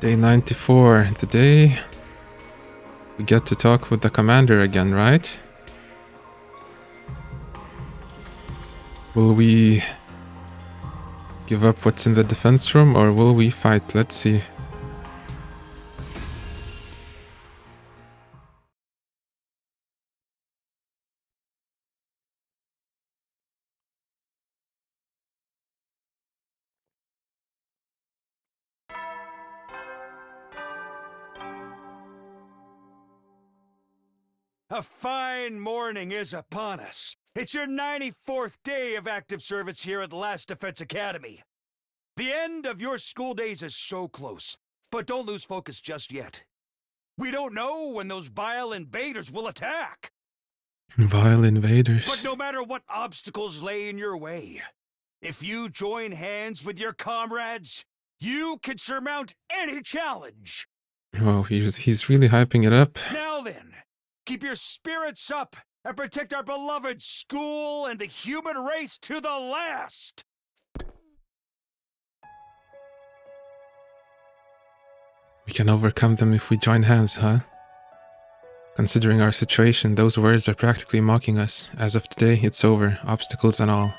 Day 94. The day we get to talk with the commander again, right? Will we give up what's in the defense room or will we fight? Let's see. A fine morning is upon us. It's your 94th day of active service here at Last Defense Academy. The end of your school days is so close, but don't lose focus just yet. We don't know when those vile invaders will attack. Vile invaders. But no matter what obstacles lay in your way, if you join hands with your comrades, you can surmount any challenge. Oh, he's really hyping it up. Now then, keep your spirits up and protect our beloved school and the human race to the last! We can overcome them if we join hands, huh? Considering our situation, those words are practically mocking us. As of today, it's over, obstacles and all.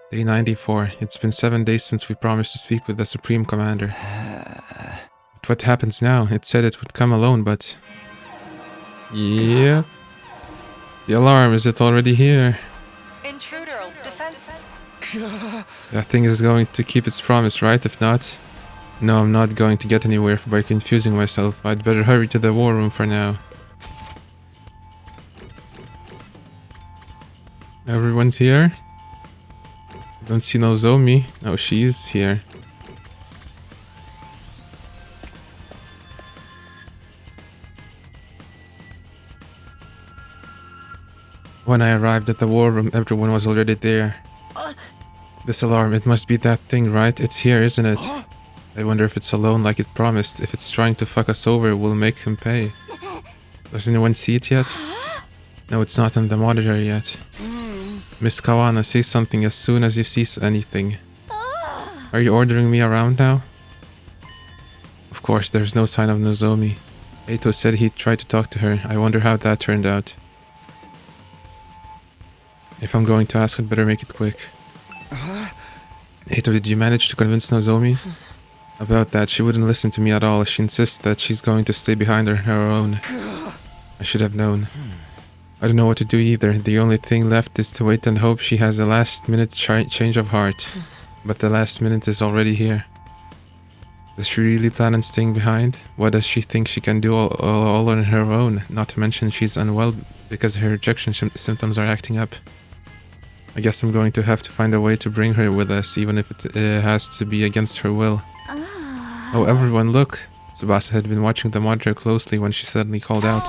Day 94. It's been 7 days since we promised to speak with the Supreme Commander. But what happens now? It said it would come alone, but... Yep. The alarm, is it already here? Intruder defense. That thing is going to keep its promise, right? If not... No, I'm not going to get anywhere by confusing myself. I'd better hurry to the war room for now. Everyone's here? Don't see no Zomi. No, she's here. When I arrived at the war room, everyone was already there. This alarm, it must be that thing, right? It's here, isn't it? I wonder if it's alone like it promised. If it's trying to fuck us over, we'll make him pay. Does anyone see it yet? No, it's not on the monitor yet. Miss Kawana, say something as soon as you see anything. Are you ordering me around now? Of course, there's no sign of Nozomi. Eito said he'd try to talk to her. I wonder how that turned out. If I'm going to ask, I'd better make it quick. Eito, did you manage to convince Nozomi? About that, she wouldn't listen to me at all. She insists that she's going to stay behind on her own. I should have known. I don't know what to do either. The only thing left is to wait and hope she has a last-minute change of heart. But the last minute is already here. Does she really plan on staying behind? What does she think she can do all on her own? Not to mention she's unwell because her rejection symptoms are acting up. I guess I'm going to have to find a way to bring her with us, even if it has to be against her will. Oh, everyone, look! Tsubasa had been watching the monitor closely when she suddenly called out.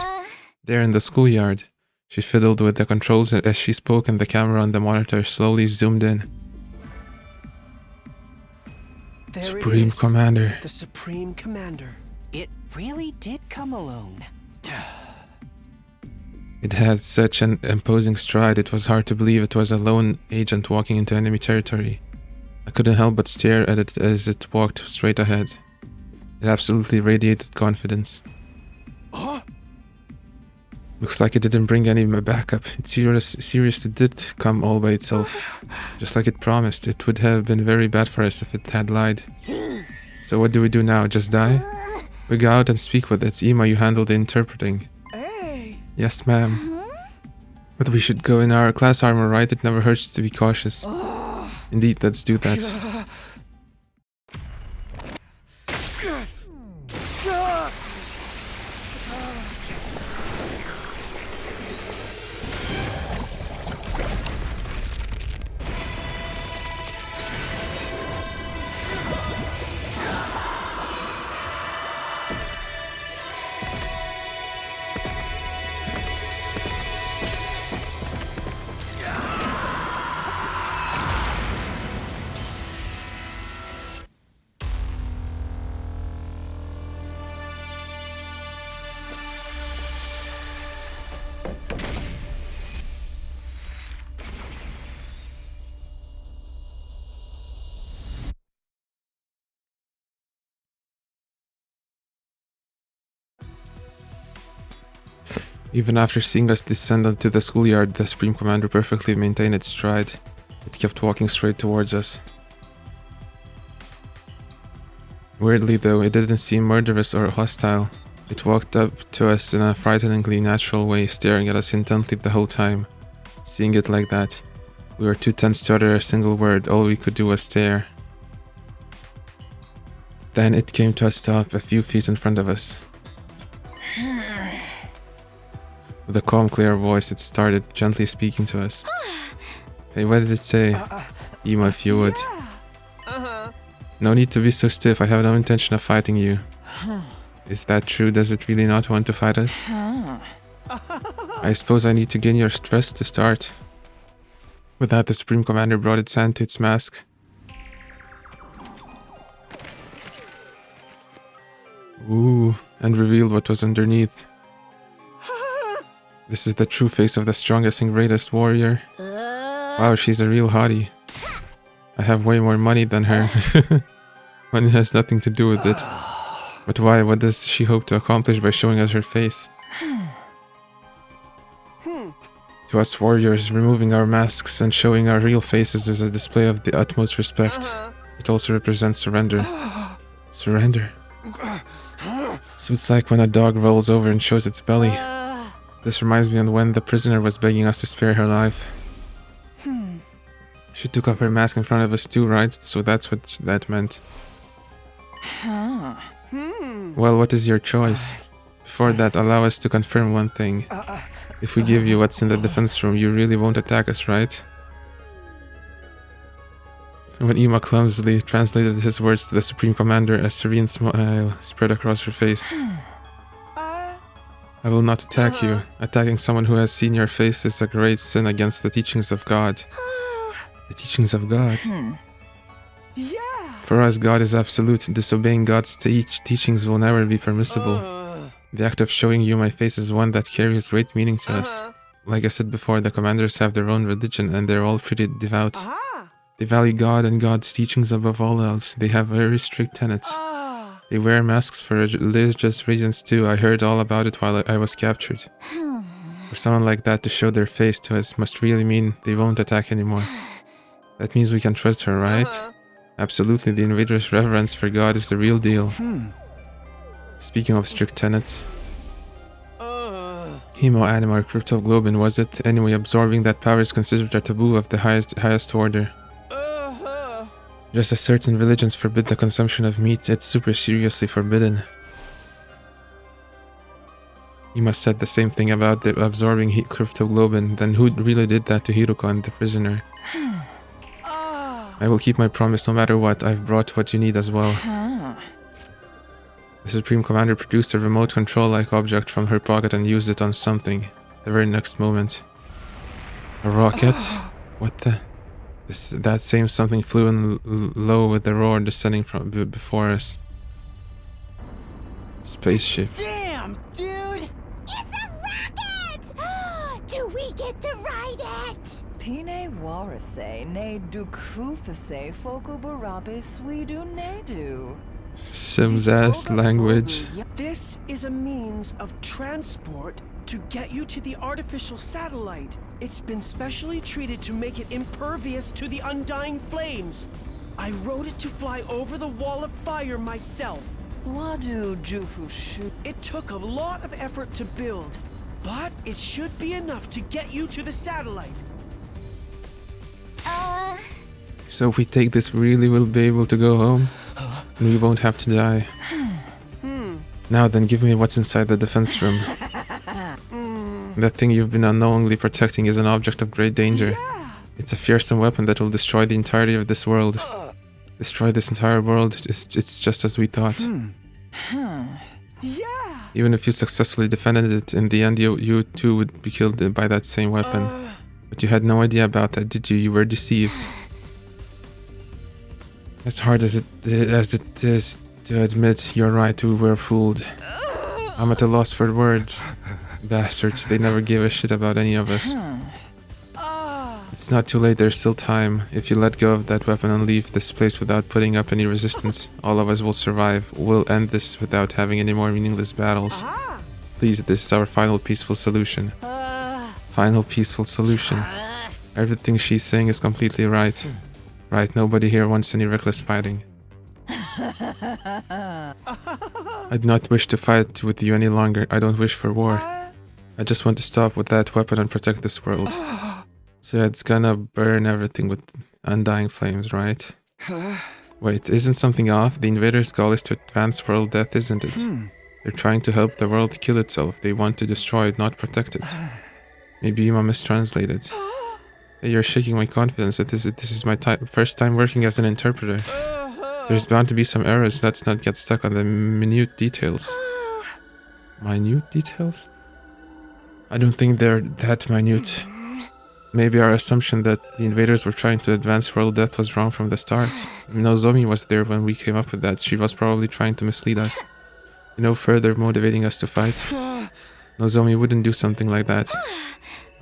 There in the schoolyard. She fiddled with the controls as she spoke, and the camera on the monitor slowly zoomed in. There Supreme Commander. The Supreme Commander. It really did come alone. It had such an imposing stride, it was hard to believe it was a lone agent walking into enemy territory. I couldn't help but stare at it as it walked straight ahead. It absolutely radiated confidence. Looks like it didn't bring any backup. It seriously did come all by itself. Just like it promised. It would have been very bad for us if it had lied. So what do we do now? Just die? We go out and speak with it. Ima, you handle the interpreting. Hey! Yes, ma'am. But we should go in our class armor, right? It never hurts to be cautious. Indeed, let's do that. Even after seeing us descend onto the schoolyard, the Supreme Commander perfectly maintained its stride. It kept walking straight towards us. Weirdly though, it didn't seem murderous or hostile. It walked up to us in a frighteningly natural way, staring at us intently the whole time. Seeing it like that, we were too tense to utter a single word. All we could do was stare. Then it came to a stop a few feet in front of us. With a calm, clear voice, it started gently speaking to us. Hey, what did it say? Ema, if you would. No need to be so stiff. I have no intention of fighting you. Is that true? Does it really not want to fight us? I suppose I need to gain your trust to start. With that, the Supreme Commander brought its hand to its mask. Ooh, and revealed what was underneath. This is the true face of the strongest and greatest warrior. Wow, she's a real hottie. I have way more money than her. Money has nothing to do with it. But why? What does she hope to accomplish by showing us her face? To us warriors, removing our masks and showing our real faces is a display of the utmost respect. It also represents surrender. Surrender. So it's like when a dog rolls over and shows its belly. This reminds me of when the prisoner was begging us to spare her life. She took off her mask in front of us too, right? So that's what that meant. Well, what is your choice? Before that, allow us to confirm one thing. If we give you what's in the defense room, you really won't attack us, right? When Ema clumsily translated his words to the Supreme Commander, a serene smile spread across her face. I will not attack you. Attacking someone who has seen your face is a great sin against the teachings of God. The teachings of God? For us, God is absolute. Disobeying God's teachings will never be permissible. The act of showing you my face is one that carries great meaning to us. Like I said before, the commanders have their own religion and they're all pretty devout. They value God and God's teachings above all else. They have very strict tenets. They wear masks for religious reasons too. I heard all about it while I was captured. For someone like that to show their face to us must really mean they won't attack anymore. That means we can trust her, right? Absolutely, the invader's reverence for God is the real deal. Speaking of strict tenets, Hemo-Animar Cryptoglobin, was it? Anyway, absorbing that power is considered a taboo of the highest order. Just as certain religions forbid the consumption of meat, it's super seriously forbidden. You must said the same thing about the absorbing Cryptoglobin. Then who really did that to Hiruko and the prisoner? I will keep my promise no matter what. I've brought what you need as well. The Supreme Commander produced a remote control-like object from her pocket and used it on something. The very next moment. A rocket? What the? That same something flew in low with a roar descending from before us. Spaceship. Damn, dude! It's a rocket! Do we get to ride it? Pine warase ne dukufase foku barabe swedu nedu. Sims ass language. This is a means of transport to get you to the artificial satellite. It's been specially treated to make it impervious to the undying flames. I wrote it to fly over the wall of fire myself. Wadu jufushu. It took a lot of effort to build, but it should be enough to get you to the satellite. So if we take this, we really will be able to go home? And we won't have to die. Now then, give me what's inside the defense room. That thing you've been unknowingly protecting is an object of great danger. It's a fearsome weapon that will destroy the entirety of this world. Destroy this entire world. It's just as we thought. Even if you successfully defended it, in the end you too would be killed by that same weapon. But you had no idea about that, did you? You were deceived. As hard as it is to admit, you're right, we were fooled. I'm at a loss for words. Bastards, they never gave a shit about any of us. It's not too late, there's still time. If you let go of that weapon and leave this place without putting up any resistance, all of us will survive. We'll end this without having any more meaningless battles. Please, this is our final peaceful solution. Final peaceful solution. Everything she's saying is completely right. Right, nobody here wants any reckless fighting. I do not wish to fight with you any longer. I don't wish for war. I just want to stop with that weapon and protect this world. So it's gonna burn everything with undying flames, right? Wait, isn't something off? The invaders' goal is to advance world death, isn't it? They're trying to help the world kill itself. They want to destroy it, not protect it. Maybe you mistranslated. Hey, you're shaking my confidence that this is my first time working as an interpreter. There's bound to be some errors. Let's not get stuck on the minute details. Minute details? I don't think they're that minute. Maybe our assumption that the invaders were trying to advance world death was wrong from the start. Nozomi was there when we came up with that. She was probably trying to mislead us. Further motivating us to fight. Nozomi wouldn't do something like that.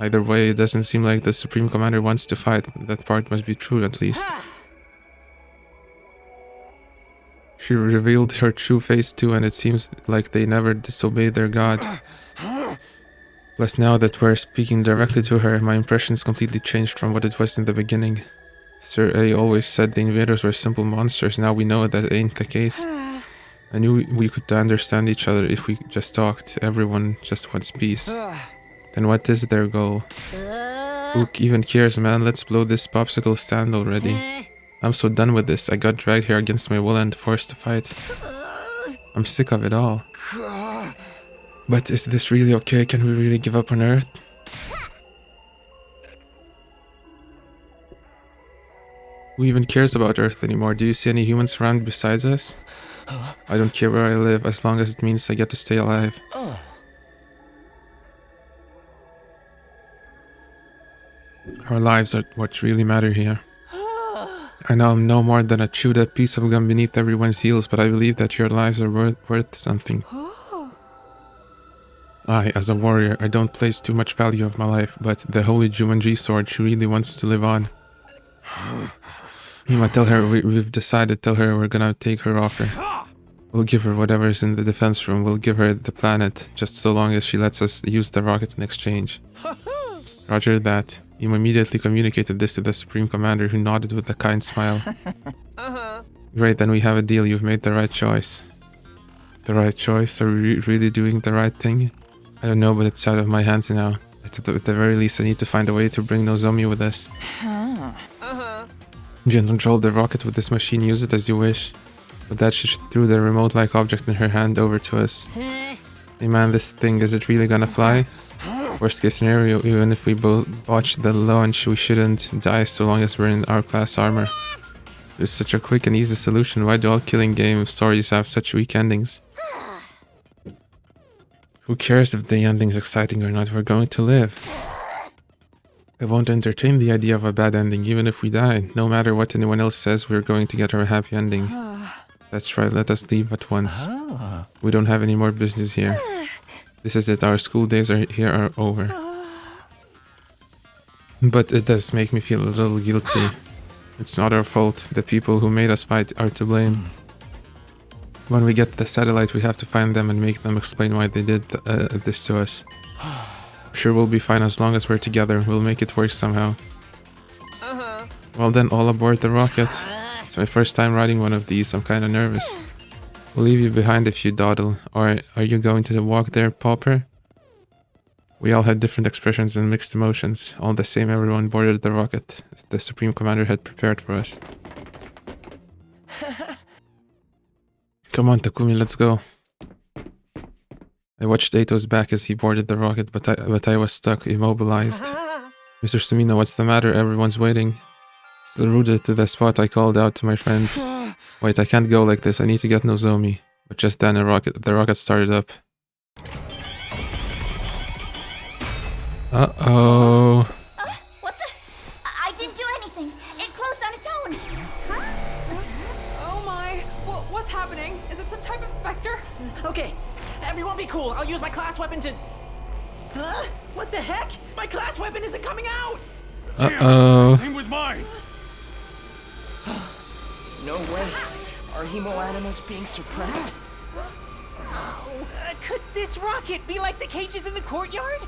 Either way, it doesn't seem like the Supreme Commander wants to fight. That part must be true, at least. She revealed her true face too, and it seems like they never disobeyed their god. Plus, now that we're speaking directly to her, my impression's completely changed from what it was in the beginning. Sir A always said the invaders were simple monsters. Now we know that ain't the case. I knew we could understand each other if we just talked. Everyone just wants peace. Then what is their goal? Who even cares, man? Let's blow this popsicle stand already. I'm so done with this. I got dragged here against my will and forced to fight. I'm sick of it all. But is this really okay? Can we really give up on Earth? Who even cares about Earth anymore? Do you see any humans around besides us? I don't care where I live, as long as it means I get to stay alive. Our lives are what really matter here. I know I'm no more than a chewed up piece of gum beneath everyone's heels, but I believe that your lives are worth something. I, as a warrior, I don't place too much value of my life, but the holy Jumanji sword, she really wants to live on. Mima, tell her we've decided, tell her we're gonna take her offer. We'll give her whatever's in the defense room, we'll give her the planet, just so long as she lets us use the rocket in exchange. Roger that. Mima immediately communicated this to the Supreme Commander, who nodded with a kind smile. Great, then we have a deal, you've made the right choice. The right choice? Are we really doing the right thing? I don't know, but it's out of my hands now. At the very least, I need to find a way to bring Nozomi with us. You can control the rocket with this machine, use it as you wish. But that she threw the remote-like object in her hand over to us. Hey man, this thing, is it really gonna fly? Worst case scenario, even if we both botch the launch, we shouldn't die so long as we're in our class armor. It's such a quick and easy solution. Why do all killing game stories have such weak endings? Who cares if the ending's exciting or not? We're going to live. I won't entertain the idea of a bad ending, even if we die. No matter what anyone else says, we're going to get our happy ending. That's right, let us leave at once. We don't have any more business here. This is it, our school days are over. But it does make me feel a little guilty. It's not our fault. The people who made us fight are to blame. When we get the satellite, we have to find them and make them explain why they did this to us. I'm sure we'll be fine as long as we're together. We'll make it work somehow. Well then, all aboard the rocket. It's my first time riding one of these. I'm kinda nervous. We'll leave you behind if you dawdle. Or are you going to walk there, Pauper? We all had different expressions and mixed emotions. All the same, everyone boarded the rocket the Supreme Commander had prepared for us. Come on, Takumi, let's go. I watched Ato's back as he boarded the rocket, but I was stuck, immobilized. Mr. Sumino, what's the matter? Everyone's waiting. Still rooted to the spot, I called out to my friends. Wait, I can't go like this. I need to get Nozomi. But just then, the rocket started up. Uh-oh. What the? I didn't do anything. It closed on its own. Oh my. What's happening? Is it some type of specter? Okay, everyone be cool. I'll use my class weapon to... Huh? What the heck? My class weapon isn't coming out! Uh-oh. Same with mine. No way. Are hemo animals being suppressed? Could this rocket be like the cages in the courtyard?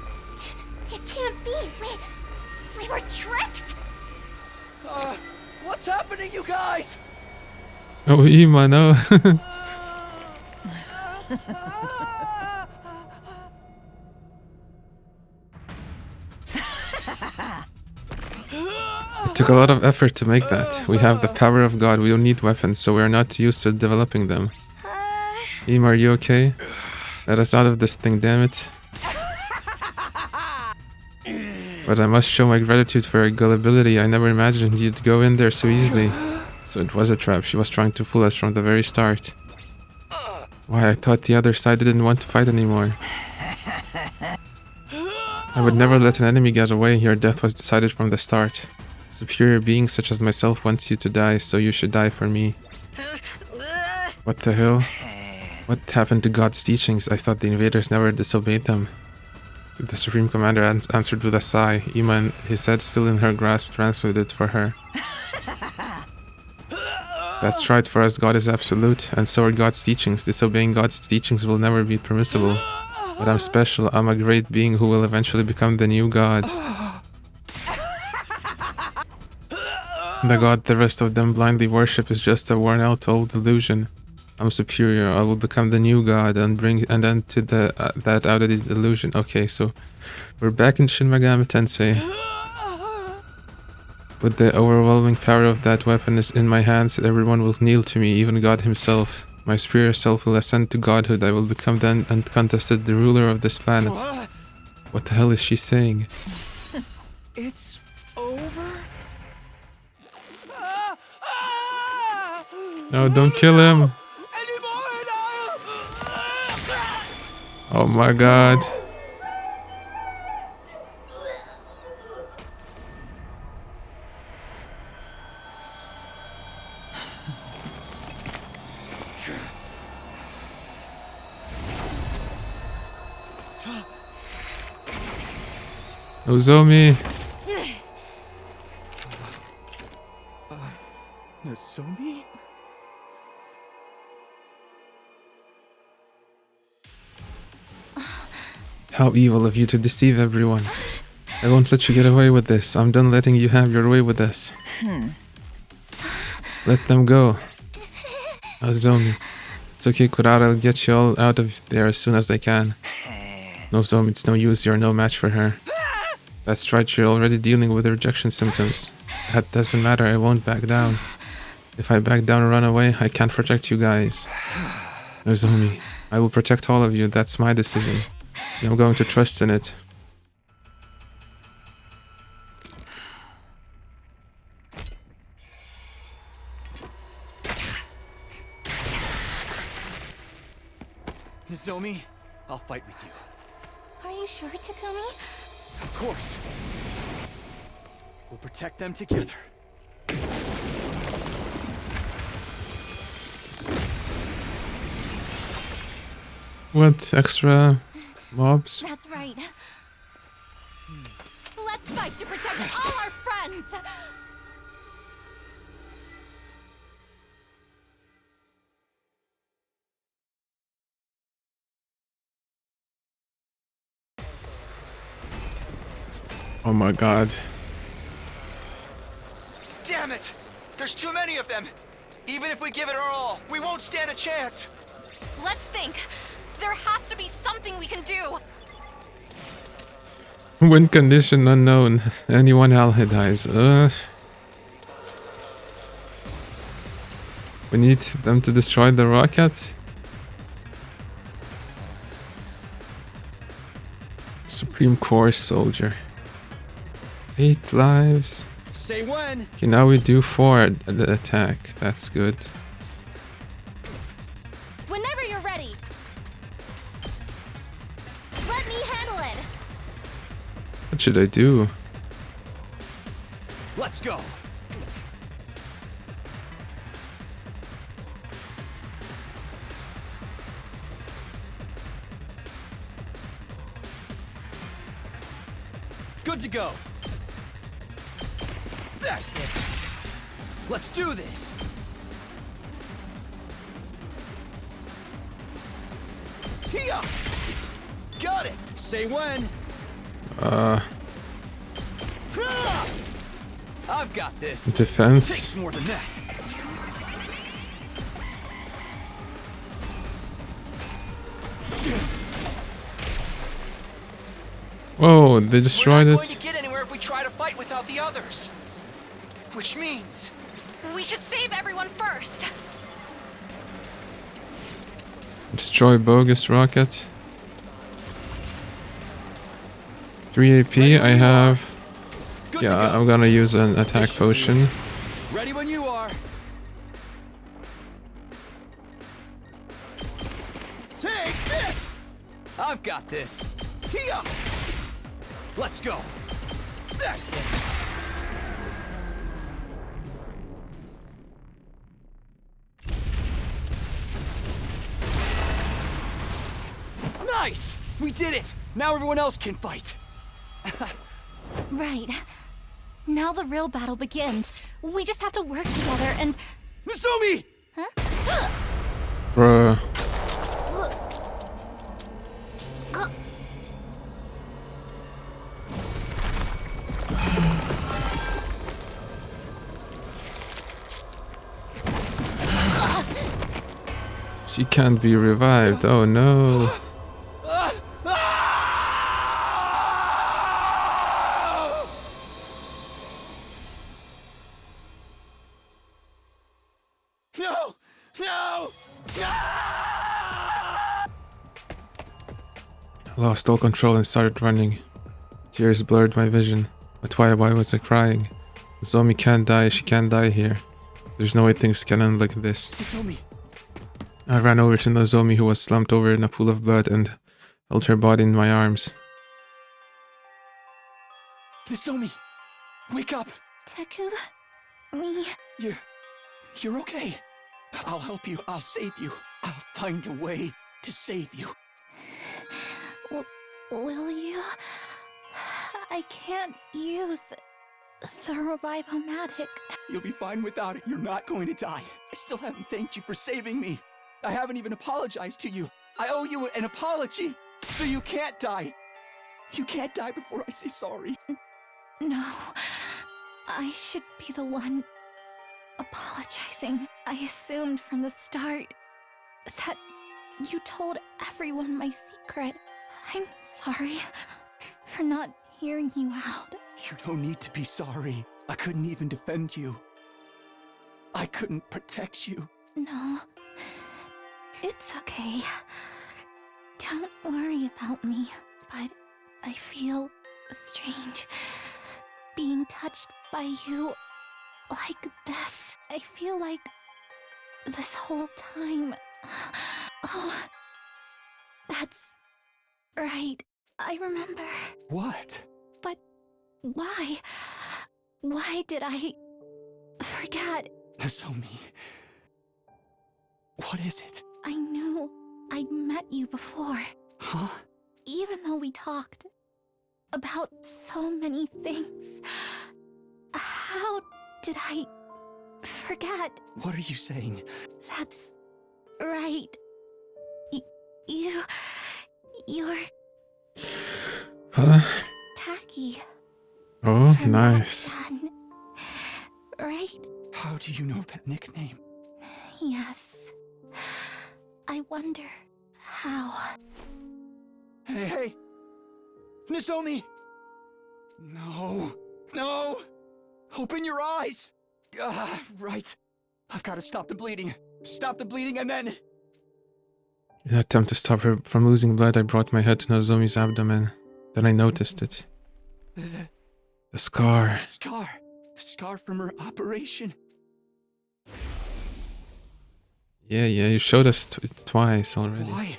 It can't be. We were tricked. What's happening, you guys? Oh, Ima, no. It took a lot of effort to make that. We have the power of God. We don't need weapons, so we're not used to developing them. Ima, are you okay? Let us out of this thing, damn it. But I must show my gratitude for your gullibility. I never imagined you'd go in there so easily. So it was a trap. She was trying to fool us from the very start. Why, I thought the other side didn't want to fight anymore. I would never let an enemy get away. Your death was decided from the start. A superior being such as myself wants you to die, so you should die for me. What the hell? What happened to God's teachings? I thought the invaders never disobeyed them. The Supreme Commander answered with a sigh. Ima, his head still in her grasp, translated for her. That's right, for us God is absolute, and so are God's teachings. Disobeying God's teachings will never be permissible. But I'm special. I'm a great being who will eventually become the new God. The God the rest of them blindly worship is just a worn-out old illusion. I'm superior. I will become the new God and bring an end to that outdated illusion. Okay, so we're back in Shin Megami Tensei. With the overwhelming power of that weapon is in my hands, everyone will kneel to me, even God himself. My superior self will ascend to godhood. I will become then uncontested the ruler of this planet. What the hell is she saying? It's over? No, don't kill him. Oh my god. Nozomi. Nozomi? How evil of you to deceive everyone. I won't let you get away with this. I'm done letting you have your way with this. Let them go. Nozomi. It's okay, Kurara. I'll get you all out of there as soon as I can. Nozomi, it's no use. You're no match for her. That's right, you're already dealing with rejection symptoms. That doesn't matter, I won't back down. If I back down or run away, I can't protect you guys. Nozomi, I will protect all of you. That's my decision. I'm going to trust in it. Nozomi, I'll fight with you. Are you sure, Takumi? Of course. We'll protect them together. What? Extra mobs? That's right. Let's fight to protect all our friends! Oh my god. Damn it! There's too many of them! Even if we give it our all, we won't stand a chance! Let's think. There has to be something we can do. Win condition unknown. Anyone ally dies. We need them to destroy the rocket. Supreme Course Soldier. 8 lives. Say when! Okay, now we do 4 at the attack. That's good. Whenever you're ready. Let me handle it. What should I do? Let's go! Good to go! That's it! Let's do this! Hiya! Got it! Say when. I've got this. Defense. Takes more than that. Whoa, they destroyed We're not going it. to get anywhere if we try to fight without the others. Which means We should save everyone first. Destroy bogus rocket. 3 AP, I have. good to Yeah, go. I'm gonna use an attack This should do potion. it. Ready when you are. Take this! I've got this. Hiya! Let's go. That's it. Nice! We did it! Now everyone else can fight. Right. Now the real battle begins. We just have to work together and... Misumi! Bruh. She can't be revived. Oh no. No! No! No! Lost all control and started running. Tears blurred my vision. But why was I crying? Zomi can't die, she can't die here. There's no way things can end like this. Misumi, I ran over to Nozomi, who was slumped over in a pool of blood, and held her body in my arms. Misumi, wake up! Teku? Me? You're okay. I'll help you. I'll save you. I'll find a way to save you. Will you? I can't use the revive-o-matic. You'll be fine without it. You're not going to die. I still haven't thanked you for saving me. I haven't even apologized to you. I owe you an apology. So you can't die. You can't die before I say sorry. No. I should be the one apologizing. I assumed from the start that you told everyone my secret. I'm sorry for not hearing you out. You don't need to be sorry. I couldn't even defend you. I couldn't protect you. No. It's okay. Don't worry about me, but I feel strange being touched by you like this. I feel like this whole time... Oh, that's right. I remember. What? But why? Why did I forget? Nozomi. What is it? I knew I'd met you before. Huh? Even though we talked about so many things, how did I forget? What are you saying? That's right. You're Huh? Tacky. Oh, from nice. Japan, right? How do you know that nickname? Yes. I wonder how. Hey! Nozomi! No! No! Open your eyes! Right. I've got to stop the bleeding. Stop the bleeding and then... In an attempt to stop her from losing blood, I brought my head to Nozomi's abdomen. Then I noticed it. The scar. The scar. The scar from her operation. Yeah, you showed us it twice already. Why?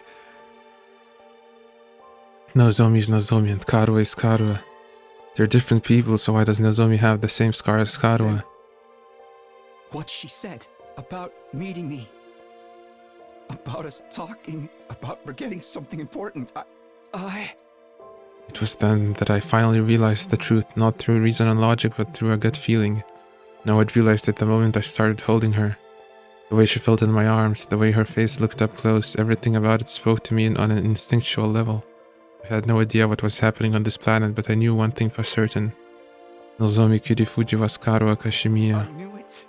Nozomi's Nozomi and Karua is Karua. They're different people, so why does Nozomi have the same scar as Karua? What she said about meeting me. About us talking. About forgetting something important. It was then that I finally realized the truth, not through reason and logic, but through a gut feeling. Now I'd realized it the moment I started holding her. The way she felt in my arms, the way her face looked up close, everything about it spoke to me on an instinctual level. I had no idea what was happening on this planet, but I knew one thing for certain. Nozomi Kirifuji was Karuha Kashimiya. I knew it.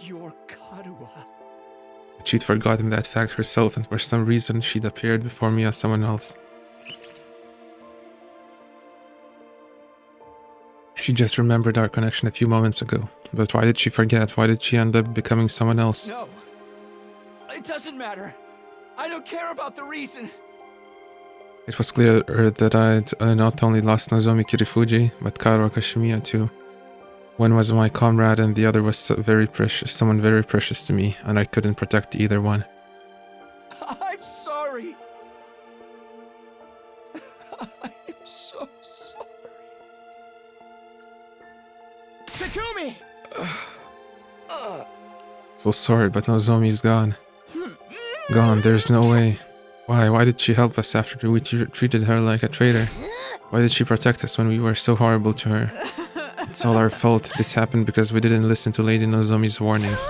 You're Karuha. But she'd forgotten that fact herself, and for some reason she'd appeared before me as someone else. She just remembered our connection a few moments ago. But why did she forget? Why did she end up becoming someone else? No. It doesn't matter. I don't care about the reason. It was clear that I'd not only lost Nozomi Kirifuji, but Karuha Kashimiya too. One was my comrade and the other was someone very precious to me, and I couldn't protect either one. I'm sorry. I'm so sorry. Takumi! So sorry, but Nozomi's gone. Gone, there's no way. Why? Why did she help us after we treated her like a traitor? Why did she protect us when we were so horrible to her? It's all our fault. This happened because we didn't listen to Lady Nozomi's warnings.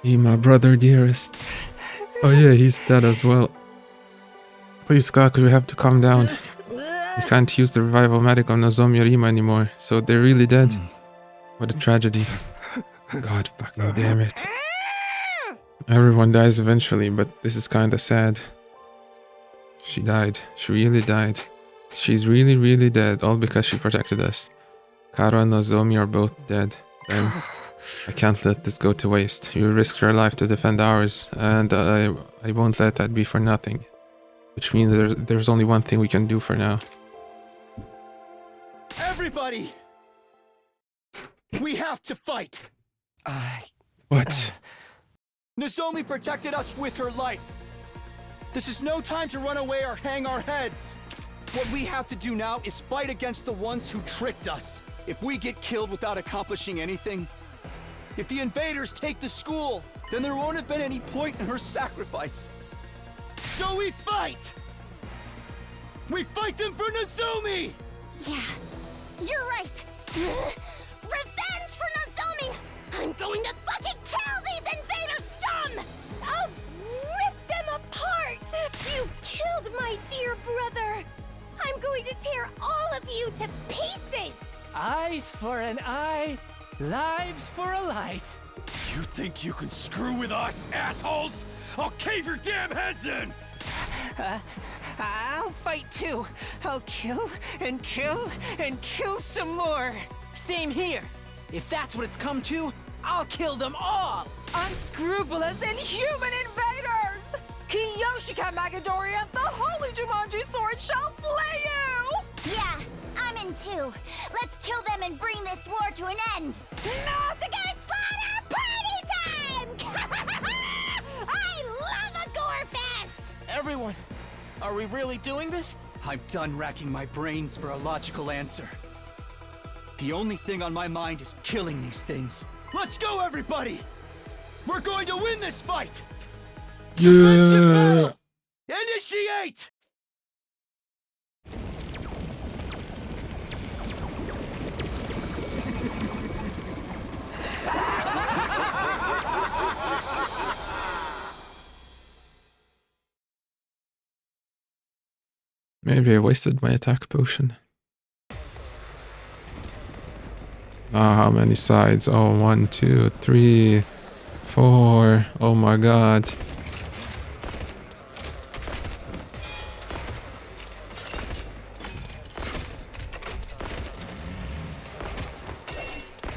He, my brother dearest. Oh yeah, he's dead as well. Please, Kaku, you have to calm down. We can't use the revival magic on Nozomi or Rima anymore, so they're really dead. What a tragedy. God fucking damn it. Everyone dies eventually, but this is kinda sad. She died. She really died. She's really, really dead, all because she protected us. Karuha and Nozomi are both dead. Then I can't let this go to waste. You risked your life to defend ours, and I won't let that be for nothing. Which means there's only one thing we can do for now. Everybody! We have to fight! What? Nozomi protected us with her life. This is no time to run away or hang our heads. What we have to do now is fight against the ones who tricked us. If we get killed without accomplishing anything, if the invaders take the school, then there won't have been any point in her sacrifice. So we fight! We fight them for Nozomi! Yeah, you're right. Revenge for Nozomi! I'm going to fucking kill these invader scum! I'll rip them apart! You killed my dear brother! I'm going to tear all of you to pieces! Eyes for an eye, lives for a life. You think you can screw with us, assholes? I'll cave your damn heads in! I'll fight too. I'll kill and kill and kill some more. Same here. If that's what it's come to, I'll kill them all. Unscrupulous, inhuman invaders! Kiyoshika Magadoria, the holy Jumanji sword shall slay you! Yeah, I'm in too. Let's kill them and bring this war to an end. Massacre slaughter party time! I love a gore fest! Everyone, are we really doing this? I'm done racking my brains for a logical answer. The only thing on my mind is killing these things. Let's go, everybody! We're going to win this fight! Defensive battle! Initiate! Maybe I wasted my attack potion. Ah, how many sides? Oh, 1, 2, 3, 4. Oh my god.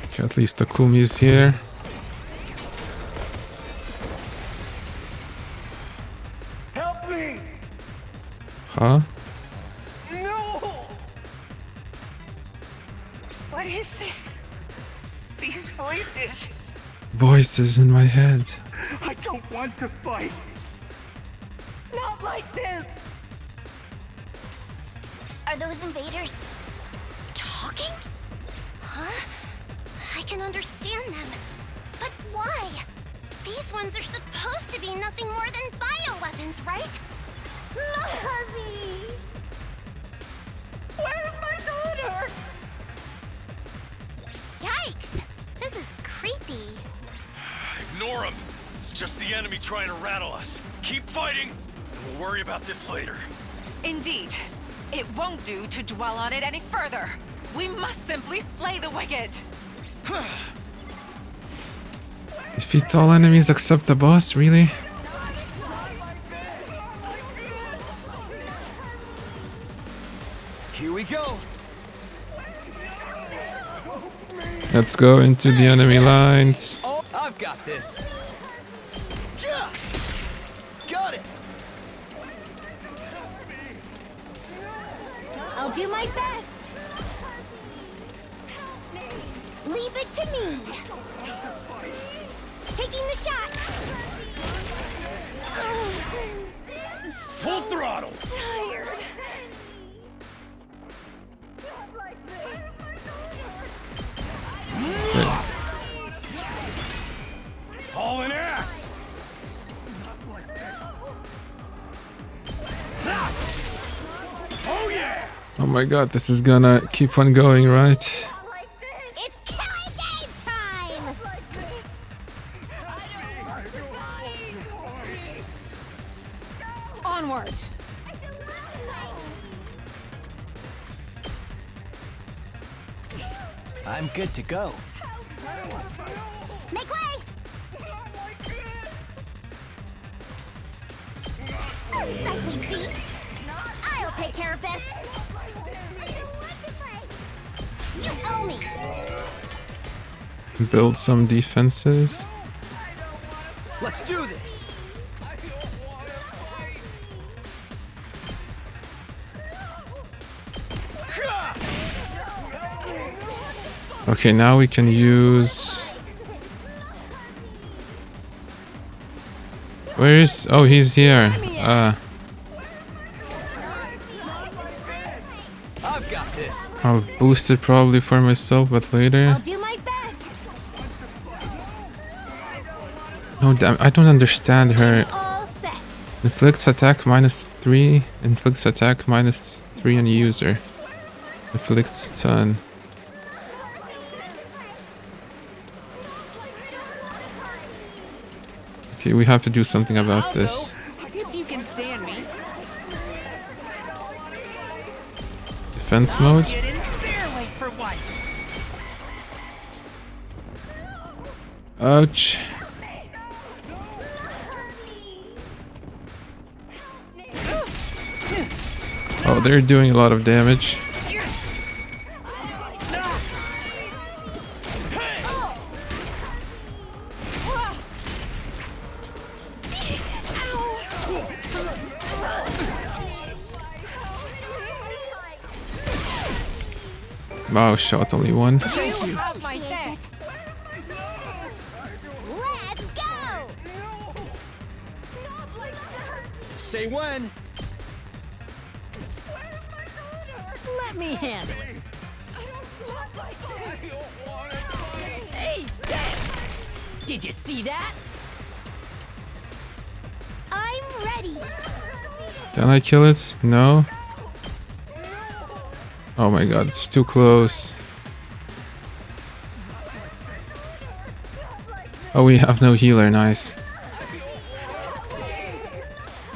Okay, at least Takumi's here. Help me! Huh? No! What is this? These voices. Voices in my head. I don't want to fight! Not like this! Are those invaders talking? Huh? I can understand them. But why? These ones are supposed to be nothing more than bioweapons, right? Mommy! Where's my daughter? Yikes! This is creepy. Ignore him. It's just the enemy trying to rattle us. Keep fighting, and we'll worry about this later. Indeed. It won't do to dwell on it any further. We must simply slay the wicked. Defeat all enemies except the boss, really? Here we go. Let's go into the enemy lines. Oh, I've got this. Yeah. Got it. I'll do my best. Leave it to me. Taking the shot. Full throttle. Tired. Hauling ass. Oh yeah. Oh my god, this is gonna keep on going, right? It's killing game time. Onward. I'm good to go. Make way. Unsightly beast. I'll take care of this. You owe me. Build some defenses. Let's do this. Okay, now we can use... Where is... Oh, he's here. I've got this. I'll boost it probably for myself, but later. I'll do my best. No, damn, I don't understand her. All set. Inflicts attack -3, inflicts attack -3 on user. Inflicts stun. Okay, we have to do something about this. If you can stand me. Defense mode? Get in their way for once. Ouch. Oh, they're doing a lot of damage. Wow, shot only one. Thank you. My thanks. Let's go. Say when. Let me handle it. Hey, this! Did you see that? I'm ready. Can I kill it? No. Oh my god, it's too close. Oh, we have no healer, nice.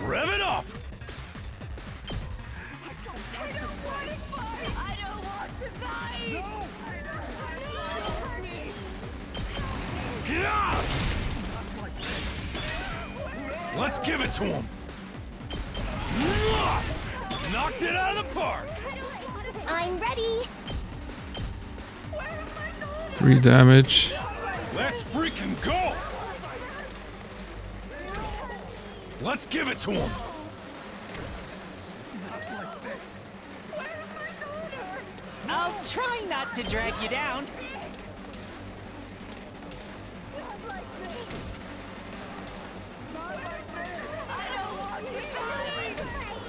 Rev it up. Let's give it to him. Knocked it out of the park. I'm ready. 3 damage. Let's freaking go. Let's give it to him. I'll try not to drag you down.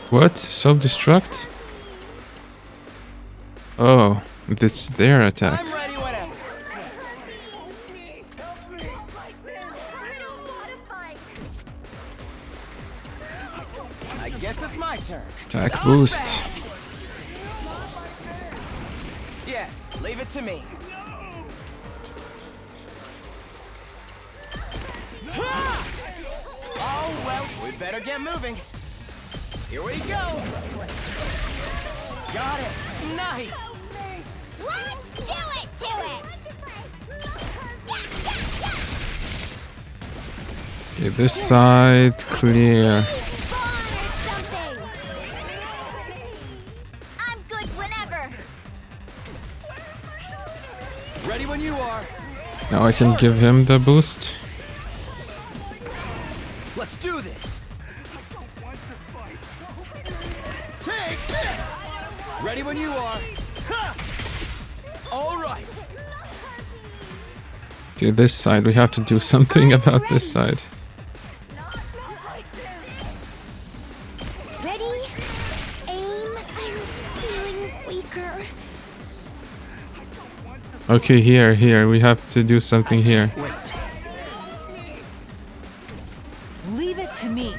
What? Self-destruct? Oh, it's their attack. I'm ready, whatever. I guess it's my turn. Attack boost. Yes, leave it to me. better get moving. Here we go. Got it. Nice. Let's do it to it! Okay, this side clear. I'm good whenever. Ready when you are. Now I can give him the boost. Let's do this. Take this. Ready when you are. Ha! All right. Okay, this side, we have to do something about this side. Ready? Aim. I'm feeling weaker. Okay, here, we have to do something here. Wait. Leave it to me.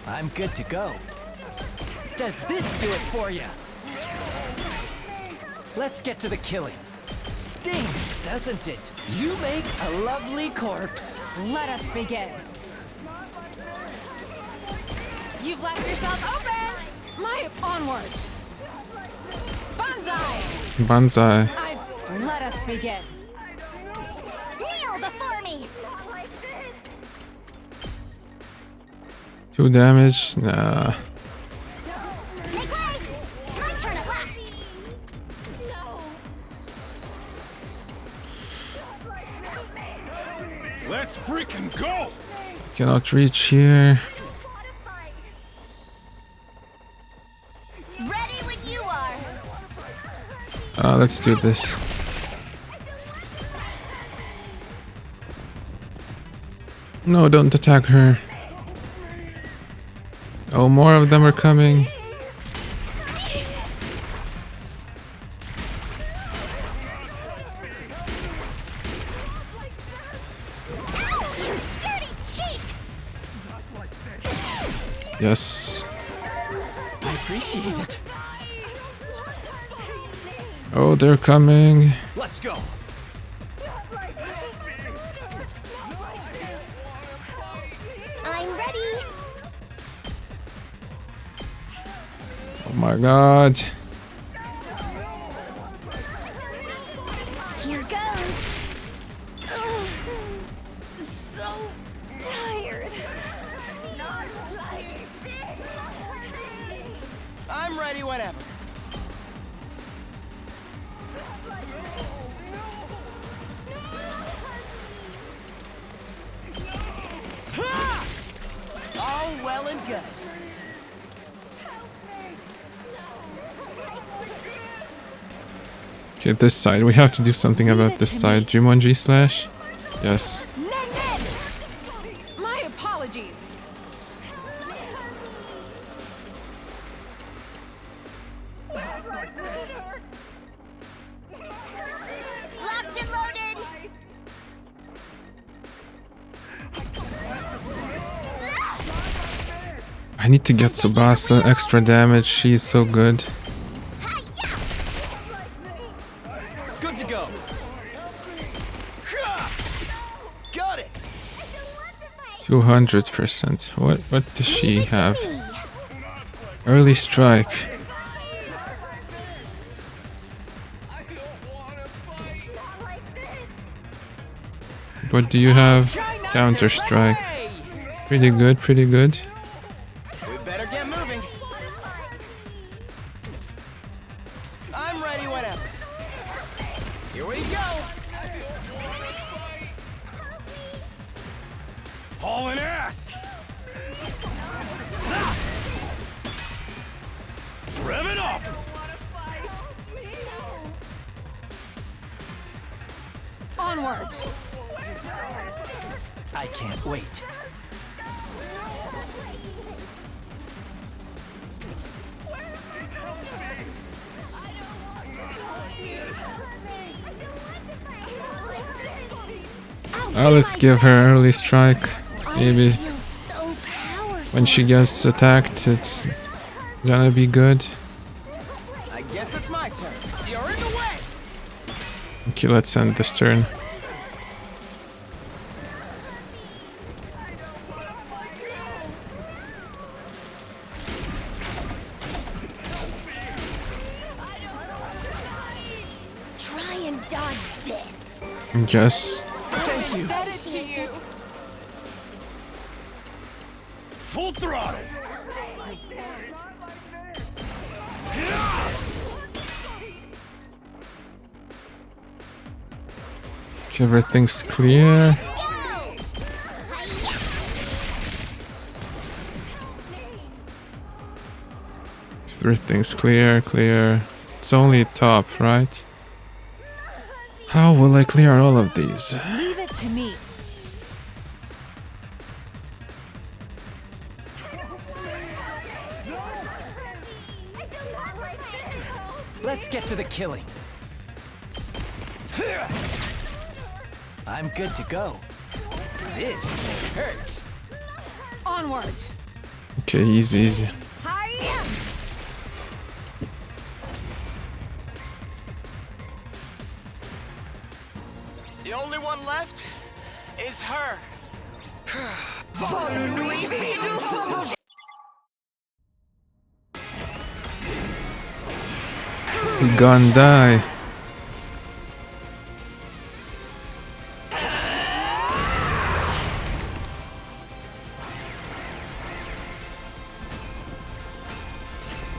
I'm good to go. Does this do it for you? Let's get to the killing. Stings, doesn't it? You make a lovely corpse. Let us begin. You've left yourself open! My onward! Banzai! Banzai. Let us begin. Kneel before me! 2 damage? Nah. Make way! My turn at last! Let's freaking go! Cannot reach here. Ready when you are! Let's do this. No, don't attack her. Oh, more of them are coming. You dirty cheat! Yes. I appreciate it. Oh, they're coming. Let's go. I'm ready! Oh my god. Here goes! Ugh, so tired. Not like this! I'm ready whenever. Ha! All well and good. Okay, this side. We have to do something about this side. Jumanji slash? Yes. My apologies. Locked and loaded! I need to get Tsubasa extra damage. She's so good. Good to go. Ha! Got it. 200%. What does she have? Early strike. What do you have? Counter strike. Pretty good, pretty good. We better get moving. I'm ready whenever. Here we go. Hauling ass! Rev it up! Onward. I can't wait. Let's give her early strike. Maybe So powerful. when she gets attacked, it's gonna be good. I guess it's my turn. You're in the way. Okay, let's end this turn. Try and dodge this. Yes. Thank you. Dead to you. Full throttle! Okay, everything's clear. Everything's clear, clear. It's only top, right? How will I clear all of these? Leave it to me. Let's get to the killing. I'm good to go. This hurts. Onward. Okay, easy, easy. Hiya! The only one left is her. Gun die.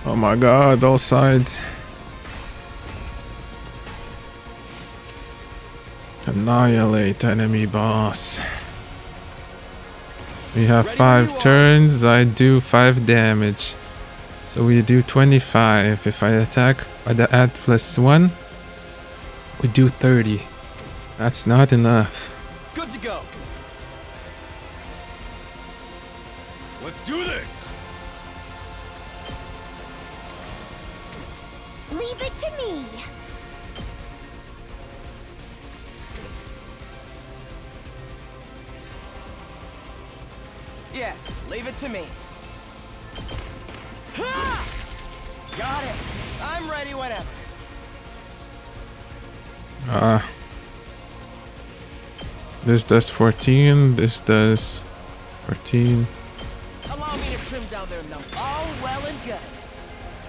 Oh my god, all sides. Annihilate enemy boss. We have 5 turns, I do 5 damage. So we do 25. If I attack at +1, we do 30. That's not enough. Good to go. Let's do this! Leave it to me. Yes, leave it to me. Ha! Got it. I'm ready whenever. This does 14, this does 14. Allow me to trim down their number. All well and good.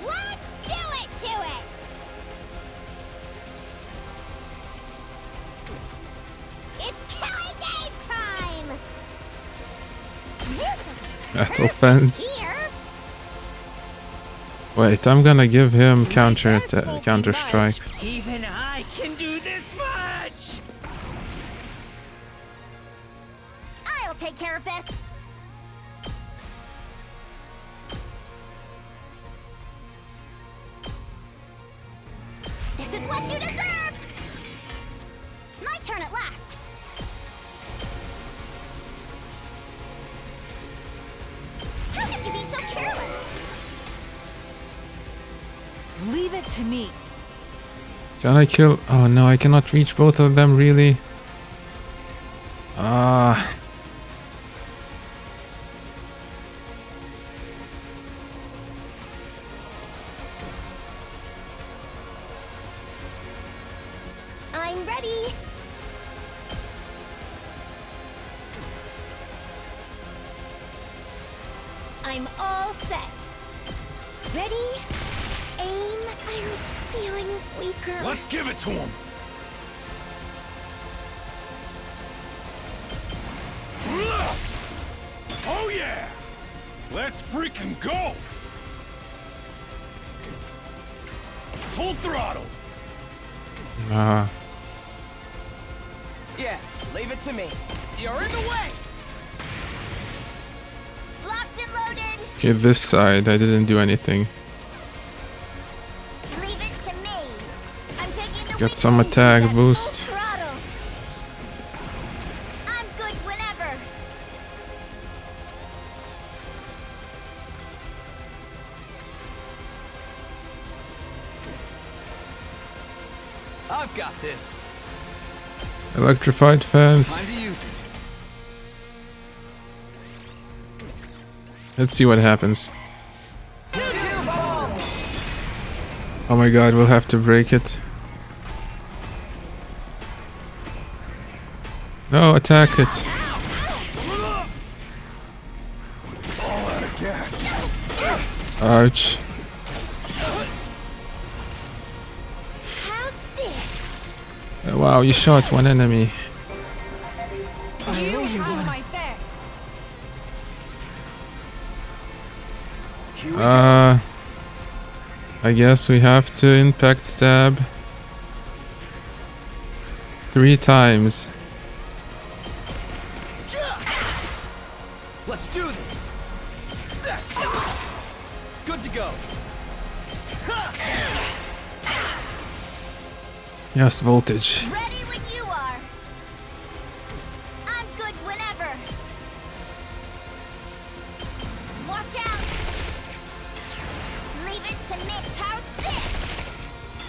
Let's do it to it. It's killing game time. This Battle fence. here. Wait, I'm gonna give him counter strike. Even I can do this much. I'll take care of this. This is what you deserve. My turn at last. How could you be so careless? Leave it to me. Can I kill? Oh no, I cannot reach both of them, really? Ah. I'm ready. I'm all set. Ready? Aim. I'm feeling weaker. Let's give it to him! Oh yeah! Let's freaking go! Full throttle! Ah. Yes, leave it to me. You're in the way. Locked and loaded. Okay, this side, I didn't do anything. Leave it to me. I'm taking the Get some attack boost. throttle. I'm good whenever. I've got this. Electrified fence. Time to use it. Let's see what happens. Oh my god, we'll have to break it. No, attack it. All out of gas. Ouch. How's this? Wow, you shot one enemy. You have my thanks. I guess we have to impact stab 3 times. Let's do this. That's it. Good to go. Yes, voltage. Ready when you are. I'm good whenever. Watch out. Leave it to me. How's this?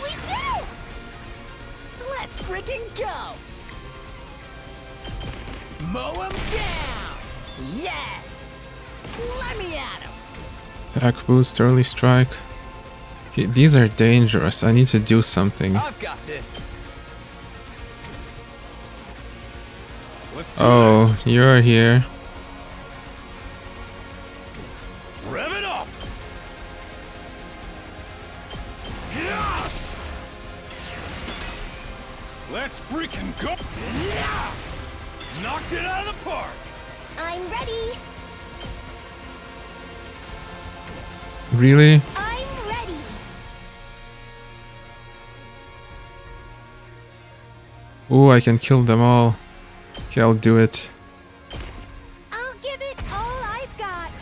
We do! Let's freaking go. Mow him down. Yes. Let me at him. Attack boost, early strike. Okay, these are dangerous. I need to do something. I've got this. Let's do Oh, this. you're here. Rev it up. Yeah. Let's freaking go. Yeah. Knocked it out of the park. I'm ready. Really? I'm ready. Oh, I can kill them all. Okay, I'll do it. I'll give it all I've got.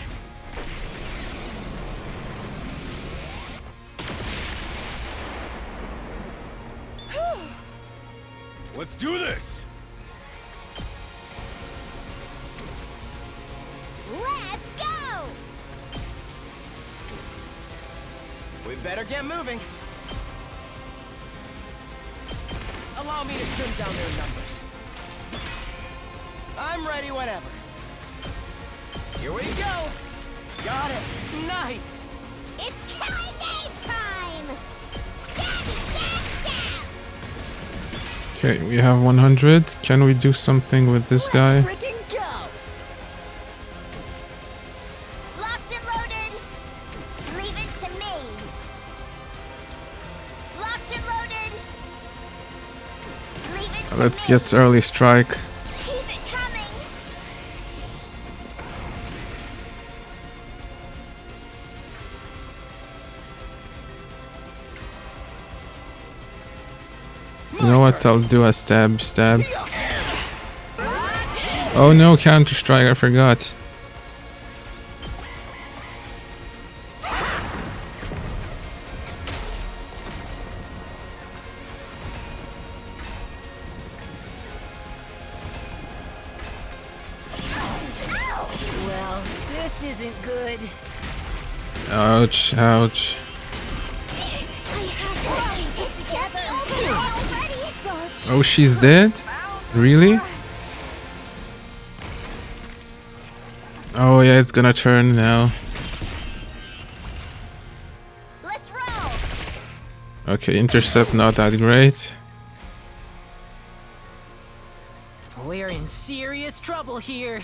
Let's do this. Let's go. We better get moving. Allow me to trim down their numbers. I'm ready whenever. Here we go. Got it. Nice. It's killing game time. Stab, stab, stab. Okay, we have 100. Can we do something with this guy? Let's freaking go. Locked and loaded. Leave it to me. Locked and loaded. Leave it to Let's me. get early strike. Keep it coming. You know what? I'll do a stab. Oh no, counter strike, I forgot. Well, this isn't good. Ouch, ouch. I have to keep it together. Already. Such Oh, she's dead? Really? Oh yeah, it's gonna turn now. Let's roll. Okay, intercept not that great. We're in serious trouble here.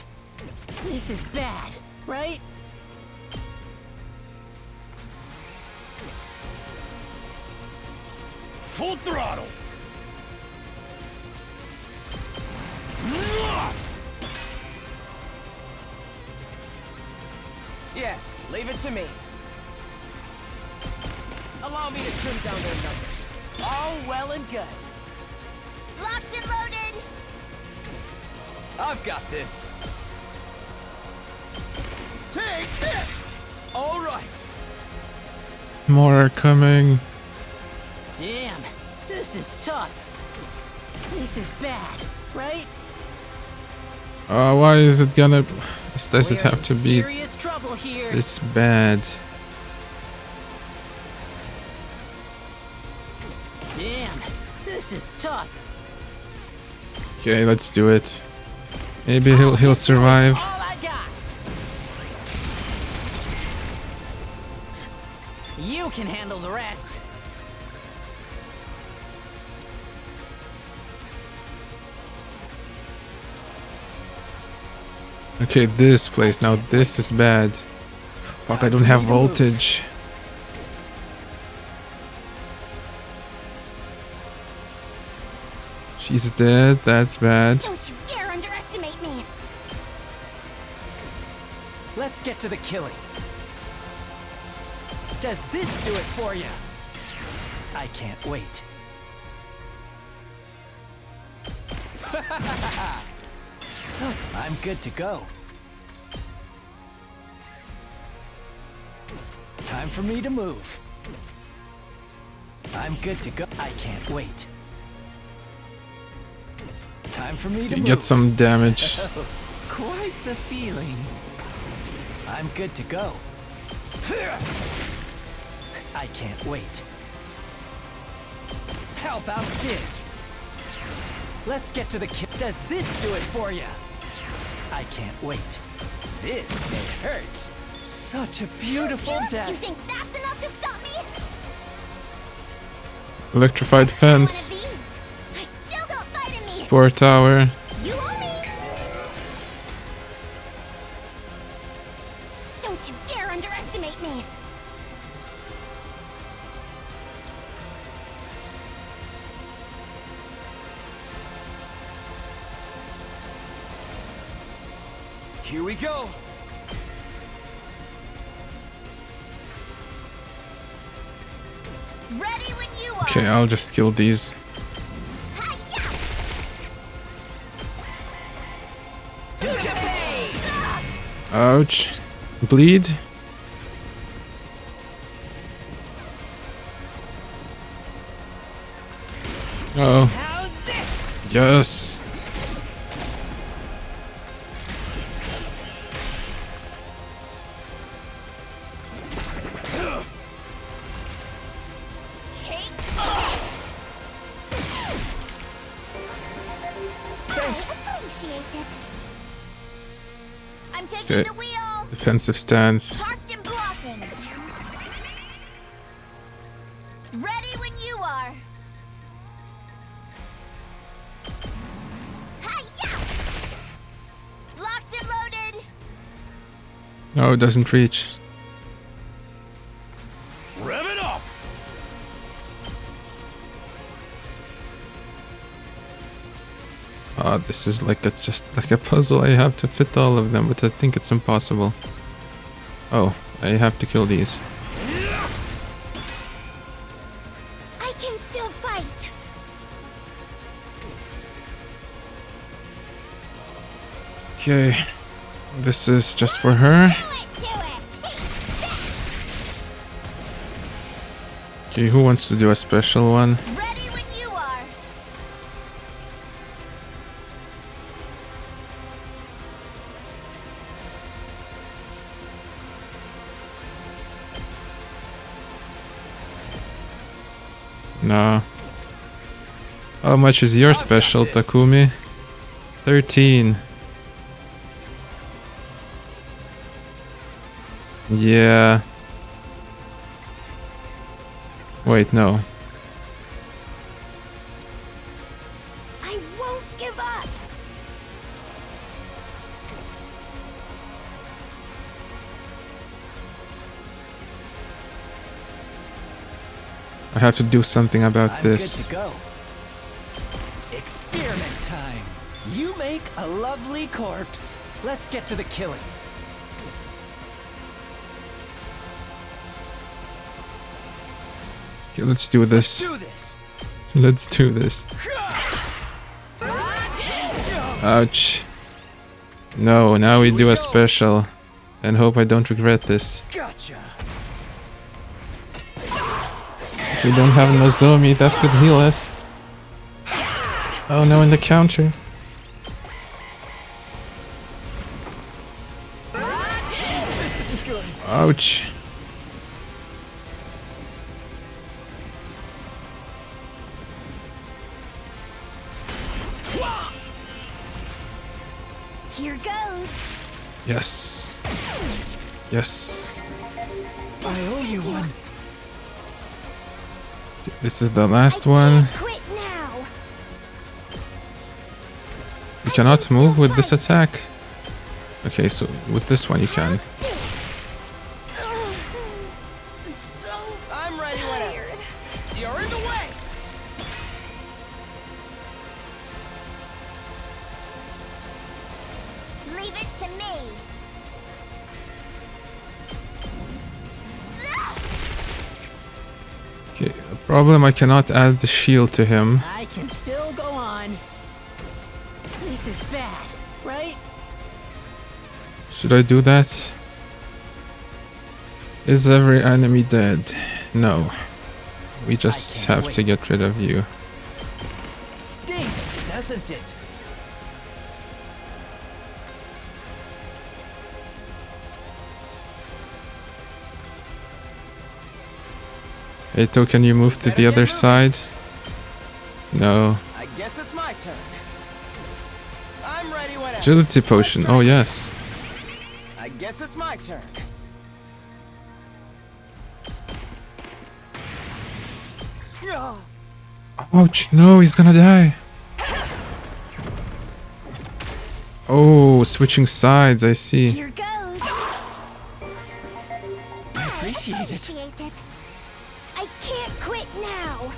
This is bad, right? Full throttle. Yes, leave it to me. Allow me to trim down their numbers. All well and good. Locked and loaded. I've got this. Take this! All right. More are coming. Damn, this is tough. This is bad, right? Why is it gonna... Does it We're have in to be serious trouble here. this bad? Damn, this is tough. Okay, let's do it. Maybe he'll survive. All I got. You can handle the rest. Okay, this place. Now this is bad. Fuck, I don't have voltage. She's dead. That's bad. Don't you dare underestimate me! Let's get to the killing. Does this do it for you? I can't wait. So, I'm good to go. Time for me to move. I'm good to go. I can't wait. Time for me to move. Get some damage. Quite the feeling. I'm good to go. I can't wait. How about this? Let's get to the kill. Does this do it for you? I can't wait. This may hurt. Such a beautiful death. You think that's enough to stop me? Electrified fence. I still got fight in me. Spore tower. You owe me. Don't you dare underestimate me. Here we go. Ready when you are. Okay, I'll just kill these. Ouch. Bleed. Uh oh. How's this? Yes. Take Thanks. Appreciate it. I'm taking Okay. the wheel. Defensive stance. Parked and blocking. Ready when you are. Hi-ya! Locked and loaded. No, it doesn't reach. Rev it up. This is like just like a puzzle. I have to fit all of them, but I think it's impossible. Oh, I have to kill these. I can still fight. Okay, this is just for her. Do it. Okay, who wants to do a special one? Ready when you are. Nah. How much is your special, Takumi? 13. Yeah. Wait, no. I won't give up. I have to do something about I'm this. good to go. Experiment time. You make a lovely corpse. Let's get to the killing. Okay, let's do this. Do this. Let's do this. Ouch. No, now we do a special. And hope I don't regret this. Gotcha. If we don't have Nozomi, that could heal us. Oh no, in the counter. This isn't good. Ouch. Here goes. Yes. Yes. I owe you one. This is the last one. Quit now. We cannot move with this attack. Okay, so with this one you can. I'm ready whenever. You're in the way. Leave it to me. Okay, a problem, I cannot add the shield to him. I can still go on. This is bad, right? Should I do that? Is every enemy dead? No. We just have to get rid of you. Stinks, doesn't it? Eito, can you move to the other side? No. I guess it's my turn. I'm ready whenever. Agility potion. Oh, yes. I guess it's my turn. Ouch. No, he's gonna die. Oh, switching sides. I see. Here goes. I appreciate it. it. I can't quit now.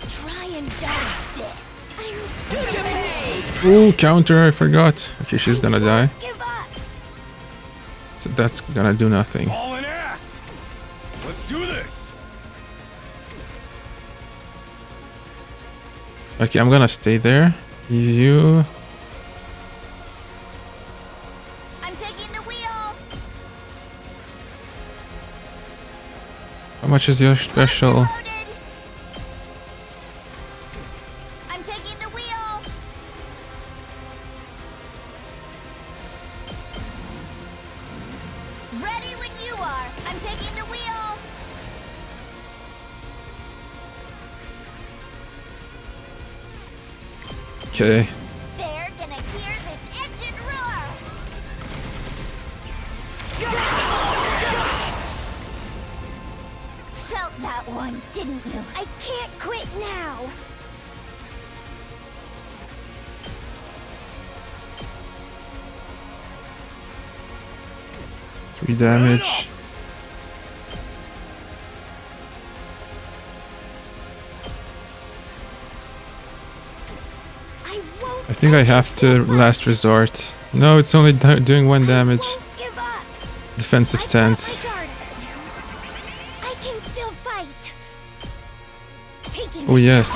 Try and dodge this. Oh, counter. I forgot. Okay, she's gonna die. Give up. So that's gonna do nothing. All in ass. Let's do this. Okay, I'm gonna stay there. You... I'm taking the wheel. How much is your special? Loaded. I'm taking the wheel. Ready when you are. I'm taking the wheel. Okay. They're gonna hear this engine roar. Felt that one, didn't you? I can't quit now. 3 damage. I think I have to last resort. No, it's only doing 1 damage. Give up. Defensive stance. I can still fight. Taking Oh, yes.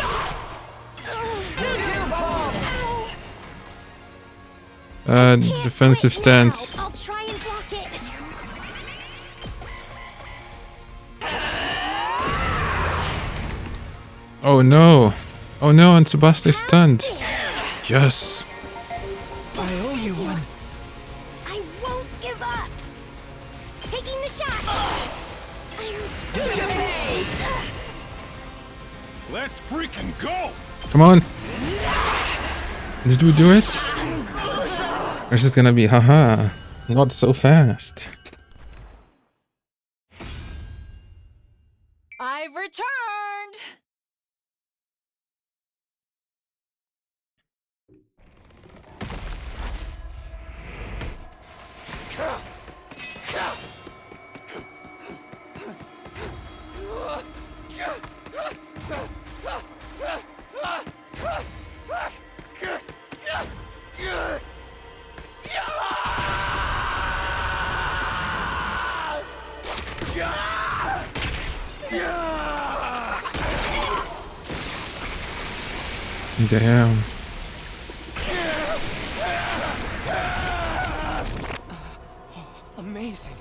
Defensive stance. I'll try and block it. Oh no. Oh no, and Sebastian's stunned. Yes. I owe you one. I won't give up. Taking the shot. Let's freaking go. Come on. Did we do it? Or is this gonna be haha? Not so fast. I've returned. Damn. Amazing.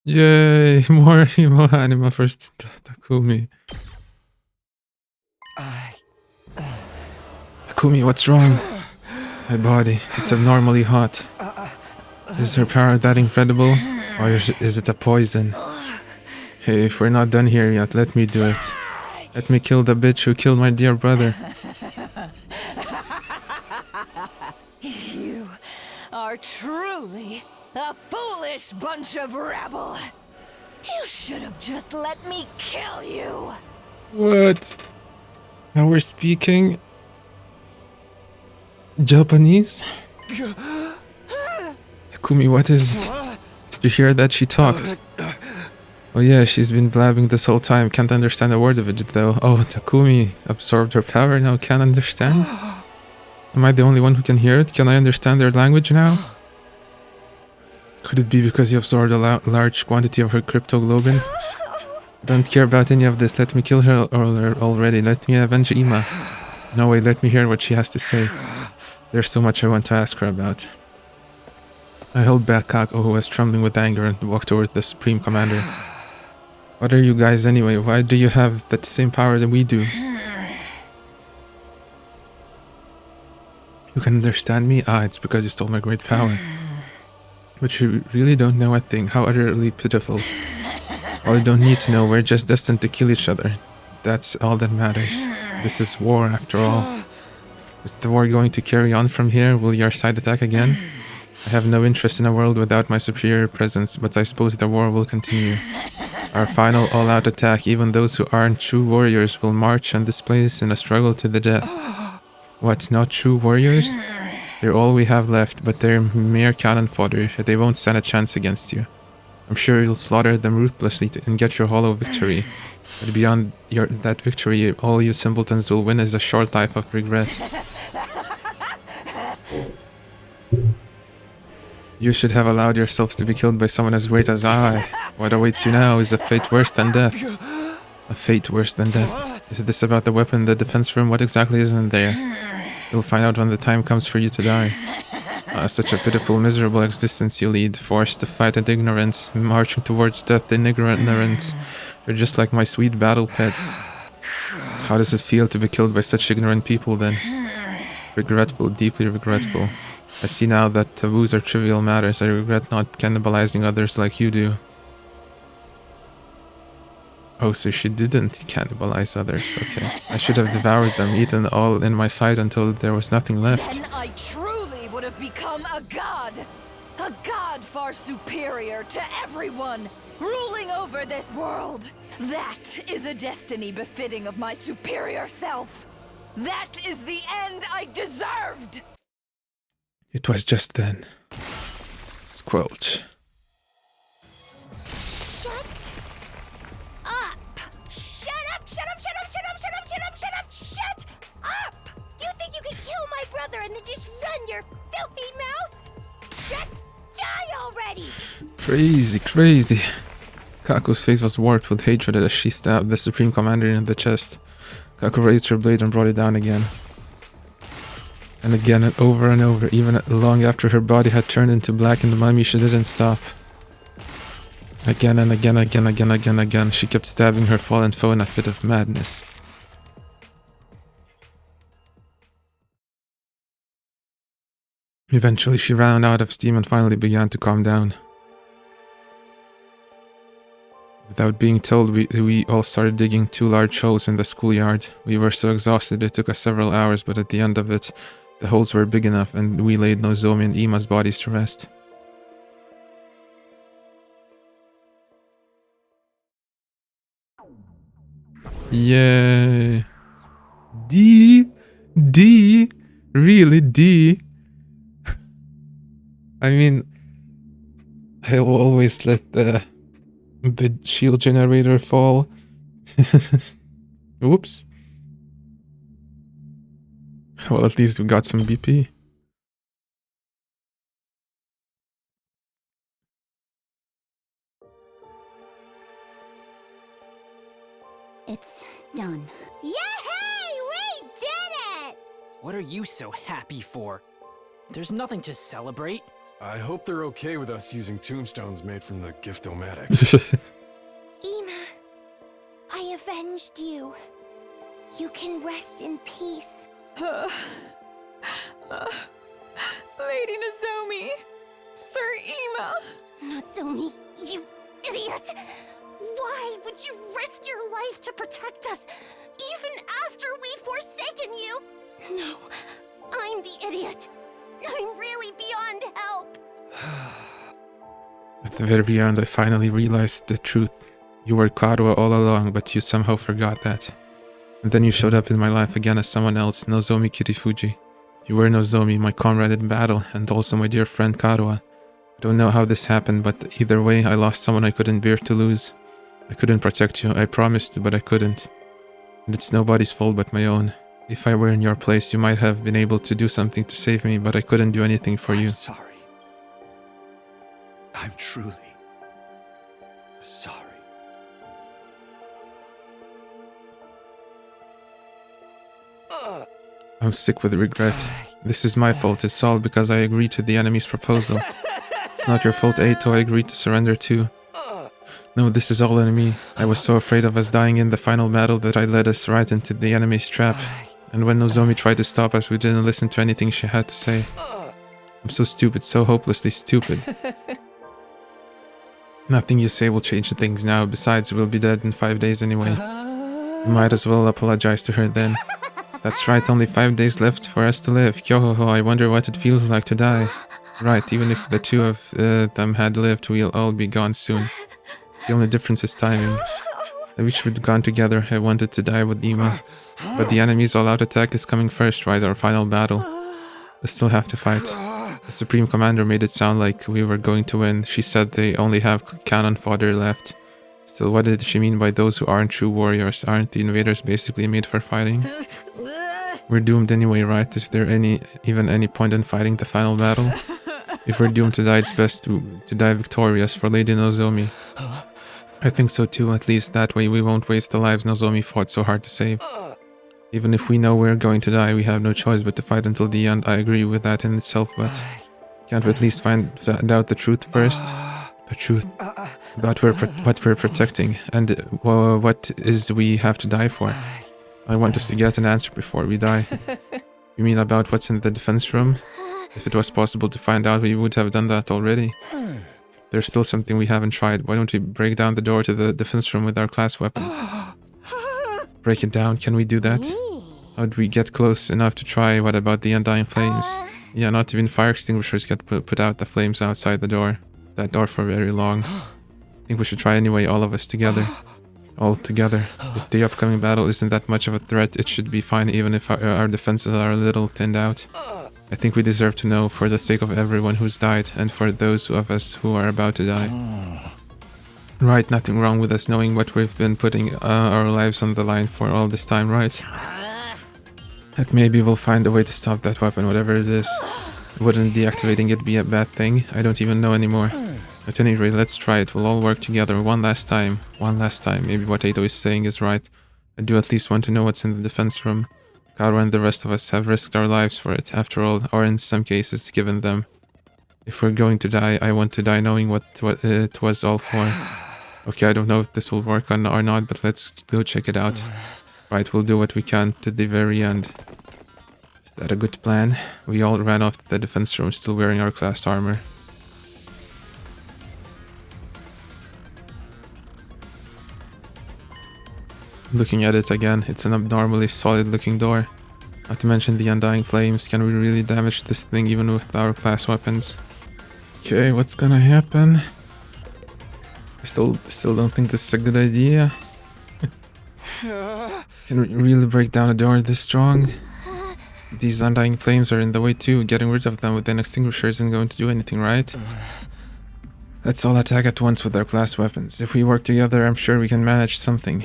Yay! More emo anima for Takumi. Takumi, what's wrong? My body, it's abnormally hot. Is her power that incredible? Or is it a poison? Hey, if we're not done here yet, let me do it. Let me kill the bitch who killed my dear brother. are truly a foolish bunch of rabble. You should have just let me kill you. What? Now we're speaking Japanese? Takumi, what is it? Did you hear that? She talked. Oh yeah, she's been blabbing this whole time. Can't understand a word of it though. Oh, Takumi absorbed her power, now can't understand? Am I the only one who can hear it? Can I understand their language now? Could it be because you absorbed a large quantity of her cryptoglobin? I don't care about any of this. Let me kill her already. Let me avenge Ima. No way, let me hear what she has to say. There's so much I want to ask her about. I held back Kako, who was trembling with anger, and walked toward the Supreme Commander. What are you guys anyway? Why do you have that same power that we do? You can understand me? Ah, it's because you stole my great power. But you really don't know a thing. How utterly pitiful. Well, you don't need to know. We're just destined to kill each other. That's all that matters. This is war, after all. Is the war going to carry on from here? Will your side attack again? I have no interest in a world without my superior presence, but I suppose the war will continue. Our final all-out attack, even those who aren't true warriors will march and displace in a struggle to the death. What, not true warriors? They're all we have left, but they're mere cannon fodder. They won't stand a chance against you. I'm sure you'll slaughter them ruthlessly and get your hollow victory. But beyond that victory, all you simpletons will win is a short life of regret. You should have allowed yourselves to be killed by someone as great as I. What awaits you now is a fate worse than death. A fate worse than death. Is this about the weapon, the defense room? What exactly is in there? You'll find out when the time comes for you to die. Such a pitiful, miserable existence you lead, forced to fight in ignorance, marching towards death in ignorance. You're just like my sweet battle pets. How does it feel to be killed by such ignorant people then? Regretful, deeply regretful. I see now that taboos are trivial matters. I regret not cannibalizing others like you do. Oh, so she didn't cannibalize others. Okay. I should have devoured them, eaten all in my sight until there was nothing left. Then I truly would have become a god. A god far superior to everyone, ruling over this world. That is a destiny befitting of my superior self. That is the end I deserved. It was just then. Squelch. Shut up! Shut up! Shut up! Shut up! Shut up! Shut up! Shut up! Shut up! Shut up! You think you can kill my brother and then just run your filthy mouth? Just die already! Crazy, crazy. Kaku's face was warped with hatred as she stabbed the Supreme Commander in the chest. Kaku raised her blade and brought it down again. And again and over, even long after her body had turned into blackened mummy, she didn't stop. Again and again, she kept stabbing her fallen foe in a fit of madness. Eventually she ran out of steam and finally began to calm down. Without being told, we all started digging 2 large holes in the schoolyard. We were so exhausted it took us several hours, but at the end of it, the holes were big enough and we laid Nozomi and Ima's bodies to rest. Yay! D? Really, D? I mean, I will always let the shield generator fall. Oops. Well, at least we got some BP. It's done. Yay! We did it! What are you so happy for? There's nothing to celebrate. I hope they're okay with us using tombstones made from the Gift-O-Matic. Ima, I avenged you. You can rest in peace. Lady Nozomi! Sir Ima! Nozomi, you idiot! Why would you risk your life to protect us, even after we'd forsaken you? No, I'm the idiot. I'm really beyond help. At the very end, I finally realized the truth. You were Karuo all along, but you somehow forgot that. And then you showed up in my life again as someone else, Nozomi Kirifuji. You were Nozomi, my comrade in battle, and also my dear friend Karuo. I don't know how this happened, but either way, I lost someone I couldn't bear to lose. I couldn't protect you, I promised, but I couldn't. And it's nobody's fault but my own. If I were in your place, you might have been able to do something to save me, but I couldn't do anything for you. I'm sorry. I'm truly sorry. I'm sick with regret. This is my fault, it's all because I agreed to the enemy's proposal. It's not your fault, Eito, I agreed to surrender too. No, this is all on me. I was so afraid of us dying in the final battle that I led us right into the enemy's trap. And when Nozomi tried to stop us, we didn't listen to anything she had to say. I'm so stupid, so hopelessly stupid. Nothing you say will change things now, besides we'll be dead in 5 days anyway. You might as well apologize to her then. That's right, only 5 days left for us to live. Kyohoho, I wonder what it feels like to die. Right, even if the two of them had lived, we'll all be gone soon. The only difference is timing. I wish we'd gone together. I wanted to die with Ima. But the enemy's all-out attack is coming first, right? Our final battle. We still have to fight. The Supreme Commander made it sound like we were going to win. She said they only have cannon fodder left. Still, what did she mean by those who aren't true warriors? Aren't the invaders basically made for fighting? We're doomed anyway, right? Is there even any point in fighting the final battle? If we're doomed to die, it's best to die victorious for Lady Nozomi. I think so too, at least that way we won't waste the lives Nozomi fought so hard to save. Even if we know we're going to die, we have no choice but to fight until the end. I agree with that in itself, but can't we at least find out the truth first? The truth about what we're protecting and what is we have to die for. I want us to get an answer before we die. You mean about what's in the defense room? If it was possible to find out, we would have done that already. There's still something we haven't tried. Why don't we break down the door to the defense room with our class weapons? Break it down, can we do that? How would we get close enough to try? What about the undying flames? Yeah, not even fire extinguishers get put out the flames outside the door. That door for very long. I think we should try anyway, all of us together. All together. If the upcoming battle isn't that much of a threat, it should be fine even if our defenses are a little thinned out. I think we deserve to know for the sake of everyone who's died and for those of us who are about to die. Right, nothing wrong with us knowing what we've been putting our lives on the line for all this time, right? Heck, maybe we'll find a way to stop that weapon, whatever it is. Wouldn't deactivating it be a bad thing? I don't even know anymore. At any rate, let's try it. We'll all work together one last time. One last time. Maybe what Eito is saying is right. I do at least want to know what's in the defense room. Karuo and the rest of us have risked our lives for it, after all, or in some cases, given them. If we're going to die, I want to die knowing what it was all for. Okay, I don't know if this will work or not, but let's go check it out. Right, we'll do what we can to the very end. Is that a good plan? We all ran off to the defense room still wearing our class armor. Looking at it again, it's an abnormally solid looking door. Not to mention the undying flames. Can we really damage this thing even with our class weapons? Okay, what's gonna happen? I still don't think this is a good idea. Can we really break down a door this strong? These undying flames are in the way too. Getting rid of them with an extinguisher isn't going to do anything, right? Let's all attack at once with our class weapons. If we work together, I'm sure we can manage something.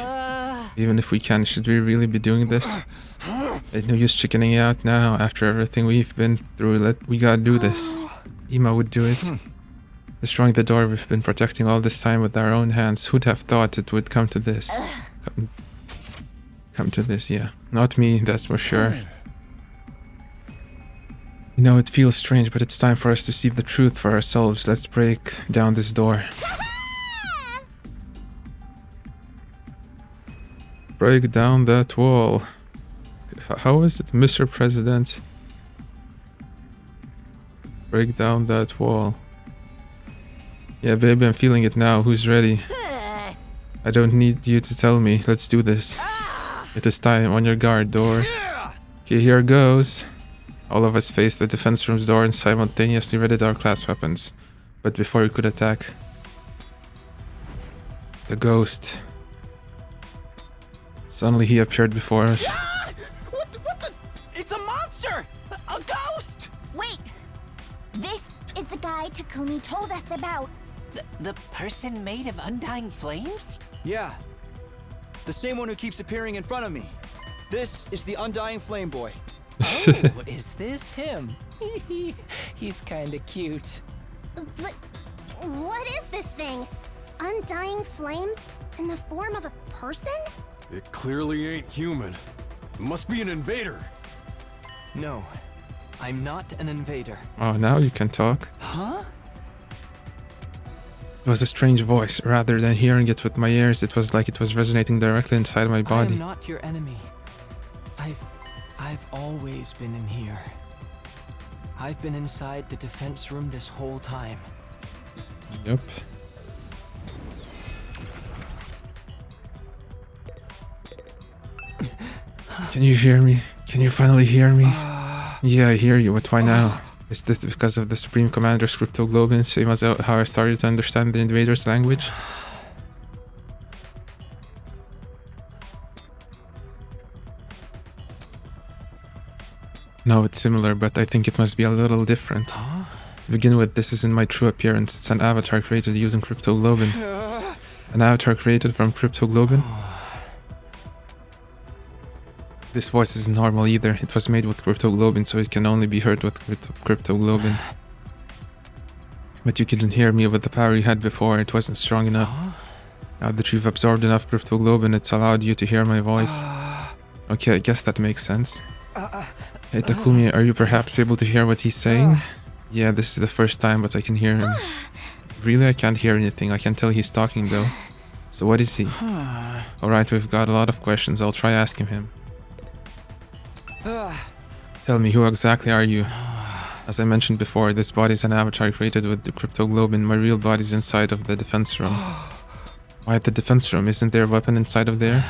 Even if we can, should we really be doing this? There's no use chickening out now. After everything we've been through, we gotta do this. Ima would do it. Destroying the door we've been protecting all this time with our own hands. Who'd have thought it would come to this? Come to this, yeah. Not me, that's for sure. You know, it feels strange, but it's time for us to see the truth for ourselves. Let's break down this door. Break down that wall. How is it, Mr. President? Break down that wall. Yeah, baby, I'm feeling it now. Who's ready? I don't need you to tell me. Let's do this. It is time. On your guard, door. Okay, here goes. All of us faced the defense room's door and simultaneously readied our class weapons. But before we could attack, the ghost. Suddenly he appeared before us. Ah! What the? It's a monster! A ghost! Wait! This is the guy Takumi told us about. The person made of undying flames? Yeah. The same one who keeps appearing in front of me. This is the Undying Flame Boy. Oh, is this him? He's kinda cute. But what is this thing? Undying flames in the form of a person? It clearly ain't human. It must be an invader. No, I'm not an invader. Oh, now you can talk. Huh? It was a strange voice. Rather than hearing it with my ears, it was like it was resonating directly inside my I body. am not your enemy. I've always been in here. I've been inside the defense room this whole time. Yep. Can you hear me? Can you finally hear me? Yeah, I hear you, but why now? Is this because of the Supreme Commander's cryptoglobin, same as how I started to understand the invader's language? No, it's similar, but I think it must be a little different. Huh? To begin with, this isn't my true appearance. It's an avatar created using cryptoglobin. An avatar created from cryptoglobin? This voice isn't normal either. It was made with cryptoglobin, so it can only be heard with cryptoglobin. But you couldn't hear me with the power you had before. It wasn't strong enough. Now that you've absorbed enough cryptoglobin, it's allowed you to hear my voice. Okay, I guess that makes sense. Hey Takumi, are you perhaps able to hear what he's saying? Yeah, this is the first time, but I can hear him. Really, I can't hear anything. I can tell he's talking though. So what is he? Alright, we've got a lot of questions. I'll try asking him. Tell me, who exactly are you? As I mentioned before, this body is an avatar created with the cryptoglobin. My real body's inside of the defense room. Why the defense room? Isn't there a weapon inside of there?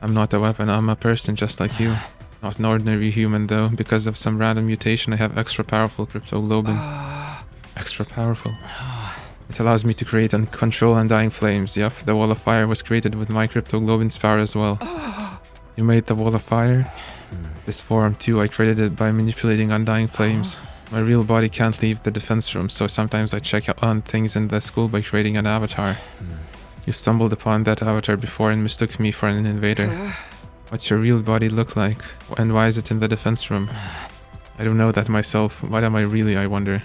I'm not a weapon. I'm a person just like you. Not an ordinary human though. Because of some random mutation, I have extra powerful cryptoglobin. Extra powerful. It allows me to create and control undying flames. Yep, the wall of fire was created with my cryptoglobin's power as well. You made the wall of fire? This form too, I created it by manipulating undying flames. My real body can't leave the defense room, so sometimes I check on things in the school by creating an avatar. You stumbled upon that avatar before and mistook me for an invader. What's your real body look like? And why is it in the defense room? I don't know that myself. What am I really, I wonder?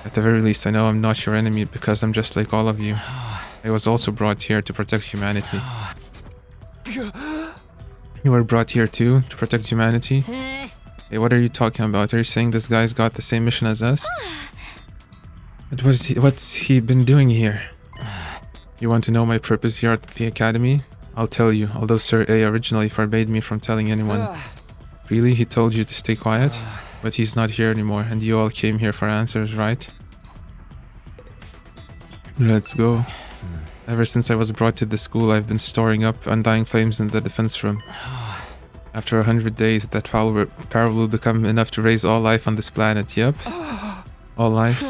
At the very least, I know I'm not your enemy because I'm just like all of you. I was also brought here to protect humanity. You were brought here too, to protect humanity? Hey, what are you talking about? Are you saying this guy's got the same mission as us? What's he been doing here? You want to know my purpose here at the academy? I'll tell you, although Sir A originally forbade me from telling anyone. Really? He told you to stay quiet? But he's not here anymore, and you all came here for answers, right? Let's go. Ever since I was brought to the school, I've been storing up undying flames in the defense room. After 100 days, that power will become enough to raise all life on this planet. Yep. All life.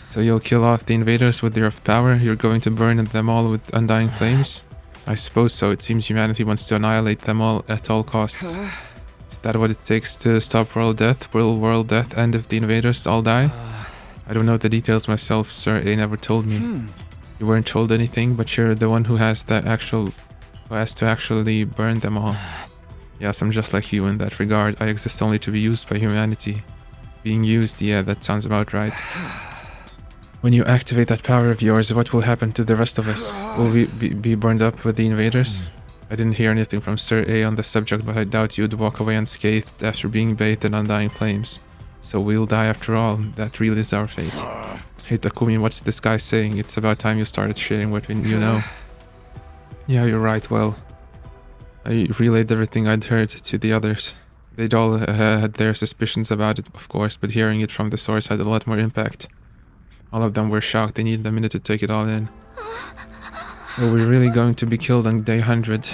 So you'll kill off the invaders with your power? You're going to burn them all with undying flames? I suppose so. It seems humanity wants to annihilate them all at all costs. Is that what it takes to stop world death? Will world death end if the invaders all die? I don't know the details myself, Sir A never told me. You weren't told anything, but you're the one who has to actually burn them all. Yes, I'm just like you in that regard. I exist only to be used by humanity. Being used, yeah, that sounds about right. When you activate that power of yours, what will happen to the rest of us? Will we be burned up with the invaders? I didn't hear anything from Sir A on the subject, but I doubt you'd walk away unscathed after being bathed in undying flames. So we'll die after all. That really is our fate. Hey Takumi, what's this guy saying? It's about time you started sharing what you know. Yeah, you're right. Well, I relayed everything I'd heard to the others. They'd all had their suspicions about it, of course, but hearing it from the source had a lot more impact. All of them were shocked. They needed a minute to take it all in. So we're really going to be killed on day 100.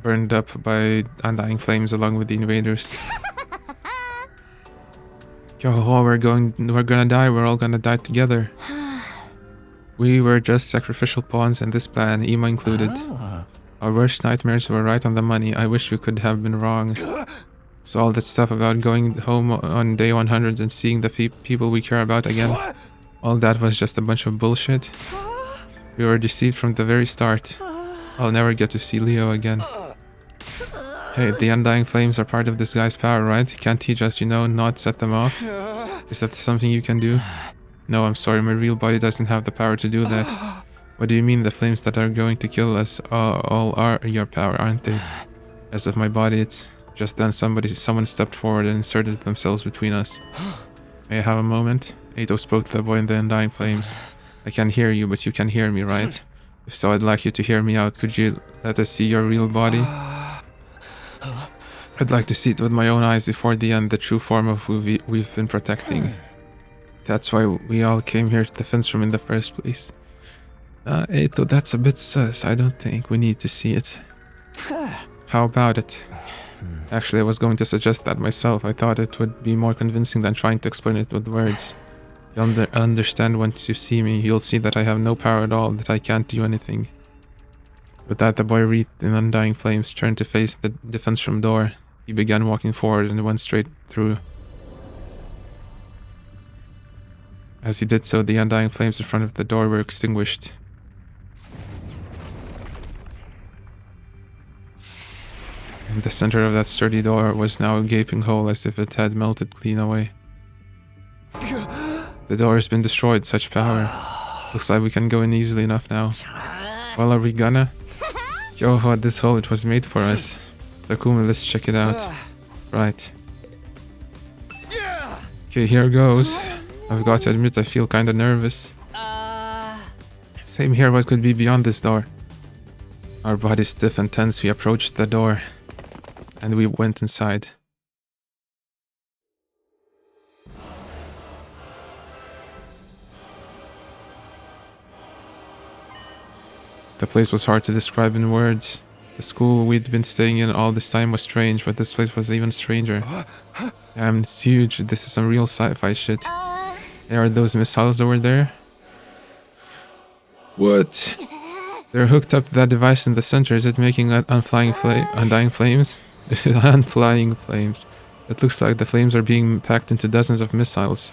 burned up by undying flames along with the invaders. Yo, we're gonna die. We're all gonna die together. We were just sacrificial pawns in this plan, Ima included. Our worst nightmares were right on the money. I wish we could have been wrong. So all that stuff about going home on day 100 and seeing the people we care about again, all that was just a bunch of bullshit. We were deceived from the very start. I'll never get to see Leo again. Hey, the undying flames are part of this guy's power, right? Can't he just, not set them off? Is that something you can do? No, I'm sorry, my real body doesn't have the power to do that. What do you mean the flames that are going to kill us all are your power, aren't they? As with my body, it's just then someone stepped forward and inserted themselves between us. May I have a moment? Ato spoke to the boy in the undying flames. I can't hear you, but you can hear me, right? If so, I'd like you to hear me out. Could you let us see your real body? I'd like to see it with my own eyes before the end, the true form of who we've been protecting. That's why we all came here to the fence room in the first place. Ato, that's a bit sus. I don't think we need to see it. How about it? Actually, I was going to suggest that myself. I thought it would be more convincing than trying to explain it with words. You'll understand once you see me. You'll see that I have no power at all, that I can't do anything. With that, the boy wreathed in undying flames, turned to face the defense room door. He began walking forward and went straight through. As he did so, the undying flames in front of the door were extinguished. In the center of that sturdy door was now a gaping hole as if it had melted clean away. The door has been destroyed, such power. Looks like we can go in easily enough now. Well, are we gonna? Yo, what this hole, it was made for us. Takumi, let's check it out. Right. Okay, here goes. I've got to admit I feel kinda nervous. Same here, what could be beyond this door? Our bodies stiff and tense, we approached the door. And we went inside. The place was hard to describe in words. The school we'd been staying in all this time was strange, but this place was even stranger. Damn, it's huge. This is some real sci-fi shit. There are those missiles over there? What? They're hooked up to that device in the center. Is it making undying flames? Unflying flames. It looks like the flames are being packed into dozens of missiles.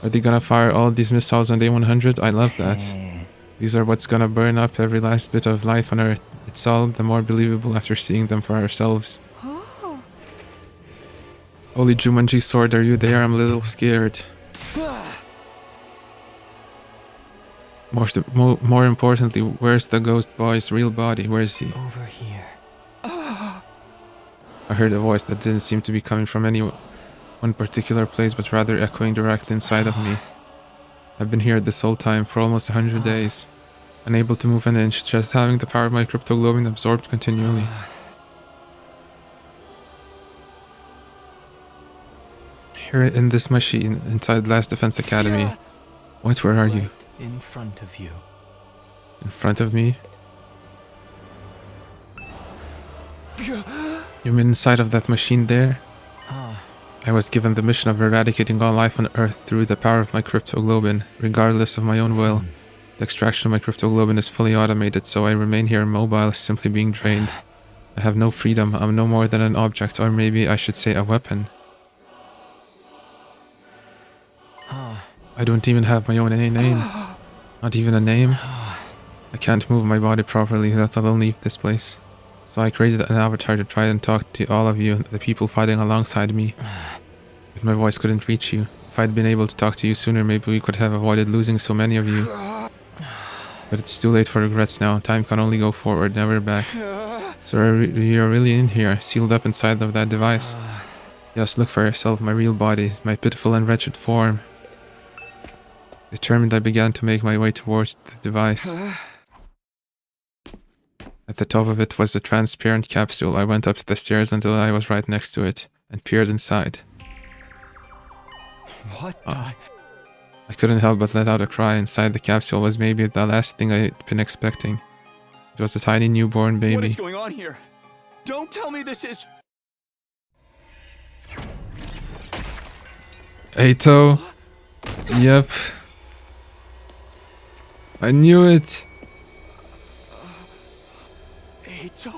Are they gonna fire all these missiles on day 100? I love that. These are what's gonna burn up every last bit of life on Earth. It's all the more believable after seeing them for ourselves. Holy Jumanji sword, are you there? I'm a little scared. More importantly, where's the ghost boy's real body? Where is he? Over here. I heard a voice that didn't seem to be coming from any one particular place, but rather echoing directly inside of me. I've been here this whole time, for almost 100 days. Unable to move an inch, just having the power of my cryptoglobin absorbed continually. Here in this machine, inside Last Defense Academy. What, where are you? In front of you. In front of me? You mean inside of that machine there? I was given the mission of eradicating all life on Earth through the power of my cryptoglobin, regardless of my own will. The extraction of my cryptoglobin is fully automated, so I remain here immobile, simply being drained. I have no freedom. I'm no more than an object, or maybe I should say a weapon. I don't even have my own name. Not even a name. I can't move my body properly, let alone leave this place. So I created an avatar to try and talk to all of you, the people fighting alongside me. But my voice couldn't reach you. If I'd been able to talk to you sooner, maybe we could have avoided losing so many of you. But it's too late for regrets now. Time can only go forward, never back. So you're really in here, sealed up inside of that device. Just look for yourself, my real body, my pitiful and wretched form. Determined, I began to make my way towards the device. At the top of it was a transparent capsule. I went up the stairs until I was right next to it, and peered inside. What the... I couldn't help but let out a cry. Inside the capsule was maybe the last thing I'd been expecting. It was a tiny newborn baby. What is going on here? Don't tell me this is... Ato. Yep. I knew it. Ato?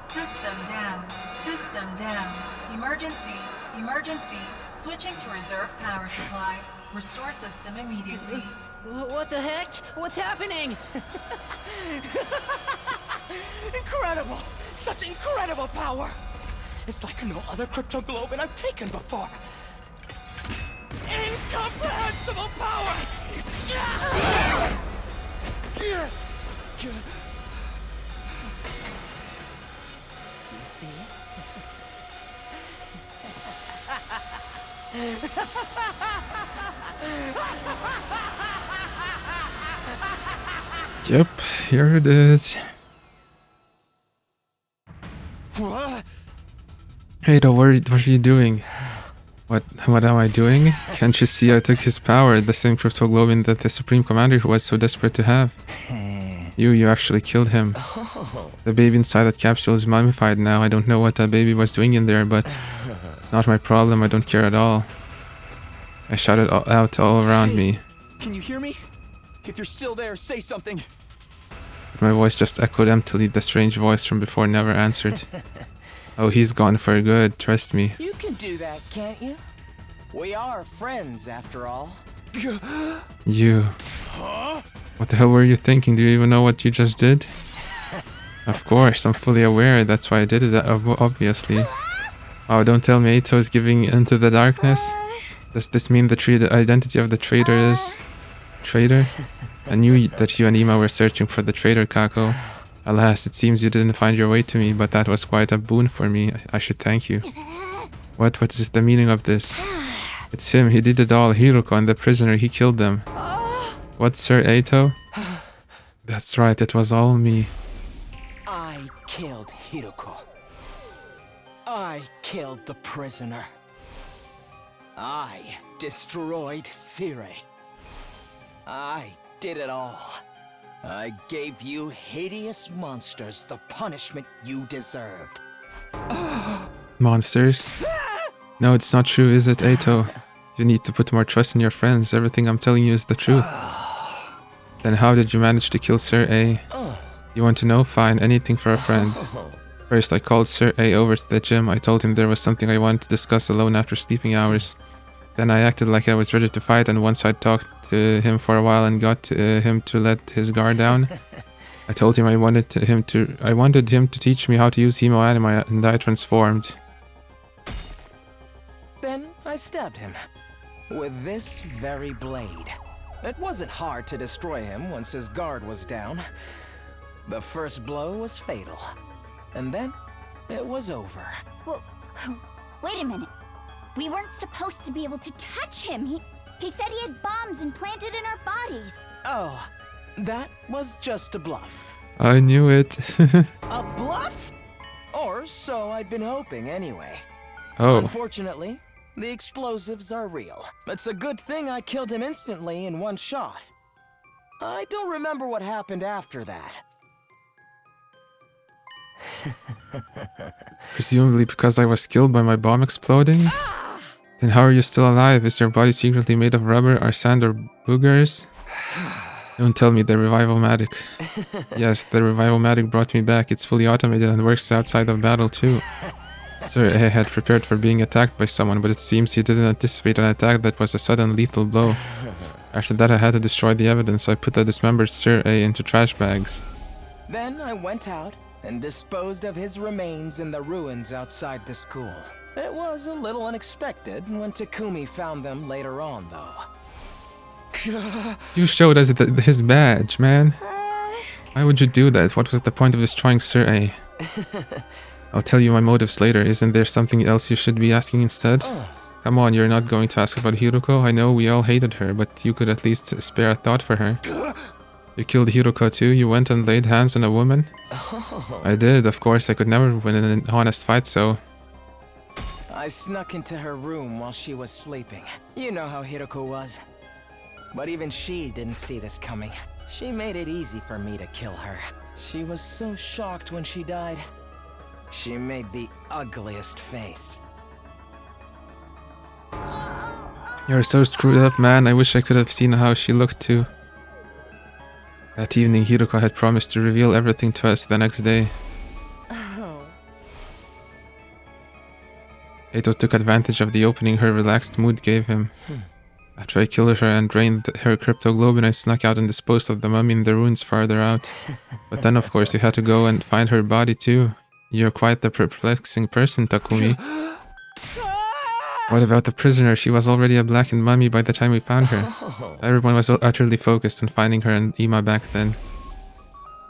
System down. System down. Emergency. Emergency. Switching to reserve power supply. Restore system immediately. What the heck? What's happening? Incredible! Such incredible power! It's like no other cryptoglobin I've taken before. Incomprehensible power! You see? Yep, here it is. Ato, what are you doing? What am I doing? Can't you see I took his power, the same cryptoglobin that the Supreme Commander was so desperate to have? You actually killed him. The baby inside that capsule is mummified now. I don't know what that baby was doing in there, but it's not my problem. I don't care at all. I shouted out all around me. Can you hear me? If you're still there, say something. My voice just echoed emptily. The strange voice from before never answered. Oh, he's gone for good, trust me. You can do that, can't you? We are friends, after all. You. What the hell were you thinking? Do you even know what you just did? Of course, I'm fully aware. That's why I did it, obviously. Oh, don't tell me Ato is giving into the darkness. Does this mean the identity of the traitor is... Traitor? I knew that you and Ima were searching for the traitor, Kako. Alas, it seems you didn't find your way to me, but that was quite a boon for me. I should thank you. What is the meaning of this? It's him, he did it all. Hiroko and the prisoner, he killed them. What, Sir Ato? That's right, it was all me. I killed Hiroko. I killed the prisoner. I destroyed Sire. I did it all. I gave you hideous monsters the punishment you deserved. Monsters? No, it's not true, is it, Ato? You need to put more trust in your friends. Everything I'm telling you is the truth. Then how did you manage to kill Sir A? You want to know? Fine, anything for a friend. First, I called Sir A over to the gym. I told him there was something I wanted to discuss alone after sleeping hours. Then I acted like I was ready to fight, and once I talked to him for a while and got him to let his guard down, I told him I wanted him to teach me how to use Hemoanima, and I transformed. Then I stabbed him with this very blade. It wasn't hard to destroy him once his guard was down. The first blow was fatal, and then it was over. Well, wait a minute. We weren't supposed to be able to touch him. He said he had bombs implanted in our bodies. Oh, that was just a bluff. I knew it. A bluff? Or so I'd been hoping anyway. Oh. Unfortunately, the explosives are real. It's a good thing I killed him instantly in one shot. I don't remember what happened after that. Presumably because I was killed by my bomb exploding? Then how are you still alive? Is your body secretly made of rubber or sand or boogers? Don't tell me the Revival-matic. Yes, the Revival-matic brought me back. It's fully automated and works outside of battle too. Sir A had prepared for being attacked by someone, but it seems he didn't anticipate an attack that was a sudden lethal blow. After that I had to destroy the evidence. I put the dismembered Sir A into trash bags. Then I went out and disposed of his remains in the ruins outside the school. It was a little unexpected when Takumi found them later on, though. You showed us his badge, man. Why would you do that? What was the point of destroying Sir A? I'll tell you my motives later. Isn't there something else you should be asking instead? Come on, you're not going to ask about Hiruko? I know we all hated her, but you could at least spare a thought for her. You killed Hiruko too? You went and laid hands on a woman? I did, of course. I could never win in an honest fight, so... I snuck into her room while she was sleeping. You know how Hiruko was. But even she didn't see this coming. She made it easy for me to kill her. She was so shocked when she died. She made the ugliest face. You're so screwed up, man. I wish I could have seen how she looked too. That evening, Hiruko had promised to reveal everything to us the next day. Eito took advantage of the opening her relaxed mood gave him. After I killed her and drained her crypto globin, I snuck out and disposed of the mummy in the ruins farther out. But then, of course, you had to go and find her body too. You're quite the perplexing person, Takumi. What about the prisoner? She was already a blackened mummy by the time we found her. Everyone was utterly focused on finding her and Ima back then.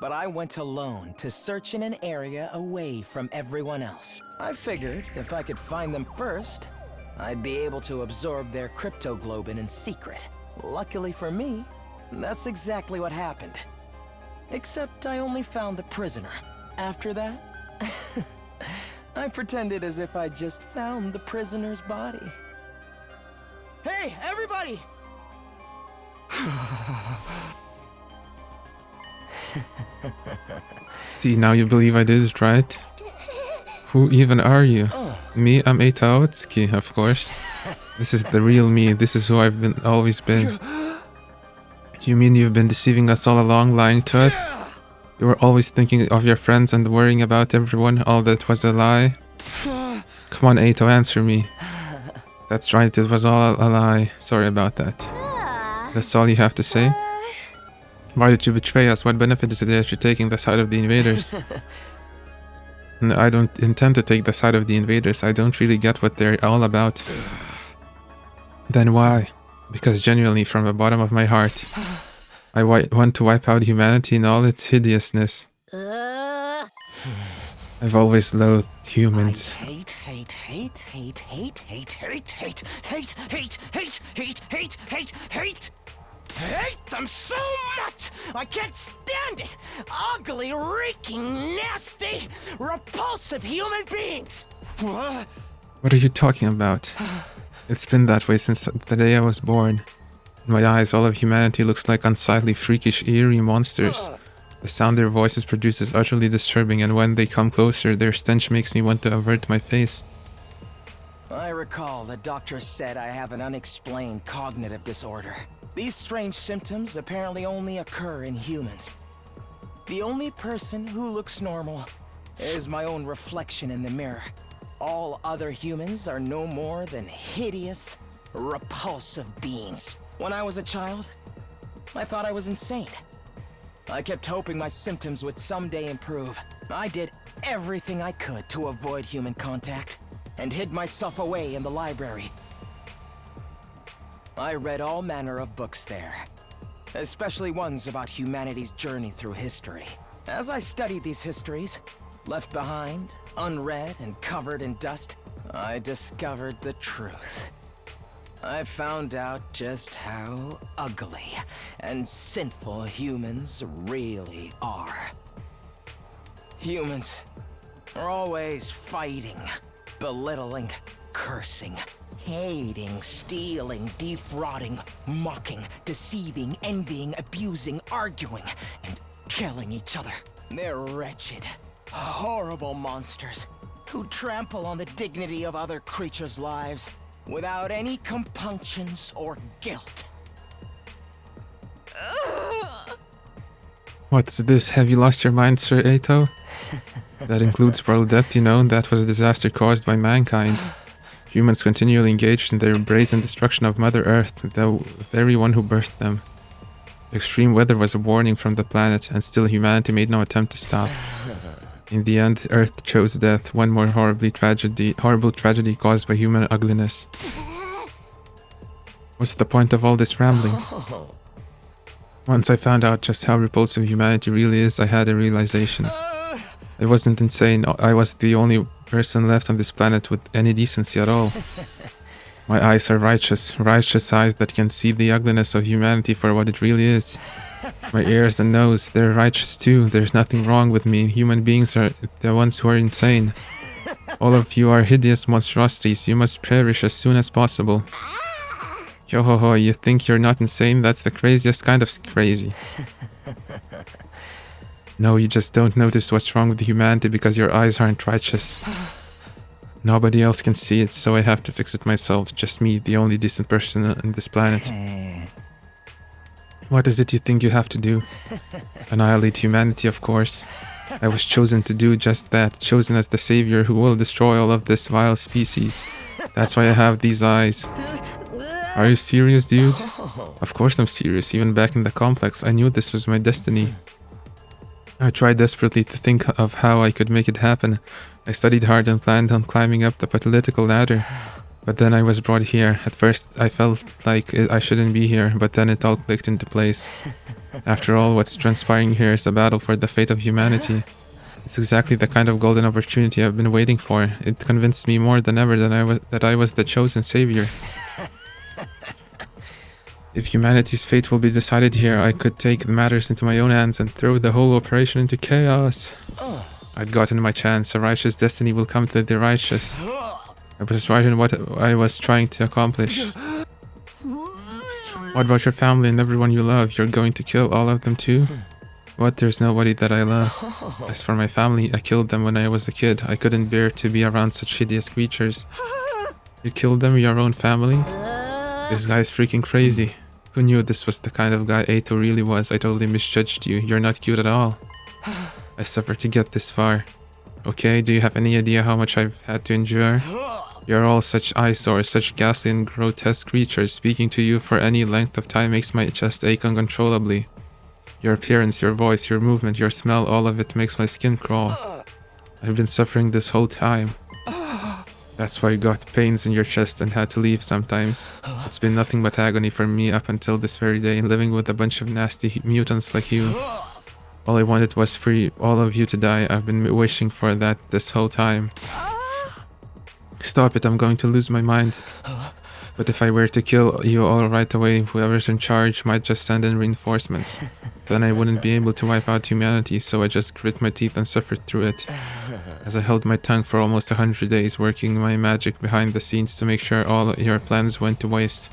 But I went alone to search in an area away from everyone else. I figured if I could find them first, I'd be able to absorb their cryptoglobin in secret. Luckily for me, that's exactly what happened. Except I only found the prisoner. After that, I pretended as if I just found the prisoner's body. Hey, everybody! See, now you believe I did it, right? Who even are you? Me, I'm Eita Aotsuki, of course. This is the real me. This is who I've always been. You mean you've been deceiving us all along, lying to us? You were always thinking of your friends and worrying about everyone. All that was a lie? Come on, Eito, answer me. That's right, it was all a lie. Sorry about that. That's all you have to say? Why did you betray us? What benefit is it that you're taking the side of the invaders? No, I don't intend to take the side of the invaders. I don't really get what they're all about. Then why? Because genuinely, from the bottom of my heart, I want to wipe out humanity in all its hideousness. I've always loathed humans. Hate them so much! I can't stand it! Ugly, reeking, nasty, repulsive human beings! What are you talking about? It's been that way since the day I was born. In my eyes, all of humanity looks like unsightly, freakish, eerie monsters. The sound their voices produce is utterly disturbing, and when they come closer, their stench makes me want to avert my face. I recall the doctor said I have an unexplained cognitive disorder. These strange symptoms apparently only occur in humans. The only person who looks normal is my own reflection in the mirror. All other humans are no more than hideous, repulsive beings. When I was a child, I thought I was insane. I kept hoping my symptoms would someday improve. I did everything I could to avoid human contact, and hid myself away in the library. I read all manner of books there, especially ones about humanity's journey through history. As I studied these histories, left behind, unread and covered in dust, I discovered the truth. I found out just how ugly and sinful humans really are. Humans are always fighting, belittling, cursing, hating, stealing, defrauding, mocking, deceiving, envying, abusing, arguing, and killing each other. They're wretched, horrible monsters who trample on the dignity of other creatures' lives without any compunctions or guilt. What's this? Have you lost your mind, Sir Eito? That includes world death, you know? That was a disaster caused by mankind. Humans continually engaged in their brazen destruction of Mother Earth, the very one who birthed them. Extreme weather was a warning from the planet, and still humanity made no attempt to stop. In the end, Earth chose death, one more horrible tragedy caused by human ugliness. What's the point of all this rambling? Once I found out just how repulsive humanity really is, I had a realization. I wasn't insane, I was the only person left on this planet with any decency at all. My eyes are righteous eyes that can see the ugliness of humanity for what it really is. My ears and nose, they're righteous too. There's nothing wrong with me. Human beings are the ones who are insane. All of you are hideous monstrosities. You must perish as soon as possible. Yo ho ho, you think you're not insane? That's the craziest kind of crazy. No, you just don't notice what's wrong with humanity because your eyes aren't righteous. Nobody else can see it, so I have to fix it myself. Just me, the only decent person on this planet. What is it you think you have to do? Annihilate humanity, of course. I was chosen to do just that, chosen as the savior who will destroy all of this vile species. That's why I have these eyes. Are you serious, dude? Of course I'm serious. Even back in the complex, I knew this was my destiny. I tried desperately to think of how I could make it happen. I studied hard and planned on climbing up the political ladder. But then I was brought here. At first, I felt like I shouldn't be here, but then it all clicked into place. After all, what's transpiring here is a battle for the fate of humanity. It's exactly the kind of golden opportunity I've been waiting for. It convinced me more than ever that I was the chosen savior. If humanity's fate will be decided here, I could take matters into my own hands and throw the whole operation into chaos. I'd gotten my chance. A righteous destiny will come to the righteous. I was right in what I was trying to accomplish. What about your family and everyone you love? You're going to kill all of them too? What? There's nobody that I love. As for my family, I killed them when I was a kid. I couldn't bear to be around such hideous creatures. You killed them, your own family? This guy's freaking crazy. Who knew this was the kind of guy Ato really was? I totally misjudged you. You're not cute at all. I suffered to get this far. Okay, do you have any idea how much I've had to endure? You're all such eyesores, such ghastly and grotesque creatures. Speaking to you for any length of time makes my chest ache uncontrollably. Your appearance, your voice, your movement, your smell, all of it makes my skin crawl. I've been suffering this whole time. That's why you got pains in your chest and had to leave sometimes. It's been nothing but agony for me up until this very day, living with a bunch of nasty mutants like you. All I wanted was for all of you to die. I've been wishing for that this whole time. Stop it, I'm going to lose my mind. But if I were to kill you all right away, whoever's in charge might just send in reinforcements. Then I wouldn't be able to wipe out humanity, so I just grit my teeth and suffered through it. As I held my tongue for almost 100 days, working my magic behind the scenes to make sure all your plans went to waste.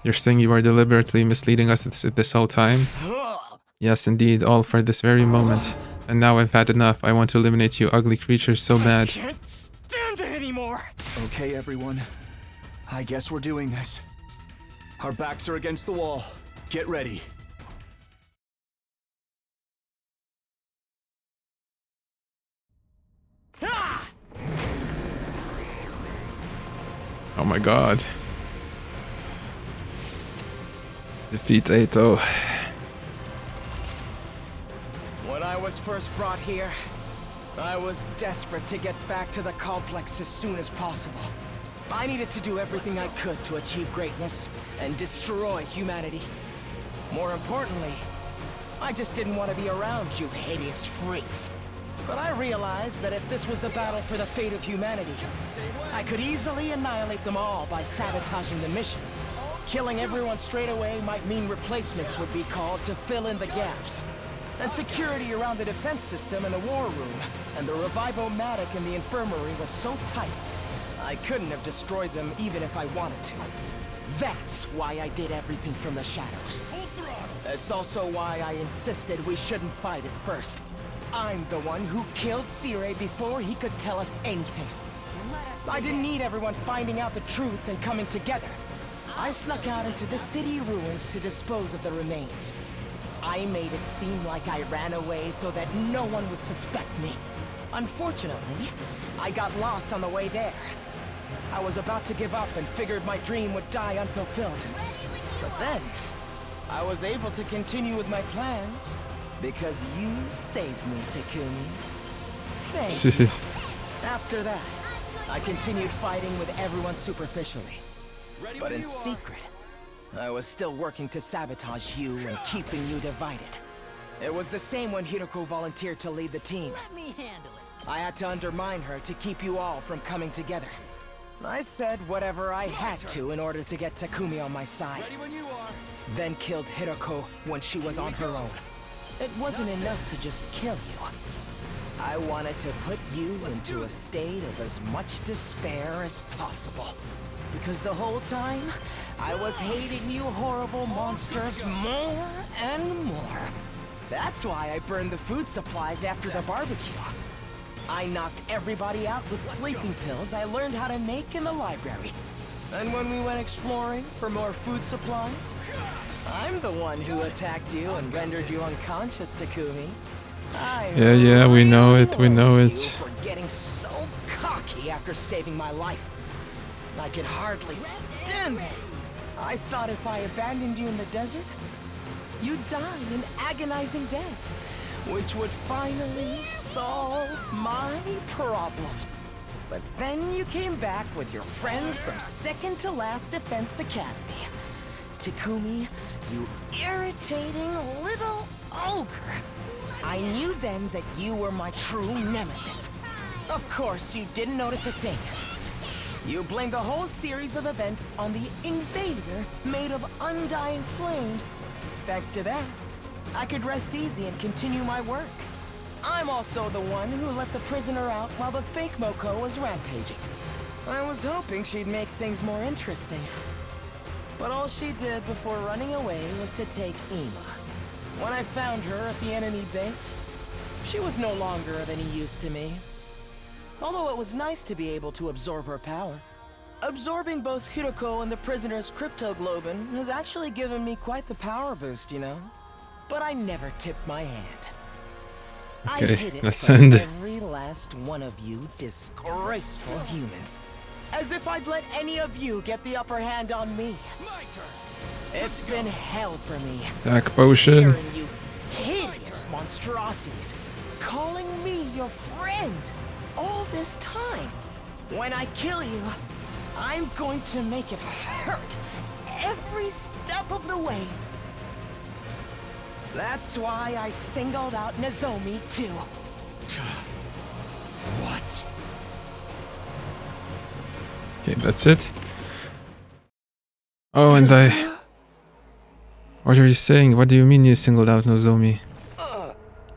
You're saying you are deliberately misleading us this whole time? Yes, indeed, all for this very moment. And now I've had enough. I want to eliminate you ugly creatures so bad. I can't stand it anymore! Okay, everyone. I guess we're doing this. Our backs are against the wall. Get ready. Oh my god. Defeat Ato. When I was first brought here, I was desperate to get back to the complex as soon as possible. I needed to do everything I could to achieve greatness and destroy humanity. More importantly, I just didn't want to be around you hideous freaks. But I realized that if this was the battle for the fate of humanity, I could easily annihilate them all by sabotaging the mission. Killing everyone straight away might mean replacements would be called to fill in the gaps. And security around the defense system and the war room and the revivomatic in the infirmary was so tight, I couldn't have destroyed them even if I wanted to. That's why I did everything from the shadows. That's also why I insisted we shouldn't fight at first. I'm the one who killed Sire before he could tell us anything. I didn't need everyone finding out the truth and coming together. I snuck out into the city ruins to dispose of the remains. I made it seem like I ran away so that no one would suspect me. Unfortunately, I got lost on the way there. I was about to give up and figured my dream would die unfulfilled. But then, I was able to continue with my plans because you saved me, Takumi. Thank you. After that, I continued fighting with everyone superficially. But in secret, I was still working to sabotage you and keeping you divided. It was the same when Hiroko volunteered to lead the team. Let me handle it. I had to undermine her to keep you all from coming together. I said whatever I had to in order to get Takumi on my side. Then killed Hiroko when she was on her own. It wasn't enough to just kill you. I wanted to put you into a state of as much despair as possible. Because the whole time, I was hating you horrible monsters more and more. That's why I burned the food supplies after the barbecue. I knocked everybody out with sleeping pills I learned how to make in the library. And when we went exploring for more food supplies, I'm the one who attacked you and rendered you unconscious, Takumi. Yeah, we know it, we know it. For getting so cocky after saving my life. I could hardly stand it. I thought if I abandoned you in the desert, you'd die an agonizing death, which would finally solve my problems. But then you came back with your friends from second to last Defense Academy. Takumi, you irritating little ogre. I knew then that you were my true nemesis. Of course, you didn't notice a thing. You blamed the whole series of events on the invader made of undying flames. Thanks to that, I could rest easy and continue my work. I'm also the one who let the prisoner out while the fake Moko was rampaging. I was hoping she'd make things more interesting. But all she did before running away was to take Ima. When I found her at the enemy base, she was no longer of any use to me. Although it was nice to be able to absorb her power. Absorbing both Hiroko and the prisoner's cryptoglobin has actually given me quite the power boost, you know? But I never tipped my hand. Okay, I hid it let's from end. every last one of you disgraceful humans. As if I'd let any of you get the upper hand on me. It's been hell for me. Dark potion. Hearing you hideous monstrosities, calling me your friend all this time. When I kill you, I'm going to make it hurt every step of the way. That's why I singled out Nozomi too. What? Okay, that's it. Oh, and what are you saying? What do you mean you singled out Nozomi?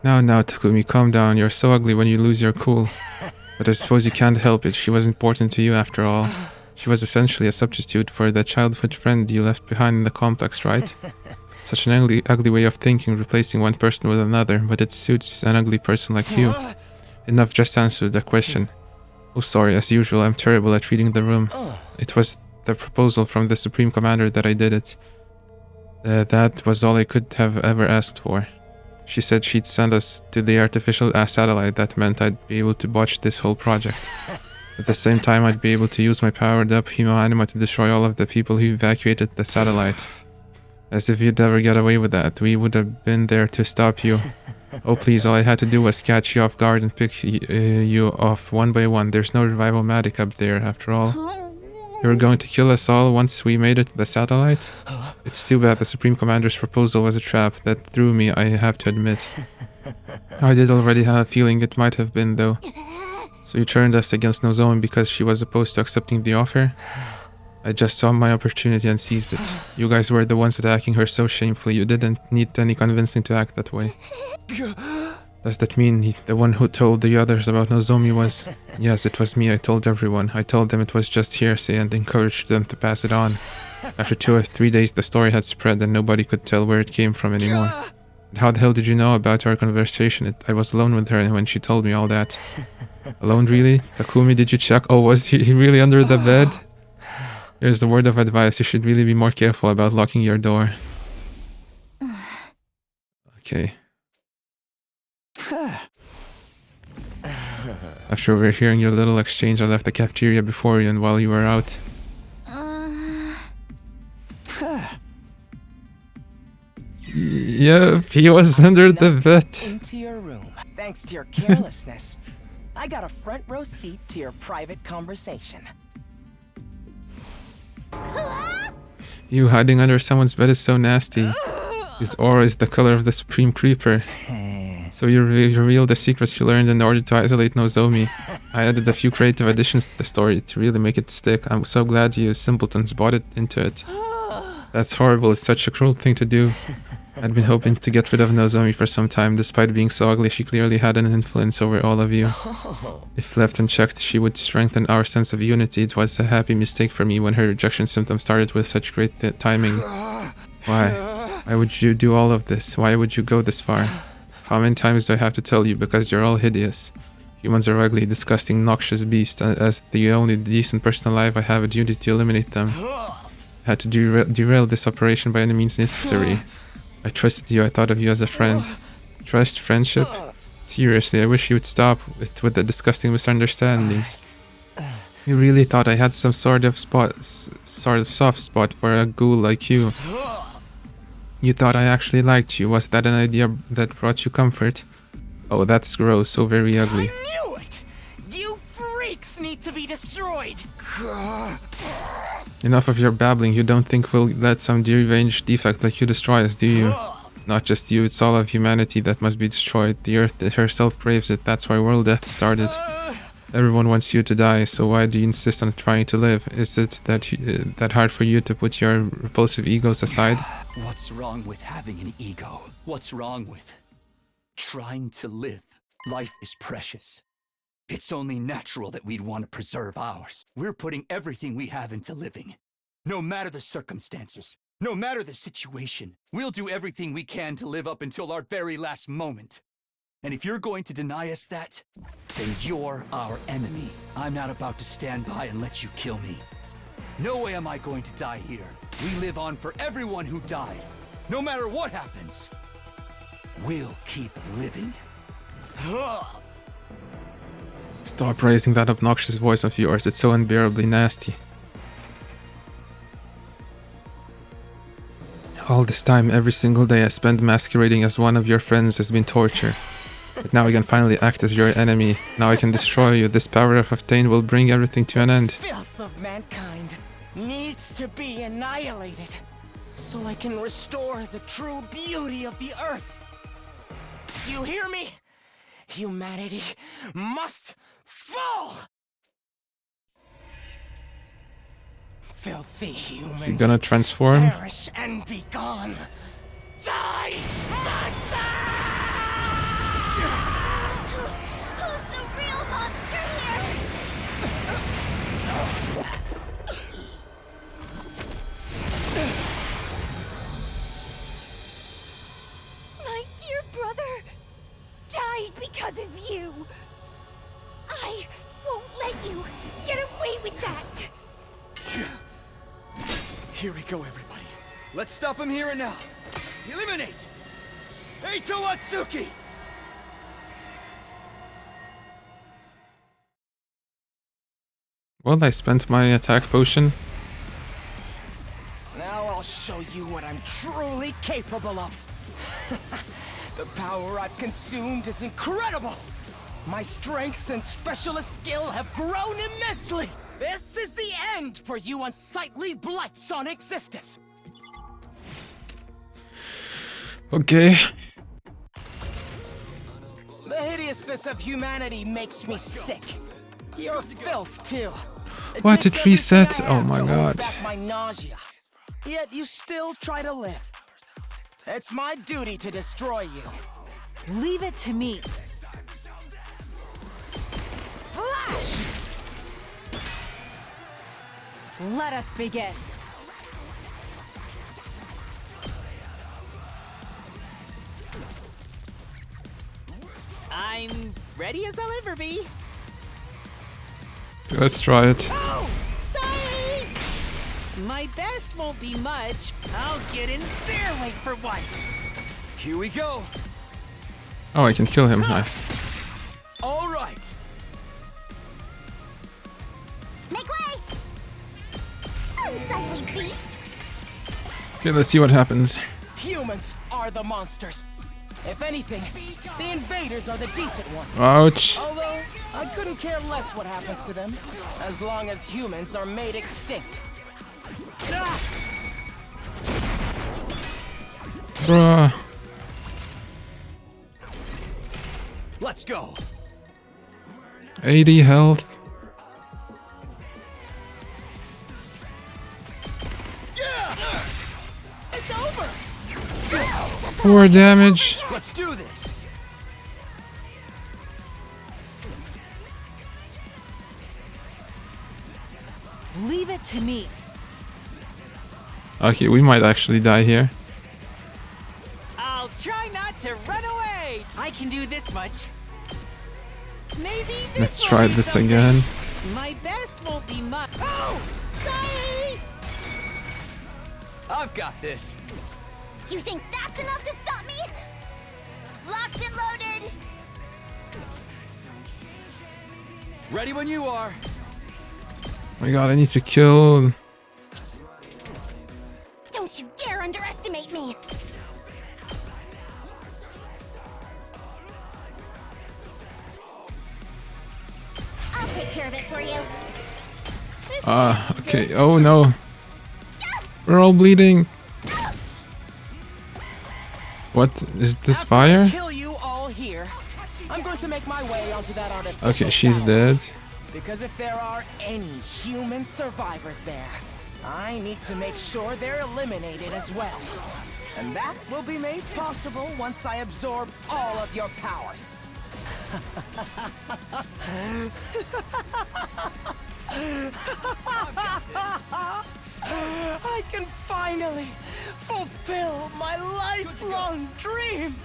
Now, Takumi, calm down. You're so ugly when you lose your cool. But I suppose you can't help it. She was important to you after all. She was essentially a substitute for the childhood friend you left behind in the complex, right? Such an ugly way of thinking, replacing one person with another, but it suits an ugly person like you. Enough, just answer the question. Oh, sorry, as usual, I'm terrible at reading the room. It was the proposal from the Supreme Commander that I did it. That was all I could have ever asked for. She said she'd send us to the artificial satellite. That meant I'd be able to botch this whole project. At the same time, I'd be able to use my powered-up Hemo-Anima to destroy all of the people who evacuated the satellite. As if you'd ever get away with that. We would have been there to stop you. Oh please, all I had to do was catch you off guard and pick you off one by one. There's no revival-matic up there, after all. You were going to kill us all once we made it to the satellite? It's too bad the Supreme Commander's proposal was a trap. That threw me, I have to admit. I did already have a feeling it might have been, though. So you turned us against Nozomi because she was opposed to accepting the offer? I just saw my opportunity and seized it. You guys were the ones attacking her so shamefully. You didn't need any convincing to act that way. Does that mean the one who told the others about Nozomi was... Yes, it was me. I told everyone. I told them it was just hearsay and encouraged them to pass it on. After 2 or 3 days, the story had spread and nobody could tell where it came from anymore. And how the hell did you know about our conversation? I was alone with her when she told me all that. Alone, really? Takumi, did you check? Oh, was he really under the bed? Here's the word of advice. You should really be more careful about locking your door. Okay. After overhearing your little exchange, I left the cafeteria before you and while you were out. Yep, he was under the bed. Into your room, thanks to your carelessness. I got a front row seat to your private conversation. You hiding under someone's bed is so nasty. His aura is the color of the Supreme Creeper. So you revealed the secrets you learned in order to isolate Nozomi. I added a few creative additions to the story to really make it stick. I'm so glad you simpletons bought into it. That's horrible. It's such a cruel thing to do. I'd been hoping to get rid of Nozomi for some time. Despite being so ugly, she clearly had an influence over all of you. If left unchecked, she would strengthen our sense of unity. It was a happy mistake for me when her rejection symptoms started with such great timing. Why? Why would you do all of this? Why would you go this far? How many times do I have to tell you? Because you're all hideous. Humans are ugly, disgusting, noxious beasts. As the only decent person alive, I have a duty to eliminate them. I had to derail this operation by any means necessary. I trusted you. I thought of you as a friend. Trust, friendship? Seriously, I wish you would stop with the disgusting misunderstandings. You really thought I had some sort of soft spot for a ghoul like you. You thought I actually liked you. Was that an idea that brought you comfort? Oh, that's gross. So very ugly. I knew it! You freaks need to be destroyed! Enough of your babbling. You don't think we'll let some deranged defect like you destroy us, do you? Not just you, it's all of humanity that must be destroyed. The earth herself craves it. That's why world death started. Everyone wants you to die, so why do you insist on trying to live? Is it that hard for you to put your repulsive egos aside? What's wrong with having an ego? What's wrong with trying to live? Life is precious. It's only natural that we'd want to preserve ours. We're putting everything we have into living. No matter the circumstances, no matter the situation, we'll do everything we can to live up until our very last moment. And if you're going to deny us that, then you're our enemy. I'm not about to stand by and let you kill me. No way am I going to die here. We live on for everyone who died. No matter what happens, we'll keep living. Stop raising that obnoxious voice of yours. It's so unbearably nasty. All this time, every single day I spent masquerading as one of your friends has been torture. But now I can finally act as your enemy. Now I can destroy you. This power of Aftain will bring everything to an end. Filth of mankind needs to be annihilated, so I can restore the true beauty of the earth. You hear me? Humanity must fall! Filthy humans. Is he gonna transform? Perish and be gone. Die, monster! Who's the real monster here? My dear brother died because of you. I won't let you get away with that. Here we go, everybody. Let's stop him here and now. Eliminate! Eito Watsuki! Well, I spent my attack potion. Now I'll show you what I'm truly capable of. The power I've consumed is incredible. My strength and specialist skill have grown immensely. This is the end for you unsightly blights on existence. Okay. The hideousness of humanity makes me sick. Your filth, too. What, takes it reset? everything I Oh have my to hold god. back my nausea. Yet you still try to live. It's my duty to destroy you. Leave it to me. Flash! Let us begin. I'm ready as I'll ever be. Let's try it. Oh, sorry! My best won't be much. I'll get in their way for once. Here we go. Oh, I can kill him. Nice. All right. Make way! Unsightly beast! Okay, let's see what happens. Humans are the monsters. If anything, the invaders are the decent ones. Ouch. Although, I couldn't care less what happens to them, as long as humans are made extinct. Bruh. Let's go. 80 health. It's over! 4 damage. Let's do this. Leave it to me. Okay, we might actually die here. I'll try not to run away. I can do this much. Maybe this Let's will try do this something. again. My best won't be much. Oh, sorry. I've got this. You think that's enough to stop me? Locked and loaded. Ready when you are. Oh my god, I need to kill. Don't you dare underestimate me. I'll take care of it for you. Okay. Oh no. We're all bleeding. What is this fire? Kill you all here. I'm going to make my way onto that artificial Okay, she's satellite. dead. Because if there are any human survivors there, I need to make sure they're eliminated as well. And that will be made possible once I absorb all of your powers. I can finally fulfill my lifelong dream!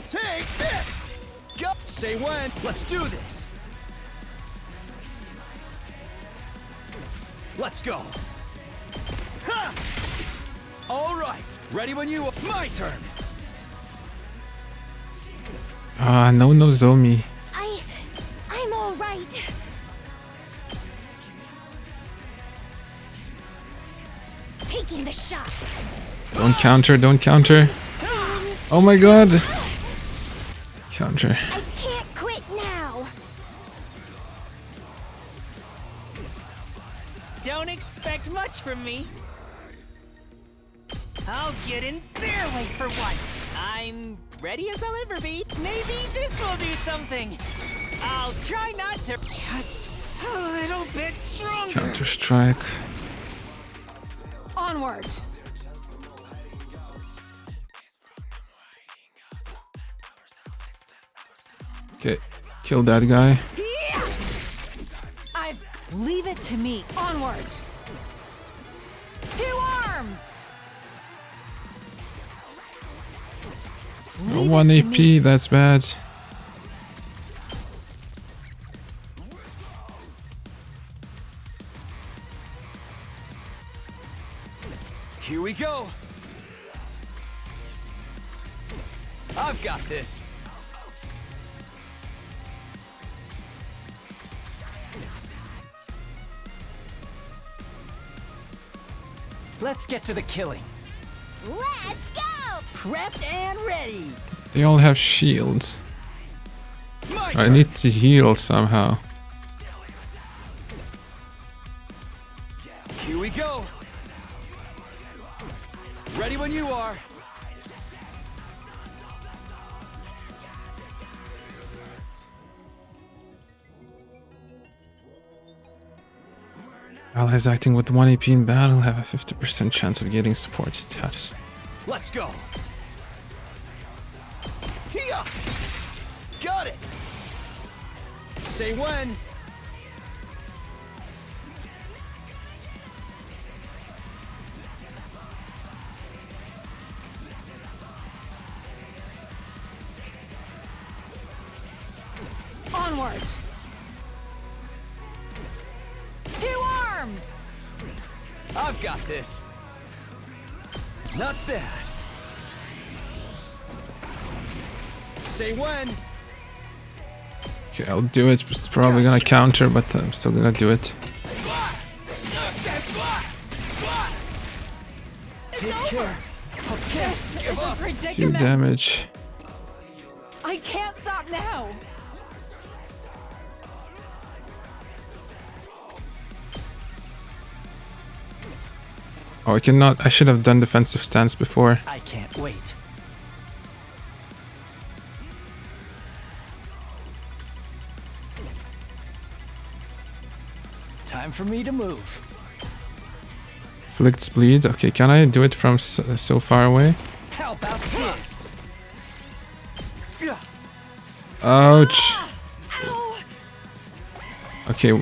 Take this! Go! Say when. Let's do this. Let's go. Ha! All right. Ready when you are. My turn. No Nozomi. I'm all right. Taking the shot. Don't counter, don't counter. Oh my god. Counter. I can't quit now. Don't expect much from me. I'll get in their way for once. I'm ready as I'll ever be. Maybe this will do something. I'll try not to. Just a little bit stronger. Counter strike. Onward. Okay, kill that guy. Leave it to me. Onward. 2 arms. Leave 1 it to me. AP, that's bad. Here we go. I've got this. Let's get to the killing. Let's go! Prepped and ready. They all have shields. My I turn. need to heal somehow. Here we go. Ready when you are. Allies acting with 1 AP in battle have a 50% chance of getting support status. Let's go. Here. Got it. Say when. Onward. 2 arms. I've got this. Not bad. Say when. Okay, I'll do it. It's probably gonna counter, but I'm still gonna do it. here. Okay, This is a Few predicament. damage. I can't stop now. Oh, I cannot. I should have done defensive stance before. I can't wait. Time for me to move. Afflicts bleed. Okay, can I do it from so far away? How about this? Ouch. Okay,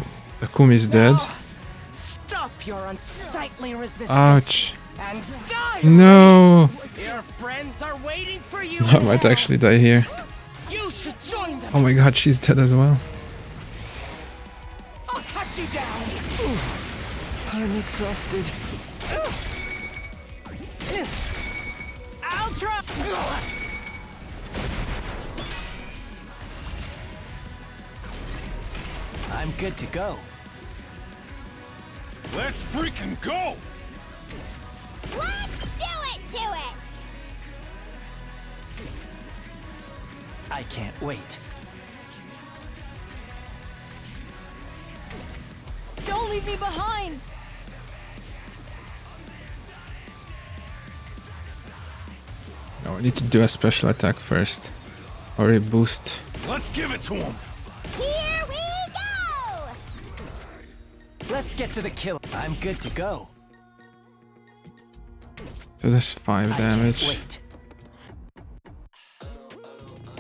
Akumi's dead. Stop your unsightly resistance. Ouch. And die. No. Your friends are waiting for you. I might actually die here. You should join them. Oh my god, she's dead as well. I'll cut you down. I'm exhausted. I'll try. I'm good to go. Let's freaking go! Let's do it to it! I can't wait. Don't leave me behind. No, I need to do a special attack first. Or a boost. Let's give it to him! Here we go! Let's get to the kill. I'm good to go. So that's 5 I damage. can't wait.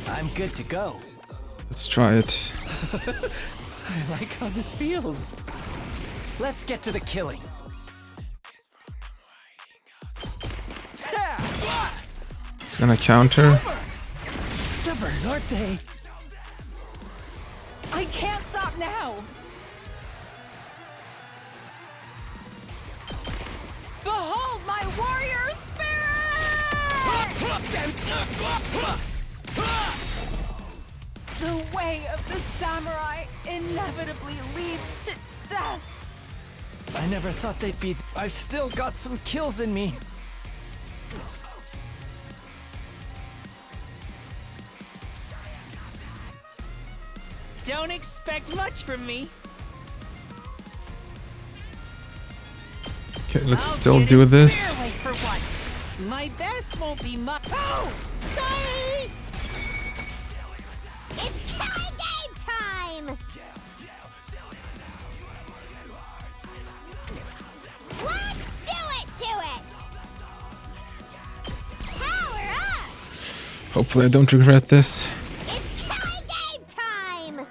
I'm good to go. Let's try it. I like how this feels. Let's get to the killing. It's gonna counter. Stubborn, aren't they? I can't stop now. Behold my warrior spirit! The way of the samurai inevitably leads to death. I never thought they'd be. I've still got some kills in me. Don't expect much from me. Okay, let's I'll still get do it this. fair way for once. My best won't be much. Oh, sorry. It's killing game time! Let's do it to it! Power up! Hopefully I don't regret this. It's killing game time!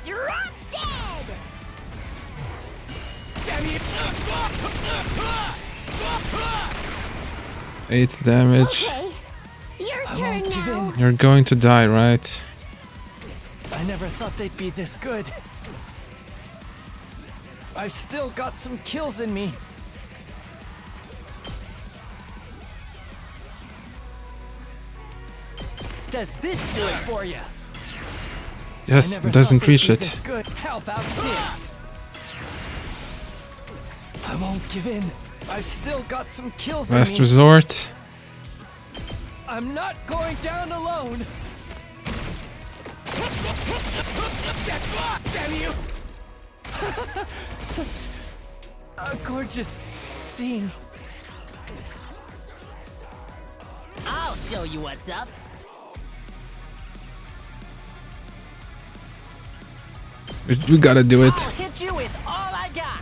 Drop dead! Damn you. 8 damage. Okay, your I turn won't give now. in. You're going to die, right? I never thought they'd be this good. I've still got some kills in me. Does this do it for you? Yes, it doesn't reach it. This good. How about this? I won't give in. I've still got some kills in Last me. resort. I'm not going down alone. Damn you. Such a gorgeous scene. I'll show you what's up. We gotta do it. I'll hit you with all I got.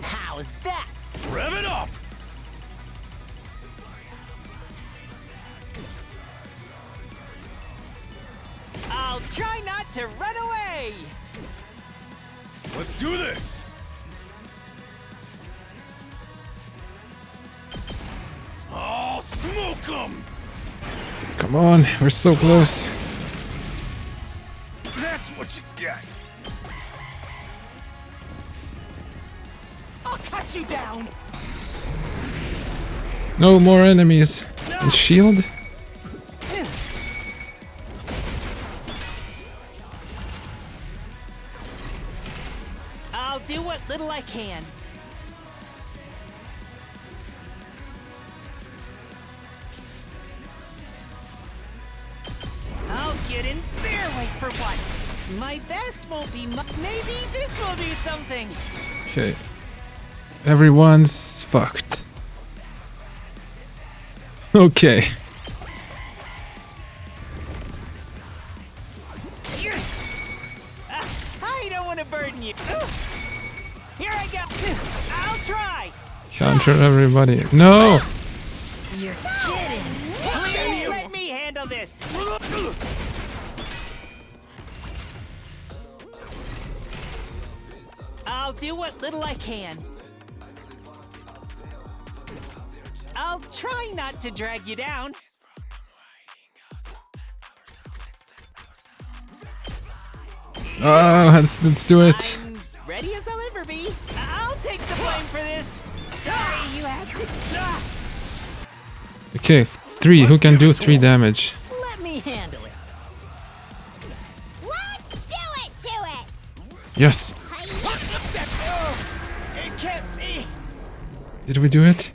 How's that? Rev it up! I'll try not to run away. Let's do this! I'll smoke them! Come on, we're so close. That's what you get! I'll cut you down. No more enemies. And shield? little I can. I'll get in their way for once. My best won't be maybe this will be something. Okay. Everyone's fucked. Okay. I don't want to burden you. Here I go. I'll try. Counter everybody. No! You're kidding. Please let me handle this. I'll do what little I can. I'll try not to drag you down. Let's do it. I'm ready as I'll ever be. I'll take the blame for this. Sorry, you had to. Okay, 3. Who can do 3 damage? Let me handle it. Let's do it to it! Yes. It can't be. Did we do it?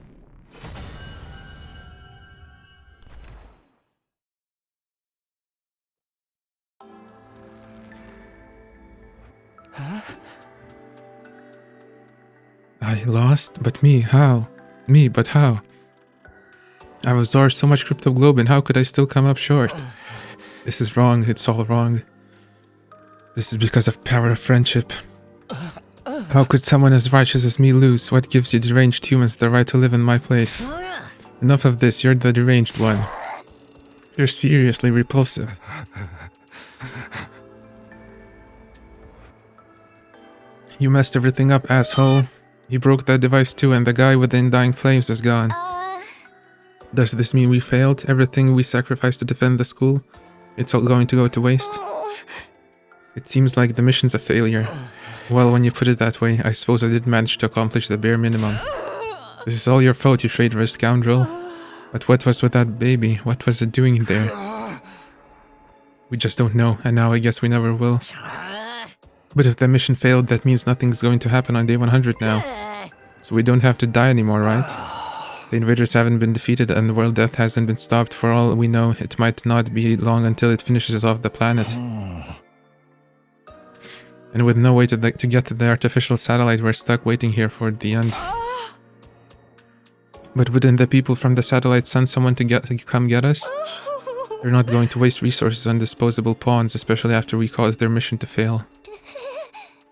I lost, but me, how? Me, but how? I absorbed so much cryptoglobin, how could I still come up short? This is wrong, it's all wrong. This is because of power of friendship. How could someone as righteous as me lose? What gives you deranged humans the right to live in my place? Enough of this, you're the deranged one. You're seriously repulsive. You messed everything up, asshole. You broke that device too, and the guy with the undying flames is gone. Does this mean we failed? Everything we sacrificed to defend the school? It's all going to go to waste? It seems like the mission's a failure. Well, when you put it that way, I suppose I did manage to accomplish the bare minimum. This is all your fault, you traitorous scoundrel. But what was with that baby? What was it doing there? We just don't know, and now I guess we never will. But if the mission failed, that means nothing's going to happen on day 100 now. So we don't have to die anymore, right? The invaders haven't been defeated and the world death hasn't been stopped. For all we know, it might not be long until it finishes off the planet. And with no way to get to the artificial satellite, we're stuck waiting here for the end. But wouldn't the people from the satellite send someone to come get us? They're not going to waste resources on disposable pawns, especially after we caused their mission to fail.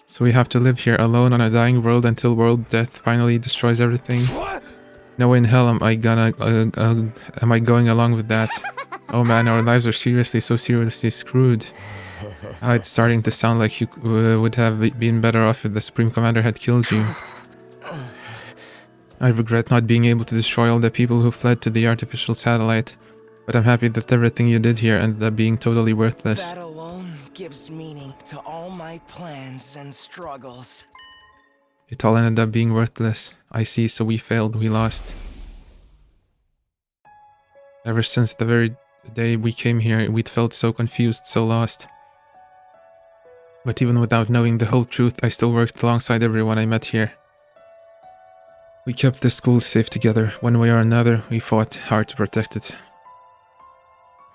So we have to live here alone on a dying world until world death finally destroys everything. No way in hell am I going along with that. Oh man, our lives are so seriously screwed. It's starting to sound like you would have been better off if the Supreme Commander had killed you. I regret not being able to destroy all the people who fled to the artificial satellite, but I'm happy that everything you did here ended up being totally worthless. That alone gives meaning to all my plans and struggles. It all ended up being worthless. I see, so we failed, we lost. Ever since the very day we came here, we'd felt so confused, so lost. But even without knowing the whole truth, I still worked alongside everyone I met here. We kept the school safe together. One way or another, we fought hard to protect it.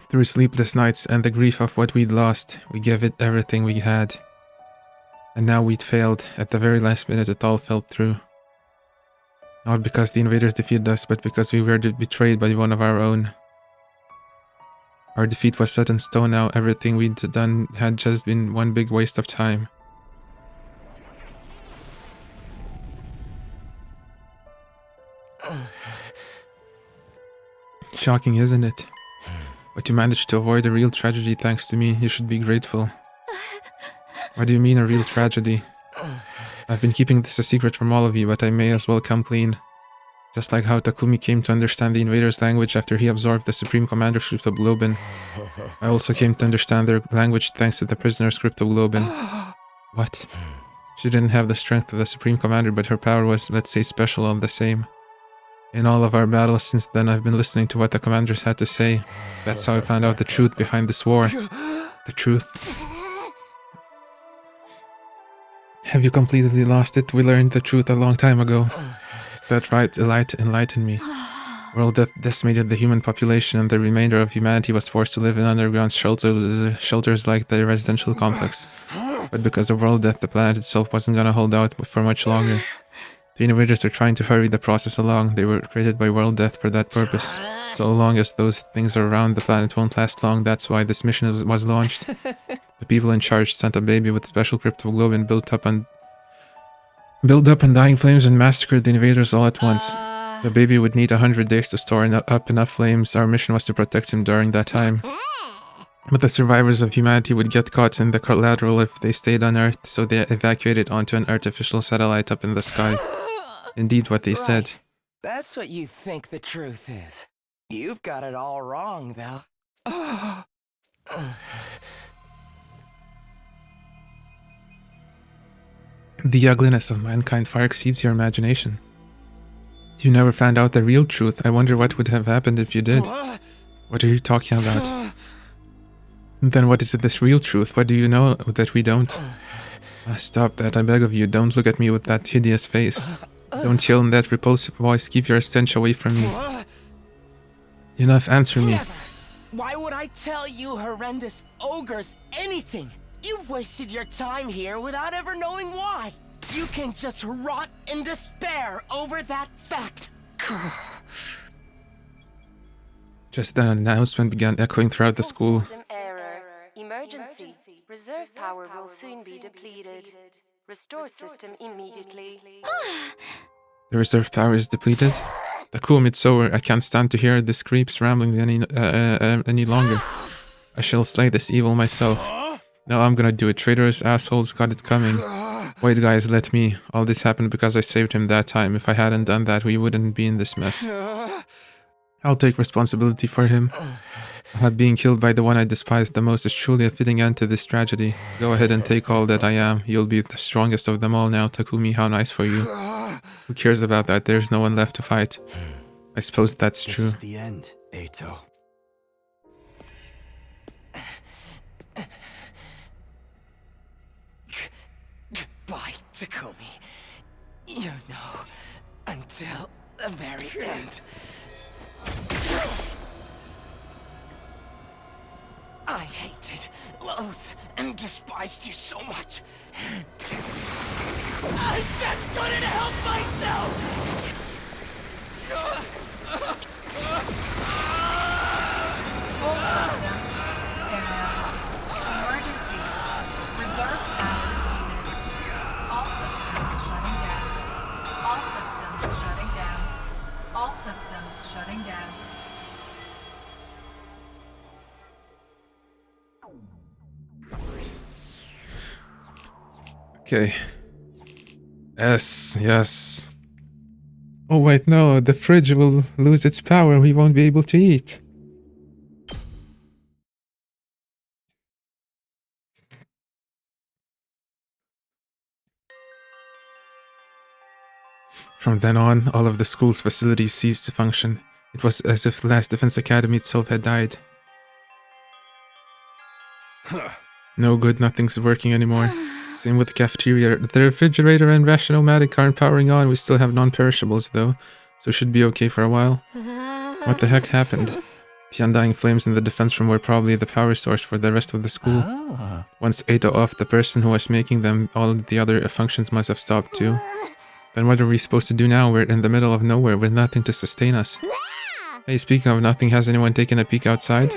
Through sleepless nights and the grief of what we'd lost, we gave it everything we had. And now we'd failed. At the very last minute, it all fell through. Not because the invaders defeated us, but because we were betrayed by one of our own. Our defeat was set in stone now. Everything we'd done had just been one big waste of time. Shocking, isn't it? But you managed to avoid a real tragedy thanks to me. You should be grateful. What do you mean, a real tragedy? I've been keeping this a secret from all of you, but I may as well come clean. Just like how Takumi came to understand the invaders' language after he absorbed the Supreme Commander's cryptoglobin. I also came to understand their language thanks to the prisoner's cryptoglobin. What? She didn't have the strength of the Supreme Commander, but her power was, let's say, special all the same. In all of our battles since then, I've been listening to what the commanders had to say. That's how I found out the truth behind this war. The truth. Have you completely lost it? We learned the truth a long time ago. Is that right? Enlighten me. World death decimated the human population, and the remainder of humanity was forced to live in underground shelters like the residential complex. But because of world death, the planet itself wasn't gonna hold out for much longer. The innovators are trying to hurry the process along. They were created by world death for that purpose. So long as those things are around, the planet won't last long. That's why this mission was launched. The people in charge sent a baby with special cryptoglobin built up on dying flames and massacred the invaders all at once. The baby would need 100 days to store up enough flames. Our mission was to protect him during that time. But the survivors of humanity would get caught in the collateral if they stayed on Earth, so they evacuated onto an artificial satellite up in the sky. Indeed what they said. That's what you think the truth is. You've got it all wrong, though. The ugliness of mankind far exceeds your imagination. You never found out the real truth. I wonder what would have happened if you did. What are you talking about? Then what is this real truth? What do you know that we don't? Stop that, I beg of you. Don't look at me with that hideous face. Don't yell in that repulsive voice. Keep your stench away from me. Enough, answer me. Why would I tell you horrendous ogres anything? You've wasted your time here without ever knowing why. You can just rot in despair over that fact. Just then an announcement began echoing throughout the school. System error. Emergency. Reserve power will soon be depleted. Restore system immediately. The reserve power is depleted? The cool Mitsower, I can't stand to hear this creeps rambling any longer. I shall slay this evil myself. No, I'm gonna do it. Traitorous assholes got it coming. Wait guys, let me. All this happened because I saved him that time. If I hadn't done that, we wouldn't be in this mess. I'll take responsibility for him. Being killed by the one I despise the most is truly a fitting end to this tragedy. Go ahead and take all that I am. You'll be the strongest of them all now, Takumi. How nice for you. Who cares about that? There's no one left to fight. I suppose that's true. This is the end, Eito. Goodbye, Takumi. You know, until the very end. I hated, loathed, and despised you so much. I just couldn't help myself! Full system down. Emergency. Reserve power needed. All systems shutting down. All systems shutting down. All systems shutting down. Okay. Yes. Oh wait, no, the fridge will lose its power. We won't be able to eat. From then on, all of the school's facilities ceased to function. It was as if the last Defense Academy itself had died. No good, nothing's working anymore. Same with the cafeteria. The refrigerator and Ration-O-Matic aren't powering on. We still have non-perishables though, so should be okay for a while. What the heck happened? The undying flames in the defense room were probably the power source for the rest of the school. Once Eito off, the person who was making them, all the other functions must have stopped too. Then what are we supposed to do now? We're in the middle of nowhere with nothing to sustain us. Hey, speaking of nothing, has anyone taken a peek outside?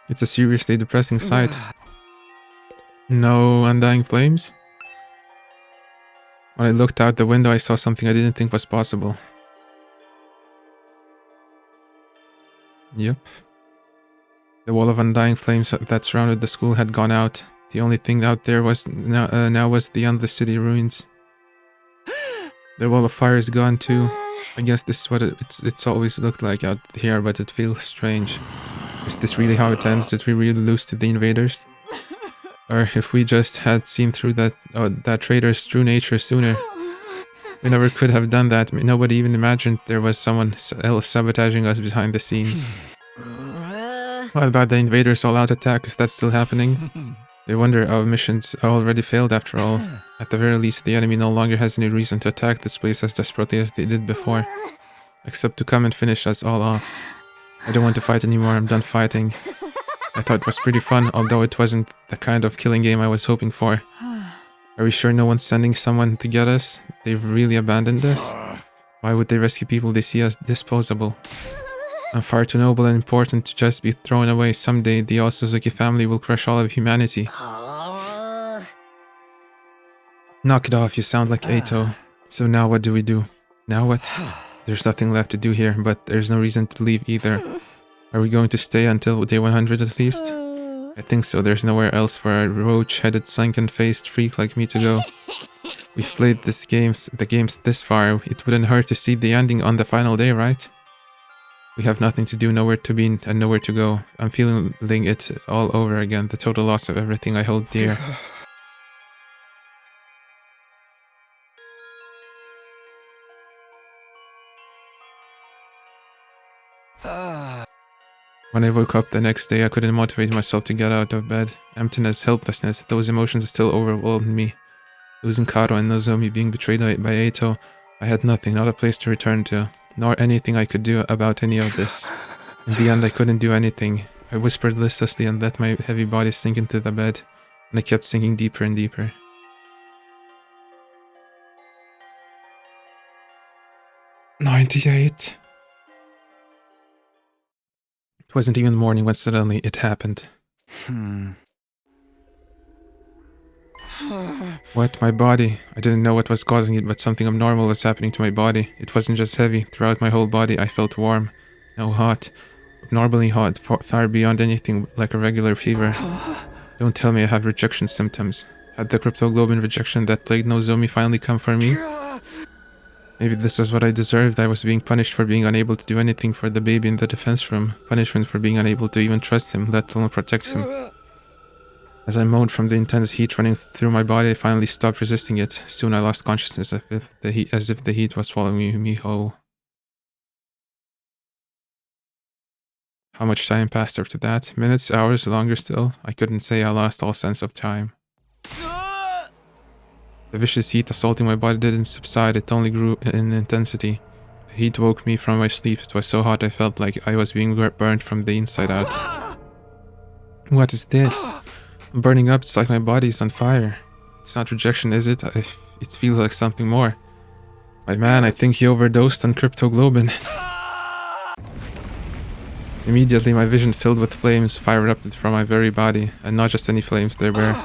It's a seriously depressing sight. No undying flames? When I looked out the window, I saw something I didn't think was possible. Yep. The wall of undying flames that surrounded the school had gone out. The only thing out there was now was the endless city ruins. The wall of fire is gone too. I guess this is what it's always looked like out here, but it feels strange. Is this really how it ends? Did we really lose to the invaders? Or if we just had seen through that traitor's true nature sooner. We never could have done that. Nobody even imagined there was someone else sabotaging us behind the scenes. What about the invaders' all-out attack? Is that still happening? They wonder our missions already failed after all. At the very least, the enemy no longer has any reason to attack this place as desperately as they did before. Except to come and finish us all off. I don't want to fight anymore, I'm done fighting. I thought it was pretty fun, although it wasn't the kind of killing game I was hoping for. Are we sure no one's sending someone to get us? They've really abandoned us? Why would they rescue people they see as disposable? I'm far too noble and important to just be thrown away. Someday, the All Suzuki family will crush all of humanity. Knock it off, you sound like Eito. So now what do we do? Now what? There's nothing left to do here, but there's no reason to leave either. Are we going to stay until day 100 at least? I think so. There's nowhere else for a roach-headed, sunken-faced freak like me to go. We've played the games this far. It wouldn't hurt to see the ending on the final day, right? We have nothing to do, nowhere to be, and nowhere to go. I'm feeling it all over again. The total loss of everything I hold dear. When I woke up the next day, I couldn't motivate myself to get out of bed. Emptiness, helplessness, those emotions still overwhelmed me. Losing Karo and Nozomi, being betrayed by Eito, I had nothing, not a place to return to, nor anything I could do about any of this. In the end, I couldn't do anything. I whispered listlessly and let my heavy body sink into the bed, and I kept sinking deeper and deeper. "98." It wasn't even morning when suddenly it happened. What? My body? I didn't know what was causing it, but something abnormal was happening to my body. It wasn't just heavy. Throughout my whole body, I felt warm. No, hot. Abnormally hot, far beyond anything like a regular fever. Don't tell me I have rejection symptoms. Had the cryptoglobin rejection that plagued Nozomi finally come for me? Maybe this was what I deserved. I was being punished for being unable to do anything for the baby in the defense room. Punishment for being unable to even trust him, let alone protect him. As I moaned from the intense heat running through my body, I finally stopped resisting it. Soon I lost consciousness as if the heat was swallowing me whole. How much time passed after that? Minutes, hours, longer still? I couldn't say. I lost all sense of time. The vicious heat assaulting my body didn't subside, it only grew in intensity. The heat woke me from my sleep. It was so hot I felt like I was being burnt from the inside out. What is this? I'm burning up, it's like my body's on fire. It's not rejection, is it? It feels like something more. My man, I think he overdosed on cryptoglobin. Immediately my vision filled with flames fired up from my very body, and not just any flames, they were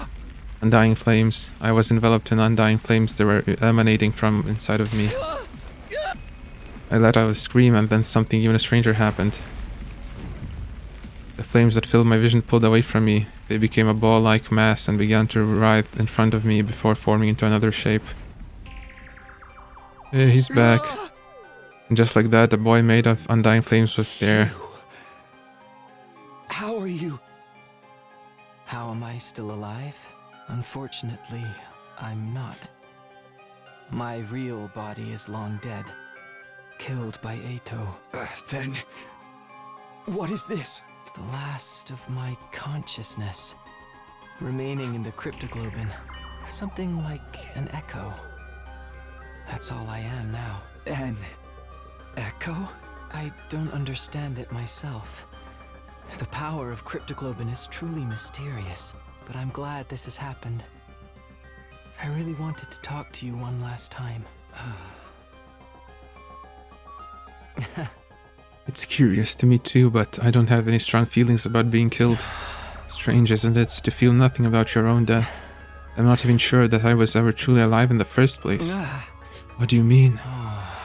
undying flames. I was enveloped in undying flames that were emanating from inside of me. I let out a scream, and then something even stranger happened. The flames that filled my vision pulled away from me. They became a ball-like mass and began to writhe in front of me before forming into another shape. Hey, he's back. And just like that, the boy made of undying flames was there. How are you? How am I still alive? Unfortunately, I'm not. My real body is long dead. Killed by Eito. Then... what is this? The last of my consciousness. Remaining in the cryptoglobin. Something like an echo. That's all I am now. An echo? I don't understand it myself. The power of cryptoglobin is truly mysterious, but I'm glad this has happened. I really wanted to talk to you one last time. It's curious to me too, but I don't have any strong feelings about being killed. Strange, isn't it, to feel nothing about your own death? I'm not even sure that I was ever truly alive in the first place. What do you mean?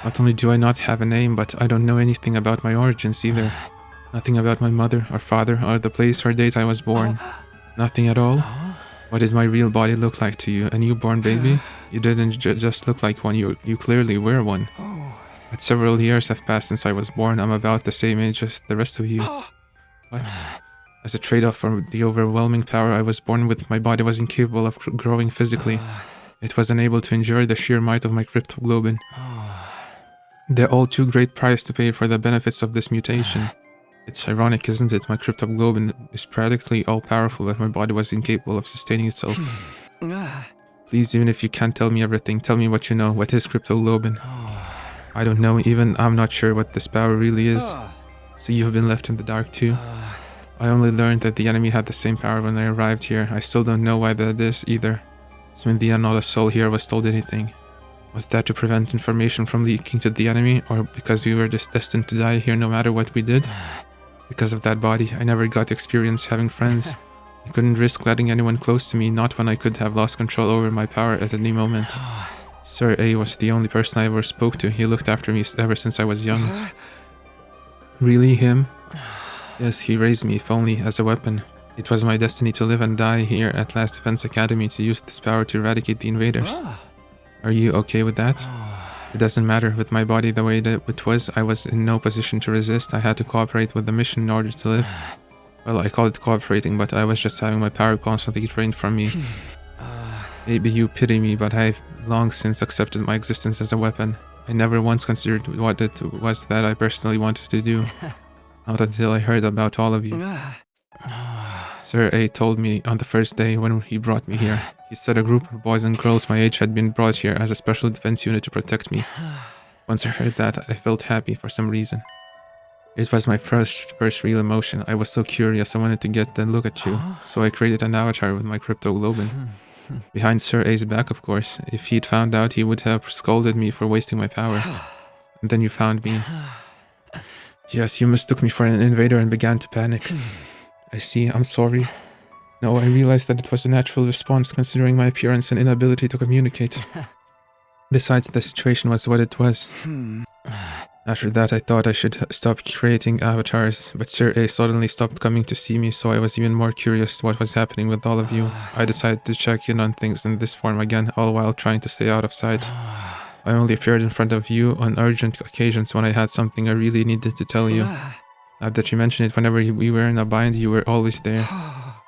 Not only do I not have a name, but I don't know anything about my origins either. Nothing about my mother or father or the place or date I was born. Nothing at all? What did my real body look like to you? A newborn baby? You didn't just look like one, you clearly were one. But several years have passed since I was born. I'm about the same age as the rest of you. What? As a trade-off for the overwhelming power I was born with, my body was incapable of growing physically. It was unable to endure the sheer might of my cryptoglobin. The all too great price to pay for the benefits of this mutation. It's ironic, isn't it? My cryptoglobin is practically all-powerful, but my body was incapable of sustaining itself. Please, even if you can't tell me everything, tell me what you know. What is cryptoglobin? I don't know, even I'm not sure what this power really is. So you have been left in the dark too? I only learned that the enemy had the same power when I arrived here. I still don't know why that is either. So in the end, not a soul here was told anything. Was that to prevent information from leaking to the enemy, or because we were just destined to die here no matter what we did? Because of that body, I never got to experience having friends. I couldn't risk letting anyone close to me, not when I could have lost control over my power at any moment. Sir A was the only person I ever spoke to. He looked after me ever since I was young. Really, him? Yes, he raised me, if only as a weapon. It was my destiny to live and die here at Last Defense Academy, to use this power to eradicate the invaders. Are you okay with that? It doesn't matter. With my body the way that it was, I was in no position to resist. I had to cooperate with the mission in order to live. Well, I call it cooperating, but I was just having my power constantly drained from me. Maybe you pity me, but I've long since accepted my existence as a weapon. I never once considered what it was that I personally wanted to do. Not until I heard about all of you. Sir A told me on the first day when he brought me here. He said a group of boys and girls my age had been brought here as a special defense unit to protect me. Once I heard that, I felt happy for some reason. It was my first real emotion. I was so curious, I wanted to get a look at you. So I created an avatar with my cryptoglobin. Behind Sir A's back, of course. If he'd found out, he would have scolded me for wasting my power. And then you found me. Yes, you mistook me for an invader and began to panic. I see, I'm sorry. No, I realized that it was a natural response considering my appearance and inability to communicate. Besides, the situation was what it was. After that, I thought I should stop creating avatars, but Sir A suddenly stopped coming to see me, so I was even more curious what was happening with all of you. I decided to check in on things in this form again, all while trying to stay out of sight. I only appeared in front of you on urgent occasions when I had something I really needed to tell you. Now that you mention it, whenever we were in a bind, you were always there.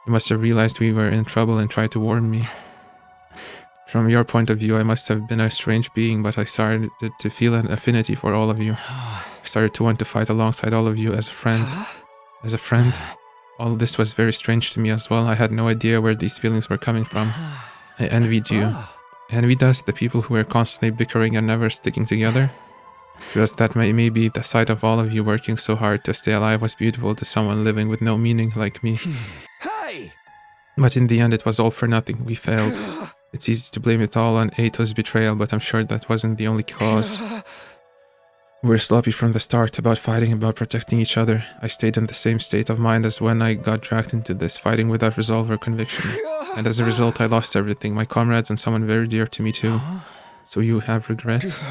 You must have realized we were in trouble and tried to warn me. From your point of view, I must have been a strange being, but I started to feel an affinity for all of you. I started to want to fight alongside all of you as a friend. As a friend. All this was very strange to me as well. I had no idea where these feelings were coming from. I envied you. Envied us, the people who were constantly bickering and never sticking together. Just that maybe the sight of all of you working so hard to stay alive was beautiful to someone living with no meaning like me. Hey! But in the end, it was all for nothing. We failed. It's easy to blame it all on Ato's betrayal, but I'm sure that wasn't the only cause. We were sloppy from the start, about fighting, about protecting each other. I stayed in the same state of mind as when I got dragged into this, fighting without resolve or conviction. And as a result, I lost everything, my comrades and someone very dear to me too. So you have regrets?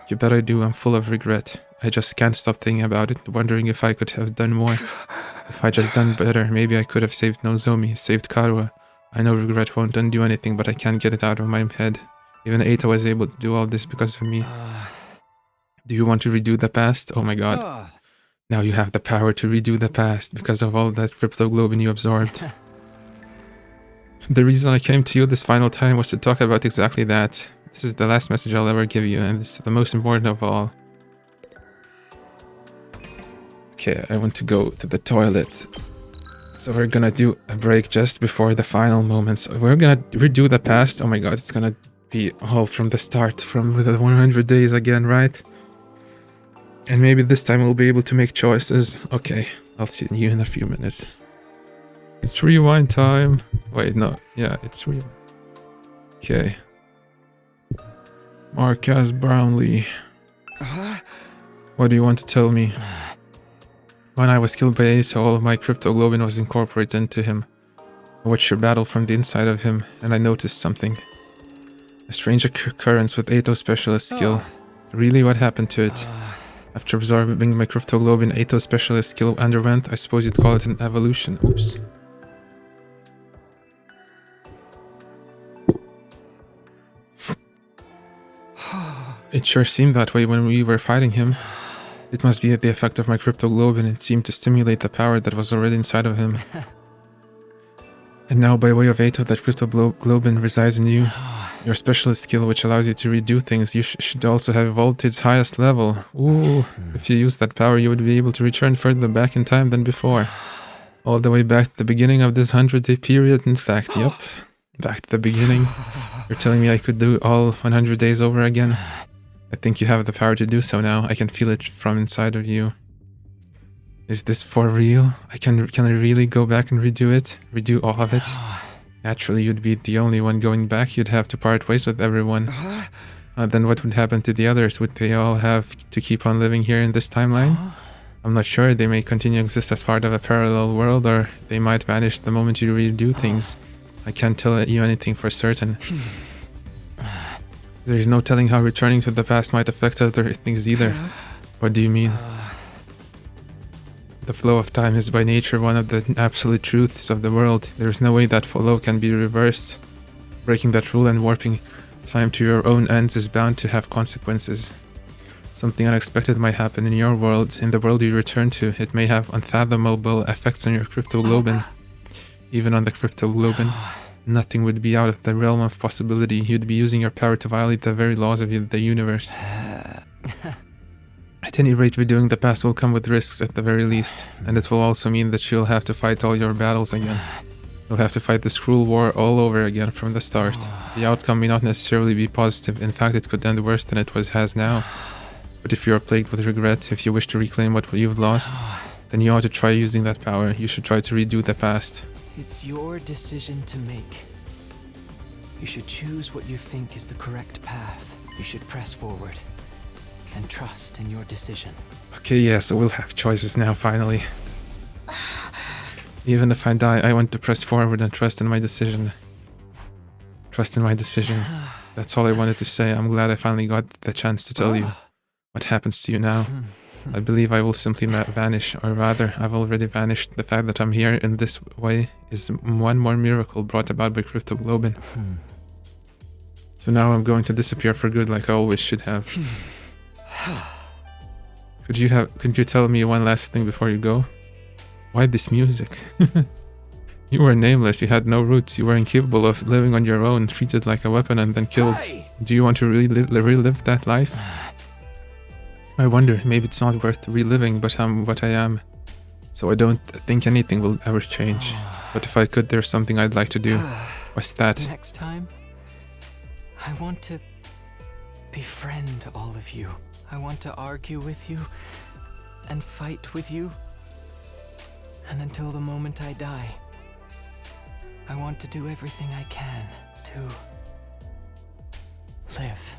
You bet I do. I'm full of regret. I just can't stop thinking about it, wondering if I could have done more. If I just done better, maybe I could have saved Nozomi, saved Karua. I know regret won't undo anything, but I can't get it out of my head. Even Eita was able to do all this because of me. Do you want to redo the past? Oh my god. Now you have the power to redo the past because of all that cryptoglobin you absorbed. The reason I came to you this final time was to talk about exactly that. This is the last message I'll ever give you, and it's the most important of all. Okay, I want to go to the toilet. So we're gonna do a break just before the final moments. We're gonna redo the past. Oh my god, it's gonna be all from the start, from the 100 days again, right? And maybe this time we'll be able to make choices. Okay, I'll see you in a few minutes. It's rewind time. Wait, no. Yeah, it's rewind. Okay. Marcus Brownlee. What do you want to tell me? When I was killed by Eita, all of my cryptoglobin was incorporated into him. I watched your battle from the inside of him, and I noticed something. A strange occurrence with Eito's specialist skill. Really, what happened to it? After absorbing my cryptoglobin, Eito's specialist skill underwent, I suppose you'd call it an evolution. Oops. It sure seemed that way when we were fighting him. It must be the effect of my cryptoglobin. It seemed to stimulate the power that was already inside of him. And now, by way of Eito, that cryptoglobin resides in you. Your specialist skill, which allows you to redo things, you should also have evolved to its highest level. Ooh, if you use that power, you would be able to return further back in time than before. All the way back to the beginning of this 100-day period, in fact, yep. Back to the beginning. You're telling me I could do all 100 days over again? I think you have the power to do so now. I can feel it from inside of you. Is this for real? Can I really go back and redo it? Redo all of it? Naturally, you'd be the only one going back. You'd have to part ways with everyone. Then what would happen to the others? Would they all have to keep on living here in this timeline? I'm not sure. They may continue to exist as part of a parallel world, or they might vanish the moment you redo things. I can't tell you anything for certain. There's no telling how returning to the past might affect other things either. What do you mean? The flow of time is by nature one of the absolute truths of the world. There is no way that flow can be reversed. Breaking that rule and warping time to your own ends is bound to have consequences. Something unexpected might happen in your world, in the world you return to. It may have unfathomable effects on your cryptoglobin. Even on the cryptoglobin, nothing would be out of the realm of possibility. You'd be using your power to violate the very laws of the universe. At any rate, redoing the past will come with risks at the very least, and it will also mean that you'll have to fight all your battles again. You'll have to fight this cruel war all over again from the start. The outcome may not necessarily be positive. In fact, it could end worse than it has now. But if you are plagued with regret, if you wish to reclaim what you've lost, then you ought to try using that power. You should try to redo the past. It's your decision to make. You should choose what you think is the correct path. You should press forward and trust in your decision. Okay, yeah, so we'll have choices now, finally. Even if I die, I want to press forward and trust in my decision. Trust in my decision. That's all I wanted to say. I'm glad I finally got the chance to tell you what happens to you now. I believe I will simply vanish, or rather, I've already vanished. The fact that I'm here in this way is one more miracle brought about by cryptoglobin. So now I'm going to disappear for good, like I always should have. Could you tell me one last thing before you go? Why this music? You were nameless, you had no roots, you were incapable of living on your own, treated like a weapon and then killed. Do you want to relive that life? I wonder, maybe it's not worth reliving, but I'm what I am. So I don't think anything will ever change. But if I could, there's something I'd like to do. What's that? Next time, I want to befriend all of you. I want to argue with you and fight with you. And until the moment I die, I want to do everything I can to live.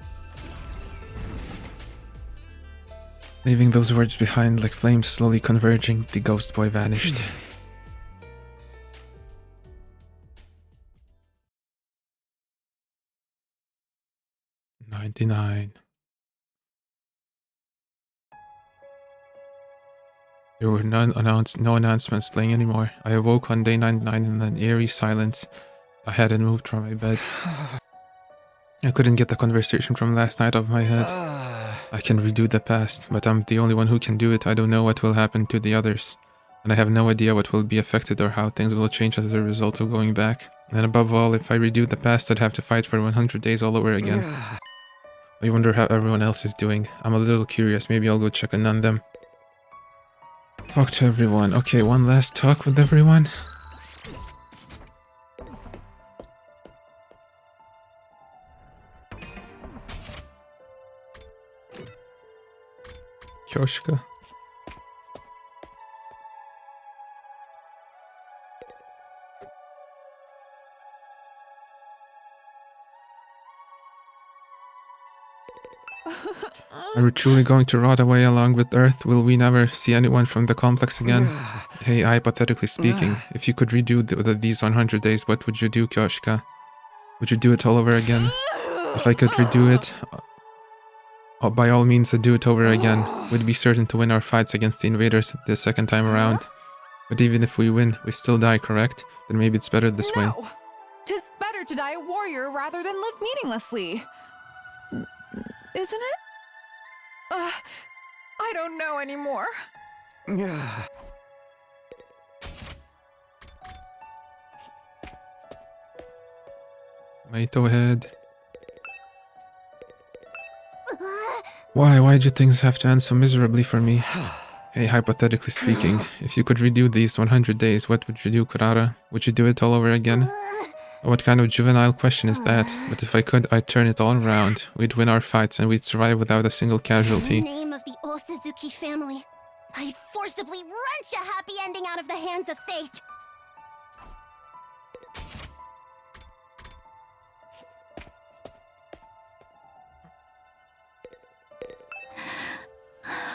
Leaving those words behind like flames slowly converging, the ghost boy vanished. 99. There were no announcements playing anymore. I awoke on day 99 in an eerie silence. I hadn't moved from my bed. I couldn't get the conversation from last night off my head. I can redo the past, but I'm the only one who can do it. I don't know what will happen to the others. And I have no idea what will be affected or how things will change as a result of going back. And above all, if I redo the past, I'd have to fight for 100 days all over again. I wonder how everyone else is doing. I'm a little curious. Maybe I'll go check in on them. Talk to everyone. Okay, one last talk with everyone. Kyoshika. Are we truly going to rot away along with Earth? Will we never see anyone from the complex again? Hey, hypothetically speaking, if you could redo these 100 days, what would you do, Kyoshika? Would you do it all over again? If I could redo it, by all means I'd do it over again. We'd be certain to win our fights against the invaders the second time around. But even if we win, we still die, correct? Then maybe it's better this way. 'Tis better to die a warrior rather than live meaninglessly. Isn't it? I don't know anymore. Maito head. Why do things have to end so miserably for me? Hey, hypothetically speaking, if you could redo these 100 days, what would you do, Kurara? Would you do it all over again? What kind of juvenile question is that? But if I could, I'd turn it all around. We'd win our fights and we'd survive without a single In the casualty. name of the Osuzuki family, I'd forcibly wrench a happy ending out of the hands of fate.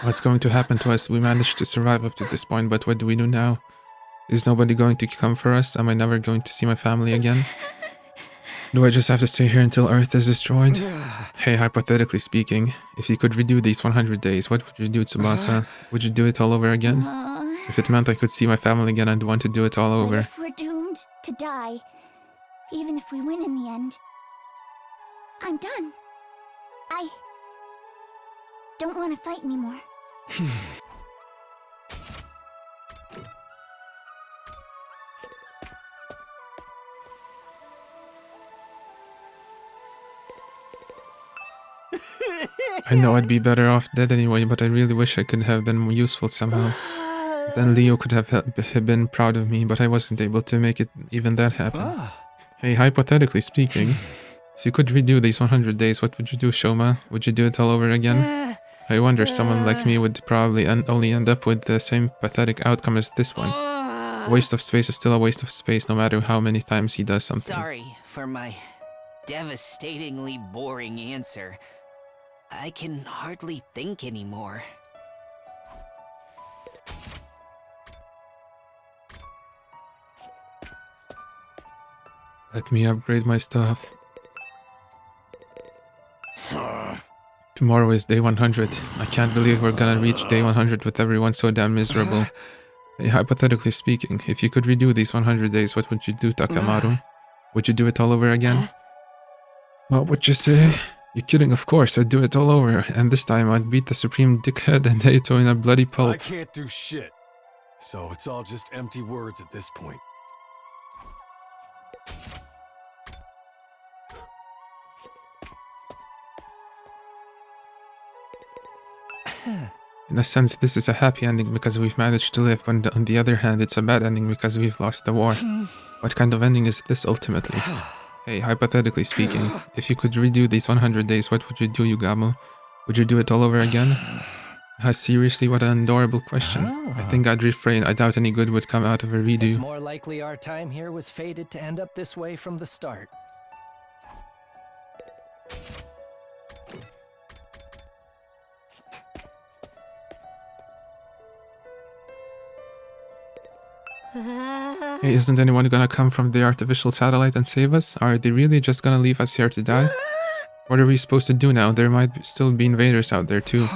What's going to happen to us? We managed to survive up to this point, but what do we do now? Is nobody going to come for us? Am I never going to see my family again? Do I just have to stay here until Earth is destroyed? Hey, hypothetically speaking, if you could redo these 100 days, what would you do, Tsubasa? Would you do it all over again? If it meant I could see my family again, I'd want to do it all But over. if we're doomed to die, even if we win in the end, I'm done. I don't want to fight anymore. I know I'd be better off dead anyway, but I really wish I could have been more useful somehow. Then Leo could have been proud of me, but I wasn't able to make it even that happen. Hey, hypothetically speaking, if you could redo these 100 days, what would you do, Shoma? Would you do it all over again? I wonder, someone like me would probably only end up with the same pathetic outcome as this one. A waste of space is still a waste of space, no matter how many times he does something. Sorry for my devastatingly boring answer. I can hardly think anymore. Let me upgrade my stuff. Tomorrow is day 100. I can't believe we're gonna reach day 100 with everyone so damn miserable. Hey, hypothetically speaking, if you could redo these 100 days, what would you do, Takamaru? Would you do it all over again? What would you say? You're kidding, of course, I'd do it all over, and this time I'd beat the supreme dickhead and Hato in a bloody pulp. I can't do shit. So it's all just empty words at this point. In a sense, this is a happy ending because we've managed to live, but on the other hand, it's a bad ending because we've lost the war. What kind of ending is this ultimately? Hey, hypothetically speaking, if you could redo these 100 days, what would you do, Yugamu? Would you do it all over again? Seriously, what an adorable question. I think I'd refrain. I doubt any good would come out of a redo. It's more likely our time here was fated to end up this way from the start. Hey, isn't anyone gonna come from the artificial satellite and save us? Are they really just gonna leave us here to die? What are we supposed to do now? There might still be invaders out there too.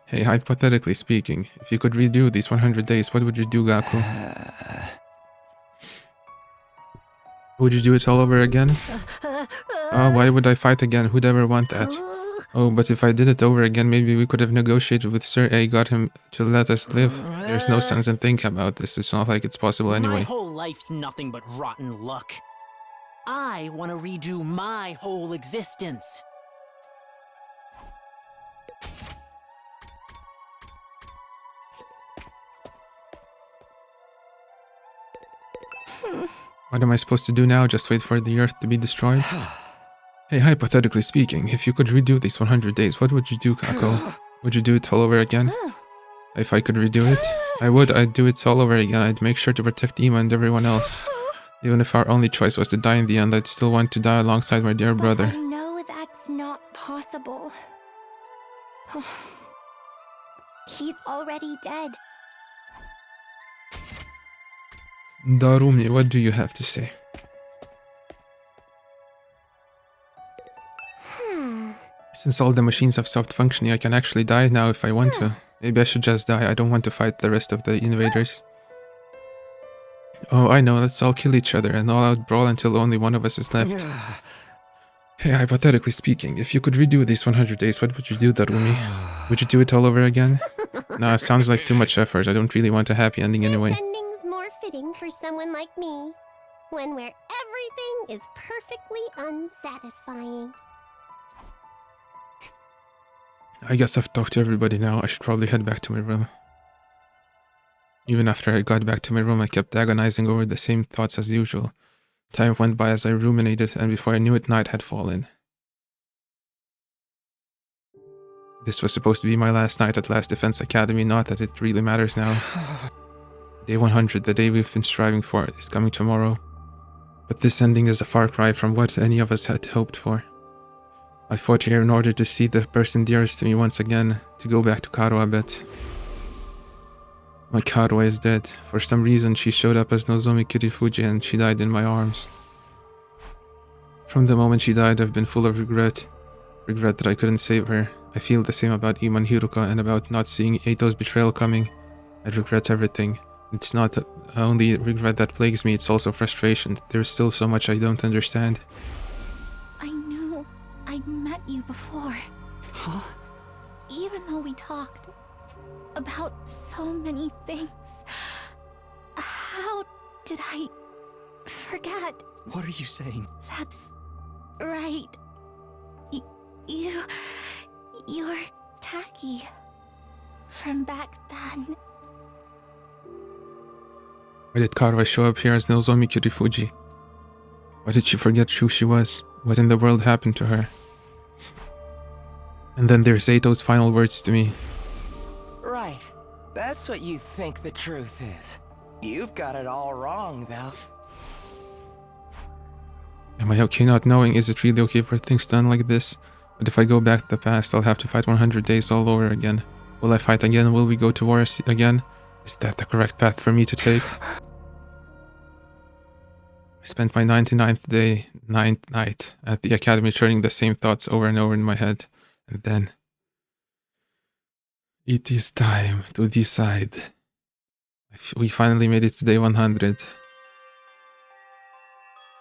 Hey, hypothetically speaking, if you could redo these 100 days, what would you do, Gaku? Would you do it all over again? Why would I fight again? Who'd ever want that? Oh, but if I did it over again, maybe we could have negotiated with Sir A, got him to let us live. There's no sense in thinking about this. It's not like it's possible anyway. My whole life's nothing but rotten luck. I want to redo my whole existence. What am I supposed to do now? Just wait for the Earth to be destroyed? Hey, hypothetically speaking, if you could redo these 100 days, what would you do, Kako? Would you do it all over again? If I could redo it, I would. I'd do it all over again. I'd make sure to protect Ima and everyone else. Even if our only choice was to die in the end, I'd still want to die alongside my dear brother. I know that's not possible. He's already dead. Darumi, what do you have to say? Since all the machines have stopped functioning, I can actually die now if I want to. Maybe I should just die. I don't want to fight the rest of the invaders. Oh, I know. Let's all kill each other and all out brawl until only one of us is left. Hey, hypothetically speaking, if you could redo these 100 days, what would you do, Darumi? Would you do it all over again? Nah, sounds like too much effort. I don't really want a happy ending anyway. This ending's more fitting for someone like me. One where everything is perfectly unsatisfying. I guess I've talked to everybody now. I should probably head back to my room. Even after I got back to my room, I kept agonizing over the same thoughts as usual. Time went by as I ruminated, and before I knew it, night had fallen. This was supposed to be my last night at Last Defense Academy, not that it really matters now. Day 100, the day we've been striving for, is coming tomorrow. But this ending is a far cry from what any of us had hoped for. I fought here in order to see the person dearest to me once again, to go back to Karo a bit. My Karo is dead. For some reason, she showed up as Nozomi Kirifuji and she died in my arms. From the moment she died, I've been full of regret. Regret that I couldn't save her. I feel the same about Iman Hiruka and about not seeing Eito's betrayal coming. I regret everything. It's not only regret that plagues me, it's also frustration. There's still so much I don't understand. I knew I'd met you before. Huh? Even though we talked about so many things, how did I forget? What are you saying? That's right. You're Taki from back then. Why did Karo show up here as Nozomi Kirifuji? Why did she forget who she was? What in the world happened to her? And then there's Eito's final words to me. Right. That's what you think the truth is. You've got it all wrong, though. Am I okay not knowing? Is it really okay for things done like this? But if I go back to the past, I'll have to fight 100 days all over again. Will I fight again? Will we go to war again? Is that the correct path for me to take? I spent my 99th night at the academy turning the same thoughts over and over in my head. And then... it is time to decide. We finally made it to day 100.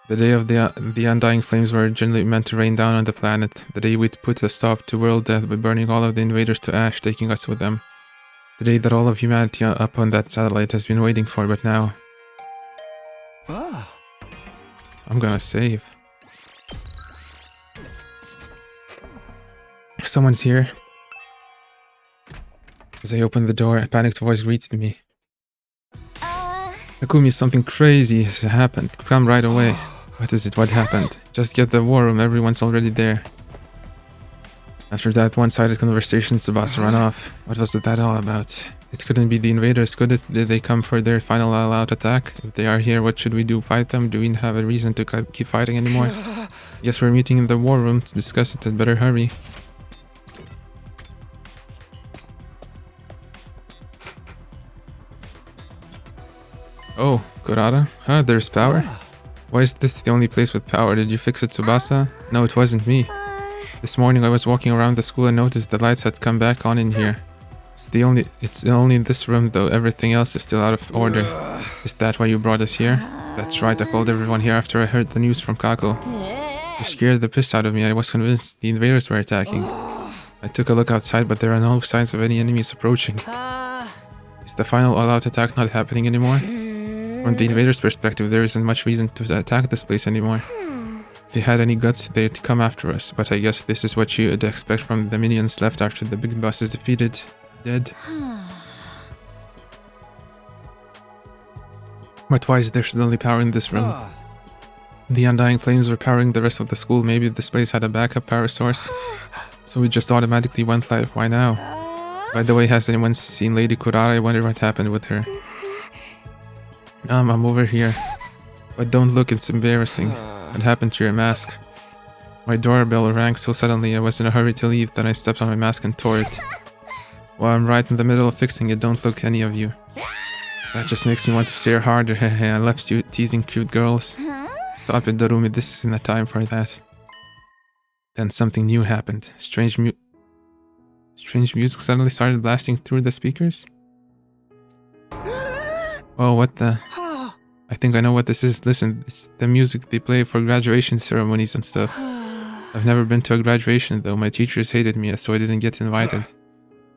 The day of the undying flames were originally meant to rain down on the planet. The day we'd put a stop to world death by burning all of the invaders to ash, taking us with them. The day that all of humanity up on that satellite has been waiting for, but now... I'm gonna save. Someone's here. As I opened the door, a panicked voice greeted me. Akumi, something crazy has happened. Come right away. What is it? What happened? Just get the war room. Everyone's already there. After that one-sided conversation, Tsubasa ran off. What was that all about? It couldn't be the invaders, could it? Did they come for their final all-out attack? If they are here, what should we do? Fight them? Do we have a reason to keep fighting anymore? Guess we're meeting in the war room to discuss it. I'd better hurry. Oh, Kurata? Huh, there's power? Why is this the only place with power? Did you fix it, Tsubasa? No, it wasn't me. This morning I was walking around the school and noticed the lights had come back on in here. It's only in this room though, everything else is still out of order. Is that why you brought us here? That's right, I called everyone here after I heard the news from Kako. You scared the piss out of me. I was convinced the invaders were attacking. I took a look outside, but there are no signs of any enemies approaching. Is the final all-out attack not happening anymore? From the invaders' perspective, there isn't much reason to attack this place anymore. If they had any guts, they'd come after us, but I guess this is what you'd expect from the minions left after the big boss is defeated. Dead. But why is there suddenly power in this room? The undying flames were powering the rest of the school. Maybe this place had a backup power source. So we just automatically went live. Why now? By the way, has anyone seen Lady Kurara? I wonder what happened with her. I'm over here. But don't look, it's embarrassing. What happened to your mask? My doorbell rang so suddenly I was in a hurry to leave, then I stepped on my mask and tore it. Well, I'm right in the middle of fixing it, don't look, any of you. That just makes me want to stare harder. I left you teasing cute girls. Stop it, Darumi, this isn't the time for that. Then something new happened. Strange music suddenly started blasting through the speakers. Oh, what the... I think I know what this is. Listen, it's the music they play for graduation ceremonies and stuff. I've never been to a graduation though. My teachers hated me, so I didn't get invited.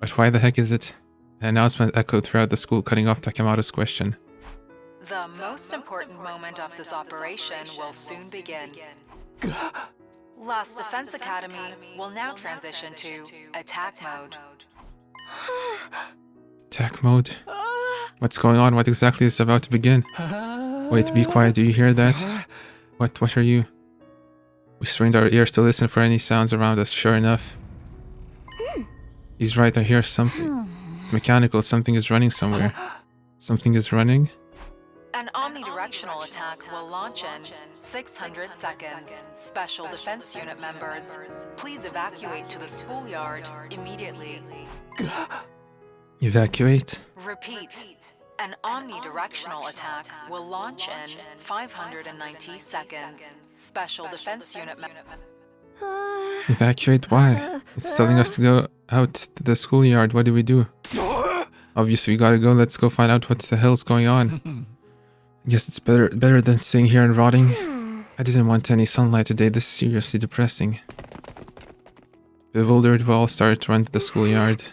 But why the heck is it? An announcement echoed throughout the school, cutting off Takemoto's question. The most important moment of this operation will soon begin. Last Defense Academy will now transition to attack mode. Attack mode? What's going on? What exactly is about to begin? Wait, be quiet. Do you hear that? What are you? We strained our ears to listen for any sounds around us. Sure enough. He's right, I hear something. It's mechanical. Something is running somewhere. Something is running? An omnidirectional attack will launch in 600 seconds. Special Defense Unit members, please evacuate to the schoolyard immediately. Evacuate? Repeat. An omnidirectional attack will launch in 590 seconds. Special Defense Unit members. Evacuate? Why? It's telling us to go out to the schoolyard. What do we do? Obviously, we gotta go. Let's go find out what the hell's going on. I guess it's better than staying here and rotting. I didn't want any sunlight today. This is seriously depressing. Bewildered, we all started to run to the schoolyard.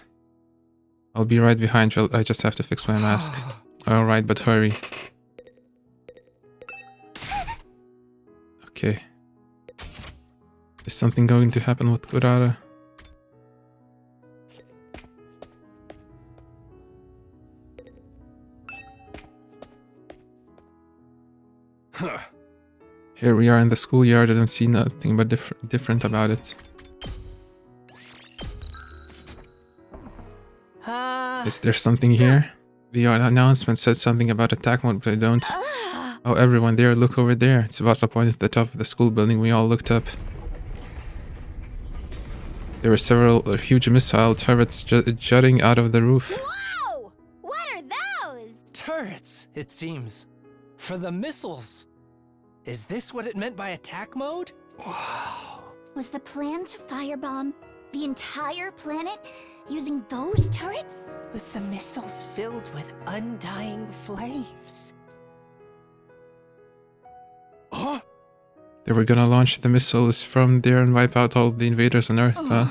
I'll be right behind you. I just have to fix my mask. Alright, but hurry. Okay. Is something going to happen with Kurara? Here we are in the schoolyard. I don't see nothing but different about it. Is there something here? The announcement said something about attack mode, but I don't. Oh, everyone there, look over there. Tsubasa pointed at the top of the school building. We all looked up. There were several huge missile turrets jutting out of the roof. Whoa! What are those? Turrets, it seems. For the missiles. Is this what it meant by attack mode? Wow. Was the plan to firebomb the entire planet using those turrets? With the missiles filled with undying flames. Huh? They were gonna launch the missiles from there and wipe out all the invaders on Earth, huh?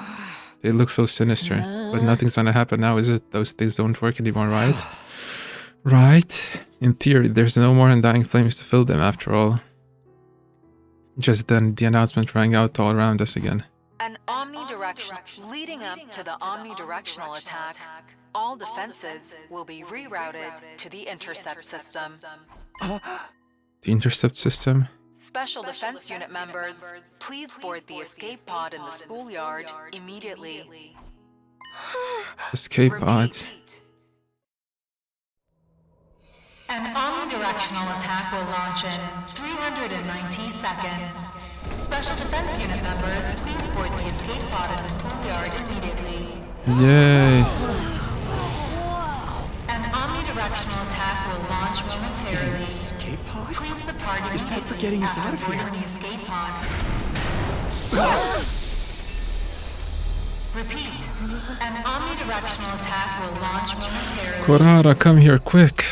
They look so sinister. But nothing's gonna happen now, is it? Those things don't work anymore, right? Right? In theory, there's no more undying flames to fill them after all. Just then, the announcement rang out all around us again. An omnidirectional leading up to the omnidirectional attack, all defenses will be rerouted to the intercept system. The intercept system? Special Defense Unit members, please board the escape pod in the schoolyard immediately. Escape pod. An omnidirectional attack will launch in 390 seconds. Special Defense Unit members, please board the escape pod in the schoolyard immediately. Yay! An omnidirectional attack will launch momentarily. Escape pod? Please the party. Is that for getting us out of here? The escape pod. Repeat. An omnidirectional attack will launch momentarily. Kurara, come here, quick!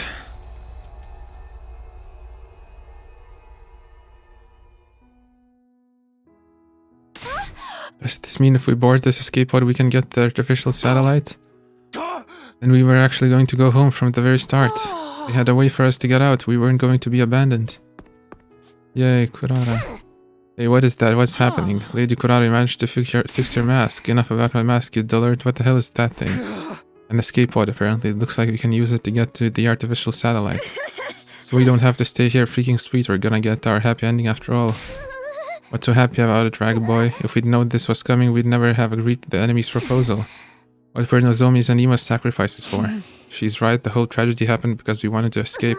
Does this mean if we board this escape pod we can get the artificial satellite? And we were actually going to go home from the very start. They had a way for us to get out. We weren't going to be abandoned. Yay, Kurara. Hey, what is that? What's happening? Lady Kurara, you managed to fix your mask. Enough about my mask, you dullard. What the hell is that thing? An escape pod, apparently. It looks like we can use it to get to the artificial satellite. So we don't have to stay here freaking sweet. We're gonna get our happy ending after all. What's so happy about it, Rag Boy? If we'd known this was coming, we'd never have agreed to the enemy's proposal. What were Nozomi's and Ima's sacrifices for? She's right, the whole tragedy happened because we wanted to escape.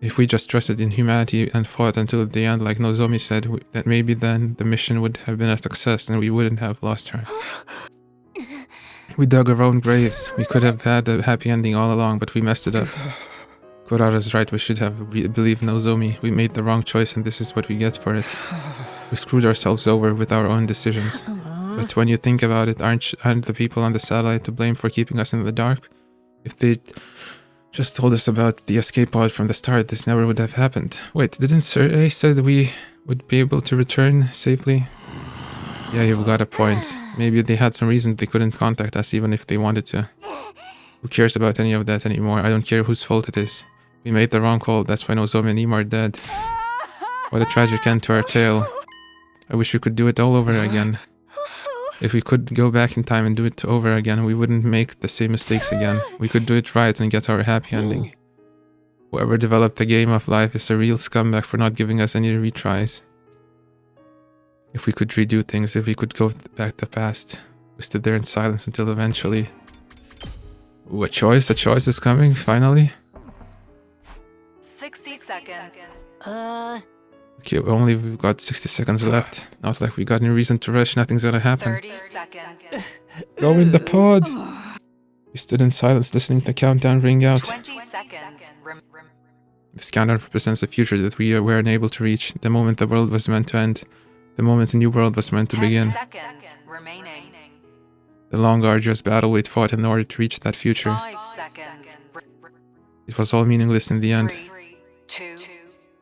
If we just trusted in humanity and fought until the end, like Nozomi said, that maybe then the mission would have been a success and we wouldn't have lost her. We dug our own graves. We could have had a happy ending all along, but we messed it up. Kurara's right, we should have believed Nozomi. We made the wrong choice and this is what we get for it. We screwed ourselves over with our own decisions. But when you think about it, aren't the people on the satellite to blame for keeping us in the dark? If they'd just told us about the escape pod from the start, this never would have happened. Wait, didn't Sir A say that we would be able to return safely? Yeah, you've got a point. Maybe they had some reason they couldn't contact us even if they wanted to. Who cares about any of that anymore? I don't care whose fault it is. We made the wrong call, that's why Nozomi and Ima are dead. What a tragic end to our tale. I wish we could do it all over again. If we could go back in time and do it over again, we wouldn't make the same mistakes again. We could do it right and get our happy ending. Whoever developed the game of life is a real scumbag for not giving us any retries. If we could redo things, if we could go back to the past. We stood there in silence until eventually... Ooh, a choice is coming, finally. 60 seconds. Okay, we've got 60 seconds left. Not like we got any reason to rush, nothing's gonna happen. 30 seconds. Go in the pod! We stood in silence listening to the countdown ring out. 20 seconds. This countdown represents the future that we were unable to reach, the moment the world was meant to end, the moment a new world was meant to 10 begin. seconds remaining. The long arduous battle we'd fought in order to reach that future. 5 seconds. It was all meaningless in the end. 3, 2,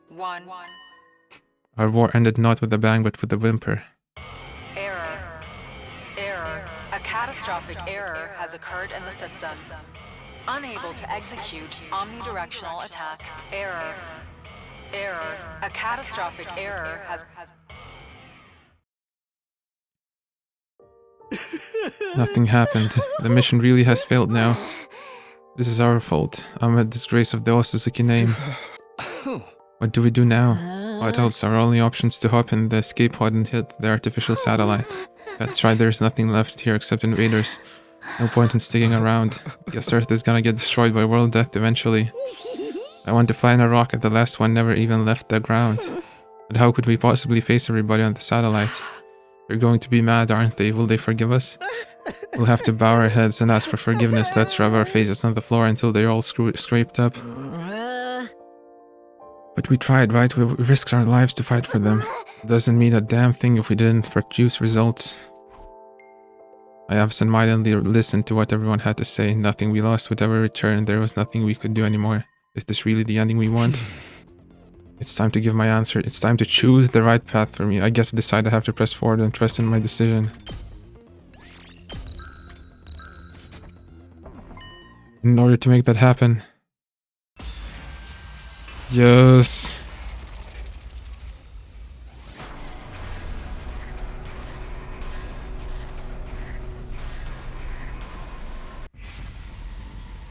1. Our war ended not with a bang but with a whimper. Error. Error. A catastrophic error has occurred in the system. Unable to execute omnidirectional attack. Error. Error. A catastrophic error has... Nothing happened. The mission really has failed now. This is our fault. I'm a disgrace of the Osuzuki name. What do we do now? What else? Our only options to hop in the escape pod and hit the artificial satellite. That's right, there's nothing left here except invaders. No point in sticking around. Guess Earth is gonna get destroyed by world death eventually. I want to fly in a rocket, the last one never even left the ground. But how could we possibly face everybody on the satellite? They're going to be mad, aren't they? Will they forgive us? We'll have to bow our heads and ask for forgiveness. Let's rub our faces on the floor until they're all scraped up. But we tried, right? We risked our lives to fight for them. It doesn't mean a damn thing if we didn't produce results. I absent-mindedly listened to what everyone had to say. Nothing we lost would ever return. There was nothing we could do anymore. Is this really the ending we want? It's time to give my answer. It's time to choose the right path for me. I guess I decide I have to press forward and trust in my decision. In order to make that happen. Yes.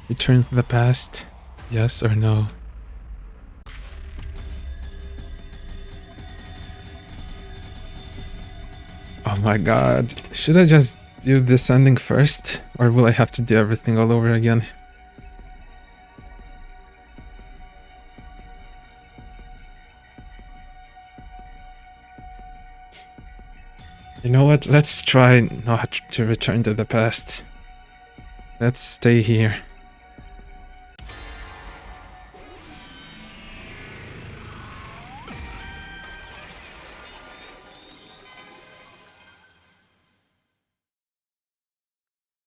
Return to the past. Yes or no? Oh my god. Should I just do this ending first? Or will I have to do everything all over again? You know what? Let's try not to return to the past. Let's stay here.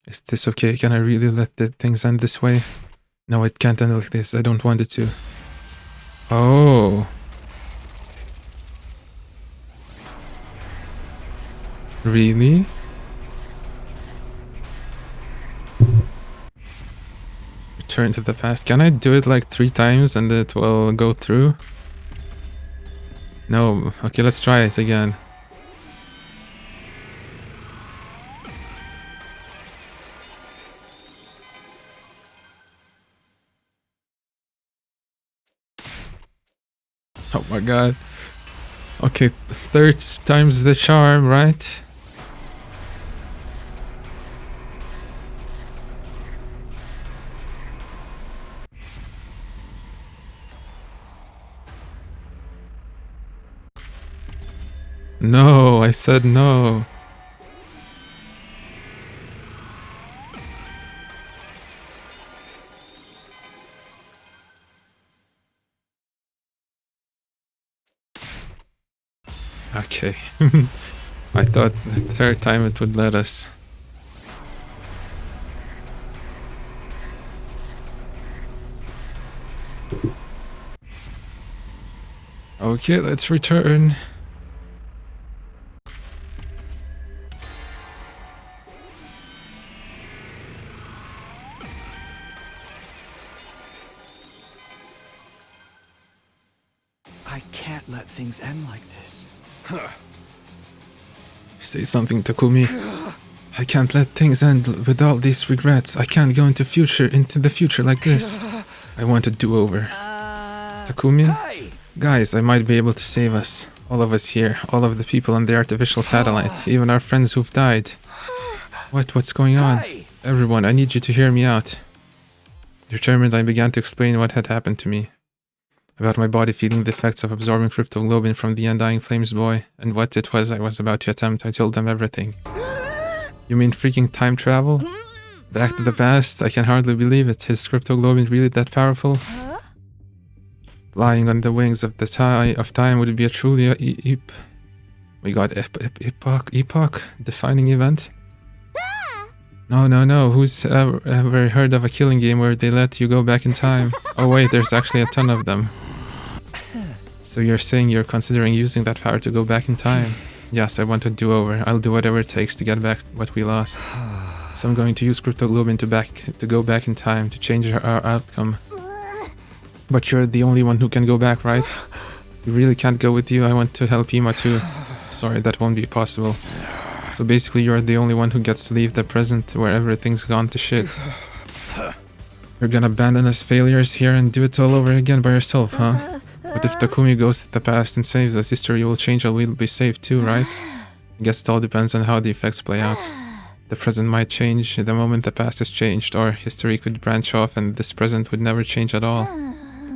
Is this okay? Can I really let the things end this way? No, it can't end like this. I don't want it to. Oh. Really? Return to the past. Can I do it like 3 times and it will go through? No. Okay, let's try it again. Oh my god. Okay, 3rd time's the charm, right? No, I said no. Okay. I thought the 3rd time it would let us. Okay, let's return. I can't let things end like this. Huh. Say something, Takumi. I can't let things end with all these regrets. I can't go into the future like this. I want a do-over. Takumi? Guys, I might be able to save us. All of us here. All of the people on the artificial satellite. Even our friends who've died. What's going on? Everyone, I need you to hear me out. Determined, I began to explain what had happened to me. About my body feeling the effects of absorbing cryptoglobin from the Undying Flames boy, and what it was I was about to attempt. I told them everything. You mean freaking time travel? Back to the past? I can hardly believe it. Is cryptoglobin really that powerful? Flying on the wings of the time would be a truly epoch defining event? No. Who's ever heard of a killing game where they let you go back in time? Oh wait, there's actually a ton of them. So you're saying you're considering using that power to go back in time? Yes, I want a do-over. I'll do whatever it takes to get back what we lost. So I'm going to use cryptoglobin to go back in time, to change our outcome. But you're the only one who can go back, right? We really can't go with you. I want to help Ima too. Sorry, that won't be possible. So basically you're the only one who gets to leave the present where everything's gone to shit. You're gonna abandon us failures here and do it all over again by yourself, huh? But if Takumi goes to the past and saves us, history will change and we'll be safe too, right? I guess it all depends on how the effects play out. The present might change the moment the past is changed, or history could branch off and this present would never change at all.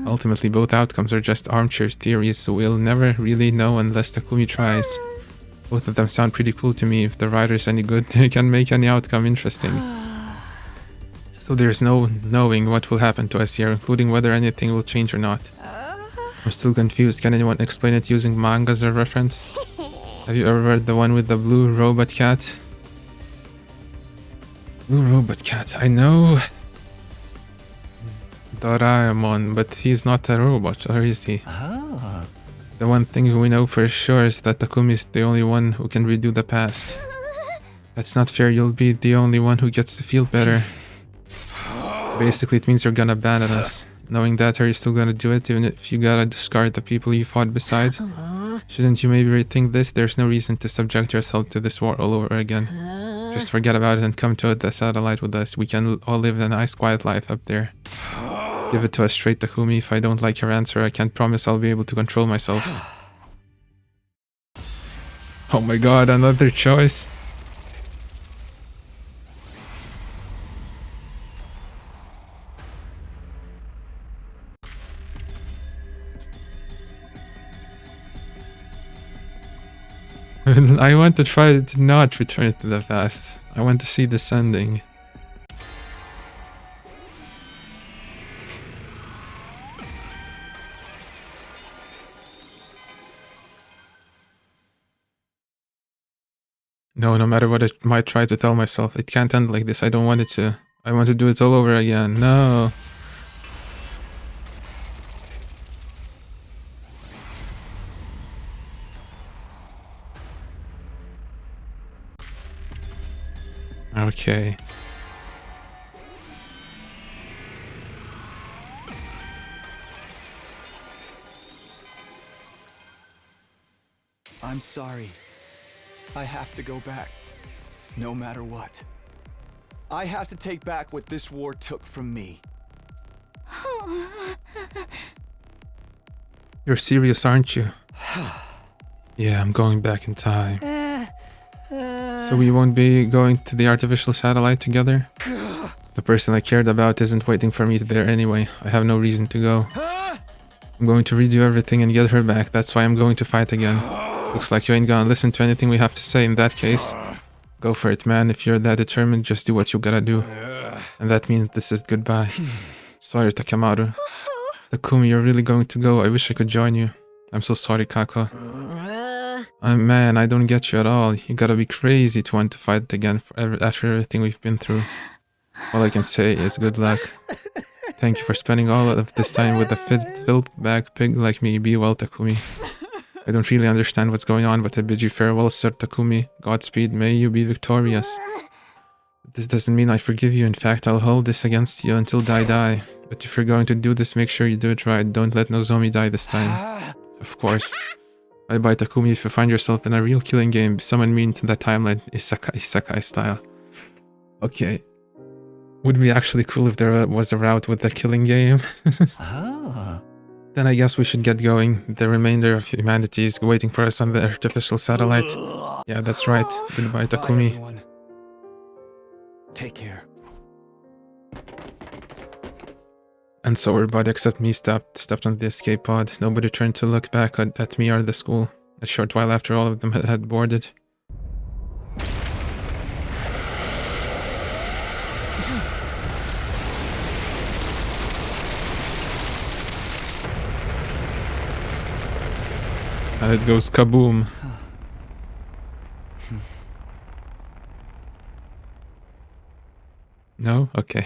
Ultimately, both outcomes are just armchair theories, so we'll never really know unless Takumi tries. Both of them sound pretty cool to me. If the writer's any good, they can make any outcome interesting. So there's no knowing what will happen to us here, including whether anything will change or not. I'm still confused. Can anyone explain it using manga as a reference? Have you ever read the one with the blue robot cat? Blue robot cat. I know Doraemon, but he's not a robot, or is he? The one thing we know for sure is that Takumi is the only one who can redo the past. That's not fair. You'll be the only one who gets to feel better. Basically, it means you're gonna abandon us. Knowing that, are you still gonna do it, even if you gotta discard the people you fought beside? Shouldn't you maybe rethink this? There's no reason to subject yourself to this war all over again. Just forget about it and come to the satellite with us. We can all live a nice quiet life up there. Give it to us straight, Takumi. If I don't like your answer, I can't promise I'll be able to control myself. Oh my god, another choice. I want to try to not return to the past. I want to see this ending. No matter what I might try to tell myself, it can't end like this. I don't want it to. I want to do it all over again. No. Okay. I'm sorry. I have to go back, no matter what. I have to take back what this war took from me. You're serious, aren't you? Yeah, I'm going back in time. So we won't be going to the artificial satellite together? The person I cared about isn't waiting for me there anyway. I have no reason to go. I'm going to redo everything and get her back. That's why I'm going to fight again. Looks like you ain't gonna listen to anything we have to say in that case. Go for it, man. If you're that determined, just do what you gotta do. And that means this is goodbye. Sorry, Takamaru. Takumi, you're really going to go? I wish I could join you. I'm so sorry, Kako. Man, I don't get you at all. You gotta be crazy to want to fight again after everything we've been through. All I can say is good luck. Thank you for spending all of this time with a filth-bag pig like me. Be well, Takumi. I don't really understand what's going on, but I bid you farewell, Sir Takumi. Godspeed, may you be victorious. This doesn't mean I forgive you. In fact, I'll hold this against you until I die. But if you're going to do this, make sure you do it right. Don't let Nozomi die this time. Of course. Bye-bye, Takumi. If you find yourself in a real killing game, summon me into that timeline, isekai style. Okay. Would be actually cool if there was a route with the killing game. Ah. Then I guess we should get going. The remainder of humanity is waiting for us on the artificial satellite. Yeah, that's right. Goodbye, Takumi. Bye, everyone. Take care. And so everybody except me stepped on the escape pod. Nobody turned to look back at me or the school. A short while after all of them had boarded. And it goes kaboom. No? Okay.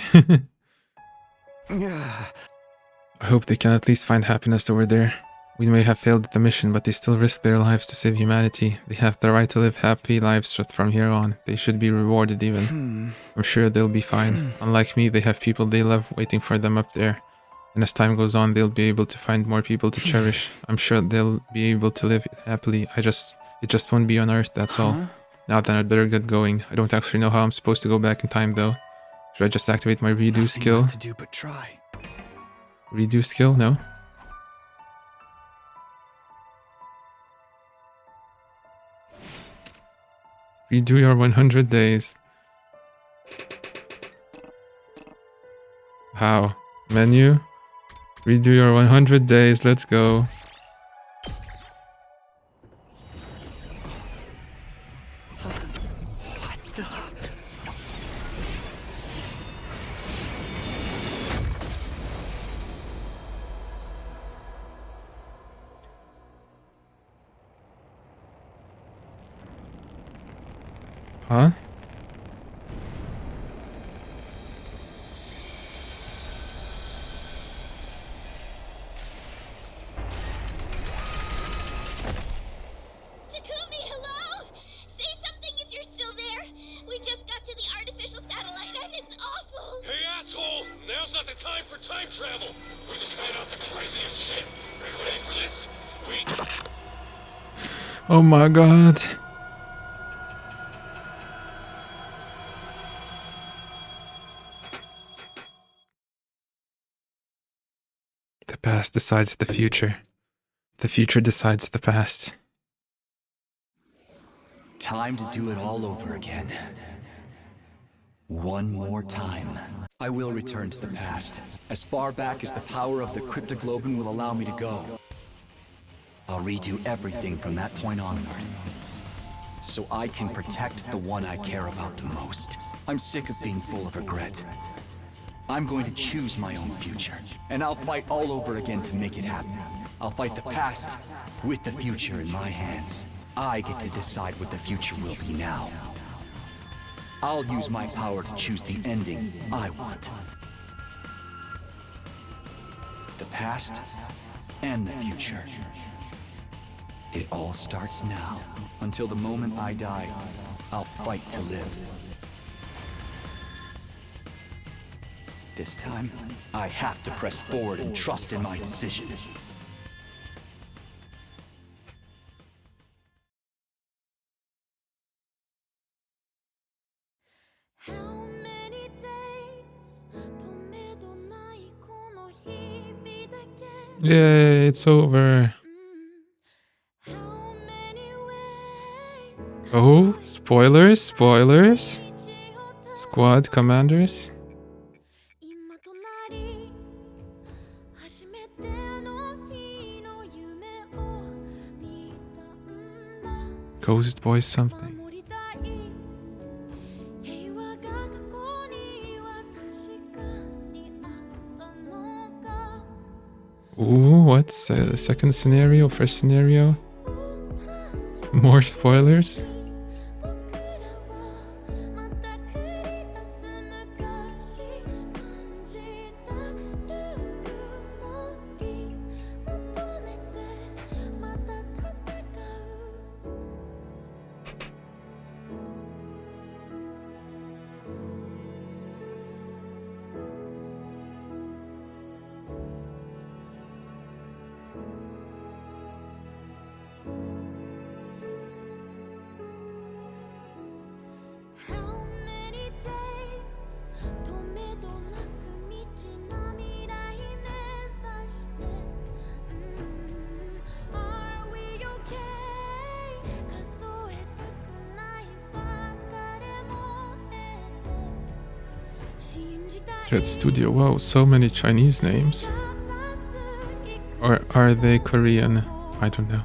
I hope they can at least find happiness over there. We may have failed at the mission, but they still risk their lives to save humanity. They have the right to live happy lives from here on. They should be rewarded even. I'm sure they'll be fine. Unlike me, they have people they love waiting for them up there. And as time goes on, they'll be able to find more people to cherish. I'm sure they'll be able to live happily. It just won't be on Earth, that's all. Now then, I'd better get going. I don't actually know how I'm supposed to go back in time, though. Should I just activate my redo skill? Nothing left to do but try. Redo skill? No? Redo your 100 days. How? Menu? Redo your 100 days, let's go. What the? Huh? Takumi, hello? Say something if you're still there. We just got to the artificial satellite and it's awful. Hey, asshole! Now's not the time for time travel. We just found out the craziest shit. Are you ready for this? Oh my god. The past decides the future. The future decides the past. Time to do it all over again. One more time. I will return to the past, as far back as the power of the cryptoglobin will allow me to go. I'll redo everything from that point onward, so I can protect the one I care about the most. I'm sick of being full of regret. I'm going to choose my own future, and I'll fight all over again to make it happen. I'll fight the past with the future in my hands. I get to decide what the future will be now. I'll use my power to choose the ending I want. The past and the future. It all starts now. Until the moment I die, I'll fight to live. This time, I have to press forward and trust in my decision. Yay, it's over. Oh, spoilers, spoilers. Squad commanders. Ghost boy something. Ooh, what's the second scenario, first scenario? More spoilers? Jet Studio. Whoa, so many Chinese names. Or are they Korean? I don't know.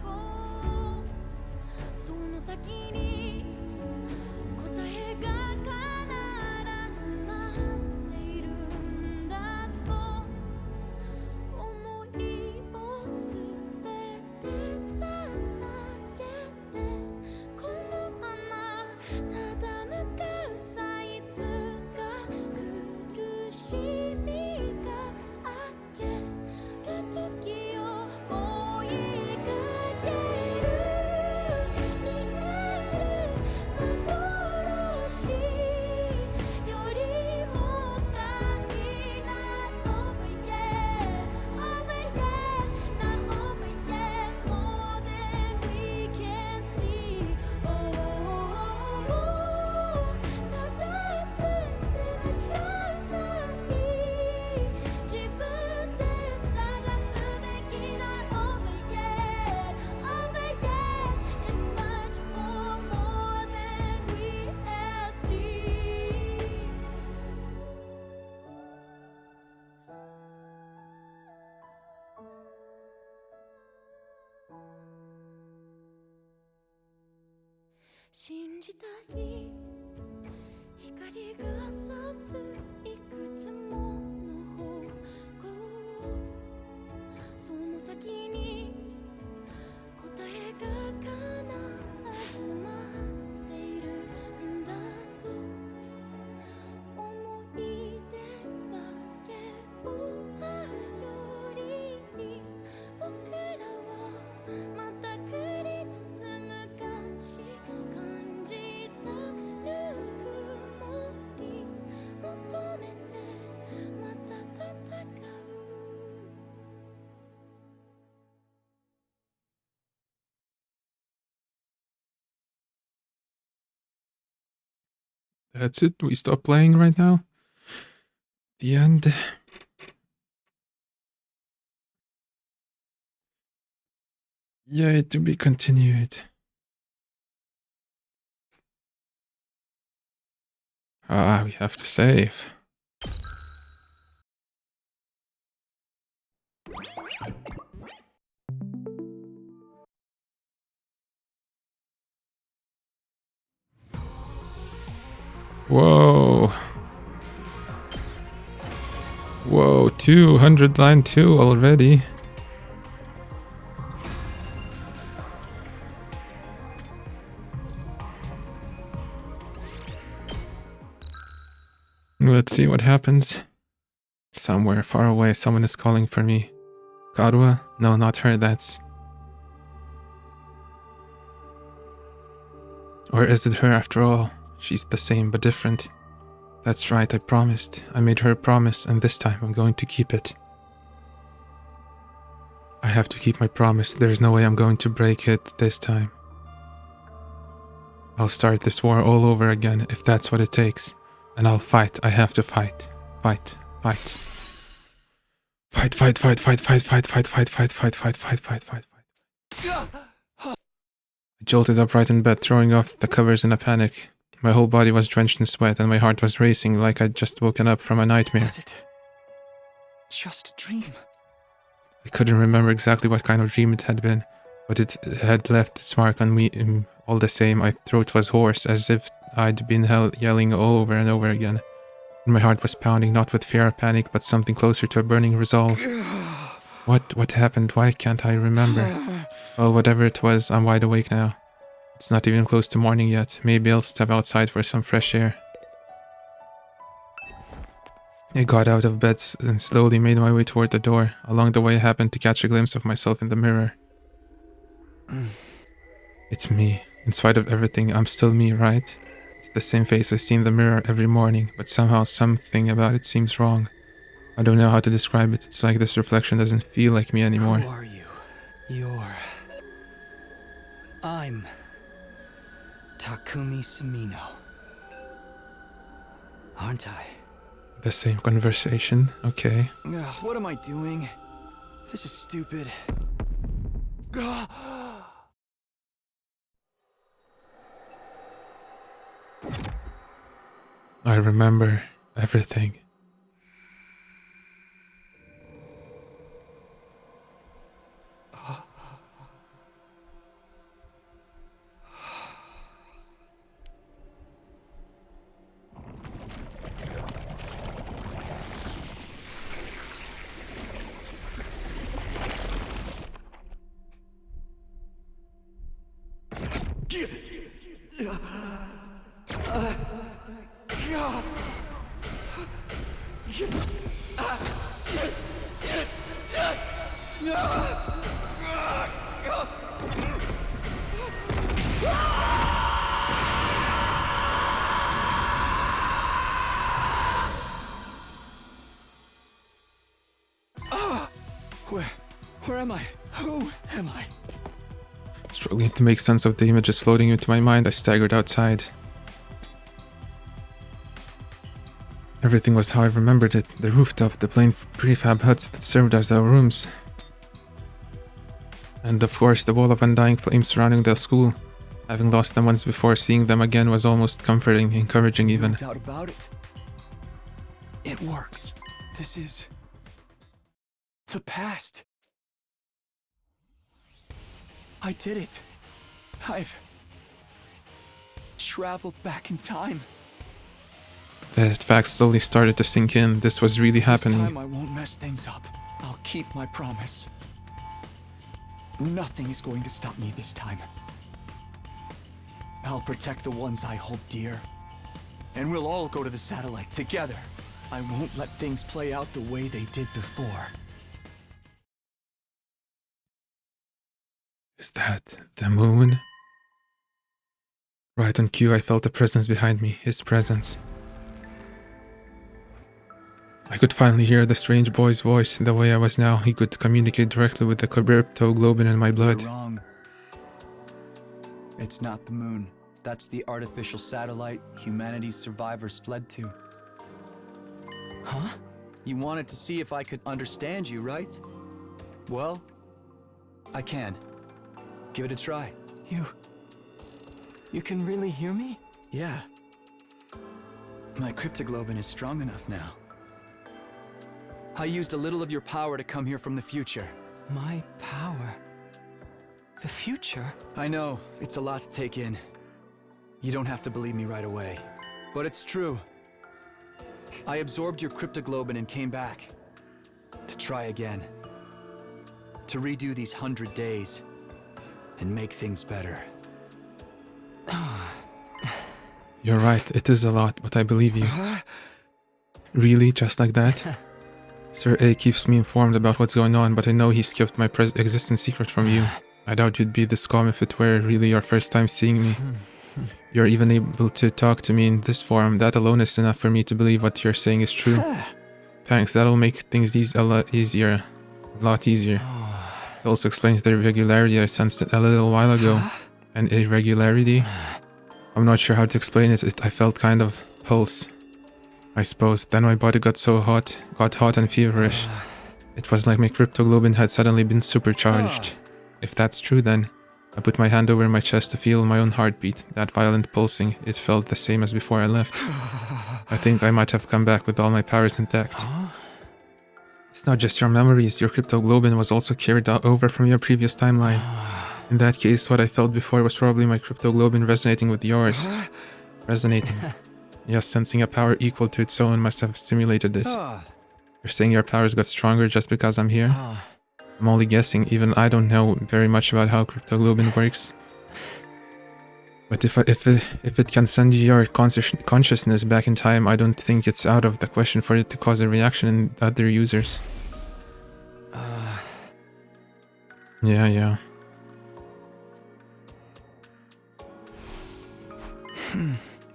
That's it. We stop playing right now. The end. Yay, to be continued. Ah, we have to save. Whoa. Whoa, 200 line 2 already. Let's see what happens. Somewhere far away, someone is calling for me. Karua? No, not her, that's... Or is it her after all? She's the same but different. That's right, I promised. I made her a promise, and this time I'm going to keep it. I have to keep my promise. There's no way I'm going to break it this time. I'll start this war all over again, if that's what it takes. And I'll fight. I have to fight. Fight. Fight. Fight, fight, fight, fight, fight, fight, fight, fight, fight, fight, fight, fight, fight, fight, fight. I jolted upright in bed, throwing off the covers in a panic. My whole body was drenched in sweat, and my heart was racing like I'd just woken up from a nightmare. Was it just a dream? I couldn't remember exactly what kind of dream it had been, but it had left its mark on me all the same. My throat was hoarse, as if I'd been yelling all over and over again. And my heart was pounding, not with fear or panic, but something closer to a burning resolve. What happened? Why can't I remember? Well, whatever it was, I'm wide awake now. It's not even close to morning yet. Maybe I'll step outside for some fresh air. I got out of bed and slowly made my way toward the door. Along the way, I happened to catch a glimpse of myself in the mirror. It's me. In spite of everything, I'm still me, right? It's the same face I see in the mirror every morning, but somehow something about it seems wrong. I don't know how to describe it. It's like this reflection doesn't feel like me anymore. Who are you? I'm Takumi Sumino. Aren't I? The same conversation, okay. Ugh, what am I doing? This is stupid. I remember everything. Where am I? Who am I? Struggling to make sense of the images floating into my mind, I staggered outside. Everything was how I remembered it. The rooftop, the plain prefab huts that served as our rooms. And of course, the wall of undying flames surrounding the school. Having lost them once before, seeing them again was almost comforting, encouraging even. No doubt about it. It works. This is the past. I did it. I've traveled back in time. That fact slowly started to sink in. This was really happening. This time I won't mess things up. I'll keep my promise. Nothing is going to stop me this time. I'll protect the ones I hold dear. And we'll all go to the satellite together. I won't let things play out the way they did before. Is that the moon? Right on cue, I felt a presence behind me. His presence. I could finally hear the strange boy's voice. The way I was now, he could communicate directly with the cryptoglobin in my blood. You're wrong. It's not the moon. That's the artificial satellite humanity's survivors fled to. Huh? You wanted to see if I could understand you, right? Well, I can. Give it a try. You can really hear me? Yeah. My cryptoglobin is strong enough now. I used a little of your power to come here from the future. My power? The future? I know, it's a lot to take in. You don't have to believe me right away. But it's true. I absorbed your cryptoglobin and came back. To try again. To redo these 100 days. And make things better. You're right, it is a lot, but I believe you. Really? Just like that? Sir A keeps me informed about what's going on, but I know he's kept my existence secret from you. I doubt you'd be this calm if it were really your first time seeing me. You're even able to talk to me in this form. That alone is enough for me to believe what you're saying is true. Thanks, that'll make things a lot easier. It also explains the irregularity I sensed a little while ago. An irregularity? I'm not sure how to explain it. I felt kind of pulse, I suppose. Then my body got hot and feverish. It was like my cryptoglobin had suddenly been supercharged. If that's true, then I put my hand over my chest to feel my own heartbeat, that violent pulsing. It felt the same as before I left. I think I might have come back with all my powers intact. It's not just your memories, your cryptoglobin was also carried over from your previous timeline. In that case, what I felt before was probably my cryptoglobin resonating with yours. Resonating. Yes, sensing a power equal to its own must have stimulated it. You're saying your powers got stronger just because I'm here? I'm only guessing, even I don't know very much about how cryptoglobin works. But if it can send your consciousness back in time, I don't think it's out of the question for it to cause a reaction in other users. Yeah.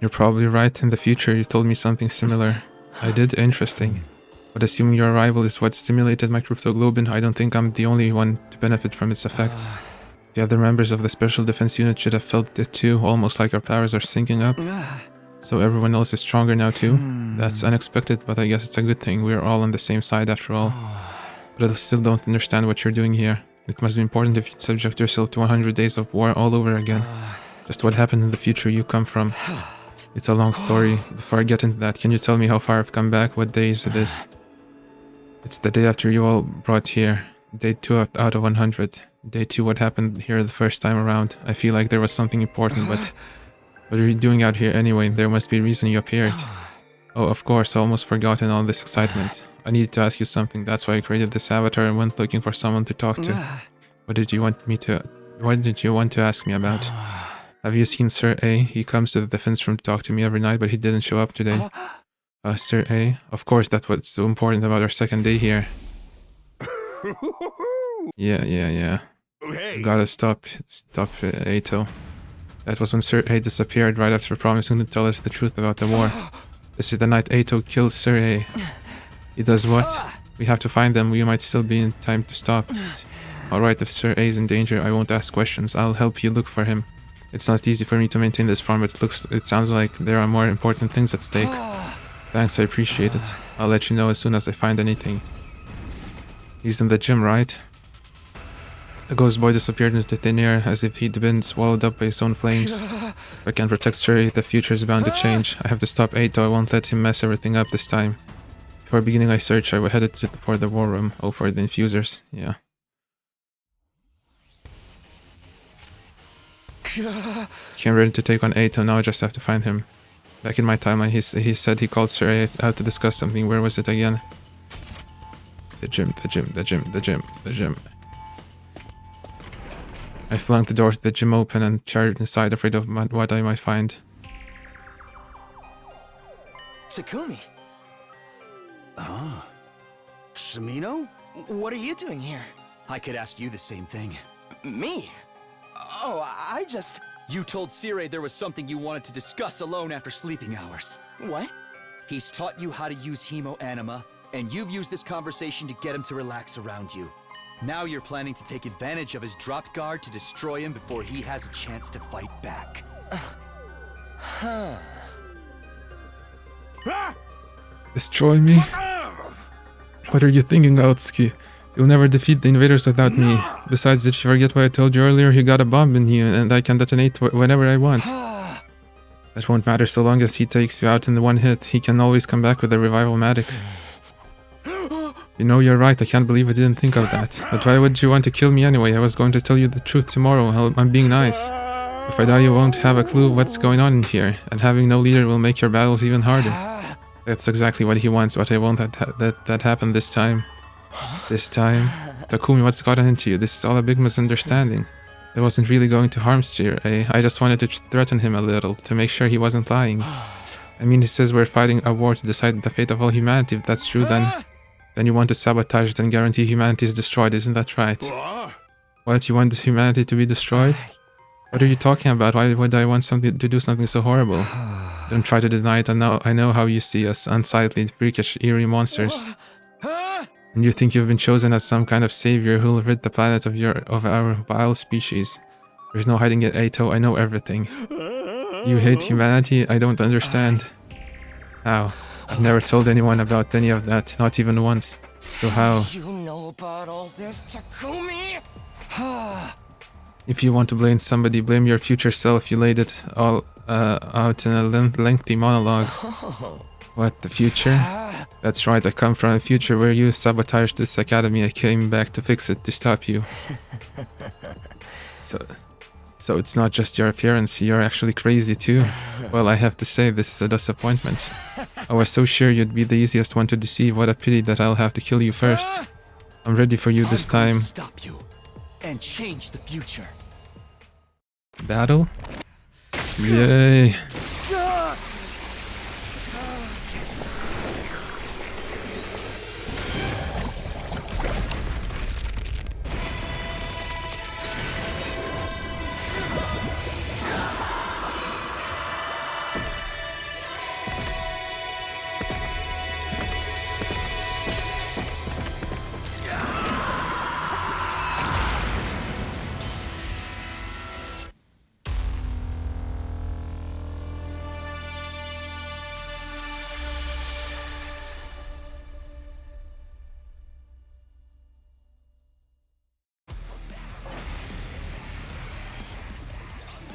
You're probably right. In the future, you told me something similar. I did. Interesting. But assuming your arrival is what stimulated my cryptoglobin, I don't think I'm the only one to benefit from its effects. The other members of the Special Defense Unit should have felt it too, almost like our powers are syncing up. So everyone else is stronger now too? That's unexpected, but I guess it's a good thing. We're all on the same side after all. But I still don't understand what you're doing here. It must be important if you'd subject yourself to 100 days of war all over again. Just what happened in the future you come from. It's a long story. Before I get into that, can you tell me how far I've come back? What day is this? It's the day after you all brought here. Day 2 out of 100. Day 2, what happened here the first time around. I feel like there was something important, but what are you doing out here anyway? There must be a reason you appeared. Oh, of course, I almost forgot in all this excitement. I needed to ask you something. That's why I created this avatar and went looking for someone to talk to. What did you want to ask me about? Have you seen Sir A? He comes to the defense room to talk to me every night, but he didn't show up today. Sir A? Of course, that's what's so important about our second day here. Yeah. Hey. Gotta stop Ato. That was when Sir A disappeared right after promising to tell us the truth about the war. This is the night Ato kills Sir A. He does what? We have to find them. We might still be in time to stop. Alright, if Sir A is in danger, I won't ask questions. I'll help you look for him. It's not easy for me to maintain this farm, but it sounds like there are more important things at stake. Thanks, I appreciate it. I'll let you know as soon as I find anything. He's in the gym, right? The ghost boy disappeared into thin air as if he'd been swallowed up by his own flames. If I can't protect Sir A, the future is bound to change. I have to stop Ato. I won't let him mess everything up this time. Before beginning my search, I headed for the war room. Oh, for the infusers. Yeah. Came ready to take on Ato. Now I just have to find him. Back in my timeline, he said he called Sir A out to discuss something. Where was it again? The gym. I flung the door to the gym open and charged inside, afraid of what I might find. Takumi! Ah. Samino? What are you doing here? I could ask you the same thing. Me? Oh, I just... You told Sire there was something you wanted to discuss alone after sleeping hours. What? He's taught you how to use Hemo Anima, and you've used this conversation to get him to relax around you. Now you're planning to take advantage of his dropped guard to destroy him before he has a chance to fight back. Destroy me? What are you thinking, Aotsuki? You'll never defeat the invaders without me. Besides, did you forget what I told you earlier? You got a bomb in you, and I can detonate whenever I want. That won't matter so long as he takes you out in the one hit. He can always come back with a revival-matic. You know, you're right. I can't believe I didn't think of that. But why would you want to kill me anyway? I was going to tell you the truth tomorrow. I'm being nice. If I die, you won't have a clue what's going on in here. And having no leader will make your battles even harder. That's exactly what he wants, but I won't let that happen this time. This time? Takumi, what's gotten into you? This is all a big misunderstanding. I wasn't really going to harm Sir A. I just wanted to threaten him a little, to make sure he wasn't lying. I mean, he says we're fighting a war to decide the fate of all humanity. If that's true, then you want to sabotage it and guarantee humanity is destroyed, isn't that right? What, you want humanity to be destroyed? What are you talking about? Why would I want to do something so horrible? Don't try to deny it. I know how you see us, unsightly, freakish, eerie monsters. And you think you've been chosen as some kind of savior who will rid the planet of our vile species. There's no hiding it, Ato. I know everything. You hate humanity? I don't understand. How? I've never told anyone about any of that, not even once. So how? You know about all this, Takumi? If you want to blame somebody, blame your future self. You laid it all out in a lengthy monologue. What, the future? That's right, I come from a future where you sabotaged this academy. I came back to fix it, to stop you. So it's not just your appearance, you're actually crazy too. Well, I have to say, this is a disappointment. I was so sure you'd be the easiest one to deceive. What a pity that I'll have to kill you first. I'm ready for you this time. Stop you and change the future. Battle? Yay.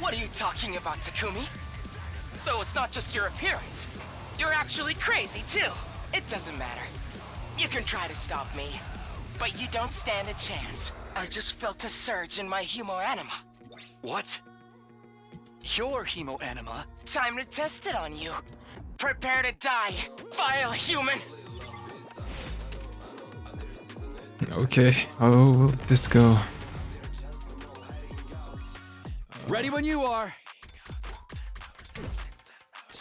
What are you talking about, Takumi? So it's not just your appearance. You're actually crazy, too. It doesn't matter. You can try to stop me, but you don't stand a chance. I just felt a surge in my Hemo Anima. What? Your Hemo Anima? Time to test it on you. Prepare to die, vile human! Okay, how will this go? Ready when you are.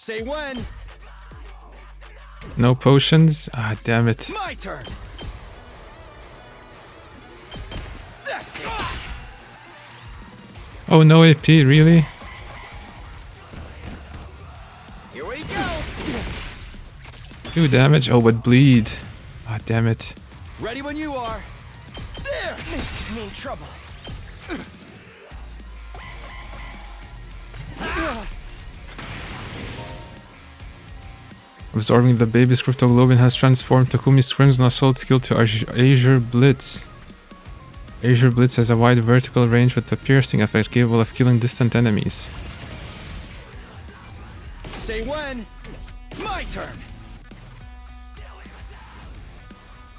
Say when. No potions? Ah, damn it. My turn. That's it. Oh, no AP, really? Here we go. 2 damage? Oh, but bleed. Ah, damn it. Ready when you are. There. This could mean trouble. Absorbing the baby's cryptoglobin has transformed Takumi's Crimson Assault skill to Azure Blitz. Azure Blitz has a wide vertical range with a piercing effect capable of killing distant enemies. Say when. My turn.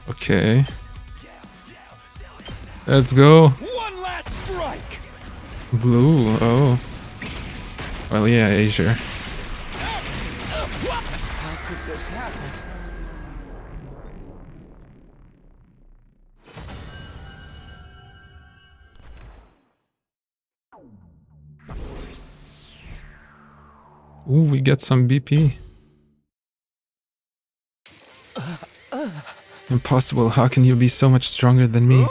Okay. Let's go. One last strike. Blue, oh. Well, yeah, Azure. How could this happen? Ooh, we get some BP. Impossible, how can you be so much stronger than me?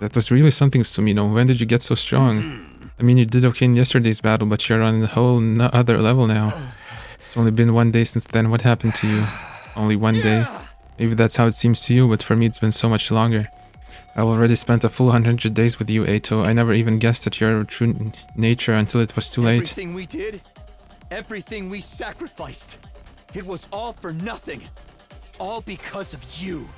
That was really something, Sumino. When did you get so strong? I mean, you did okay in yesterday's battle, but you're on a whole other level now. It's only been 1 day since then. What happened to you? Only 1 day? Maybe that's how it seems to you, but for me it's been so much longer. I've already spent a full 100 days with you, Eito. I never even guessed at your true nature until it was too late. Everything we did, everything we sacrificed, it was all for nothing. All because of you.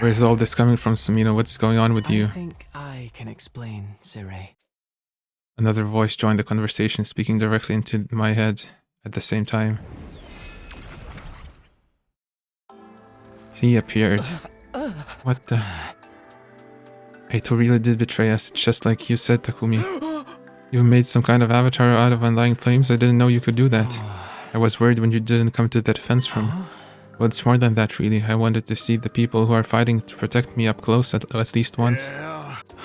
Where's all this coming from, Sumino? What's going on with you? I think I can explain, Sirei. Another voice joined the conversation, speaking directly into my head at the same time. He appeared. What the... Eito really did betray us, just like you said, Takumi. You made some kind of avatar out of undying flames? I didn't know you could do that. I was worried when you didn't come to the defense room. Well, it's more than that, really. I wanted to see the people who are fighting to protect me up close at least once.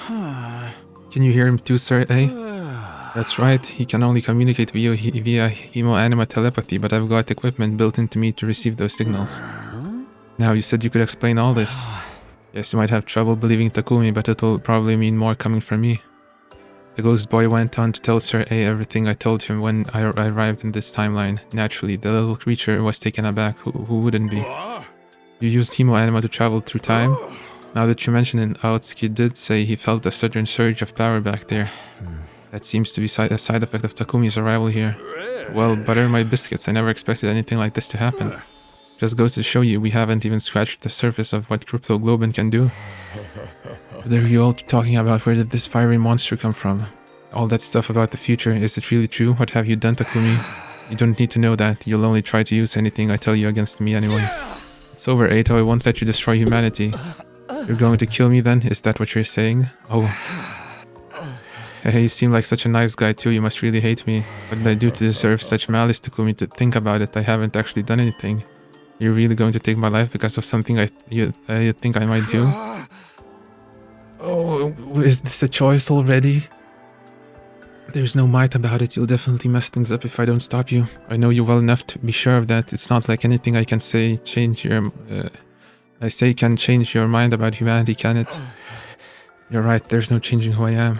Can you hear him too, sir, eh? That's right, he can only communicate via hemo-anima telepathy, but I've got equipment built into me to receive those signals. Now, you said you could explain all this. Yes, you might have trouble believing Takumi, but it'll probably mean more coming from me. The ghost boy went on to tell Sir A everything I told him when I arrived in this timeline. Naturally, the little creature was taken aback. Who wouldn't be? You used hemo-anima to travel through time? Now that you mention it, Aotsuki did say he felt a sudden surge of power back there. That seems to be a side effect of Takumi's arrival here. Well, butter my biscuits, I never expected anything like this to happen. Just goes to show you we haven't even scratched the surface of what cryptoglobin can do. What are you all talking about? Where did this fiery monster come from? All that stuff about the future, is it really true? What have you done, Takumi? You don't need to know that. You'll only try to use anything I tell you against me anyway. It's over, Eito. I won't let you destroy humanity. You're going to kill me then? Is that what you're saying? Oh. Hey, you seem like such a nice guy too. You must really hate me. What did I do to deserve such malice, Takumi? To think about it, I haven't actually done anything. You're really going to take my life because of something you think I might do? Oh, is this a choice already? There's no might about it. You'll definitely mess things up if I don't stop you. I know you well enough to be sure of that. It's not like anything I can say can change your mind about humanity, can it? You're right, there's no changing who I am.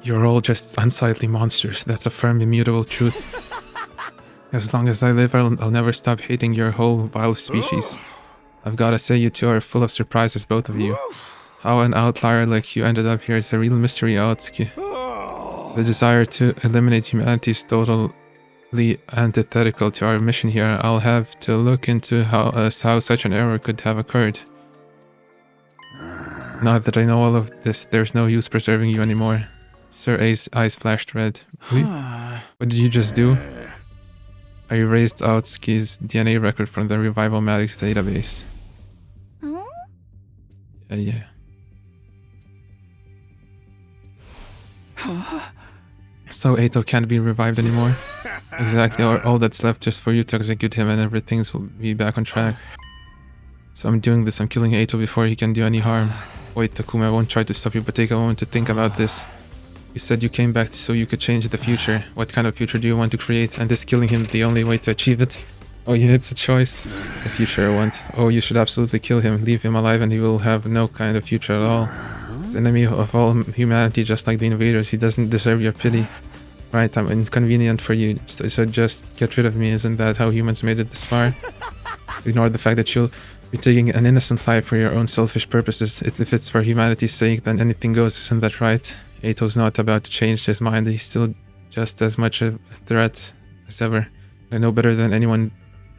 You're all just unsightly monsters. That's a firm, immutable truth. As long as I live, I'll never stop hating your whole vile species. I've gotta say, you two are full of surprises, both of you. How an outlier like you ended up here is a real mystery, Aotsuki. The desire to eliminate humanity is totally antithetical to our mission here. I'll have to look into how such an error could have occurred. Now that I know all of this, there's no use preserving you anymore. Sir A's eyes flashed red. What did you just do? I erased Aotsuki's DNA record from the Revival-Matics database. Yeah. So Eito can't be revived anymore? Exactly, or all that's left just for you to execute him and everything will be back on track. So I'm doing this, I'm killing Eito before he can do any harm. Wait, Takumi, I won't try to stop you, but take a moment to think about this. You said you came back so you could change the future. What kind of future do you want to create? And is killing him the only way to achieve it? Oh yeah, it's a choice. The future I want. Oh, you should absolutely kill him. Leave him alive and he will have no kind of future at all. He's an enemy of all humanity, just like the invaders. He doesn't deserve your pity. Right, I'm inconvenient for you, so just get rid of me. Isn't that how humans made it this far? Ignore the fact that you'll be taking an innocent life for your own selfish purposes. If it's for humanity's sake, then anything goes, isn't that right? Ato's not about to change his mind. He's still just as much a threat as ever. I know better than anyone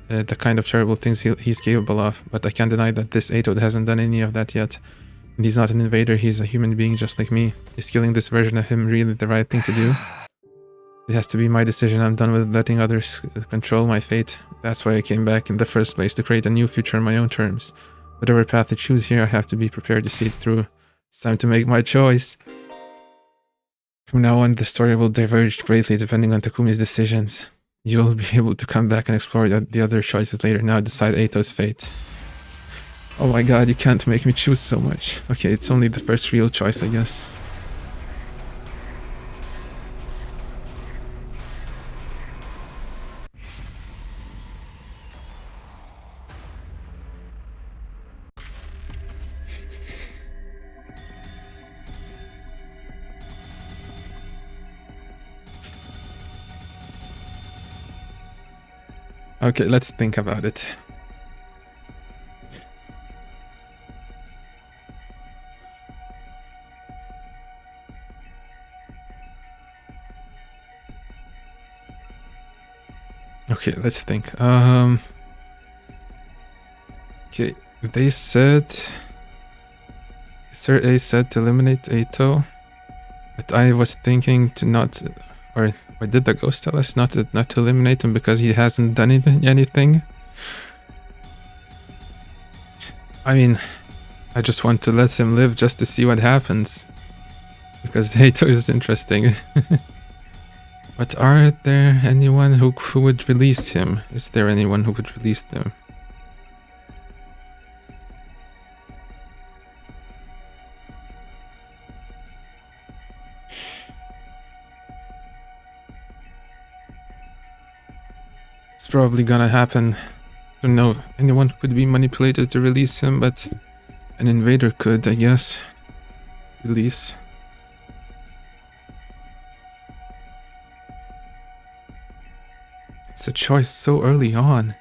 the kind of terrible things he's capable of, but I can't deny that this Ato hasn't done any of that yet. And he's not an invader, he's a human being just like me. Is killing this version of him really the right thing to do? It has to be my decision. I'm done with letting others control my fate. That's why I came back in the first place, to create a new future on my own terms. Whatever path I choose here, I have to be prepared to see it through. It's time to make my choice. From now on, the story will diverge greatly depending on Takumi's decisions. You'll be able to come back and explore the other choices later. Now decide Ato's fate. Oh my god, you can't make me choose so much. Okay, it's only the first real choice, I guess. Okay, let's think about it. Okay, let's think. Okay, they said... Sir A said to eliminate Ato, but I was thinking to not... Or did the ghost tell us not to eliminate him because he hasn't done anything? I mean, I just want to let him live just to see what happens. Because Ato is interesting. But are there anyone who would release him? Is there anyone who would release them? It's probably gonna happen. I don't know, anyone could be manipulated to release him, but an invader could, I guess. Release. It's a choice so early on.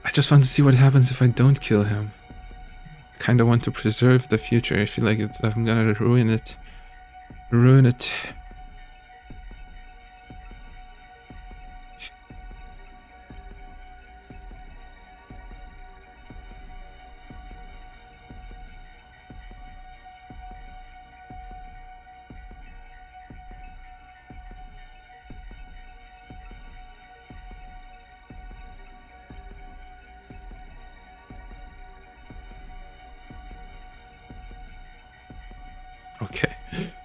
I just want to see what happens if I don't kill him. I kinda want to preserve the future. I feel like I'm gonna ruin it. Ruin it. Okay,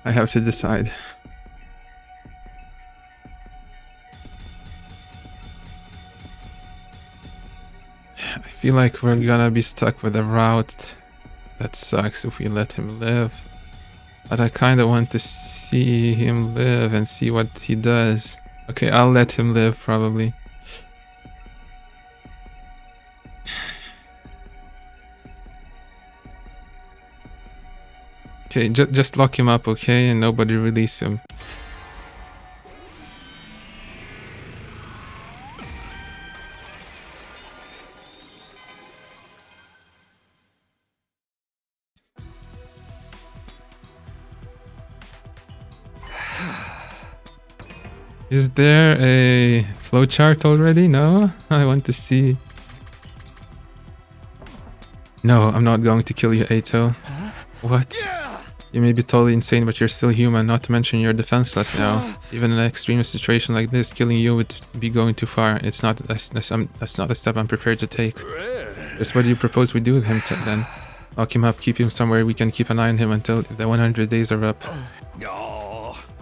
I have to decide. I feel like we're gonna be stuck with a route that sucks if we let him live. But I kinda want to see him live and see what he does. Okay, I'll let him live probably. Okay, just lock him up, okay? And nobody release him. Is there a flowchart already? No? I want to see. No, I'm not going to kill you, Ato. What? You may be totally insane, but you're still human, not to mention you're defenseless now. Even in an extreme situation like this, killing you would be going too far. That's not a step I'm prepared to take. Just what do you propose we do with him then? Lock him up, keep him somewhere we can keep an eye on him until the 100 days are up.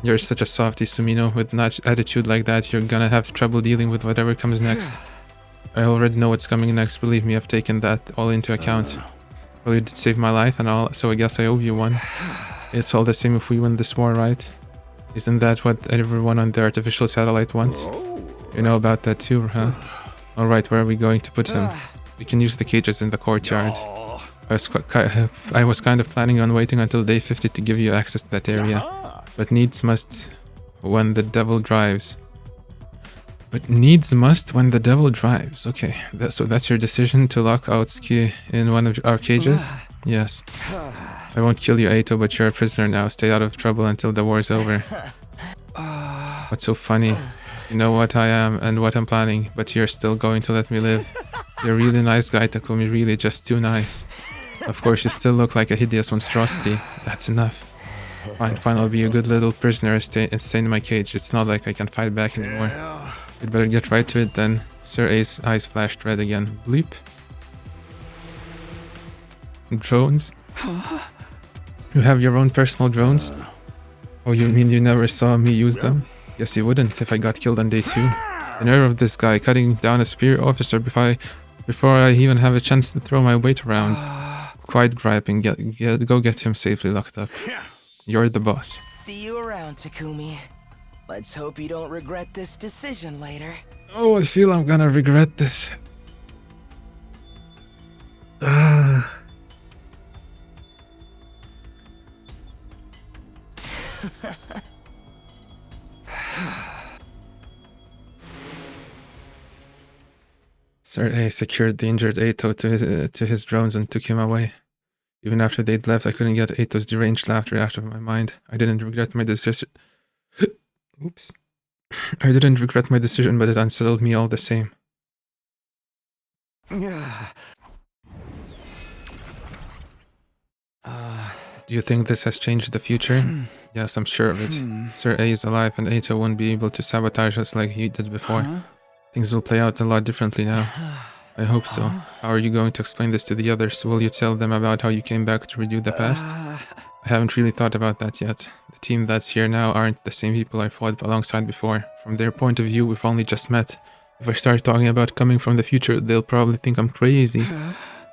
You're such a softie, Sumino. With an attitude like that, you're gonna have trouble dealing with whatever comes next. I already know what's coming next. Believe me, I've taken that all into account. Well, you did save my life and all, so I guess I owe you one. It's all the same if we win this war, right? Isn't that what everyone on the artificial satellite wants? You know about that too, huh? Alright, where are we going to put him? We can use the cages in the courtyard. I was kind of planning on waiting until day 50 to give you access to that area. But needs must when the devil drives. When the devil drives. Okay, so that's your decision to lock Aotsuki in one of our cages? Yes. I won't kill you, Eito, but you're a prisoner now. Stay out of trouble until the war's over. What's so funny? You know what I am and what I'm planning, but you're still going to let me live. You're a really nice guy, Takumi, really just too nice. Of course, you still look like a hideous monstrosity. That's enough. Fine, I'll be a good little prisoner and stay in my cage. It's not like I can fight back anymore. You'd better get right to it then. Sir A's eyes flashed red again. Bleep. Drones? You have your own personal drones? Oh, you mean you never saw me use them? Yes, you wouldn't if I got killed on day 2. The nerve of this guy cutting down a superior officer before I even have a chance to throw my weight around. Quite griping. Go get him safely locked up. You're the boss. See you around, Takumi. Let's hope you don't regret this decision later. Oh, I feel I'm gonna regret this. Sir A secured the injured Eito to his drones and took him away. Even after they'd left, I couldn't get Eito's deranged laughter out of my mind. I didn't regret my decision. Oops. I didn't regret my decision, but it unsettled me all the same. Do you think this has changed the future? Yes, I'm sure of it. Sir A is alive and Eito won't be able to sabotage us like he did before. Things will play out a lot differently now. I hope so. How are you going to explain this to the others? Will you tell them about how you came back to redo the past? I haven't really thought about that yet. The team that's here now aren't the same people I fought alongside before. From their point of view, we've only just met. If I start talking about coming from the future, they'll probably think I'm crazy.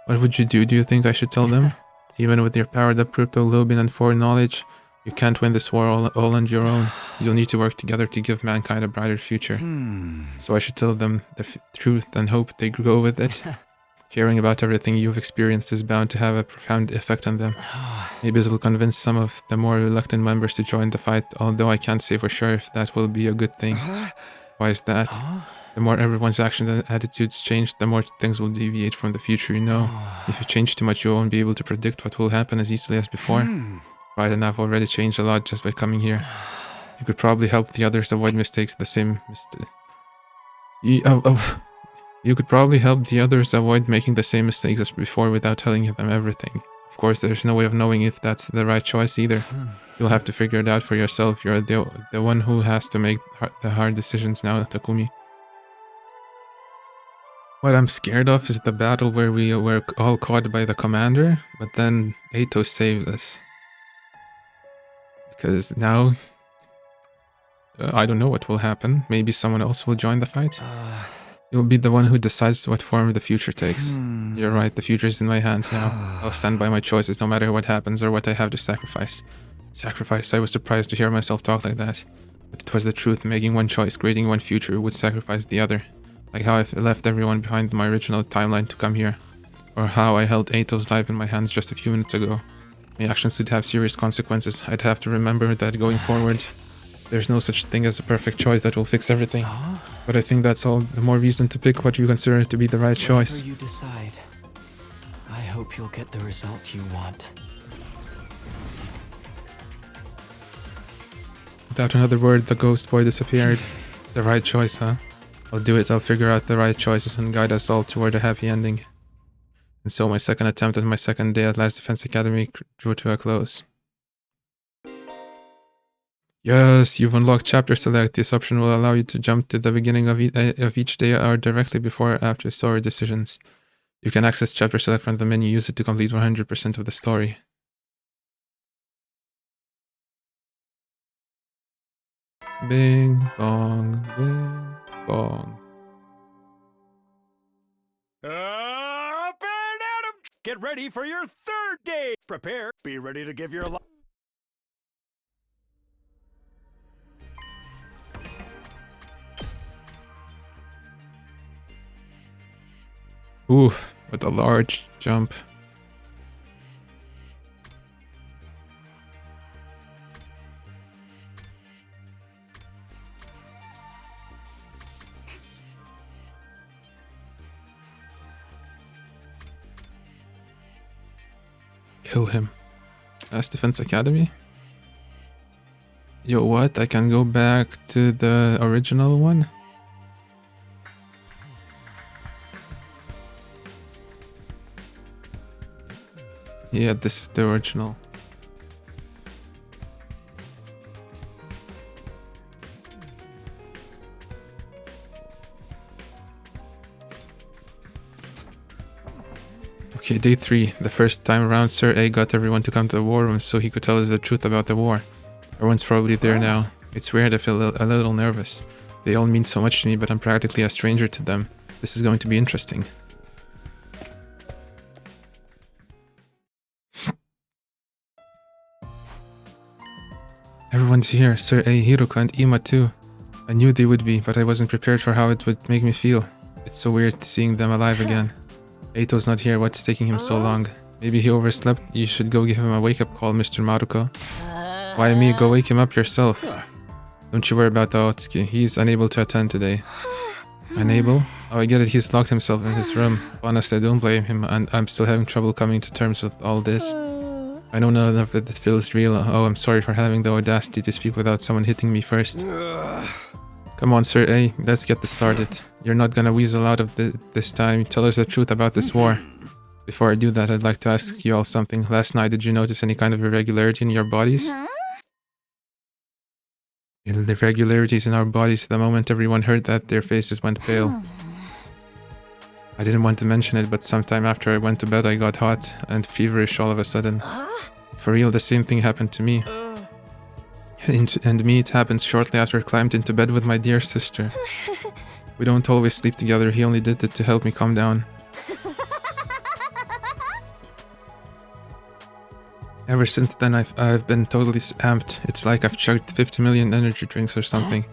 What would you do? Do you think I should tell them? Even with your powered up crypto, Lobin, and foreknowledge, you can't win this war all on your own. You'll need to work together to give mankind a brighter future. So I should tell them the truth and hope they go with it. Hearing about everything you've experienced is bound to have a profound effect on them. Maybe it'll convince some of the more reluctant members to join the fight, although I can't say for sure if that will be a good thing. Why is that? The more everyone's actions and attitudes change, the more things will deviate from the future, you know. If you change too much, you won't be able to predict what will happen as easily as before. Right, and I've already changed a lot just by coming here. You could probably help the others avoid mistakes the same You could probably help the others avoid making the same mistakes as before without telling them everything. Of course, there's no way of knowing if that's the right choice either. You'll have to figure it out for yourself. You're the one who has to make the hard decisions now, Takumi. What I'm scared of is the battle where we were all caught by the commander, but then Eito saved us. Because now, I don't know what will happen. Maybe someone else will join the fight. You'll be the one who decides what form the future takes. You're right, the future is in my hands now. I'll stand by my choices no matter what happens or what I have to sacrifice. Sacrifice? I was surprised to hear myself talk like that. But it was the truth. Making one choice, creating one future, would sacrifice the other. Like how I left everyone behind in my original timeline to come here. Or how I held Eito's life in my hands just a few minutes ago. My actions would have serious consequences. I'd have to remember that going forward. There's no such thing as a perfect choice that will fix everything. But I think that's all the more reason to pick what you consider to be the right choice. Whatever you decide, I hope you'll get the result you want. Without another word, the ghost boy disappeared. The right choice, huh? I'll do it. I'll figure out the right choices and guide us all toward a happy ending. And so my second attempt at my second day at Last Defense Academy drew to a close. Yes, you've unlocked Chapter Select. This option will allow you to jump to the beginning of each day or directly before or after story decisions. You can access Chapter Select from the menu. Use it to complete 100% of the story. Bing, bong, bing, bong. get ready for your third day. Prepare. Be ready to give your life. Ooh, with a large jump. Kill him. Last Defense Academy? Yo, what? I can go back to the original one? Yeah, this is the original. Okay, day 3. The first time around, Sir A got everyone to come to the war room so he could tell us the truth about the war. Everyone's probably there now. It's weird, I feel a little nervous. They all mean so much to me, but I'm practically a stranger to them. This is going to be interesting. Everyone's here, Sir A, Hiruko, and Ima too. I knew they would be, but I wasn't prepared for how it would make me feel. It's so weird seeing them alive again. Eito's not here, what's taking him so long? Maybe he overslept? You should go give him a wake-up call, Mr. Maruko. Why me? Go wake him up yourself. Don't you worry about Aotsuki, he's unable to attend today. Unable? Oh, I get it, he's locked himself in his room. Honestly, I don't blame him, and I'm still having trouble coming to terms with all this. I know none of it feels real. Oh, I'm sorry for having the audacity to speak without someone hitting me first. Come on, Sir A, let's get this started. You're not gonna weasel out of this time. Tell us the truth about this war. Before I do that, I'd like to ask you all something. Last night, did you notice any kind of irregularity in your bodies? Irregularities in our bodies. The moment everyone heard that, their faces went pale. I didn't want to mention it, but sometime after I went to bed, I got hot and feverish all of a sudden. For real, the same thing happened to me. And me, it happened shortly after I climbed into bed with my dear sister. We don't always sleep together, he only did it to help me calm down. Ever since then, I've been totally amped. It's like I've chugged 50 million energy drinks or something.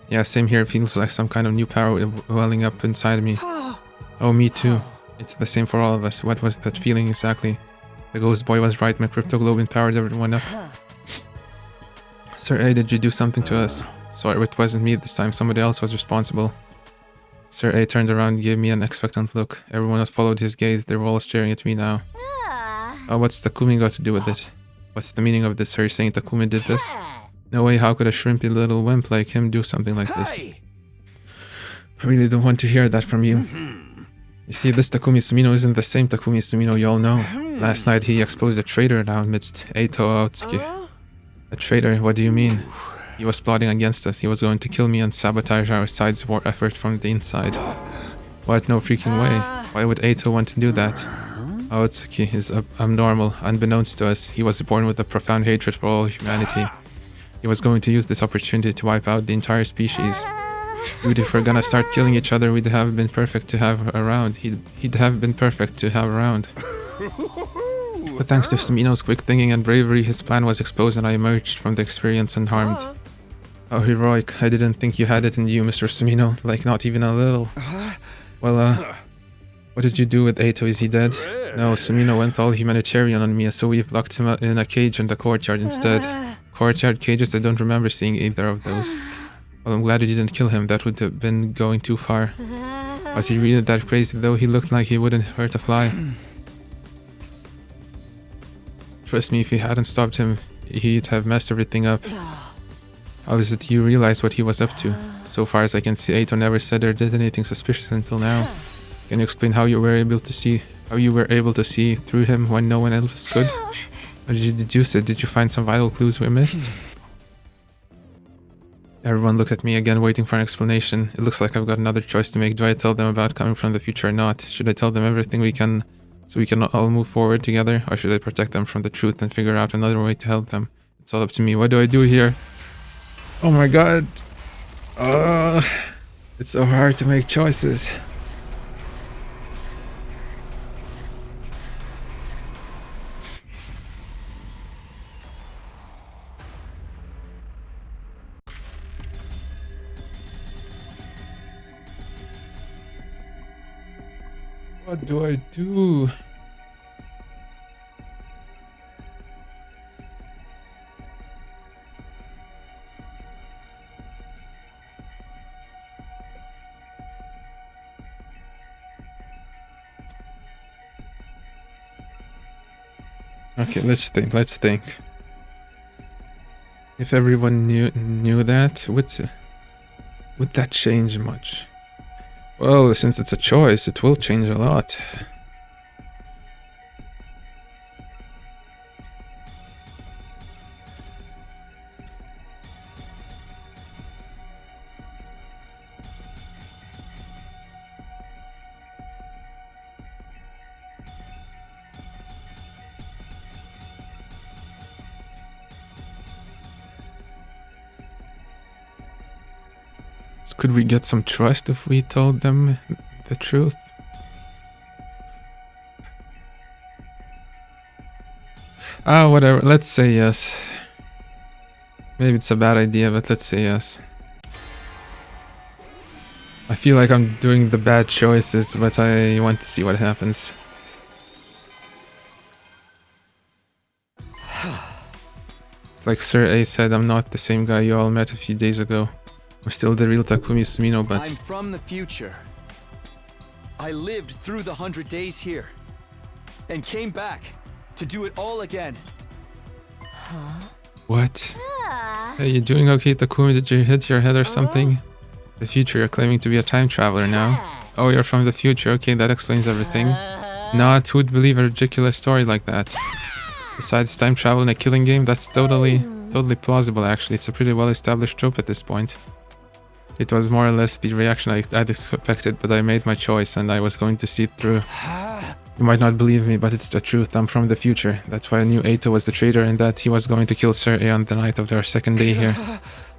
Yeah, same here, it feels like some kind of new power welling up inside me. Oh, me too. It's the same for all of us. What was that feeling exactly? The ghost boy was right, my crypto globe empowered everyone up. Sir A, did you do something to us? Sorry, it wasn't me this time, somebody else was responsible. Sir A turned around and gave me an expectant look. Everyone else followed his gaze, they were all staring at me now. Oh, what's Takumi got to do with it? What's the meaning of this? Are you saying Takumi did this? No way, how could a shrimpy little wimp like him do something like this? I really don't want to hear that from you. You see, this Takumi Sumino isn't the same Takumi Sumino you all know. Last night he exposed a traitor now amidst Eito Aotsuki. A traitor? What do you mean? He was plotting against us. He was going to kill me and sabotage our side's war effort from the inside. What? No freaking way. Why would Eito want to do that? Aotsuki is abnormal. Unbeknownst to us, he was born with a profound hatred for all humanity. He was going to use this opportunity to wipe out the entire species. Dude, if we're gonna start killing each other, we'd have been perfect to have around. He'd have been perfect to have around. But thanks to Sumino's quick thinking and bravery, his plan was exposed and I emerged from the experience unharmed. Oh, heroic. I didn't think you had it in you, Mr. Sumino. Like, not even a little. Well, what did you do with Eito? Is he dead? No, Sumino went all humanitarian on me, so we've locked him in a cage in the courtyard instead. Courtyard cages? I don't remember seeing either of those. Well, I'm glad you didn't kill him. That would have been going too far. Was he really that crazy, though? He looked like he wouldn't hurt a fly. Trust me, if you hadn't stopped him, he'd have messed everything up. How is it you realized what he was up to? So far as I can see, Eito never said or did anything suspicious until now. Can you explain how you were able to see through him when no one else could? How did you deduce it? Did you find some vital clues we missed? Everyone looked at me again, waiting for an explanation. It looks like I've got another choice to make. Do I tell them about coming from the future or not? Should I tell them everything we can so we can all move forward together? Or should I protect them from the truth and figure out another way to help them? It's all up to me. What do I do here? Oh my god. It's so hard to make choices. What do I do? Okay, let's think. If everyone knew that, would that change much? Well, since it's a choice, it will change a lot. Could we get some trust if we told them the truth? Ah, whatever. Let's say yes. Maybe it's a bad idea, but let's say yes. I feel like I'm doing the bad choices, but I want to see what happens. It's like Sir A said, I'm not the same guy you all met a few days ago. I'm still the real Takumi Sumino, but... I'm from the future. I lived through the 100 days here. And came back to do it all again. Huh? What? Hey, you doing okay, Takumi? Did you hit your head or something? The future, you're claiming to be a time traveler now. Oh, you're from the future. Okay, that explains everything. Not who'd believe a ridiculous story like that? Besides time travel in a killing game, that's totally plausible actually. It's a pretty well established trope at this point. It was more or less the reaction I'd expected, but I made my choice and I was going to see it through. You might not believe me, but it's the truth. I'm from the future. That's why I knew Eito was the traitor and that he was going to kill Sir A on the night of our second day here.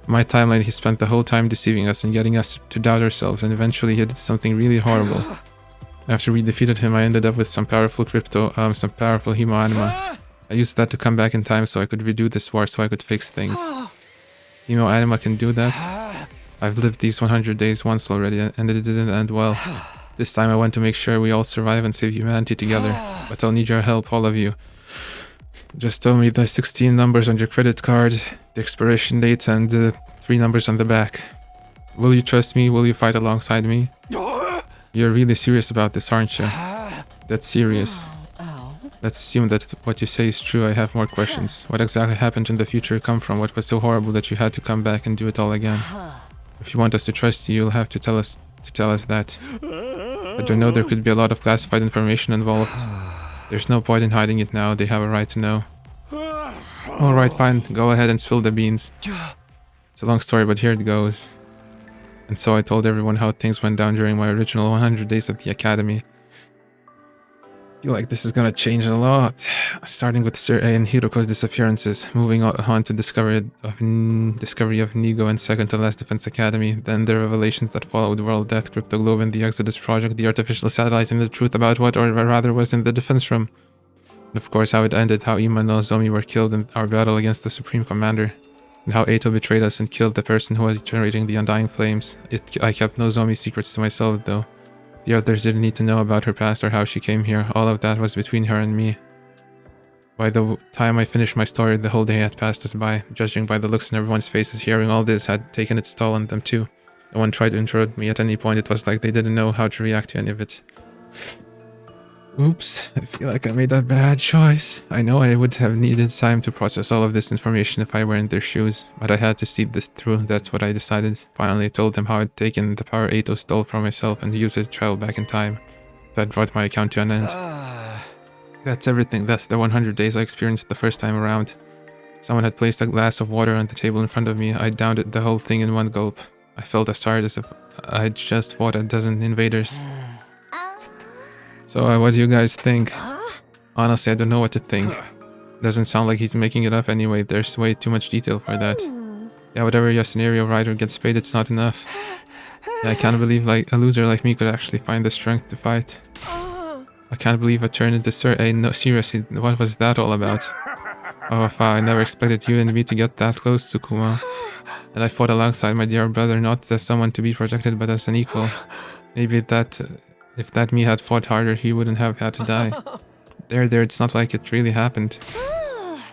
In my timeline, he spent the whole time deceiving us and getting us to doubt ourselves, and eventually he did something really horrible. After we defeated him, I ended up with some powerful some powerful Hemo Anima. I used that to come back in time so I could redo this war so I could fix things. Hemo Anima can do that. I've lived these 100 days once already and it didn't end well. This time I want to make sure we all survive and save humanity together. But I'll need your help, all of you. Just tell me the 16 numbers on your credit card, the expiration date, and the 3 numbers on the back. Will you trust me? Will you fight alongside me? You're really serious about this, aren't you? That's serious. Let's assume that what you say is true. I have more questions. What exactly happened in the future come from? What was so horrible that you had to come back and do it all again? If you want us to trust you, you'll have to tell us that. But I know there could be a lot of classified information involved. There's no point in hiding it now. They have a right to know. Alright, fine. Go ahead and spill the beans. It's a long story, but here it goes. And so I told everyone how things went down during my original 100 days at the academy. I feel like this is gonna change a lot. Starting with Sir A and Hiroko's disappearances, moving on to discovery of Nigo and second to last Defense Academy, then the revelations that followed World Death, Crypto Globe and the Exodus Project, the artificial satellite, and the truth about what, or rather, was in the defense room. And of course how it ended, how Ima and Nozomi were killed in our battle against the Supreme Commander, and how Eito betrayed us and killed the person who was generating the Undying Flames. I kept Nozomi's secrets to myself though. The others didn't need to know about her past or how she came here. All of that was between her and me. By the time I finished my story, the whole day had passed us by. Judging by the looks on everyone's faces, hearing all this had taken its toll on them too. No one tried to interrupt me at any point. It was like they didn't know how to react to any of it. Oops, I feel like I made a bad choice. I know I would have needed time to process all of this information if I were in their shoes, but I had to see this through. That's what I decided. Finally, I told them how I'd taken the power Eito stole from myself and used it to travel back in time. That brought my account to an end. That's everything. That's the 100 days I experienced the first time around. Someone had placed a glass of water on the table in front of me. I downed it, the whole thing in one gulp. I felt as tired as if I'd just fought a dozen invaders. So what do you guys think? Honestly, I don't know what to think. Doesn't sound like he's making it up anyway. There's way too much detail for that. Yeah, whatever your scenario writer gets paid, it's not enough. Yeah, I can't believe like a loser like me could actually find the strength to fight. I can't believe I turned into Sir A. No, seriously, what was that all about? Oh, wow, I never expected you and me to get that close, Tsukuma. And I fought alongside my dear brother, not as someone to be protected, but as an equal. Maybe that If that me had fought harder, he wouldn't have had to die. There, it's not like it really happened.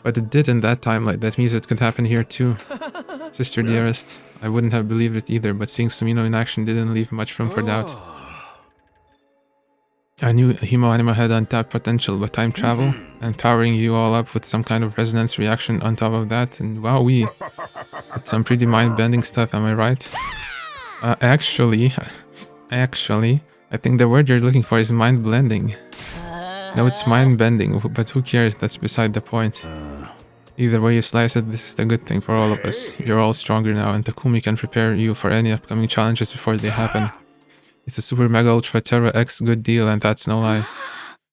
But it did in that timeline. That means it could happen here too. Sister dearest, I wouldn't have believed it either, but seeing Sumino in action didn't leave much room for doubt. I knew Himo Anima had untapped potential, but time travel and powering you all up with some kind of resonance reaction on top of that, and wowee. It's some pretty mind-bending stuff, am I right? Actually, I think the word you're looking for is mind-blending. No, it's mind-bending, but who cares? That's beside the point. Either way you slice it, this is the good thing for all of us. You're all stronger now, and Takumi can prepare you for any upcoming challenges before they happen. It's a super mega ultra terra X good deal, and that's no lie.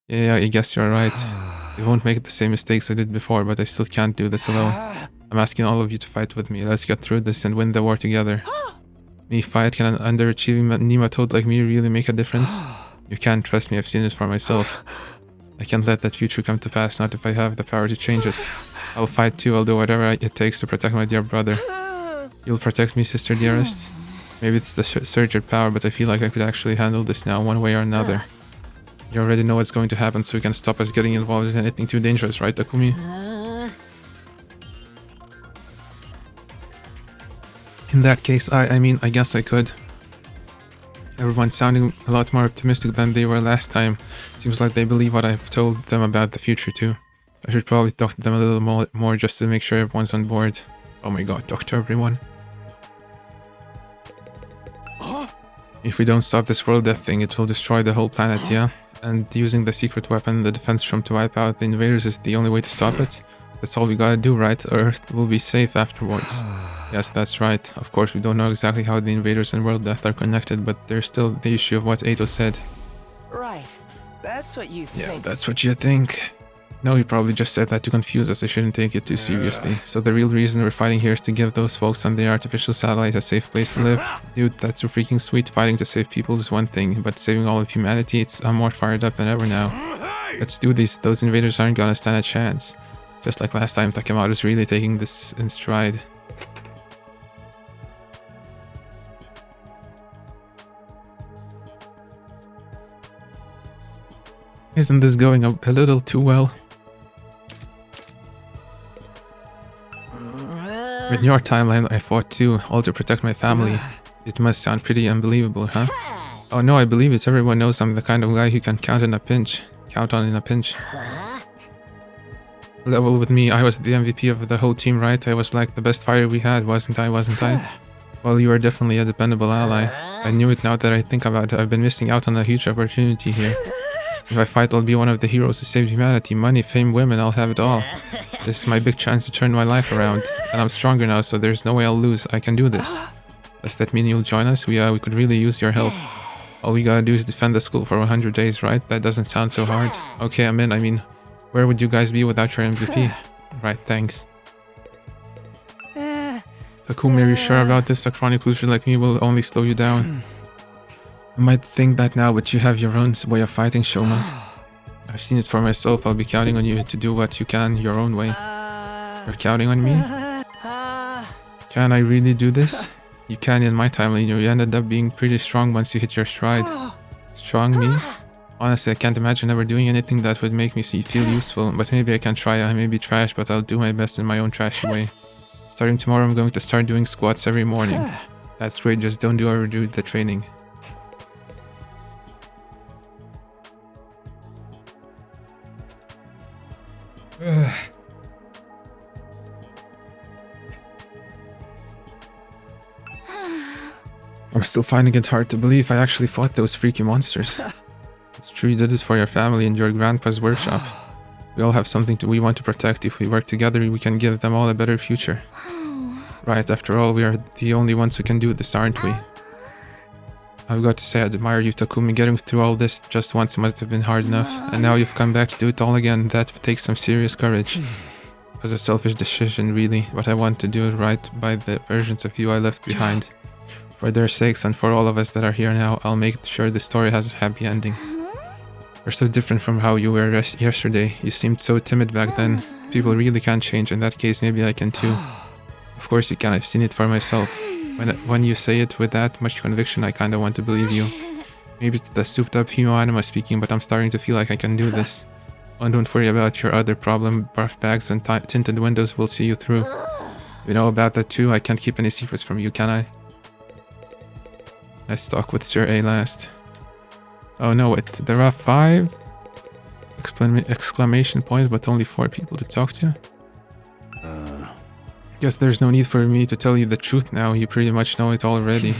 Yeah, I guess you're right. I won't make the same mistakes I did before, but I still can't do this alone. I'm asking all of you to fight with me. Let's get through this and win the war together. Me fight? Can an underachieving nematode like me really make a difference? You can't, trust me, I've seen it for myself. I can't let that future come to pass, not if I have the power to change it. I'll fight too, I'll do whatever it takes to protect my dear brother. You'll protect me, sister dearest? Maybe it's the surgered power, but I feel like I could actually handle this now, one way or another. You already know what's going to happen, so you can stop us getting involved in anything too dangerous, right, Takumi? In that case, I mean, I guess I could. Everyone's sounding a lot more optimistic than they were last time. Seems like they believe what I've told them about the future too. I should probably talk to them a little more just to make sure everyone's on board. Oh my god, talk to everyone. If we don't stop this world death thing, it will destroy the whole planet, yeah? And using the secret weapon, the defense room to wipe out the invaders is the only way to stop it? That's all we gotta do, right? Earth will be safe afterwards. Yes, that's right. Of course, we don't know exactly how the invaders and world death are connected, but there's still the issue of what Eito said. Right. That's what you think. Yeah, that's what you think. No, he probably just said that to confuse us. I shouldn't take it too seriously. So the real reason we're fighting here is to give those folks on the artificial satellite a safe place to live. Dude, that's so freaking sweet. Fighting to save people is one thing, but saving all of humanity, I'm more fired up than ever now. Let's do this. Those invaders aren't gonna stand a chance. Just like last time, Takemoto's really taking this in stride. Isn't this going a little too well? In your timeline, I fought too, all to protect my family. It must sound pretty unbelievable, huh? Oh no, I believe it. Everyone knows I'm the kind of guy who can count on in a pinch. Level with me, I was the MVP of the whole team, right? I was like the best fighter we had, wasn't I? Well, you are definitely a dependable ally. I knew it now that I think about it. I've been missing out on a huge opportunity here. If I fight, I'll be one of the heroes who saved humanity. Money, fame, women, I'll have it all. This is my big chance to turn my life around. And I'm stronger now, so there's no way I'll lose. I can do this. Does that mean you'll join us? We could really use your help. All we gotta do is defend the school for 100 days, right? That doesn't sound so hard. Okay, I'm in. I mean, where would you guys be without your MVP? Right, thanks. Takumi, are you sure about this? A chronic loser like me will only slow you down. You might think that now, but you have your own way of fighting, Shoma. I've seen it for myself. I'll be counting on you to do what you can your own way. You're counting on me? Can I really do this? You can in my timeline. You ended up being pretty strong once you hit your stride. Strong me? Honestly, I can't imagine ever doing anything that would make me feel useful, but maybe I can try. I may be trash, but I'll do my best in my own trashy way. Starting tomorrow, I'm going to start doing squats every morning. That's great, just don't overdo the training. I'm still finding it hard to believe I actually fought those freaky monsters. It's true you did it for your family and your grandpa's workshop. We all have something we want to protect. If we work together, we can give them all a better future. Right, after all, we are the only ones who can do this, aren't we? I've got to say, I admire you, Takumi. Getting through all this just once must have been hard enough. And now you've come back to do it all again. That takes some serious courage. It was a selfish decision, really, but I want to do it right by the versions of you I left behind. For their sakes and for all of us that are here now, I'll make sure the story has a happy ending. You're so different from how you were yesterday. You seemed so timid back then. People really can't change. In that case, maybe I can too. Of course you can. I've seen it for myself. When you say it with that much conviction, I kinda want to believe you. Maybe it's the souped up hemo anima speaking, but I'm starting to feel like I can do this. Oh, don't worry about your other problem. Buff bags and tinted windows will see you through. You know about that too? I can't keep any secrets from you, can I? Let's talk with Sir A last. Oh no, wait, there are 5 exclamation points, but only 4 people to talk to? Guess there's no need for me to tell you the truth now. You pretty much know it already.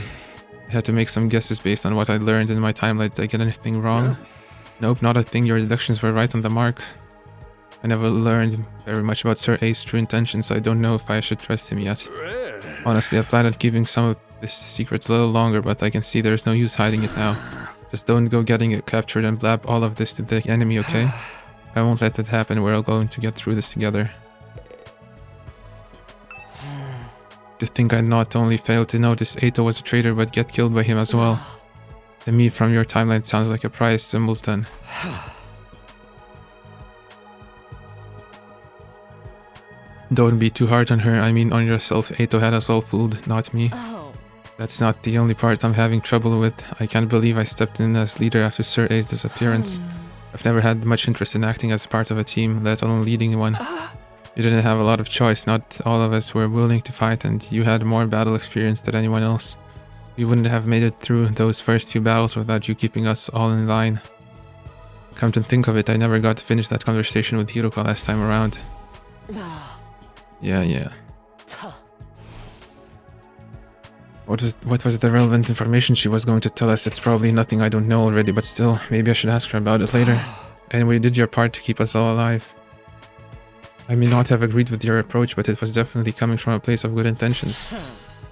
I had to make some guesses based on what I learned in my timeline. Did I get anything wrong? Nope, not a thing. Your deductions were right on the mark. I never learned very much about Sir A's true intentions. I don't know if I should trust him yet. Honestly, I planned on keeping some of this secret a little longer, but I can see there's no use hiding it now. Just don't go getting it captured and blab all of this to the enemy, okay? I won't let that happen. We're all going to get through this together. To think I not only failed to notice Eito was a traitor, but get killed by him as well. To me, from your timeline, sounds like a prize simpleton. Don't be too hard on her. I mean on yourself. Eito had us all fooled, not me. That's not the only part I'm having trouble with. I can't believe I stepped in as leader after Sir A's disappearance. I've never had much interest in acting as part of a team, let alone leading one. You didn't have a lot of choice. Not all of us were willing to fight, and you had more battle experience than anyone else. We wouldn't have made it through those first few battles without you keeping us all in line. Come to think of it, I never got to finish that conversation with Hiroka last time around. Yeah. What was the relevant information she was going to tell us? It's probably nothing I don't know already, but still, maybe I should ask her about it later. Anyway, you did your part to keep us all alive. I may not have agreed with your approach, but it was definitely coming from a place of good intentions.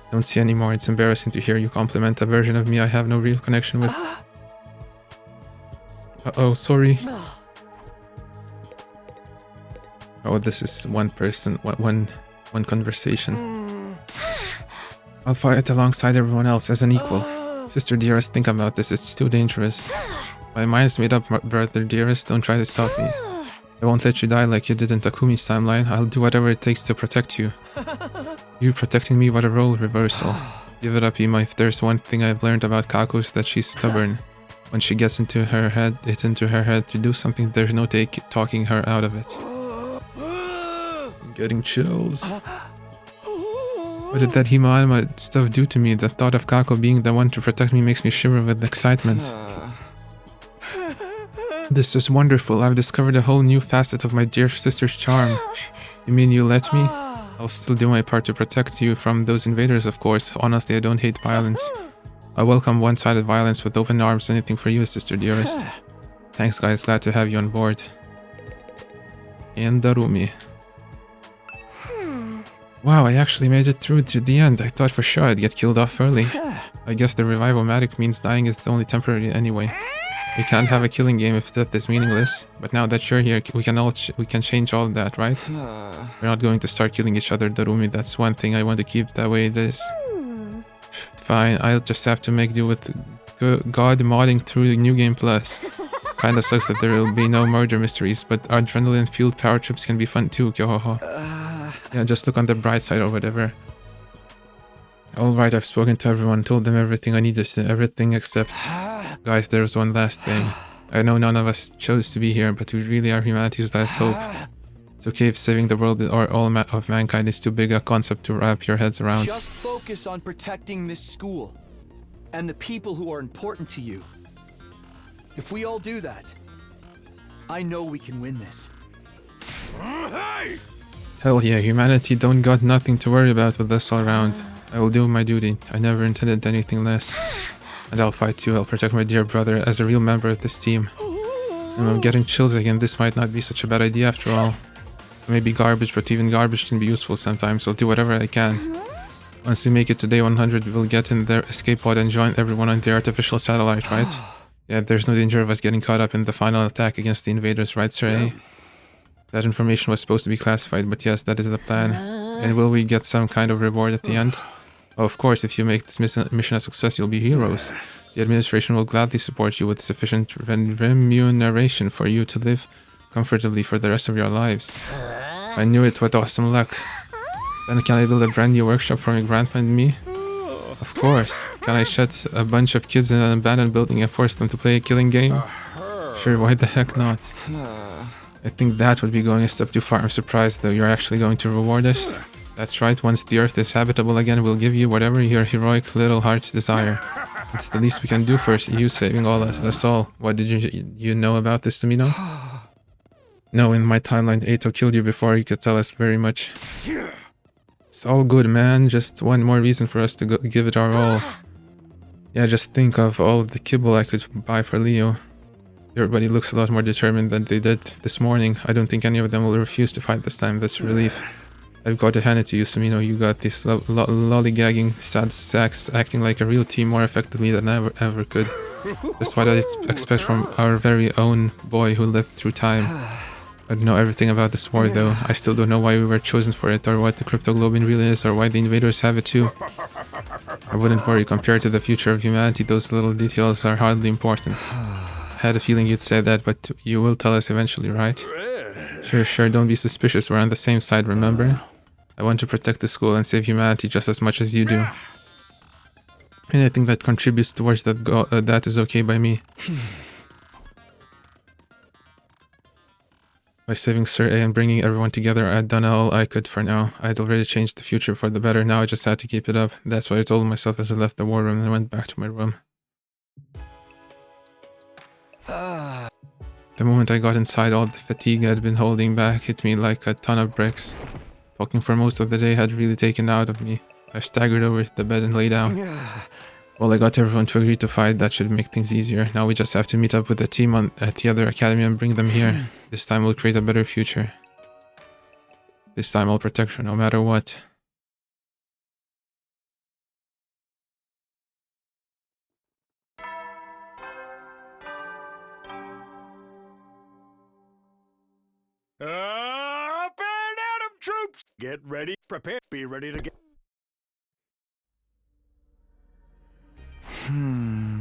Don't see any more. It's embarrassing to hear you compliment a version of me I have no real connection with. Uh-oh, sorry. Oh, this is one person, one conversation. I'll fight alongside everyone else as an equal. Sister dearest, think about this. It's too dangerous. My mind's made up, brother dearest. Don't try to stop me. I won't let you die like you did in Takumi's timeline. I'll do whatever it takes to protect you. You protecting me, what a role reversal. Give it up, Ima. If there's one thing I've learned about Kako is that she's stubborn. When she gets into her head, to do something, there's no talking her out of it. I'm getting chills. What did that Hima stuff do to me? The thought of Kako being the one to protect me makes me shiver with excitement. This is wonderful. I've discovered a whole new facet of my dear sister's charm. You mean you let me? I'll still do my part to protect you from those invaders, of course. Honestly, I don't hate violence. I welcome one-sided violence with open arms. Anything for you, sister dearest. Thanks, guys. Glad to have you on board. And Darumi. Wow, I actually made it through to the end. I thought for sure I'd get killed off early. I guess the revival-matic means dying is only temporary anyway. We can't have a killing game if death is meaningless. But now that you're here, we can change all that, right? We're not going to start killing each other, Darumi. That's one thing I want to keep that way it is. Fine, I'll just have to make do with God modding through New Game Plus. Kinda sucks that there will be no murder mysteries, but adrenaline-fueled power trips can be fun too, Kyohoho. Yeah, just look on the bright side or whatever. Alright, I've spoken to everyone, told them everything I needed to, everything except... Guys, there's one last thing. I know none of us chose to be here, but we really are humanity's last hope. It's okay if saving the world or all of mankind is too big a concept to wrap your heads around. Just focus on protecting this school and the people who are important to you. If we all do that, I know we can win this. Hell yeah, humanity don't got nothing to worry about with us all around. I will do my duty. I never intended anything less. And I'll fight too. I'll protect my dear brother as a real member of this team. And I'm getting chills again. This might not be such a bad idea after all. It may be garbage, but even garbage can be useful sometimes. I'll do whatever I can. Once we make it to day 100, we'll get in their escape pod and join everyone on the artificial satellite, right? Yeah, there's no danger of us getting caught up in the final attack against the invaders, right, Sir A? That information was supposed to be classified, but yes, that is the plan. And will we get some kind of reward at the end? Oh, of course, if you make this mission a success, you'll be heroes. The administration will gladly support you with sufficient remuneration for you to live comfortably for the rest of your lives. I knew it, what awesome luck. Then can I build a brand new workshop for my grandpa and me? Of course. Can I shut a bunch of kids in an abandoned building and force them to play a killing game? Sure, why the heck not? I think that would be going a step too far. I'm surprised though you're actually going to reward us. That's right, once the Earth is habitable again, we'll give you whatever your heroic little hearts desire. It's the least we can do for you saving us all. What did you know about this, Tomino? No, in my timeline, Ato killed you before you could tell us very much. It's all good, man. Just one more reason for us to give it our all. Yeah, just think of all the kibble I could buy for Leo. Everybody looks a lot more determined than they did this morning. I don't think any of them will refuse to fight this time. That's a relief. I've got to hand it to you, Sumino. You got these lollygagging sad sacks acting like a real team more effectively than I ever could. Just what I expect from our very own boy who lived through time. I don't know everything about this war though. I still don't know why we were chosen for it, or what the cryptoglobin really is, or why the invaders have it too. I wouldn't worry, compared to the future of humanity, those little details are hardly important. I had a feeling you'd say that, but you will tell us eventually, right? Sure, don't be suspicious, we're on the same side, remember? I want to protect the school and save humanity just as much as you do. Anything that contributes towards that goal, that is okay by me. By saving Sir A and bringing everyone together, I'd done all I could for now. I'd already changed the future for the better, now I just had to keep it up. That's what I told myself as I left the war room and went back to my room. The moment I got inside, all the fatigue I'd been holding back hit me like a ton of bricks. Talking for most of the day had really taken out of me. I staggered over to the bed and lay down. Well, I got everyone to agree to fight. That should make things easier. Now we just have to meet up with the team at the other academy and bring them here. This time we'll create a better future. This time I'll protect her no matter what. Up and at 'em, troops! Get ready, prepare, be ready to get...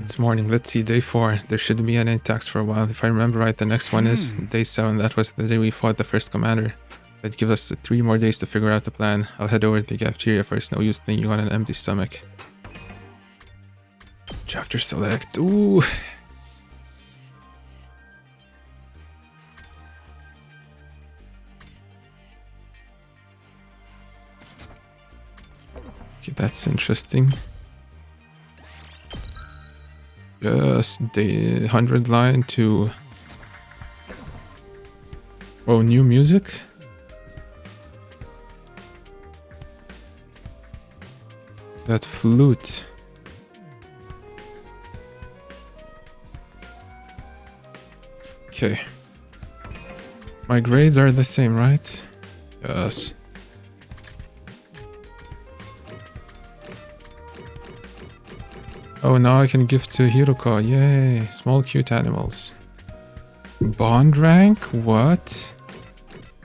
It's morning. Let's see, day 4. There shouldn't be any attacks for a while. If I remember right, the next one is day 7. That was the day we fought the first commander. That gives us 3 more days to figure out the plan. I'll head over to the cafeteria first. No use thinking on an empty stomach. Chapter select. Ooh. Okay, that's interesting. Just the 100 line to... Oh, new music? That flute. Okay. My grades are the same, right? Yes. Oh, now I can give to Hiroko. Yay. Small cute animals. Bond rank? What?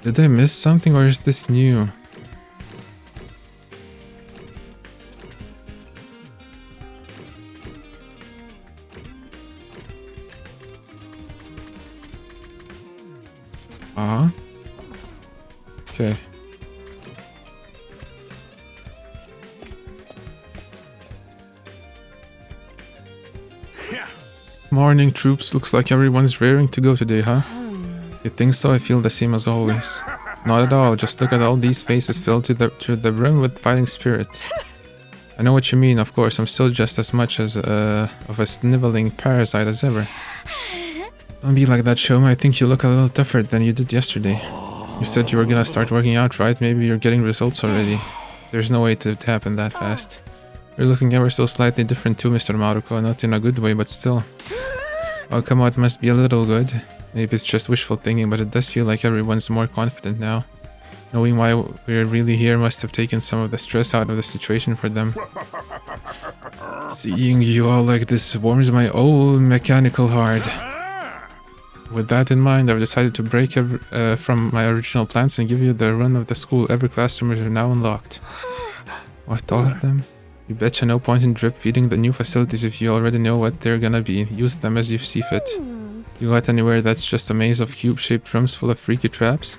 Did I miss something or is this new? Okay. Morning, troops. Looks like everyone's raring to go today, huh? You think so? I feel the same as always. Not at all. Just look at all these faces filled to the brim with fighting spirit. I know what you mean. Of course, I'm still just as much as of a sniveling parasite as ever. Don't be like that, Shoma. I think you look a little tougher than you did yesterday. You said you were gonna start working out, right? Maybe you're getting results already. There's no way to happen that fast. You're looking ever so slightly different too, Mr. Maruko. Not in a good way, but still. Oh, come on, it must be a little good. Maybe it's just wishful thinking, but it does feel like everyone's more confident now. Knowing why we're really here must have taken some of the stress out of the situation for them. Seeing you all like this warms my old mechanical heart. With that in mind, I've decided to break from my original plans and give you the run of the school. Every classroom is now unlocked. What, all of them? You betcha no point in drip feeding the new facilities if you already know what they're gonna be. Use them as you see fit. You got anywhere that's just a maze of cube-shaped rooms full of freaky traps?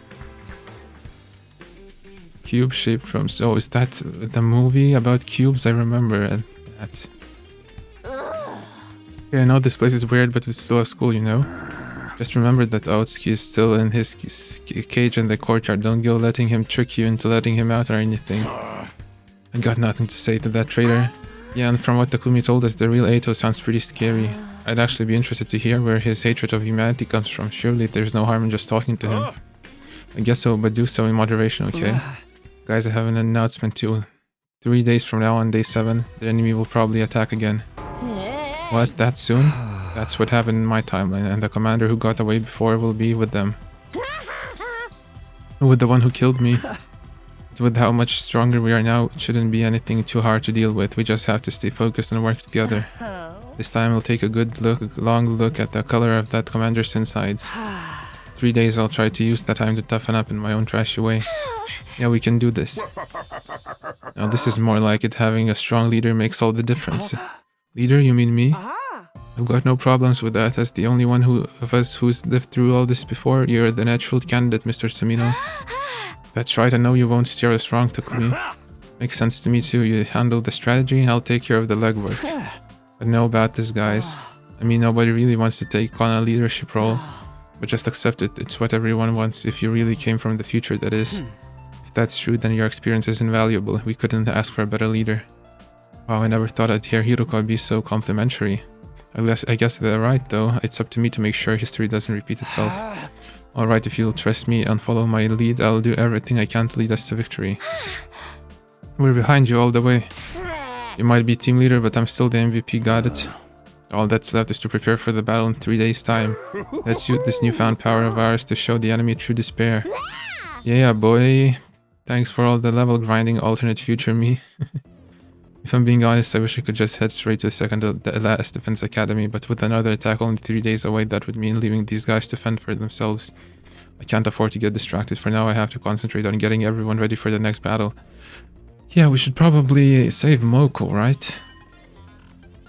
Cube-shaped rooms. Oh, is that the movie about cubes? I remember. That. Yeah, I know this place is weird, but it's still a school, you know? Just remember that Aotsuki is still in his cage in the courtyard. Don't go letting him trick you into letting him out or anything. I got nothing to say to that traitor. Yeah, and from what Takumi told us, the real Eito sounds pretty scary. I'd actually be interested to hear where his hatred of humanity comes from. Surely there's no harm in just talking to him. I guess so, but do so in moderation, okay? Guys, I have an announcement too. 3 days from now on day 7, the enemy will probably attack again. What? That soon? That's what happened in my timeline, and the commander who got away before will be with them. With the one who killed me. With how much stronger we are now, it shouldn't be anything too hard to deal with. We just have to stay focused and work together. This time I'll take a good long look at the color of that commander's insides. 3 days I'll try to use that time to toughen up in my own trashy way. Yeah, we can do this. Now this is more like it. Having a strong leader makes all the difference. Leader, you mean me? I've got no problems with that. As the only one of us who's lived through all this before, you're the natural candidate, Mr. Tomino. That's right, I know you won't steer us wrong, Takumi. Makes sense to me too. You handle the strategy, I'll take care of the legwork. But know about this, guys. I mean, nobody really wants to take on a leadership role. But just accept it. It's what everyone wants, if you really came from the future, that is. If that's true, then your experience is invaluable. We couldn't ask for a better leader. Wow, I never thought I'd hear Hiroko be so complimentary. I guess they're right, though. It's up to me to make sure history doesn't repeat itself. Alright, if you'll trust me and follow my lead, I'll do everything I can to lead us to victory. We're behind you all the way. You might be team leader, but I'm still the MVP, got it? All that's left is to prepare for the battle in 3 days' time. Let's use this newfound power of ours to show the enemy true despair. Yeah, boy. Thanks for all the level grinding, alternate future me. If I'm being honest, I wish I could just head straight to the last defense academy, but with another attack only 3 days away, that would mean leaving these guys to fend for themselves. I can't afford to get distracted. For now, I have to concentrate on getting everyone ready for the next battle. Yeah, we should probably save Moko, right?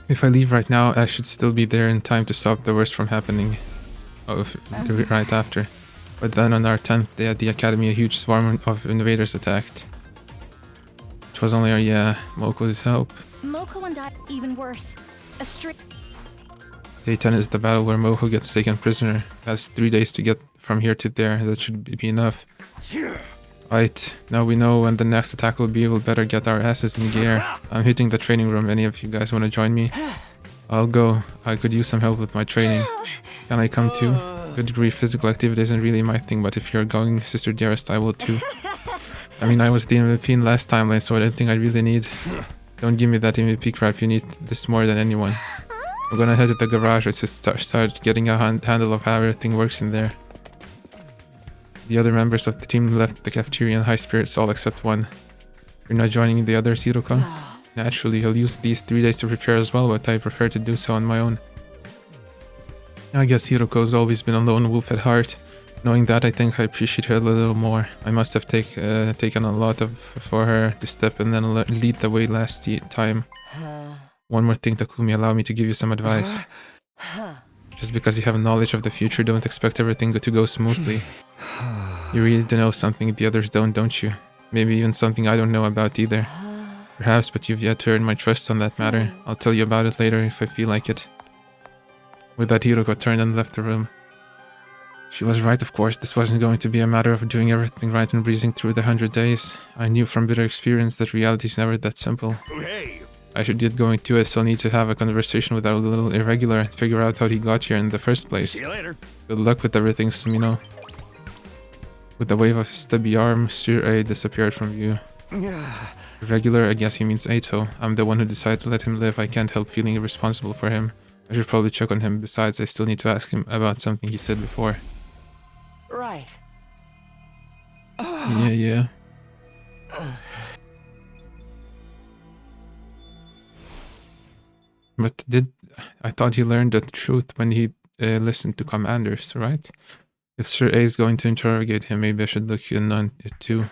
If I leave right now, I should still be there in time to stop the worst from happening. Right after. But then on our 10th day at the academy, a huge swarm of invaders attacked. It was only Moko's help. Moko and I, even worse. A street. Day 10 is the battle where Moko gets taken prisoner. That's 3 days to get from here to there. That should be enough. Right, now we know when the next attack will be. We'll better get our asses in gear. I'm hitting the training room. Any of you guys want to join me? I'll go. I could use some help with my training. Can I come too? Good grief, physical activity isn't really my thing, but if you're going, Sister Dearest, I will too. I mean, I was the MVP in last timeline, so I don't think I really need... Don't give me that MVP crap, you need this more than anyone. I'm gonna head to the garage to start getting a handle of how everything works in there. The other members of the team left the cafeteria in high spirits, all except one. You're not joining the others, Hiroko? Naturally, I'll use these 3 days to prepare as well, but I prefer to do so on my own. I guess Hiroko's always been a lone wolf at heart. Knowing that, I think I appreciate her a little more. I must have taken a lot for her to step and then lead the way last time. One more thing, Takumi, allow me to give you some advice. Just because you have knowledge of the future, don't expect everything to go smoothly. You really do know something the others don't you? Maybe even something I don't know about either. Perhaps, but you've yet to earn my trust on that matter. I'll tell you about it later if I feel like it. With that, Hiroko turned and left the room. She was right, of course. This wasn't going to be a matter of doing everything right and breezing through the 100 days. I knew from bitter experience that reality's never that simple. Hey. I should get going to it, so I'll need to have a conversation with our little irregular and figure out how he got here in the first place. See you later. Good luck with everything, Sumino. With a wave of stubby arm, Sir A disappeared from view. Irregular, I guess he means Eito. I'm the one who decided to let him live. I can't help feeling responsible for him. I should probably check on him. Besides, I still need to ask him about something he said before. Right. Yeah. But I thought he learned the truth when he listened to commanders, right? If Sir A is going to interrogate him, maybe I should look in on it too.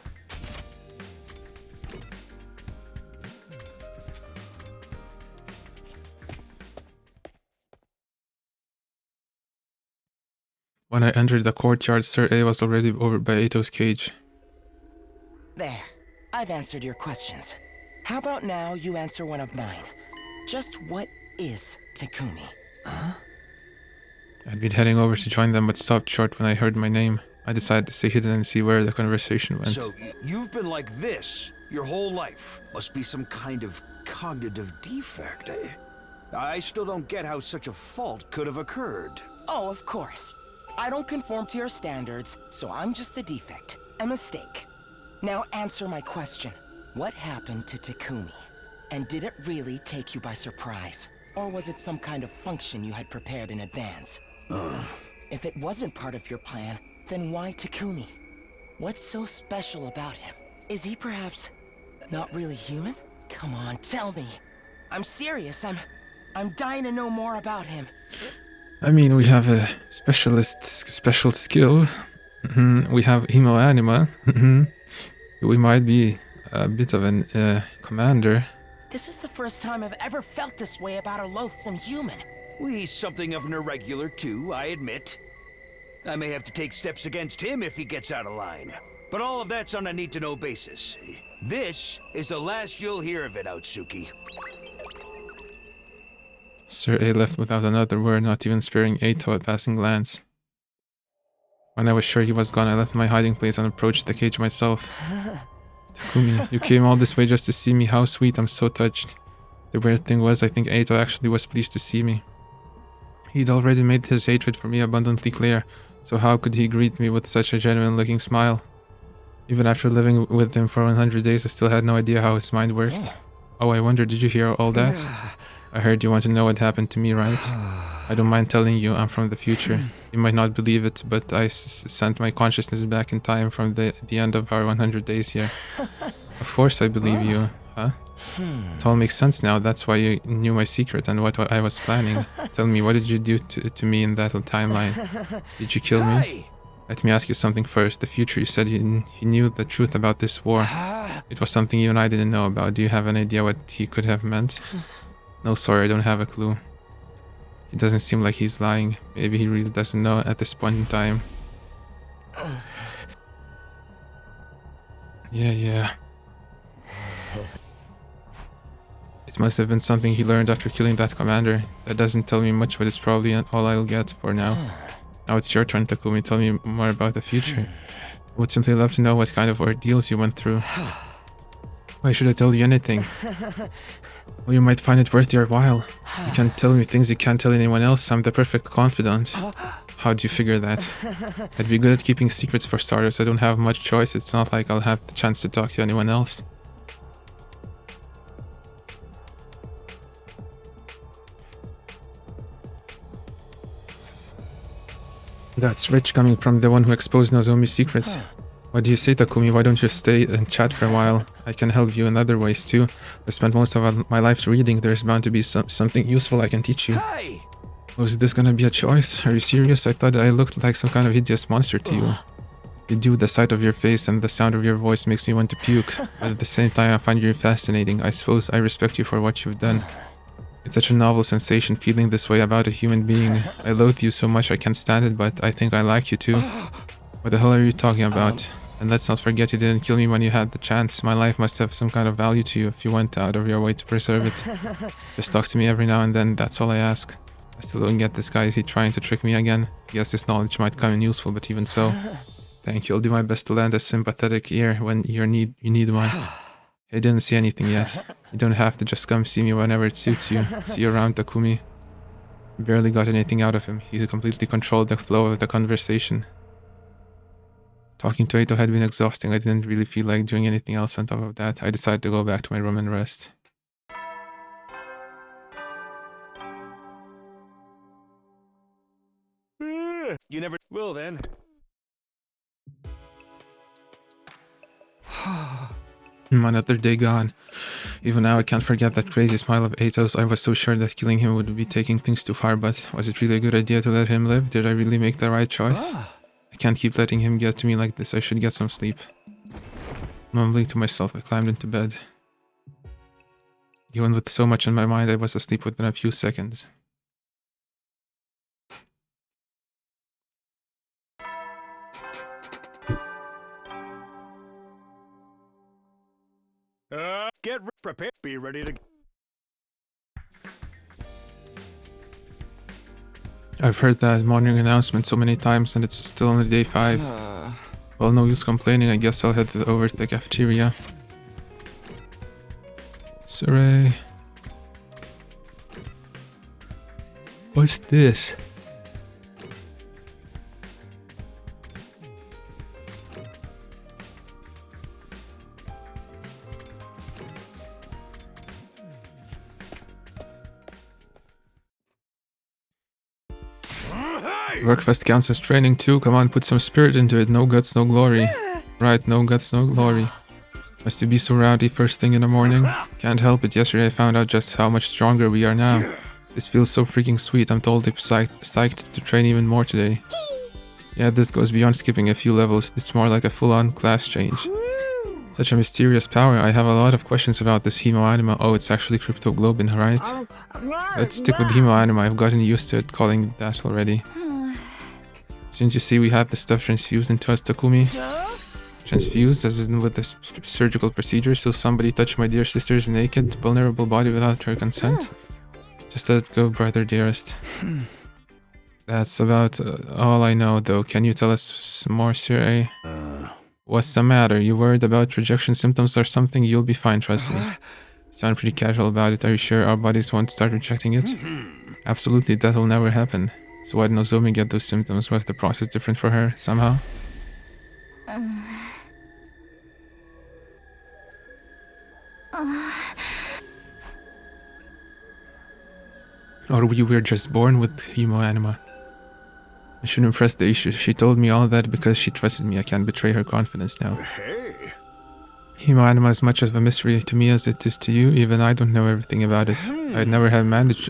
When I entered the courtyard, Sir A was already over by Eito's cage. There. I've answered your questions. How about now you answer one of mine? Just what is Takumi? Huh? I'd been heading over to join them, but stopped short when I heard my name. I decided to stay hidden and see where the conversation went. So, you've been like this your whole life. Must be some kind of cognitive defect, eh? I still don't get how such a fault could have occurred. Oh, of course. I don't conform to your standards, so I'm just a defect. A mistake. Now answer my question. What happened to Takumi? And did it really take you by surprise? Or was it some kind of function you had prepared in advance? If it wasn't part of your plan, then why Takumi? What's so special about him? Is he perhaps not really human? Come on, tell me. I'm serious. I'm dying to know more about him. I mean, we have a special skill. We have Emo Anima. We might be a bit of an commander. This is the first time I've ever felt this way about a loathsome human. He's something of an irregular, too, I admit. I may have to take steps against him if he gets out of line. But all of that's on a need-to-know basis. This is the last you'll hear of it, Outsuki. Sir A left without another word, not even sparing Eito a passing glance. When I was sure he was gone, I left my hiding place and approached the cage myself. Takumi, you came all this way just to see me. How sweet, I'm so touched. The weird thing was, I think Eito actually was pleased to see me. He'd already made his hatred for me abundantly clear, so how could he greet me with such a genuine-looking smile? Even after living with him for 100 days, I still had no idea how his mind worked. Oh, I wonder, did you hear all that? I heard you want to know what happened to me, right? I don't mind telling you, I'm from the future. You might not believe it, but I sent my consciousness back in time from the end of our 100 days here. Of course I believe you, huh? It all makes sense now, that's why you knew my secret and what I was planning. Tell me, what did you do to me in that timeline? Did you kill me? Let me ask you something first. The future, you said he knew the truth about this war. It was something you and I didn't know about. Do you have an idea what he could have meant? No, sorry, I don't have a clue. It doesn't seem like he's lying. Maybe he really doesn't know at this point in time. Yeah. It must have been something he learned after killing that commander. That doesn't tell me much, but it's probably all I'll get for now. Now it's your turn, Takumi. Tell me more about the future. I would simply love to know what kind of ordeals you went through. Why should I tell you anything? Well, you might find it worth your while. You can tell me things you can't tell anyone else. I'm the perfect confidant. How'd you figure that? I'd be good at keeping secrets for starters. I don't have much choice. It's not like I'll have the chance to talk to anyone else. That's rich coming from the one who exposed Nozomi's secrets. What do you say, Takumi? Why don't you stay and chat for a while? I can help you in other ways too. I spent most of my life reading. There's bound to be something useful I can teach you. Was this gonna be a choice? Are you serious? I thought I looked like some kind of hideous monster to you. You do. The sight of your face and the sound of your voice makes me want to puke. But at the same time, I find you fascinating. I suppose I respect you for what you've done. It's such a novel sensation feeling this way about a human being. I loathe you so much I can't stand it, but I think I like you too. What the hell are you talking about? And let's not forget you didn't kill me when you had the chance. My life must have some kind of value to you if you went out of your way to preserve it. Just talk to me every now and then, that's all I ask. I still don't get this guy. Is he trying to trick me again? Yes, this knowledge might come in useful, but even so. Thank you. I'll do my best to lend a sympathetic ear when you need one. I didn't see anything yet. You don't have to just come see me whenever it suits you. See you around, Takumi. Barely got anything out of him. He completely controlled the flow of the conversation. Talking to Eito had been exhausting. I didn't really feel like doing anything else on top of that. I decided to go back to my room and rest. You never will then. Another day gone. Even now I can't forget that crazy smile of Eito's. I was so sure that killing him would be taking things too far, but was it really a good idea to let him live? Did I really make the right choice? I can't keep letting him get to me like this. I should get some sleep. Mumbling to myself, I climbed into bed. Even with so much in my mind, I was asleep within a few seconds. Get prepared. Be ready to... I've heard that morning announcement so many times and it's still only day 5. Well, no use complaining. I guess I'll head over to the cafeteria. Sorry. What's this? Workfest counts as training too. Come on, put some spirit into it. No guts, no glory. Right, no guts, no glory. Must you be so rowdy first thing in the morning? Can't help it. Yesterday I found out just how much stronger we are now. This feels so freaking sweet. I'm totally psyched to train even more today. Yeah, this goes beyond skipping a few levels. It's more like a full-on class change. Such a mysterious power. I have a lot of questions about this Hemo-Anima. Oh, it's actually Cryptoglobin, right? Let's stick with Hemo-Anima. I've gotten used to it calling it that already. Didn't you see we had the stuff transfused into us, Takumi? Transfused, as in with the surgical procedure, so somebody touched my dear sister's naked, vulnerable body without her consent? Just let it go, brother dearest. That's about all I know, though. Can you tell us some more, Sir A? What's the matter? You worried about rejection symptoms or something? You'll be fine, trust me. Sound pretty casual about it. Are you sure our bodies won't start rejecting it? Absolutely, that'll never happen. So why did Nozomi get those symptoms? Was the process different for her, somehow? Or we were just born with Hemo-Anima? I shouldn't press the issue. She told me all that because she trusted me. I can't betray her confidence now. Hey. Hemo-Anima is much of a mystery to me as it is to you. Even I don't know everything about it. I'd never have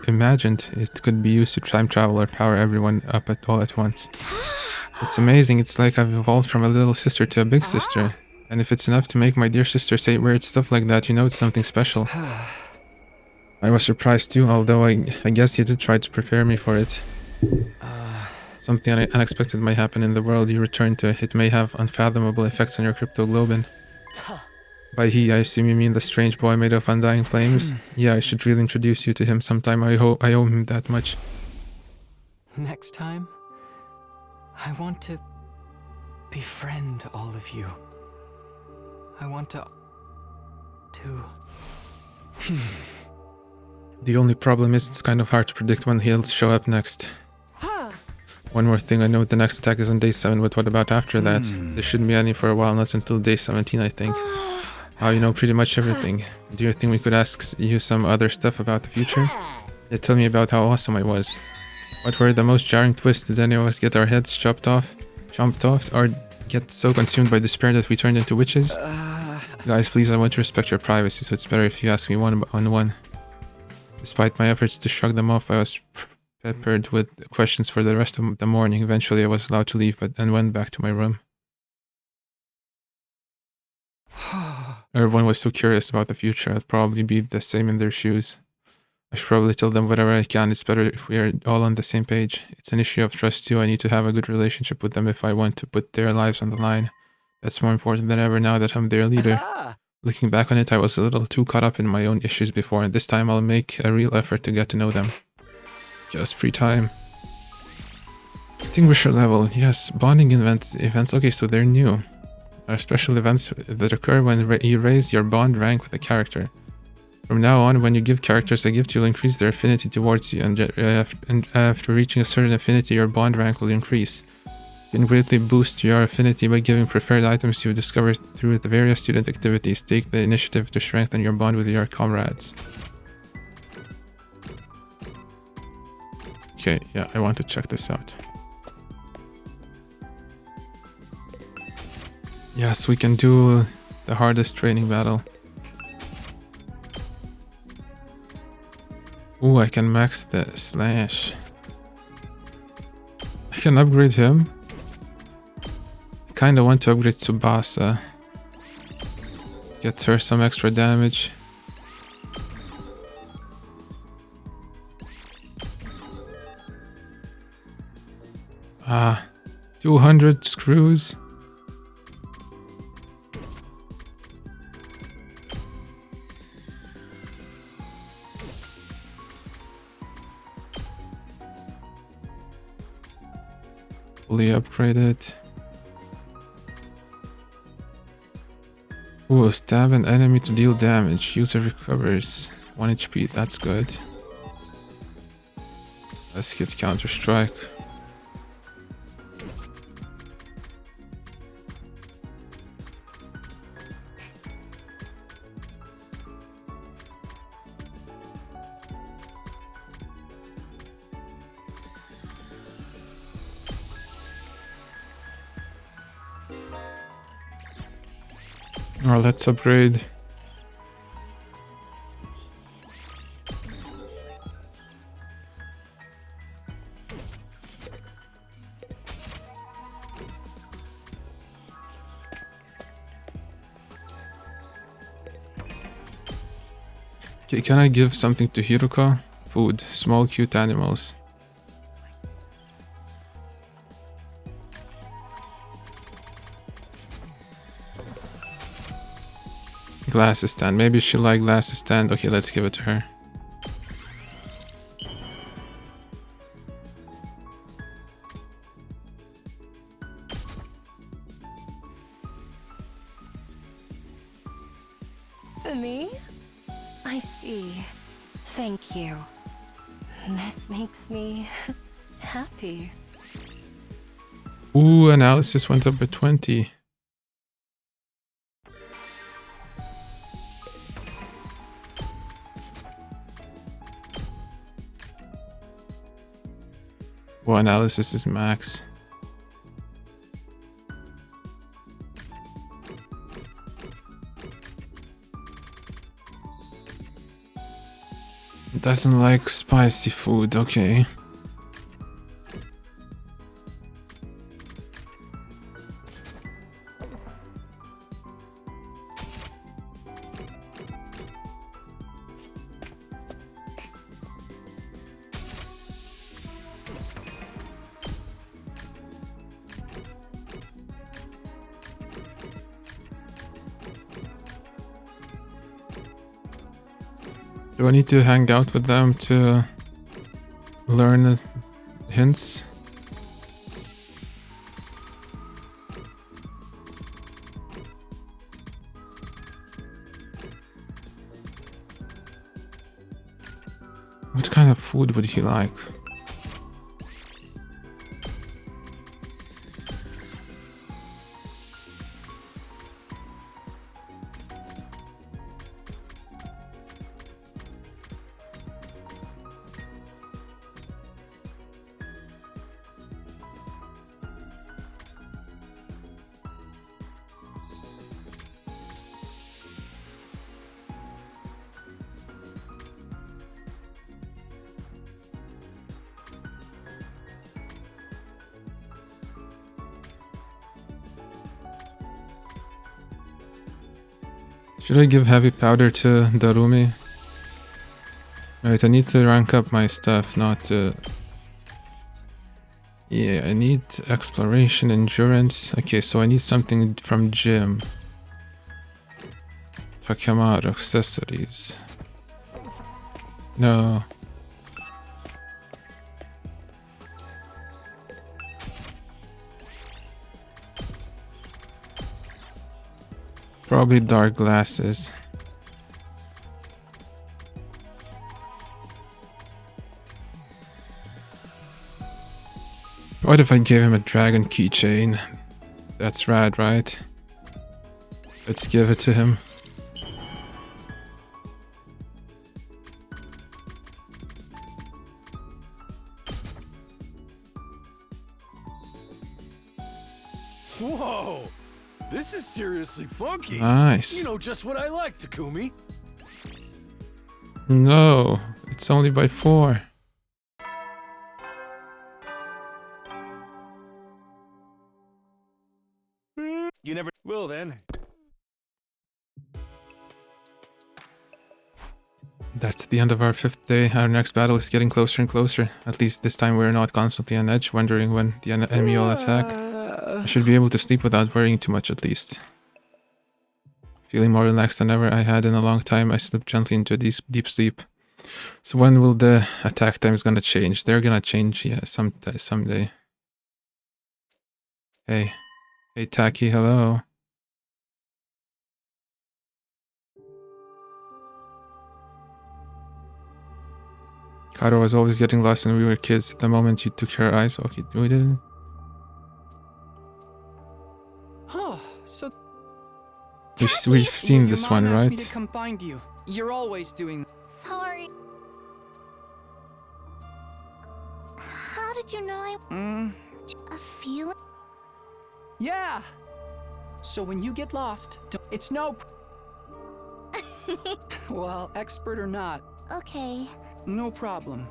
imagined it could be used to time travel or power everyone up all at once. It's amazing. It's like I've evolved from a little sister to a big sister. And if it's enough to make my dear sister say weird stuff like that, you know it's something special. I was surprised too, although I guess you did try to prepare me for it. Something unexpected might happen in the world you return to. It may have unfathomable effects on your Cryptoglobin. By he, I assume you mean the strange boy made of undying flames? Yeah, I should really introduce you to him sometime. I owe him that much. Next time, I want to befriend all of you. I want to... The only problem is it's kind of hard to predict when he'll show up next. One more thing, I know the next attack is on day 7, but what about after that? There shouldn't be any for a while, not until day 17, I think. Oh, you know pretty much everything. Do you think we could ask you some other stuff about the future? Yeah, tell me about how awesome I was. What were the most jarring twists? Did any of us get our heads chopped off, or get so consumed by despair that we turned into witches? Guys, please, I want to respect your privacy, so it's better if you ask me one-on-one. Despite my efforts to shrug them off, I was peppered with questions for the rest of the morning. Eventually, I was allowed to leave, but then went back to my room. Everyone was so curious about the future. I'd probably be the same in their shoes. I should probably tell them whatever I can. It's better if we are all on the same page. It's an issue of trust too. I need to have a good relationship with them if I want to put their lives on the line. That's more important than ever now that I'm their leader. Looking back on it, I was a little too caught up in my own issues before, and this time I'll make a real effort to get to know them. Just free time. Extinguisher level. Yes, bonding events. Okay, so they're new. Are special events that occur when you raise your bond rank with a character. From now on, when you give characters a gift, you'll increase their affinity towards you, and after reaching a certain affinity, your bond rank will increase. You can greatly boost your affinity by giving preferred items you've discovered through the various student activities. Take the initiative to strengthen your bond with your comrades. Okay, yeah, I want to check this out. Yes, we can do the hardest training battle. Ooh, I can max the slash. I can upgrade him. I kinda want to upgrade Tsubasa. Get her some extra damage. Ah, 200 screws. Fully upgraded. Ooh, stab an enemy to deal damage. User recovers 1 HP. That's good. Let's get Counter-Strike. Or let's upgrade. Okay, can I give something to Hiruka? Food, small cute animals. Glasses stand. Maybe she'll like glasses stand. Okay, let's give it to her. For me? I see. Thank you. This makes me happy. Ooh, analysis went up by 20. Well, analysis is max. Doesn't like spicy food, okay. Do I need to hang out with them to learn hints? What kind of food would he like? Should I give heavy powder to Darumi? Right, I need to rank up my stuff, not to... Yeah, I need exploration, endurance. Okay, so I need something from gym. Takemaru, accessories. No. Probably dark glasses. What if I gave him a dragon keychain? That's rad, right? Let's give it to him. Whoa! This is seriously funky. Nice. You know just what I like, Takumi. No, it's only by 4. You never will then. That's the end of our 5th day. Our next battle is getting closer and closer. At least this time we're not constantly on edge, wondering when the enemy will attack. I should be able to sleep without worrying too much at least. Feeling more relaxed than ever I had in a long time, I slipped gently into a deep sleep. So when will the attack time is gonna change? They're gonna change, yeah, someday. Hey. Hey, Taki, hello. Karo was always getting lost when we were kids. The moment you took her eyes, okay, we didn't. Huh, so... We've seen this one, Your mom asked me right? to come find you. You're always doing... Sorry. How did you know I... A feeling? Yeah! So when you get lost, it's no... Well, expert or not. Okay. No problem.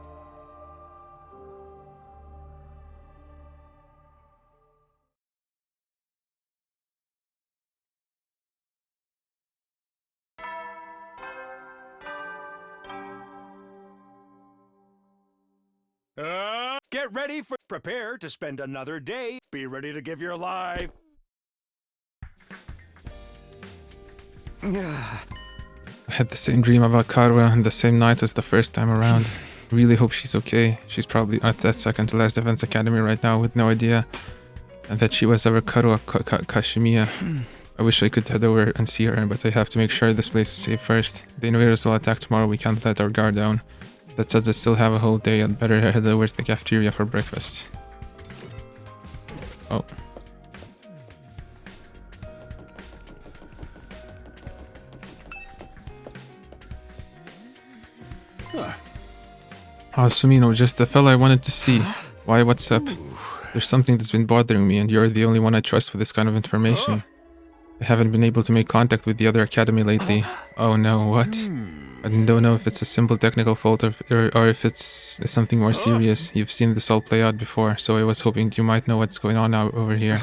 Get ready for... Prepare to spend another day. Be ready to give your life. I had the same dream about Karua and the same night as the first time around. Really hope she's okay. She's probably at that second to last defense academy right now with no idea and that she was ever Karua Kashimiya. I wish I could head over and see her, but I have to make sure this place is safe first. The invaders will attack tomorrow. We can't let our guard down. That said, I still have a whole day. I'd better head over to the cafeteria for breakfast. Oh. Oh, Sumino, just the fella I wanted to see. Why, what's up? There's something that's been bothering me, and you're the only one I trust with this kind of information. I haven't been able to make contact with the other academy lately. Oh no, what? I don't know if it's a simple technical fault or if it's something more serious. You've seen this all play out before, so I was hoping you might know what's going on now over here.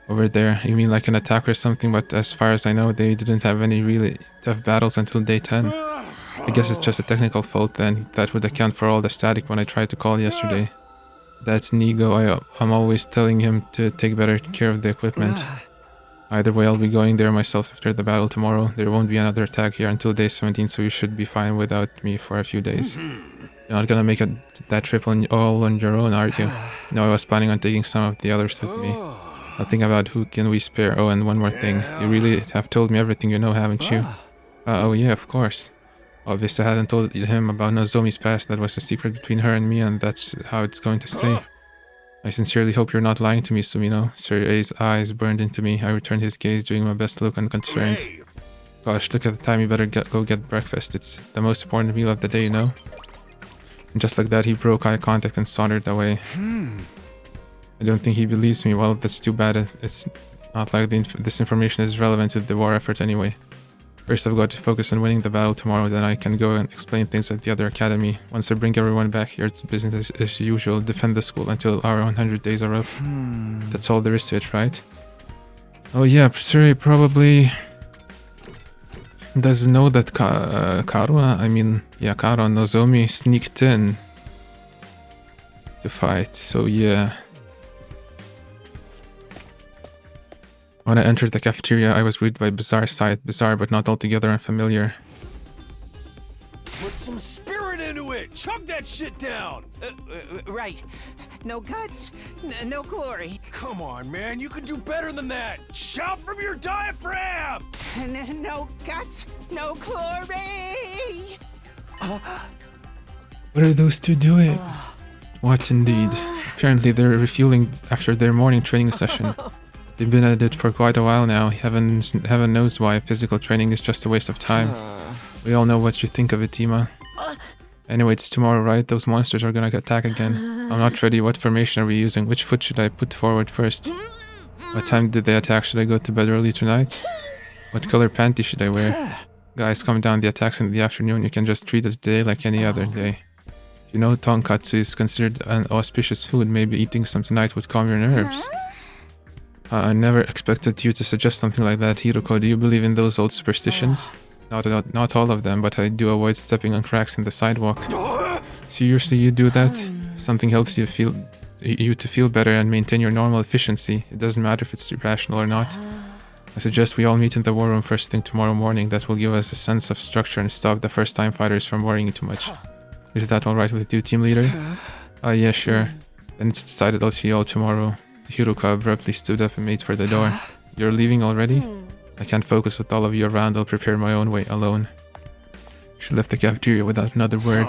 Over there, you mean like an attack or something, but as far as I know, they didn't have any really tough battles until day 10. I guess it's just a technical fault then. That would account for all the static when I tried to call yesterday. That's Nigo. I'm always telling him to take better care of the equipment. Either way, I'll be going there myself after the battle tomorrow. There won't be another attack here until day 17, so you should be fine without me for a few days. You're not gonna make that trip all on your own, are you? No, I was planning on taking some of the others with me. I'll think about who can we spare. Oh, and one more thing. You really have told me everything you know, haven't you? Oh yeah, of course. Obviously, I hadn't told him about Nozomi's past. That was a secret between her and me, and that's how it's going to stay. I sincerely hope you're not lying to me, Sumino. Sir A's eyes burned into me. I returned his gaze, doing my best to look unconcerned. Gosh, look at the time. You better go get breakfast. It's the most important meal of the day, you know? And just like that, he broke eye contact and sauntered away. I don't think he believes me. Well, that's too bad. It's not like this information is relevant to the war effort anyway. First, I've got to focus on winning the battle tomorrow, then I can go and explain things at the other academy. Once I bring everyone back here, it's business as usual. Defend the school until our 100 days are up. That's all there is to it, right? Oh yeah, Suri probably doesn't know that Karo and Nozomi sneaked in to fight, so yeah. When I entered the cafeteria, I was greeted by a bizarre sight. Bizarre, but not altogether unfamiliar. Put some spirit into it! Chug that shit down! Right. No guts, no glory. Come on, man, you can do better than that! Shout from your diaphragm! No guts, no glory! What are those two doing? What indeed? Apparently they're refueling after their morning training session. They've been at it for quite a while now. Heaven knows why. Physical training is just a waste of time. We all know what you think of it, Tima. Anyway, it's tomorrow, right? Those monsters are gonna attack again. I'm not ready. What formation are we using? Which foot should I put forward first? What time did they attack? Should I go to bed early tonight? What color panty should I wear? Guys, calm down. The attacks in the afternoon. You can just treat it today like any other day. You know, tonkatsu is considered an auspicious food. Maybe eating some tonight would calm your nerves. I never expected you to suggest something like that, Hiroko. Do you believe in those old superstitions? Not all of them, but I do avoid stepping on cracks in the sidewalk. Seriously, you do that? Something helps you to feel better and maintain your normal efficiency. It doesn't matter if it's irrational or not. I suggest we all meet in the war room first thing tomorrow morning. That will give us a sense of structure and stop the first-time fighters from worrying too much. Is that alright with you, team leader? Yeah, sure. Then it's decided. I'll see you all tomorrow. Hiruka abruptly stood up and made for the door. You're leaving already? I can't focus with all of you around. I'll prepare my own way alone. She left the cafeteria without another word.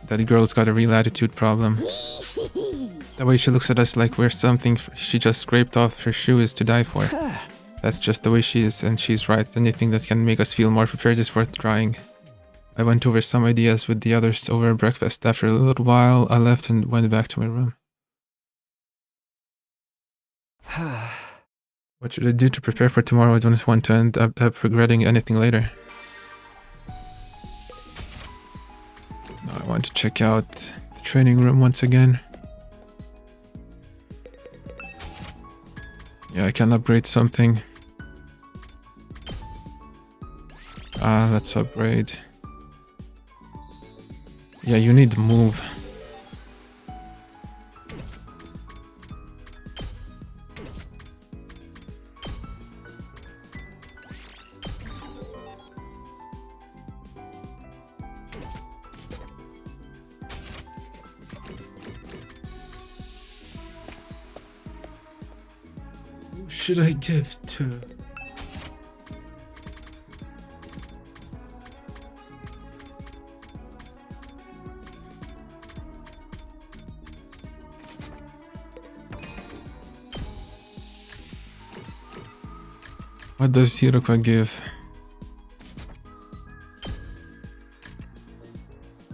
That girl's got a real attitude problem. The way she looks at us like we're something she just scraped off her shoe is to die for. That's just the way she is, and she's right. Anything that can make us feel more prepared is worth trying. I went over some ideas with the others over breakfast. After a little while, I left and went back to my room. What should I do to prepare for tomorrow? I don't want to end up regretting anything later. Now I want to check out the training room once again. Yeah, I can upgrade something. Let's upgrade. Yeah, you need to move. Who should I give to? What does Hiruka give?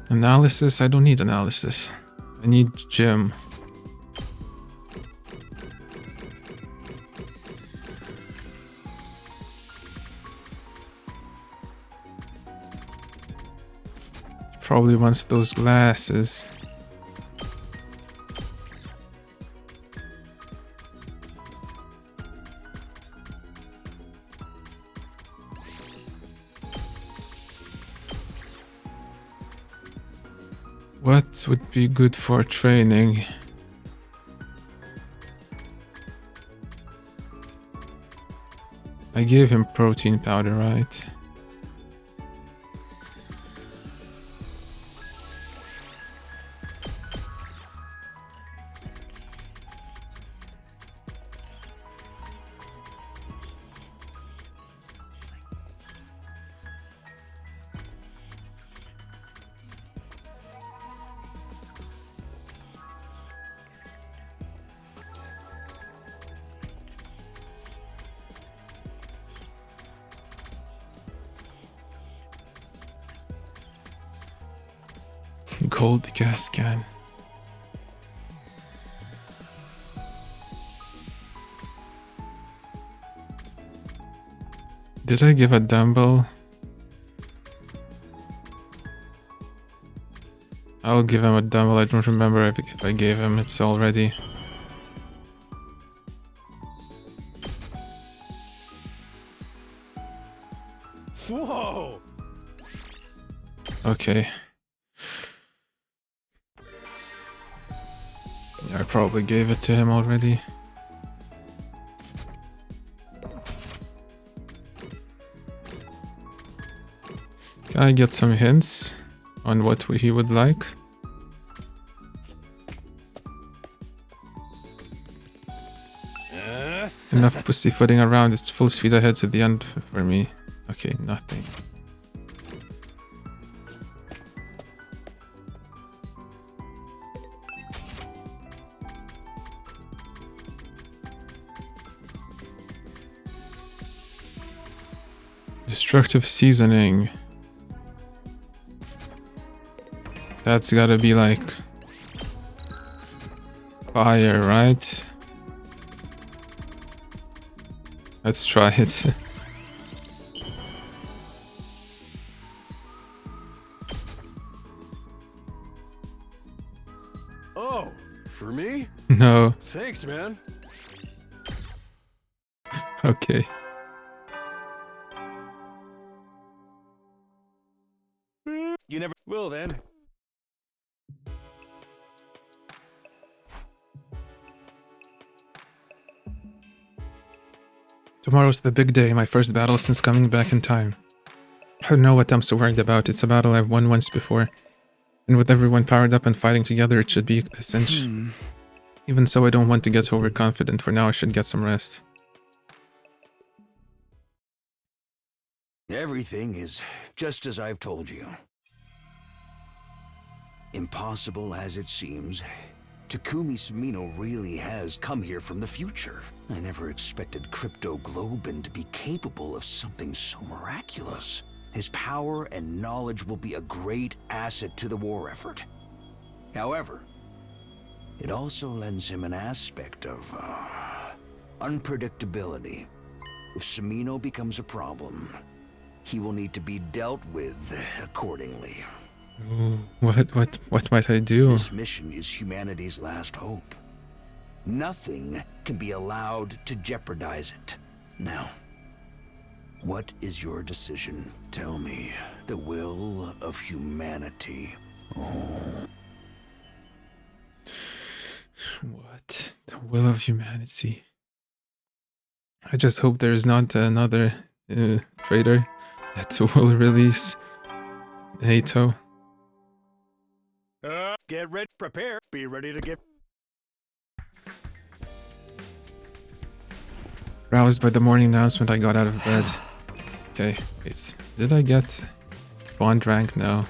Analysis? I don't need analysis. I need gym. Probably wants those glasses. What would be good for training? I gave him protein powder, right? Gold gas can. Did I give a dumbbell? I'll give him a dumbbell. I don't remember if I gave him it already. Whoa! Okay. Yeah, I probably gave it to him already. Can I get some hints on what he would like? Enough pussyfooting around, it's full speed ahead to the end for me. Okay, nothing. Destructive seasoning. That's gotta be like fire, right? Let's try it. Oh, for me? No. Thanks, man. Okay. You never will then. Tomorrow's the big day, my first battle since coming back in time. I don't know what I'm so worried about. It's a battle I've won once before. And with everyone powered up and fighting together, it should be a cinch. Even so, I don't want to get overconfident. For now, I should get some rest. Everything is just as I've told you. Impossible as it seems, Takumi Sumino really has come here from the future. I never expected Crypto Globin to be capable of something so miraculous. His power and knowledge will be a great asset to the war effort. However, it also lends him an aspect of unpredictability. If Sumino becomes a problem, he will need to be dealt with accordingly. What might I do? This mission is humanity's last hope. Nothing can be allowed to jeopardize it. Now, what is your decision? Tell me. The will of humanity. Oh. What? The will of humanity. I just hope there is not another traitor that will release Hato. Get ready, prepare, be ready to get... Roused by the morning announcement, I got out of bed. Okay, wait. Did I get bond rank? No.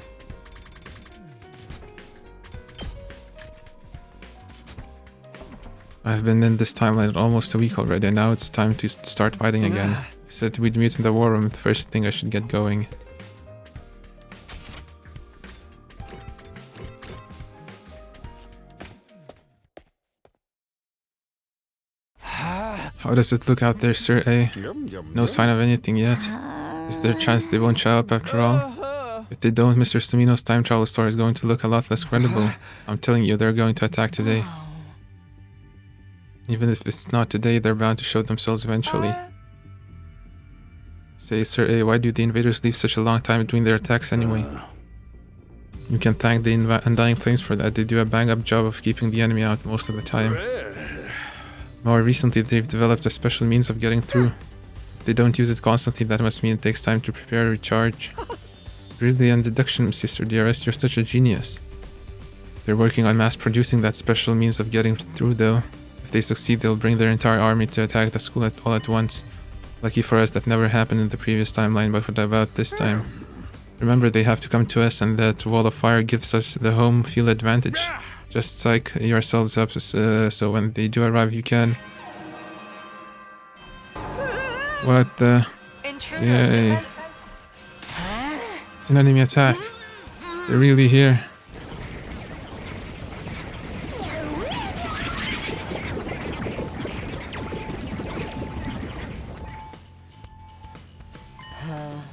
I've been in this timeline almost a week already, and now it's time to start fighting again. I said we'd meet in the war room. The first thing I should get going. How does it look out there, Sir A? No sign of anything yet. Is there a chance they won't show up after all? If they don't, Mr. Sumino's time travel story is going to look a lot less credible. I'm telling you, they're going to attack today. Even if it's not today, they're bound to show themselves eventually. Say, Sir A, why do the invaders leave such a long time between their attacks anyway? You can thank the Undying Flames for that. They do a bang-up job of keeping the enemy out most of the time. More recently, they've developed a special means of getting through. If they don't use it constantly, that must mean it takes time to prepare and recharge. Brilliant deduction, Sister DRS, you're such a genius. They're working on mass-producing that special means of getting through, though. If they succeed, they'll bring their entire army to attack the school all at once. Lucky for us, that never happened in the previous timeline, but what about this time? Remember, they have to come to us, and that wall of fire gives us the home field advantage. Just psych yourselves up so when they do arrive, you can... What the... Yay. It's an enemy attack. They're really here.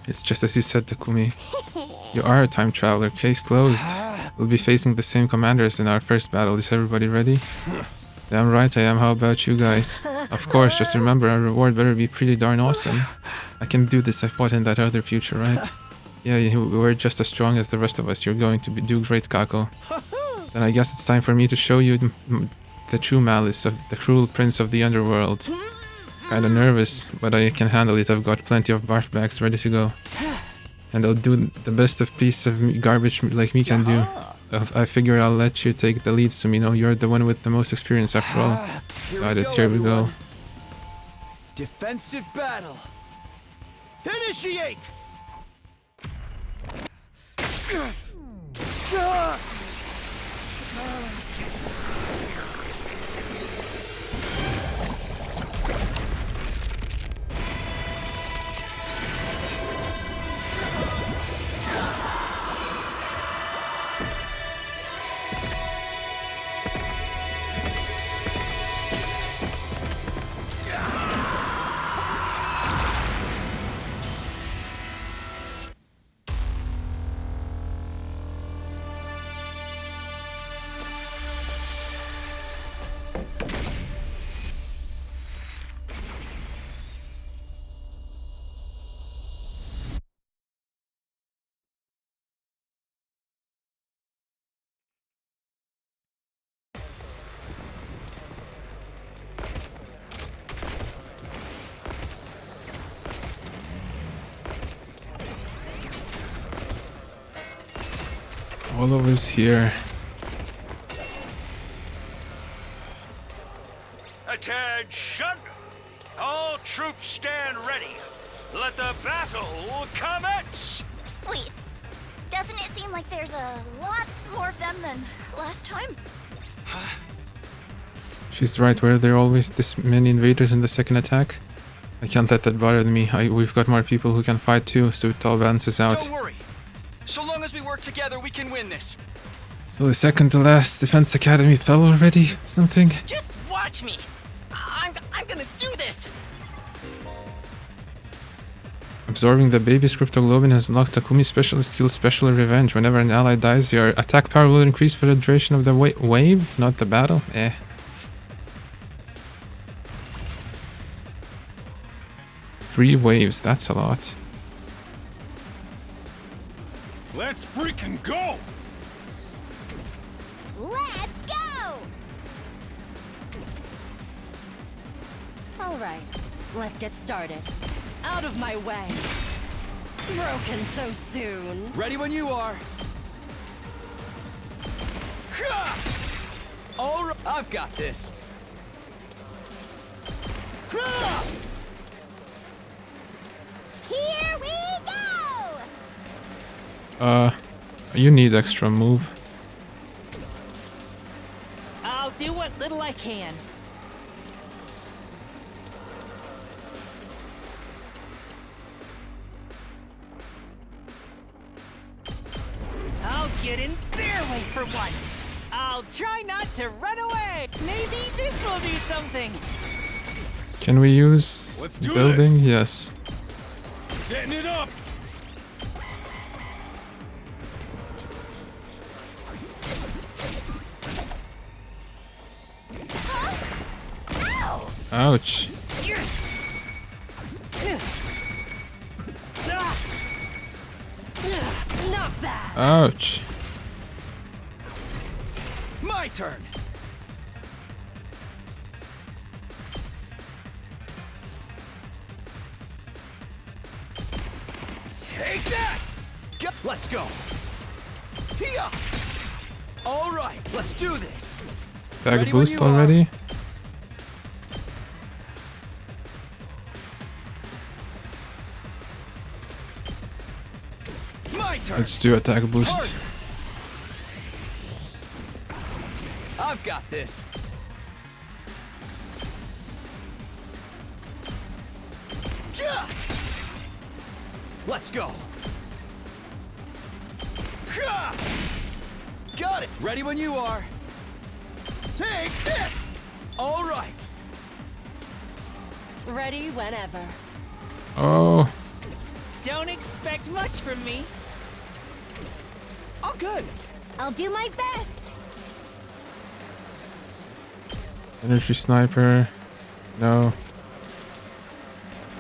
It's just as you said, Takumi. You are a time traveler. Case closed. We'll be facing the same commanders in our first battle. Is everybody ready? Damn right I am. How about you guys? Of course, just remember our reward better be pretty darn awesome. I can do this. I fought in that other future, right? Yeah, you were just as strong as the rest of us. You're going to do great, Kako. Then I guess it's time for me to show you the true malice of the cruel prince of the underworld. Kinda nervous, but I can handle it. I've got plenty of barf bags ready to go. And I'll do the best of piece of garbage like me can do. I figure I'll let you take the lead, Sumino. You're the one with the most experience after all. Got it, here we go. Defensive battle. Initiate! All of us here. Attention! All troops stand ready. Let the battle commence! Wait, doesn't it seem like there's a lot more of them than last time? She's right. Were there always this many invaders in the second attack? I can't let that bother me. We've got more people who can fight too, so it all balances out. Don't worry. So long as we work together, we can win this. So the second to last Defense Academy fell already? Something? Just watch me. I'm gonna do this. Absorbing the baby's cryptoglobin has unlocked Takumi's special skill, Special Revenge. Whenever an ally dies, your attack power will increase for the duration of the wave, not the battle. 3 waves, that's a lot. Let's freaking go! Let's go! All right, let's get started. Out of my way. Broken so soon. Ready when you are. All right, I've got this. Here we go! You need extra move. I'll do what little I can. I'll get in their way for once. I'll try not to run away. Maybe this will do something. Can we use Let's do building? this. Yes. Setting it up! Ouch. Not bad. Ouch. My turn. Take that! Let's go. Here. All right, let's do this. Bag Ready when boost you are. already? My turn. Let's do attack boost. Hard. I've got this. Yeah. Let's go. Yeah. Got it. Ready when you are. Take this. All right. Ready whenever. Oh. Don't expect much from me. All good. I'll do my best. Energy sniper. No.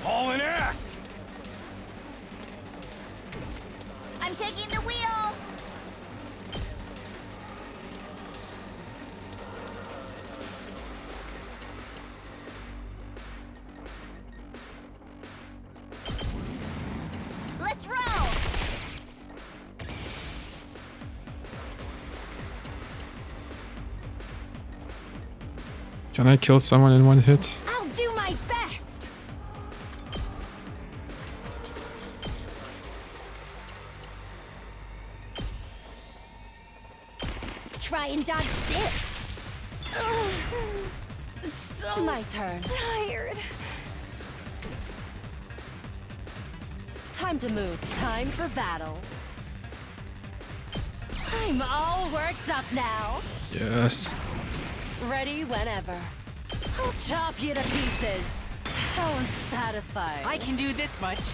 Hauling ass! I'm taking the wheel. Let's roll. Can I kill someone in one hit? I'll do my best. Try and dodge this. So my turn. Tired. Time to move. Time for battle. I'm all worked up now. Yes. Ready whenever. I'll chop you to pieces. How unsatisfying. I can do this much.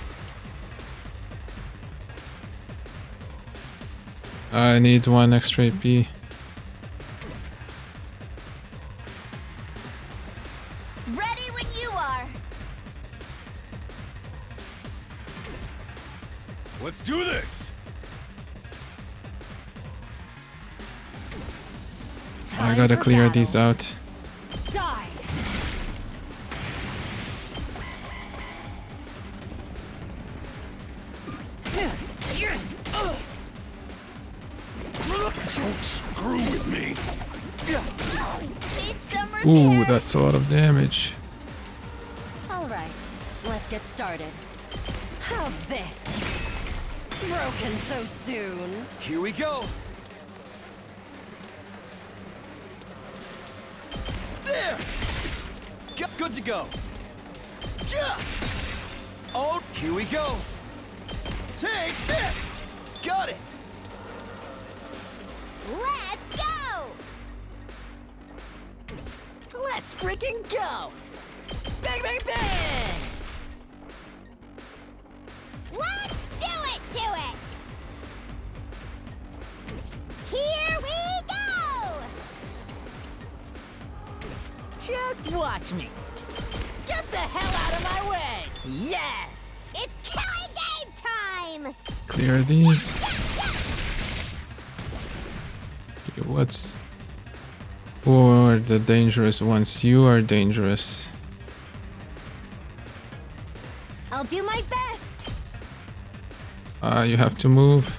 I need 1 extra AP. Ready when you are. Let's do this! I gotta clear these out. Die. Don't screw with me! Need some Ooh, that's a lot of damage. Alright, let's get started. How's this? Broken so soon. Here we go. There! Good to go. Yeah! Oh, here we go. Take this! Got it! Let's go! Let's freaking go! Bang, bang, bang! Let's do it to it! Here we go! Just watch me. Get the hell out of my way! Yes! It's killing game time! Clear these. Okay, what's for the dangerous ones? You are dangerous. I'll do my best! You have to move.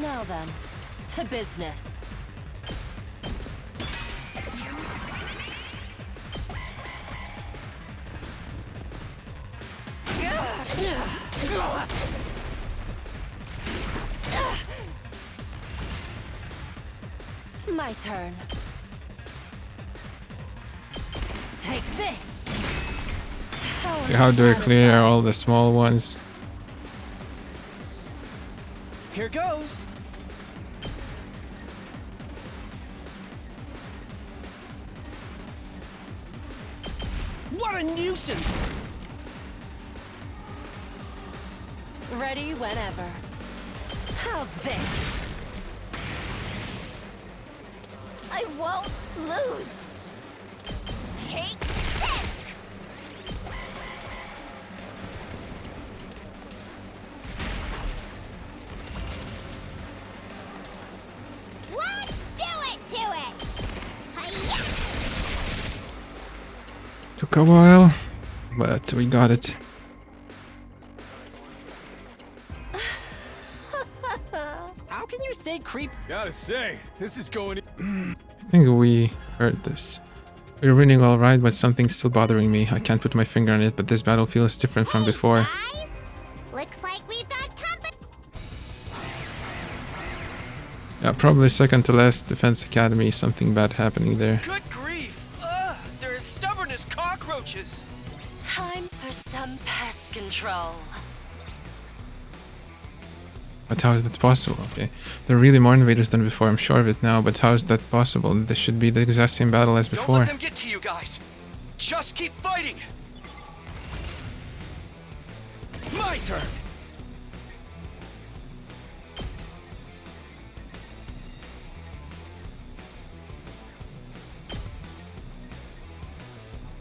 Now then, to business. My turn. Take this. Okay, how do I clear all the small ones? Here goes. What a nuisance! Ready whenever. How's this? I won't lose. Take this! Let's do it to it! Hi-ya! Took a while, but we got it. How can you say creep? Gotta say, this is going. I think we heard this. We're winning all right, but something's still bothering me. I can't put my finger on it, but this battle feels different from before. Guys, looks like we've got company. Yeah, probably second to last Defense Academy. Something bad happening there. Good grief! Ugh, they're as stubborn as cockroaches. Time for some pest control. But how is that possible? Okay, there are really more invaders than before, I'm sure of it now, but how is that possible? This should be the exact same battle as Don't before. let them get to you guys. Just keep fighting. My turn.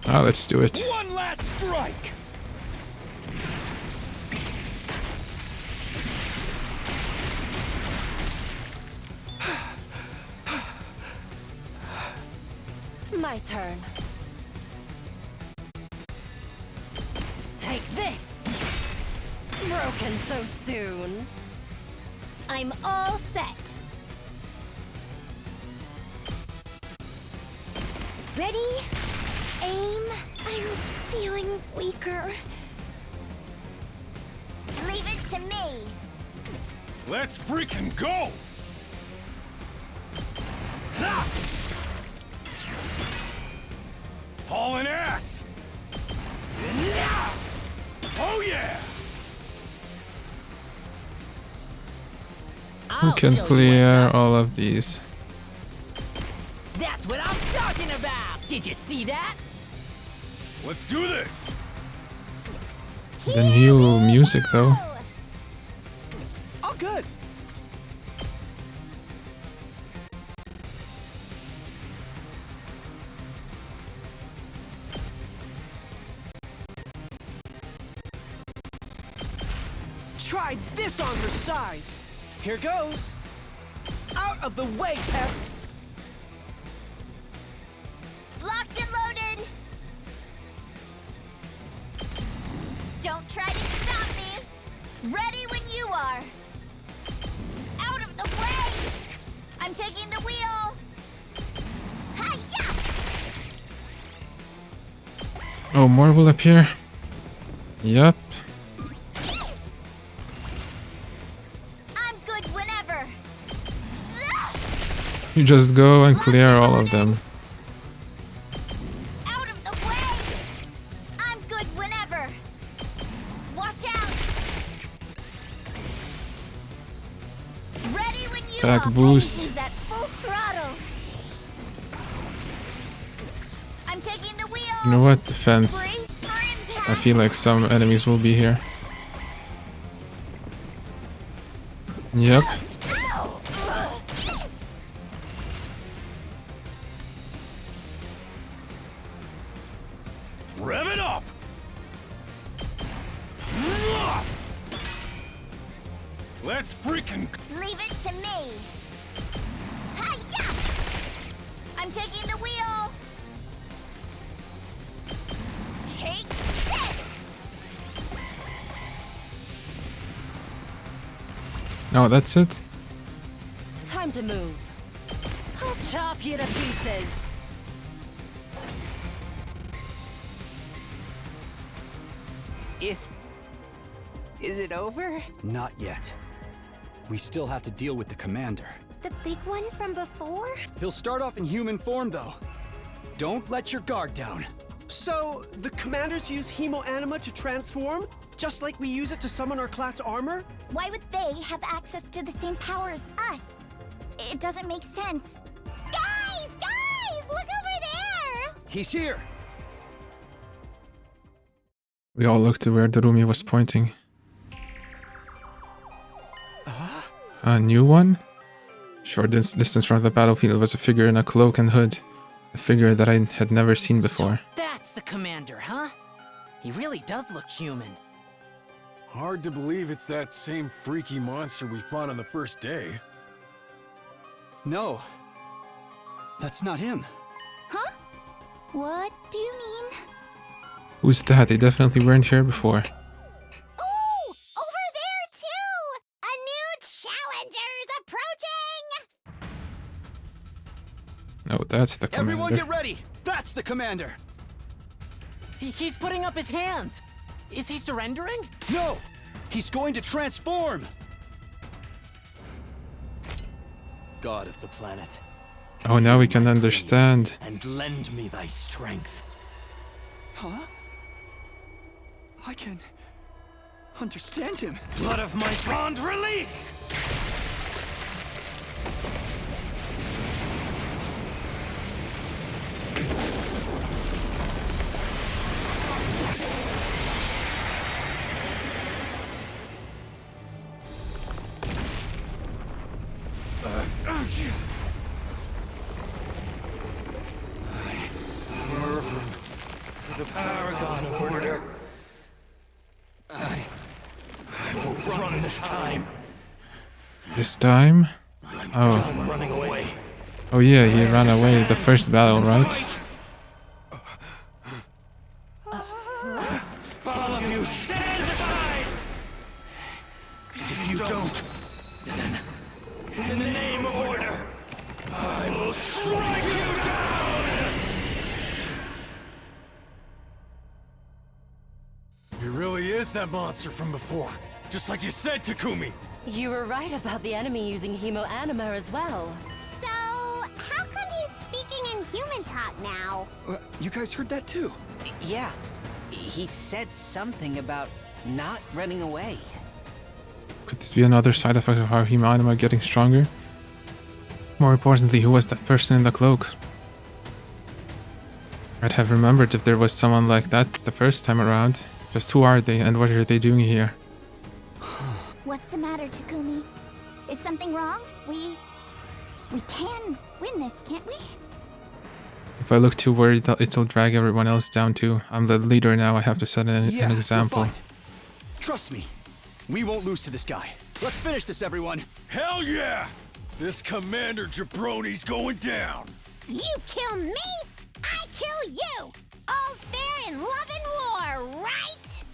Ah, let's do it. One last strike! My turn. Take this! Broken so soon. I'm all set. Ready? Aim. I'm feeling weaker. Leave it to me. Let's freaking go! Ha! Hauling ass! Oh yeah! Who can clear all of these? That's what I'm talking about! Did you see that? Let's do this! The new music though. All good. Try this on for size. Here goes. Out of the way, pest. Locked and loaded. Don't try to stop me. Ready when you are. I'm taking the wheel. Hi-ya! Oh, more will appear. Yep. I'm good whenever. You just go and clear all of them. Out of the way! I'm good whenever. Watch out! Ready when you Attack are. boost. Engines at full throttle. I'm taking the wheel. You know what? Defense. Brace for impact. I feel like some enemies will be here. Yep. Ow! Rev it up! Let's freaking... Leave it to me. Hi-ya! I'm taking the wheel. Take this. No, that's it. Time to move. I'll chop you to pieces. Is it over? Not yet. We still have to deal with the commander. The big one from before? He'll start off in human form, though. Don't let your guard down. So, the commanders use hemoanima to transform? Just like we use it to summon our class armor? Why would they have access to the same power as us? It doesn't make sense. Guys! Guys! Look over there! He's here! We all looked to where Darumi was pointing. A new one? Short distance from the battlefield was a figure in a cloak and hood. A figure that I had never seen before. That's the commander, huh? He really does look human. Hard to believe it's that same freaky monster we fought on the first day. No. That's not him. Huh? What do you mean? Who's that? They definitely weren't here before. Ooh! Over there, too! A new challenger's approaching! No, that's the commander. Everyone get ready! That's the commander! He's putting up his hands. Is he surrendering? No! He's going to transform! God of the planet. Oh, now we can understand. And lend me thy strength. Huh? I can understand him. Blood of my fond release! The paragon of order. I will run this time. This time? I'm Oh. done running away. Oh yeah, he ran away the first battle, right? All of you, stand aside! If you don't, then, in the name of order, I will strike you down! He really is that monster from before, just like you said, Takumi. You were right about the enemy using hemoanima as well. So, how come he's speaking in human talk now? You guys heard that too? Yeah. He said something about not running away. Could this be another side effect of our hemoanima getting stronger? More importantly, who was that person in the cloak? I'd have remembered if there was someone like that the first time around. Just who are they and what are they doing here? What's the matter, Takumi? Is something wrong? We can win this, can't we? If I look too worried, it'll drag everyone else down too. I'm the leader now, I have to set an Yeah, example. we're fine. Trust me, we won't lose to this guy. Let's finish this, everyone. Hell yeah! This Commander Jabroni's going down! You kill me, I kill you! All's fair in love and war, right?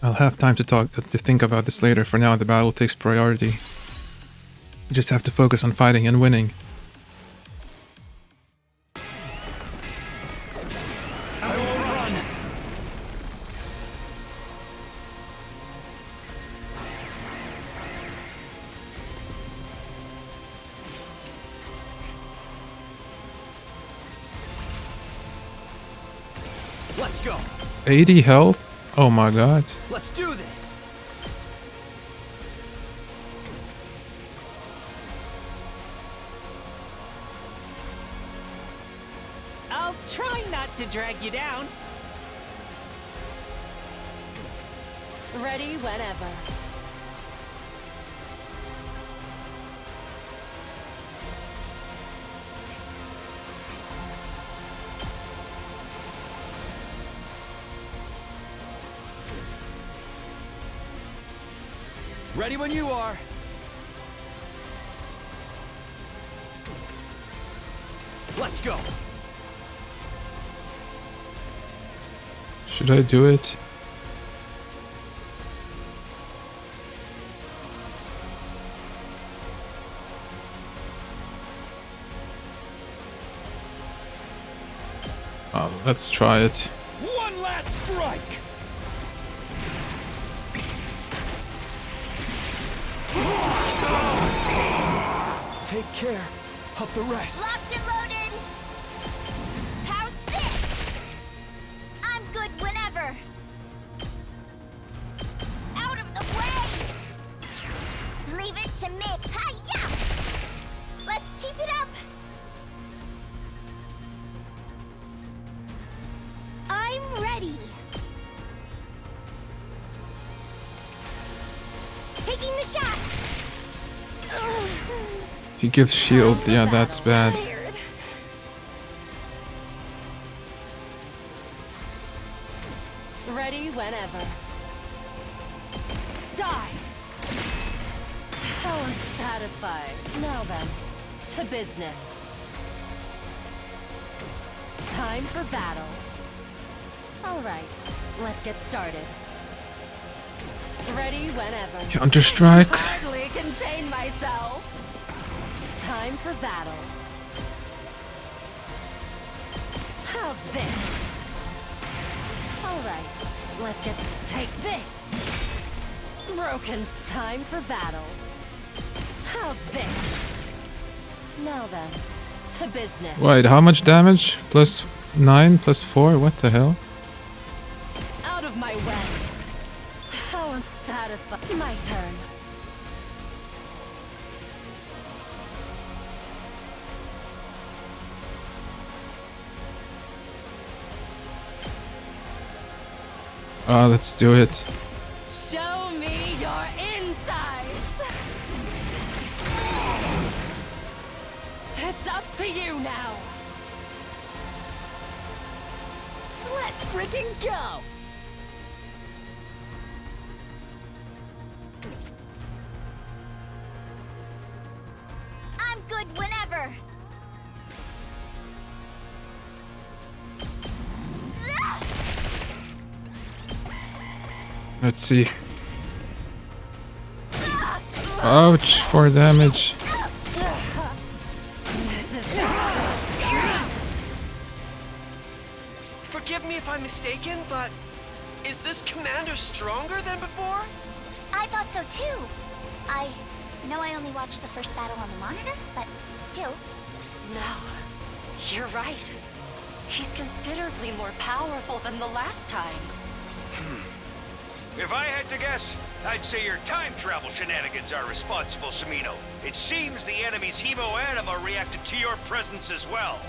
I'll have time to think about this later. For now, the battle takes priority. You just have to focus on fighting and winning. I will run. Let's go. 80 health? Oh my god. Let's do this. I'll try not to drag you down. Ready whenever. Ready when you are. Let's go. Should I do it? Oh, let's try it. One last strike. Take care of the rest. Locked and loaded. How's this? I'm good whenever. Out of the way. Leave it to me. Hi-ya! Let's keep it up. I'm ready. Taking the shot. He gives shield. Yeah, that's bad. Ready whenever. Die! How unsatisfying. Now then, to business. Time for battle. Alright, let's get started. Ready whenever. Counter-Strike. Hardly contain myself. Time for battle. How's this? Alright, let's get take this. Broken. Time for battle. How's this? Now then, to business. Wait, how much damage? Plus 9, plus 4? What the hell? Out of my way. How unsatisfying. My turn. Let's do it. Show me your insides. It's up to you now. Let's freaking go! I'm good whenever. Let's see. Ouch, 4 damage. Forgive me if I'm mistaken, but is this commander stronger than before? I thought so too. I know I only watched the first battle on the monitor, but still. No, you're right. He's considerably more powerful than the last time. If I had to guess, I'd say your time travel shenanigans are responsible, Samino. It seems the enemy's hemo-anima reacted to your presence as well.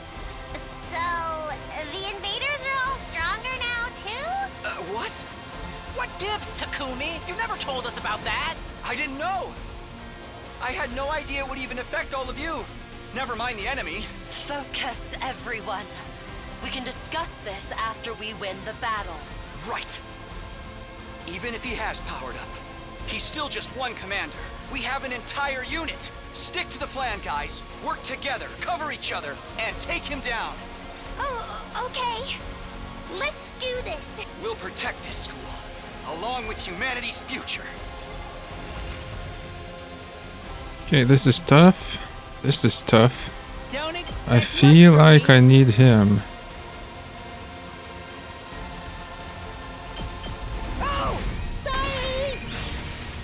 So, the invaders are all stronger now too? What? What gives, Takumi? You never told us about that! I didn't know. I had no idea it would even affect all of you. Never mind the enemy. Focus, everyone. We can discuss this after we win the battle. Right. Even if he has powered up, he's still just one commander. We have an entire unit. Stick to the plan, guys. Work together, cover each other, and take him down. Oh, okay. Let's do this. We'll protect this school, along with humanity's future. Okay, this is tough. This is tough. Don't expect I feel like I need him. Oh, sorry.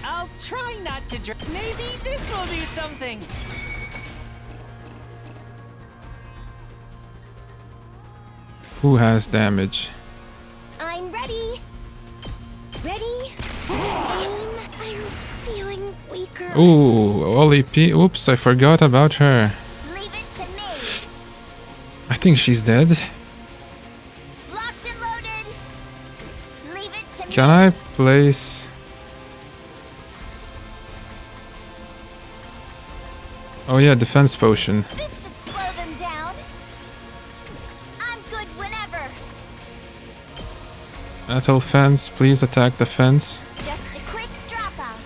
I'll try not to drink. Maybe this will do something. Who has damage? I'm ready. Ready? I'm feeling weaker. Ooh, Oli P. Oops, I forgot about her. Leave it to me. I think she's dead. Locked and loaded. Leave it to me. Can I place... Oh yeah, defense potion. This should slow them down. I'm good whenever. Metal fence, please attack the fence. Just a quick drop off.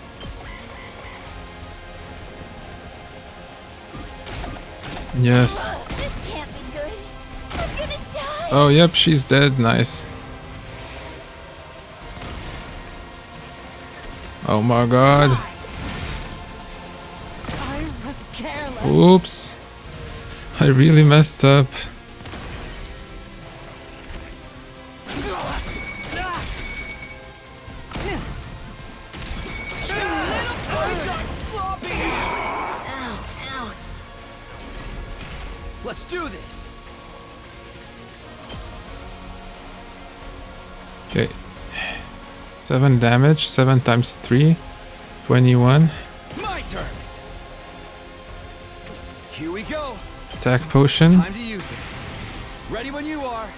Yes. This can't be good. I'm gonna die. Oh yep, she's dead, nice. Oh my god. I was careless. Oops. I really messed up. Let's do this. Okay. 7 damage, 7 times 3. 21. My turn. Here we go. Attack potion. Time to use it. Ready when you are.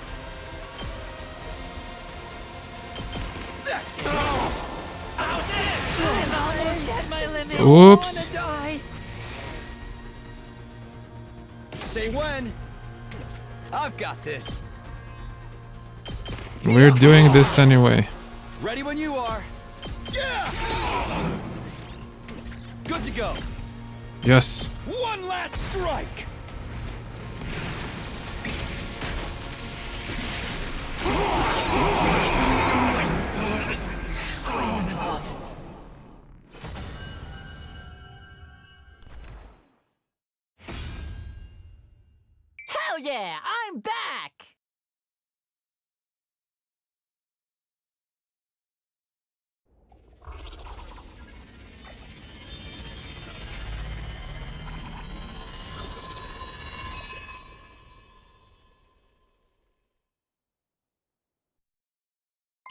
That's it. I'm almost at my limit. Oops. I wanna die. Say when. I've got this. We're doing this anyway. Ready when you are. Yeah. Good to go. Yes. One last strike. Strong enough. Hell yeah, I'm back.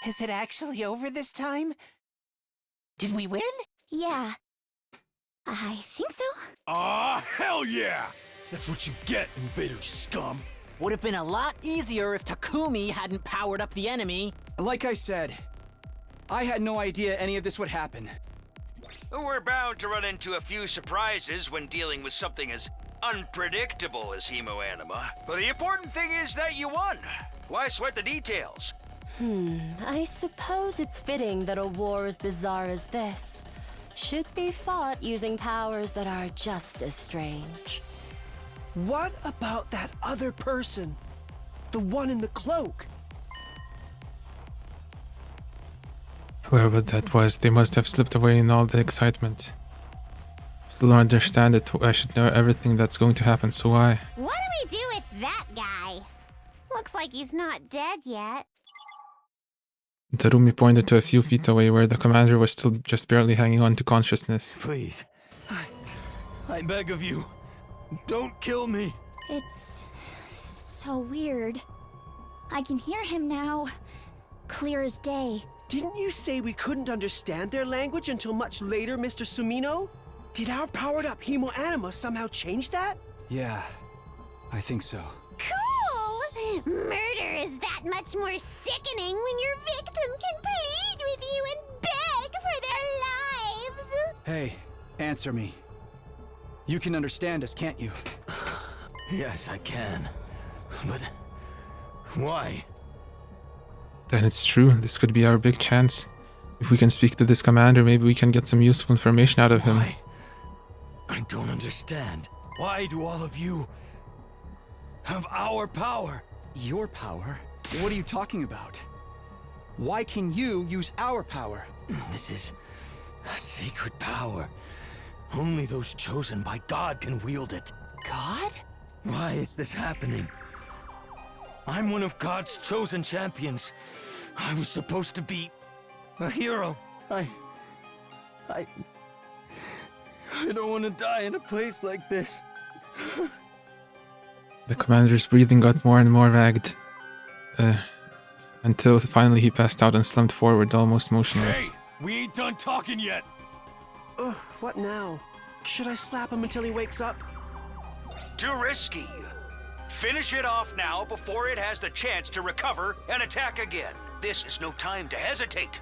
Is it actually over this time? Did we win? Yeah. I think so. Ah, hell yeah! That's what you get, invader scum. Would have been a lot easier if Takumi hadn't powered up the enemy. Like I said, I had no idea any of this would happen. We're bound to run into a few surprises when dealing with something as unpredictable as Hemoanima. But the important thing is that you won. Why sweat the details? I suppose it's fitting that a war as bizarre as this should be fought using powers that are just as strange. What about that other person? The one in the cloak? Whoever that was, they must have slipped away in all the excitement. Still don't understand it. I should know everything that's going to happen, so why? What do we do with that guy? Looks like he's not dead yet. Tarumi pointed to a few feet away where the commander was still just barely hanging on to consciousness. Please. I beg of you. Don't kill me. It's so weird. I can hear him now. Clear as day. Didn't you say we couldn't understand their language until much later, Mr. Sumino? Did our powered-up Hemoanima somehow change that? Yeah, I think so. Cool! Murder is that much more sickening when your victim can plead with you and beg for their lives! Hey, answer me. You can understand us, can't you? Yes, I can. But why? Then it's true. This could be our big chance. If we can speak to this commander, maybe we can get some useful information out of him. Why? I don't understand. Why do all of you have our power? Your power? What are you talking about? Why can you use our power? This is a sacred power. Only those chosen by God can wield it. God? Why is this happening? I'm one of God's chosen champions. I was supposed to be a hero. I don't want to die in a place like this. The commander's breathing got more and more ragged. Until finally he passed out and slumped forward, almost motionless. Hey, we ain't done talking yet. Ugh, what now? Should I slap him until he wakes up? Too risky. Finish it off now before it has the chance to recover and attack again. This is no time to hesitate.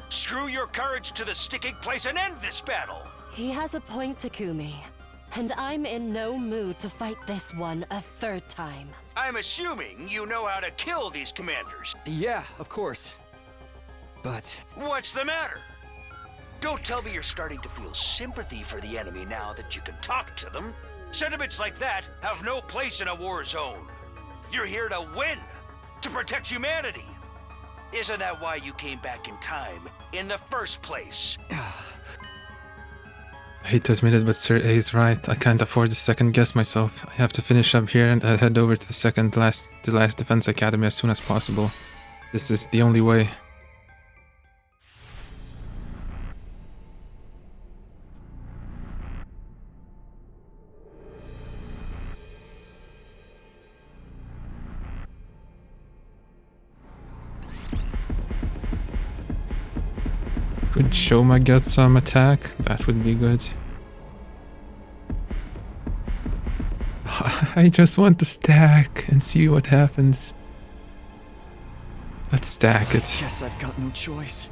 Screw your courage to the sticking place and end this battle. He has a point, Takumi. And I'm in no mood to fight this one a third time. I'm assuming you know how to kill these commanders. Yeah, of course. But... What's the matter? Don't tell me you're starting to feel sympathy for the enemy now that you can talk to them. Sentiments like that have no place in a war zone. You're here to win, to protect humanity. Isn't that why you came back in time in the first place? I hate to admit it, but Sir A is right. I can't afford to second guess myself. I have to finish up here and head over to the last defense academy as soon as possible. This is the only way. Could Shoma get some attack? That would be good. I just want to stack and see what happens. Let's stack it. Guess I've got no choice.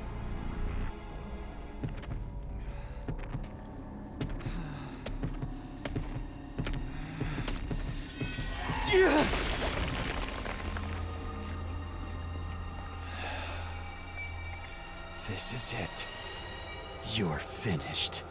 Yeah. This is it. You're finished.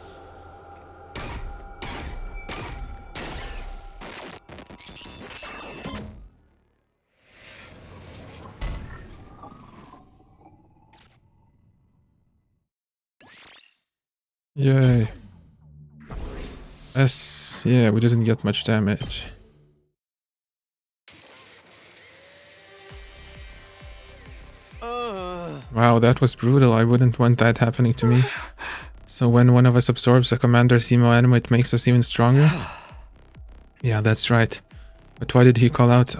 Yay. Yeah, we didn't get much damage. Wow, that was brutal. I wouldn't want that happening to me. So when one of us absorbs a commander's hemo anima, it makes us even stronger? Yeah, that's right. But why did he call it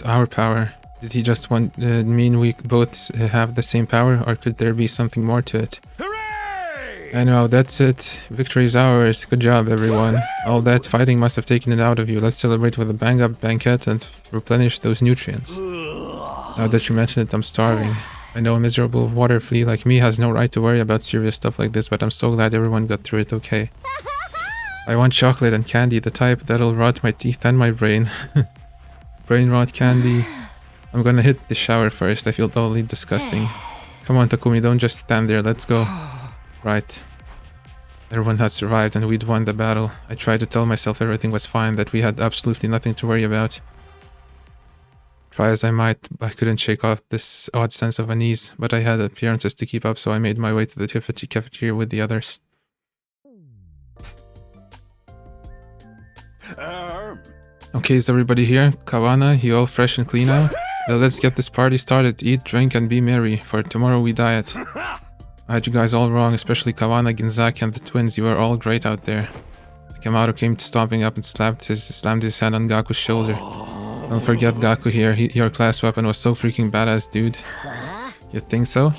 our power? Did he just mean we both have the same power, or could there be something more to it? Hooray! I know, that's it. Victory is ours. Good job, everyone. All that fighting must have taken it out of you. Let's celebrate with a bang-up banquet and replenish those nutrients. Now that you mention it, I'm starving. I know a miserable water flea like me has no right to worry about serious stuff like this, but I'm so glad everyone got through it okay. I want chocolate and candy, the type that'll rot my teeth and my brain. Brain rot candy. I'm gonna hit the shower first, I feel totally disgusting. Come on, Takumi, don't just stand there, let's go. Right. Everyone had survived and we'd won the battle. I tried to tell myself everything was fine, that we had absolutely nothing to worry about. Try as I might, I couldn't shake off this odd sense of unease, but I had appearances to keep up, so I made my way to the cafeteria with the others. Okay, is everybody here? Kawana, you all fresh and clean now? Now let's get this party started. Eat, drink, and be merry, for tomorrow we diet. I had you guys all wrong, especially Kawana, Ginzaki, and the twins. You were all great out there. Kamaru came stomping up and slammed his hand on Gaku's shoulder. Don't forget Gaku here, your class weapon was so freaking badass, dude. You think so?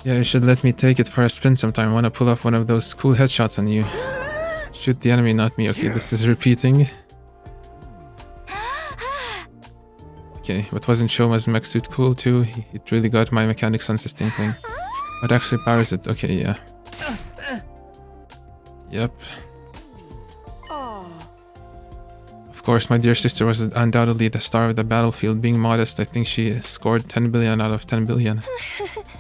Yeah, you should let me take it for a spin sometime. I wanna pull off one of those cool headshots on you. Shoot the enemy, not me. Okay, this is repeating. Okay, but wasn't Shoma's mech suit cool too? It really got my mechanics sense thing. What actually powers it? Okay, yeah. Yep. Of course, my dear sister was undoubtedly the star of the battlefield. Being modest, I think she scored 10 billion out of 10 billion.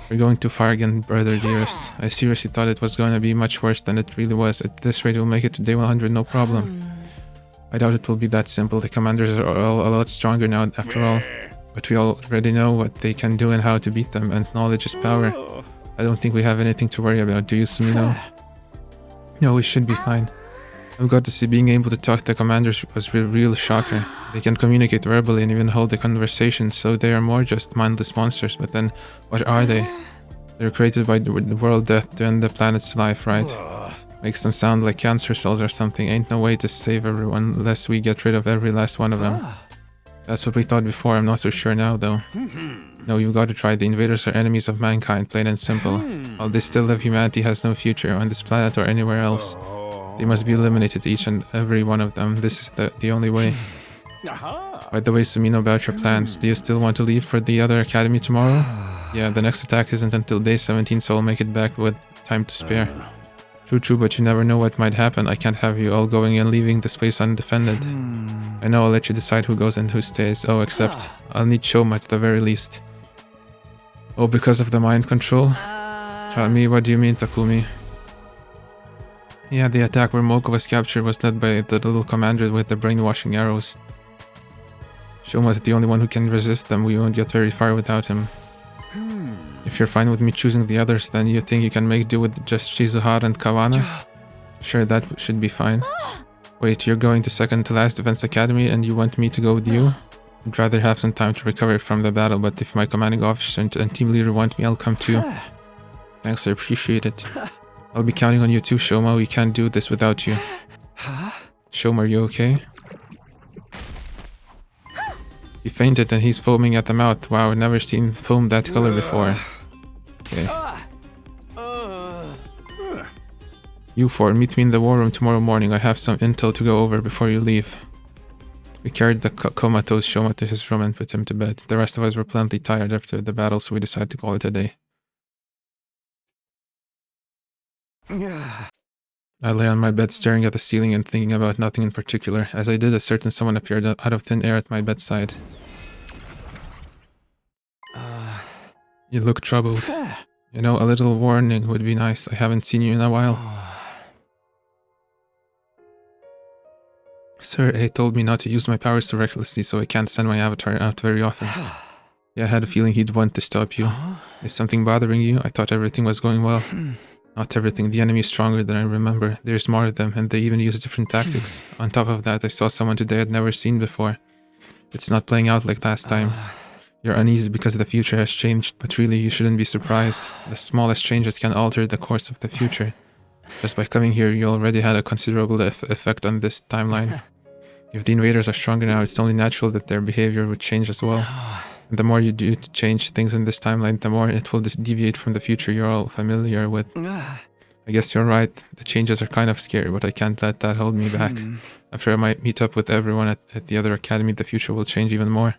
You're going too far again, brother dearest. I seriously thought it was going to be much worse than it really was. At this rate, we'll make it to day 100, no problem. I doubt it will be that simple. The commanders are all a lot stronger now, after all. But we already know what they can do and how to beat them, and knowledge is power. I don't think we have anything to worry about, do you, Sumino? No, we should be fine. I've got to see being able to talk to commanders was a real shocker. They can communicate verbally and even hold a conversation, so they are more just mindless monsters, but then what are they? They're created by the world death to end the planet's life, right? Makes them sound like cancer cells or something. Ain't no way to save everyone unless we get rid of every last one of them. That's what we thought before, I'm not so sure now though. No, you've got to try. The invaders are enemies of mankind, plain and simple. While they still live, humanity has no future on this planet or anywhere else. They must be eliminated, each and every one of them. This is the only way. By the way, Sumino, about your plans. Do you still want to leave for the other academy tomorrow? Yeah, the next attack isn't until day 17, so I'll make it back with time to spare. True, but you never know what might happen. I can't have you all going and leaving this place undefended. I know, I'll let you decide who goes and who stays. Oh, except I'll need Shoma at the very least. Oh, because of the mind control? Tell me, what do you mean, Takumi? Yeah, the attack where Moko was captured was led by the little commander with the brainwashing arrows. Shoma's the only one who can resist them. We won't get very far without him. If you're fine with me choosing the others, then you think you can make do with just Shizuhara and Kawana? Sure, that should be fine. Wait, you're going to second to last Defense Academy and you want me to go with you? I'd rather have some time to recover from the battle, but if my commanding officer and team leader want me, I'll come too. Thanks, I appreciate it. I'll be counting on you too, Shoma. We can't do this without you. Shoma, are you okay? He fainted and he's foaming at the mouth. Wow, I've never seen foam that color before. Okay. You four, meet me in the war room tomorrow morning. I have some intel to go over before you leave. We carried the comatose Shoma to his room and put him to bed. The rest of us were plenty tired after the battle, so we decided to call it a day. I lay on my bed staring at the ceiling and thinking about nothing in particular. As I did, a certain someone appeared out of thin air at my bedside. You look troubled. You know, a little warning would be nice. I haven't seen you in a while. Sir A told me not to use my powers too recklessly, so I can't send my avatar out very often. Yeah, I had a feeling he'd want to stop you. Is something bothering you? I thought everything was going well. Not everything. The enemy is stronger than I remember. There's more of them, and they even use different tactics. On top of that, I saw someone today I'd never seen before. It's not playing out like last time. You're uneasy because the future has changed, but really you shouldn't be surprised. The smallest changes can alter the course of the future. Just by coming here, you already had a considerable effect on this timeline. If the invaders are stronger now, it's only natural that their behavior would change as well. And the more you do to change things in this timeline, the more it will deviate from the future you're all familiar with. I guess you're right. The changes are kind of scary, but I can't let that hold me back. After I might meet up with everyone at the other academy, the future will change even more.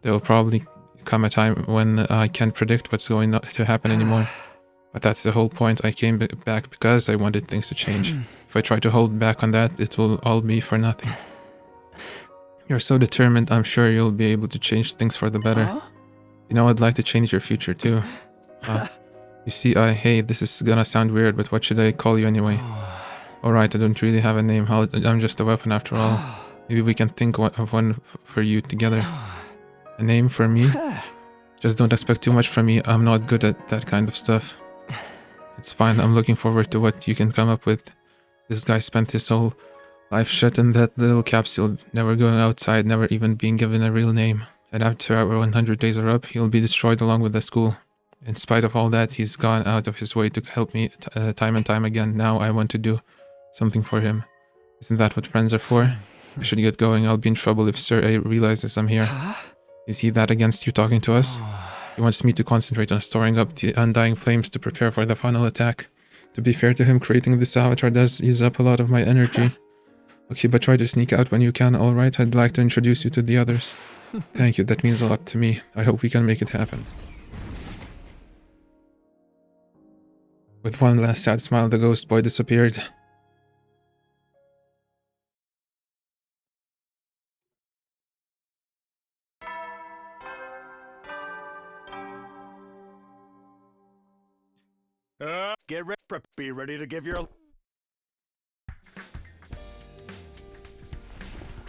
There will probably come a time when I can't predict what's going to happen anymore. But that's the whole point. I came back because I wanted things to change. If I try to hold back on that, it will all be for nothing. You're so determined, I'm sure you'll be able to change things for the better. You know, I'd like to change your future too. You see, hey, this is gonna sound weird, but what should I call you anyway? Alright, I don't really have a name. I'm just a weapon after all. Maybe we can think of one for you together. A name for me? Just don't expect too much from me. I'm not good at that kind of stuff. It's fine. I'm looking forward to what you can come up with. This guy spent his whole life shut in that little capsule, never going outside, never even being given a real name. And after our 100 days are up, he'll be destroyed along with the school. In spite of all that, he's gone out of his way to help me time and time again. Now I want to do something for him. Isn't that what friends are for? I should get going. I'll be in trouble if Sir A realizes I'm here. Is he that against you talking to us? He wants me to concentrate on storing up the undying flames to prepare for the final attack. To be fair to him, creating this avatar does use up a lot of my energy. Okay, but try to sneak out when you can, alright? I'd like to introduce you to the others. Thank you, that means a lot to me. I hope we can make it happen. With one last sad smile, the ghost boy disappeared. Get ready. Be ready to give your...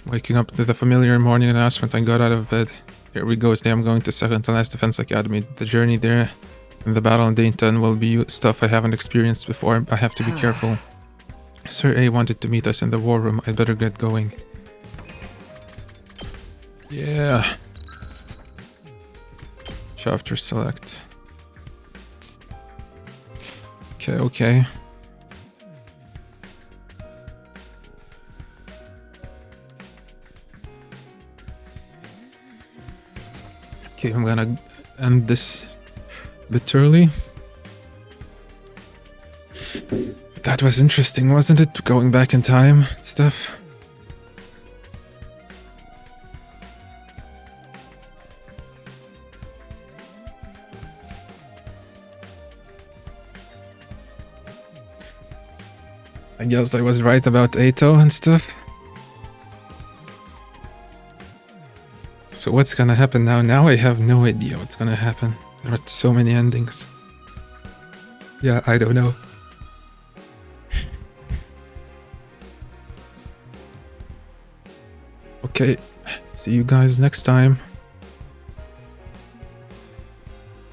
Waking up to the familiar morning announcement, I got out of bed. Here we go, today I'm going to second to last Defense Academy. The journey there and the battle in day 10 will be stuff I haven't experienced before. I have to be careful. Sir A wanted to meet us in the war room. I'd better get going. Yeah. Chapter select. Okay, okay. Okay, I'm gonna end this a bit early. That was interesting, wasn't it? Going back in time and stuff. I guess I was right about Ato and stuff. So what's gonna happen now? Now I have no idea what's gonna happen. There are so many endings. Yeah, I don't know. Okay, see you guys next time.